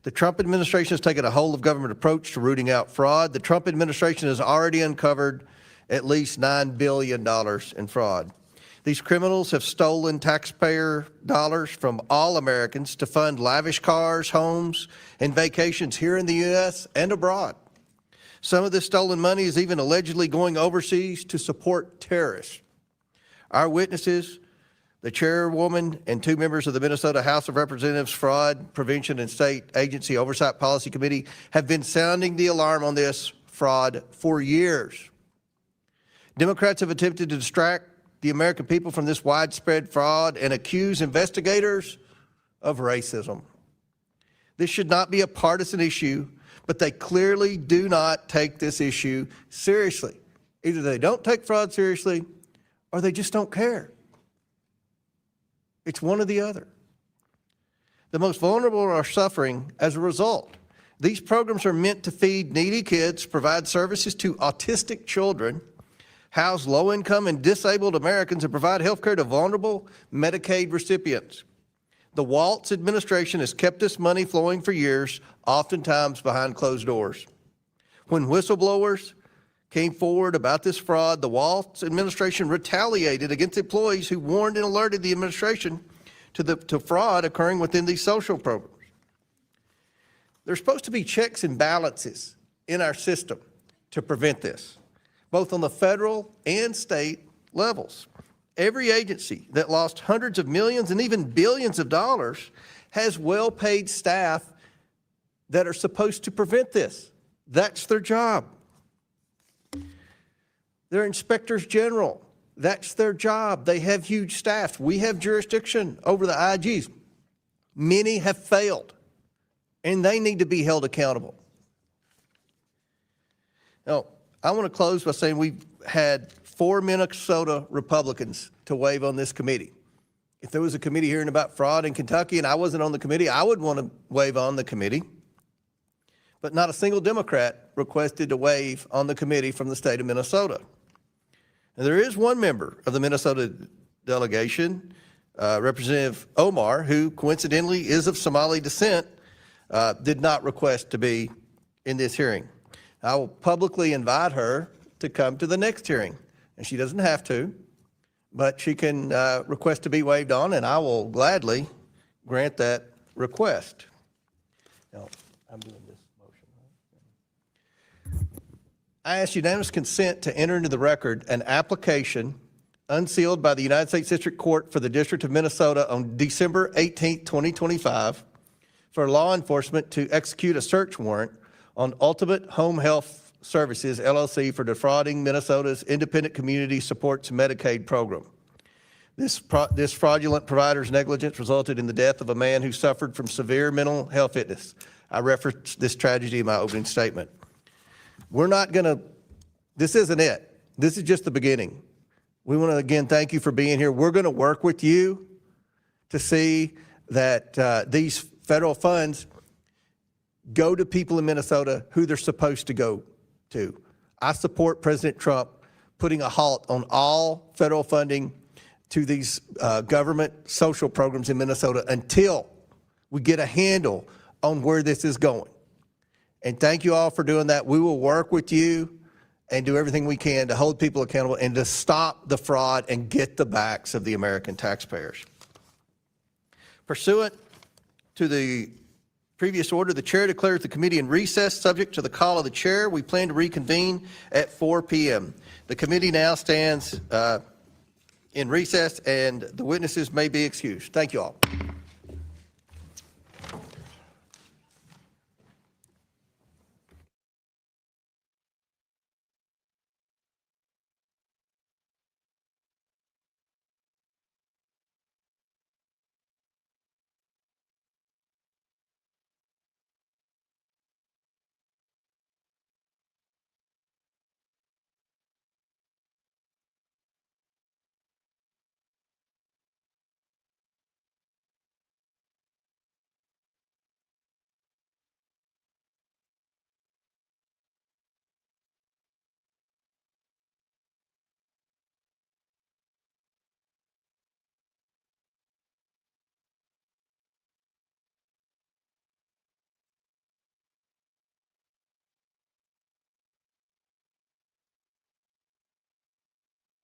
The Trump administration has taken a whole-of-government approach to rooting out fraud. The Trump administration has already uncovered at least $9 billion in fraud. These criminals have stolen taxpayer dollars from all Americans to fund lavish cars, homes, and vacations here in the U.S. and abroad. Some of this stolen money is even allegedly going overseas to support terrorists. Our witnesses, the chairwoman and two members of the Minnesota House of Representatives Fraud Prevention and State Agency Oversight Policy Committee, have been sounding the alarm on this fraud for years. Democrats have attempted to distract the American people from this widespread fraud and accuse investigators of racism. This should not be a partisan issue, but they clearly do not take this issue seriously. Either they don't take fraud seriously or they just don't care. It's one or the other. The most vulnerable are suffering as a result. These programs are meant to feed needy kids, provide services to autistic children, house low-income and disabled Americans, and provide health care to vulnerable Medicaid recipients. The Waltz administration has kept this money flowing for years, oftentimes behind closed doors. When whistleblowers came forward about this fraud, the Waltz administration retaliated against employees who warned and alerted the administration to fraud occurring within these social programs. There's supposed to be checks and balances in our system to prevent this, both on the federal and state levels. Every agency that lost hundreds of millions and even billions of dollars has well-paid staff that are supposed to prevent this. That's their job. They're inspectors general. That's their job. They have huge staffs. We have jurisdiction over the IGs. Many have failed, and they need to be held accountable. Now, I want to close by saying we've had 4 Minnesota Republicans to waive on this committee. If there was a committee hearing about fraud in Kentucky and I wasn't on the committee, I would want to waive on the committee. But not a single Democrat requested to waive on the committee from the state of Minnesota. And there is one member of the Minnesota delegation, Representative Omar, who coincidentally is of Somali descent, did not request to be in this hearing. I will publicly invite her to come to the next hearing. And she doesn't have to, but she can request to be waived on, and I will gladly grant that request. Now, I'm doing this motion. I ask unanimous consent to enter into the record an application unsealed by the United States District Court for the District of Minnesota on December 18, 2025, for law enforcement to execute a search warrant on Ultimate Home Health Services, LLC, for defrauding Minnesota's Independent Community Supports Medicaid program. This fraudulent provider's negligence resulted in the death of a man who suffered from severe mental health fitness. I referenced this tragedy in my opening statement. We're not going to, this isn't it. This is just the beginning. We want to, again, thank you for being here. We're going to work with you to see that these federal funds go to people in Minnesota who they're supposed to go to. I support President Trump putting a halt on all federal funding to these government social programs in Minnesota until we get a handle on where this is going. And thank you all for doing that. We will work with you and do everything we can to hold people accountable and to stop the fraud and get the backs of the American taxpayers. Pursuant to the previous order, the chair declares the committee in recess subject to the call of the chair. We plan to reconvene at 4 p.m. The committee now stands in recess, and the witnesses may be excused. Thank you all.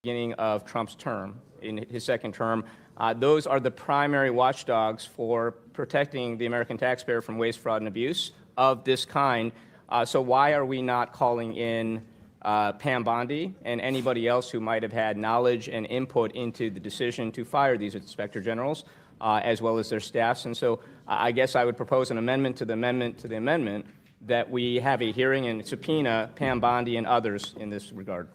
Beginning of Trump's term, in his second term, those are the primary watchdogs for protecting the American taxpayer from waste, fraud, and abuse of this kind. So why are we not calling in Pam Bondi and anybody else who might have had knowledge and input into the decision to fire these inspector generals, as well as their staffs? And so I guess I would propose an amendment to the amendment that we have a hearing and subpoena Pam Bondi and others in this regard.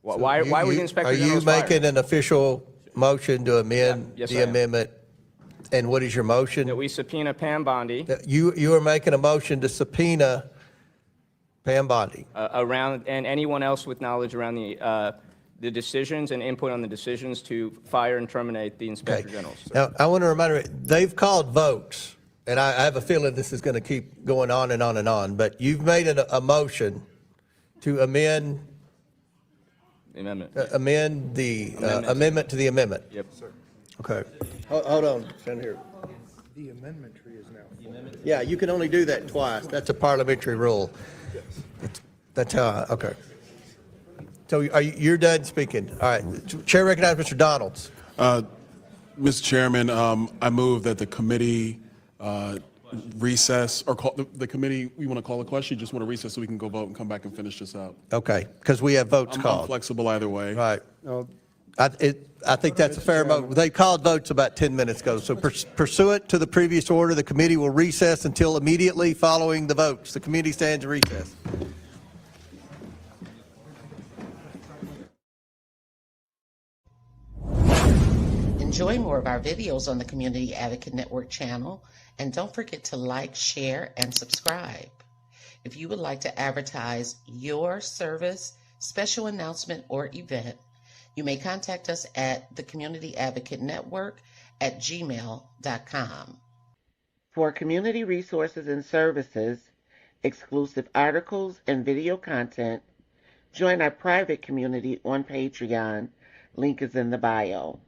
Why were the inspector generals fired? Are you making an official motion to amend the amendment? And what is your motion? That we subpoena Pam Bondi. You are making a motion to subpoena Pam Bondi. Around, and anyone else with knowledge around the decisions and input on the decisions to fire and terminate the Inspector General. Now, I want to remind you, they've called votes, and I have a feeling this is going to keep going on and on and on, but you've made a motion to amend The amendment. amend the amendment to the amendment. Yep, sir. Okay. Hold on, stand here. The amendment tree is now. Yeah, you can only do that twice. That's a parliamentary rule. That's how, okay. So you're done speaking. All right. Chair recognizes Mr. Donalds. Mr. Chairman, I move that the committee recess, or call the committee, we want to call a question, you just want to recess so we can go vote and come back and finish this out. Okay, because we have votes I'm called. flexible either way. Right. I think that's a fair vote. They called votes about 10 minutes ago. So pursuant to the previous order, the committee will recess until immediately following the votes. The committee stands in recess. Enjoy more of our videos on the Community Advocate Network channel, and don't forget to like, share, and subscribe. If you would like to advertise your service, special announcement, or event, you may contact us at the Community Advocate Network at gmail.com. For community resources and services, exclusive articles, and video content, join our private community on Patreon. Link is in the bio.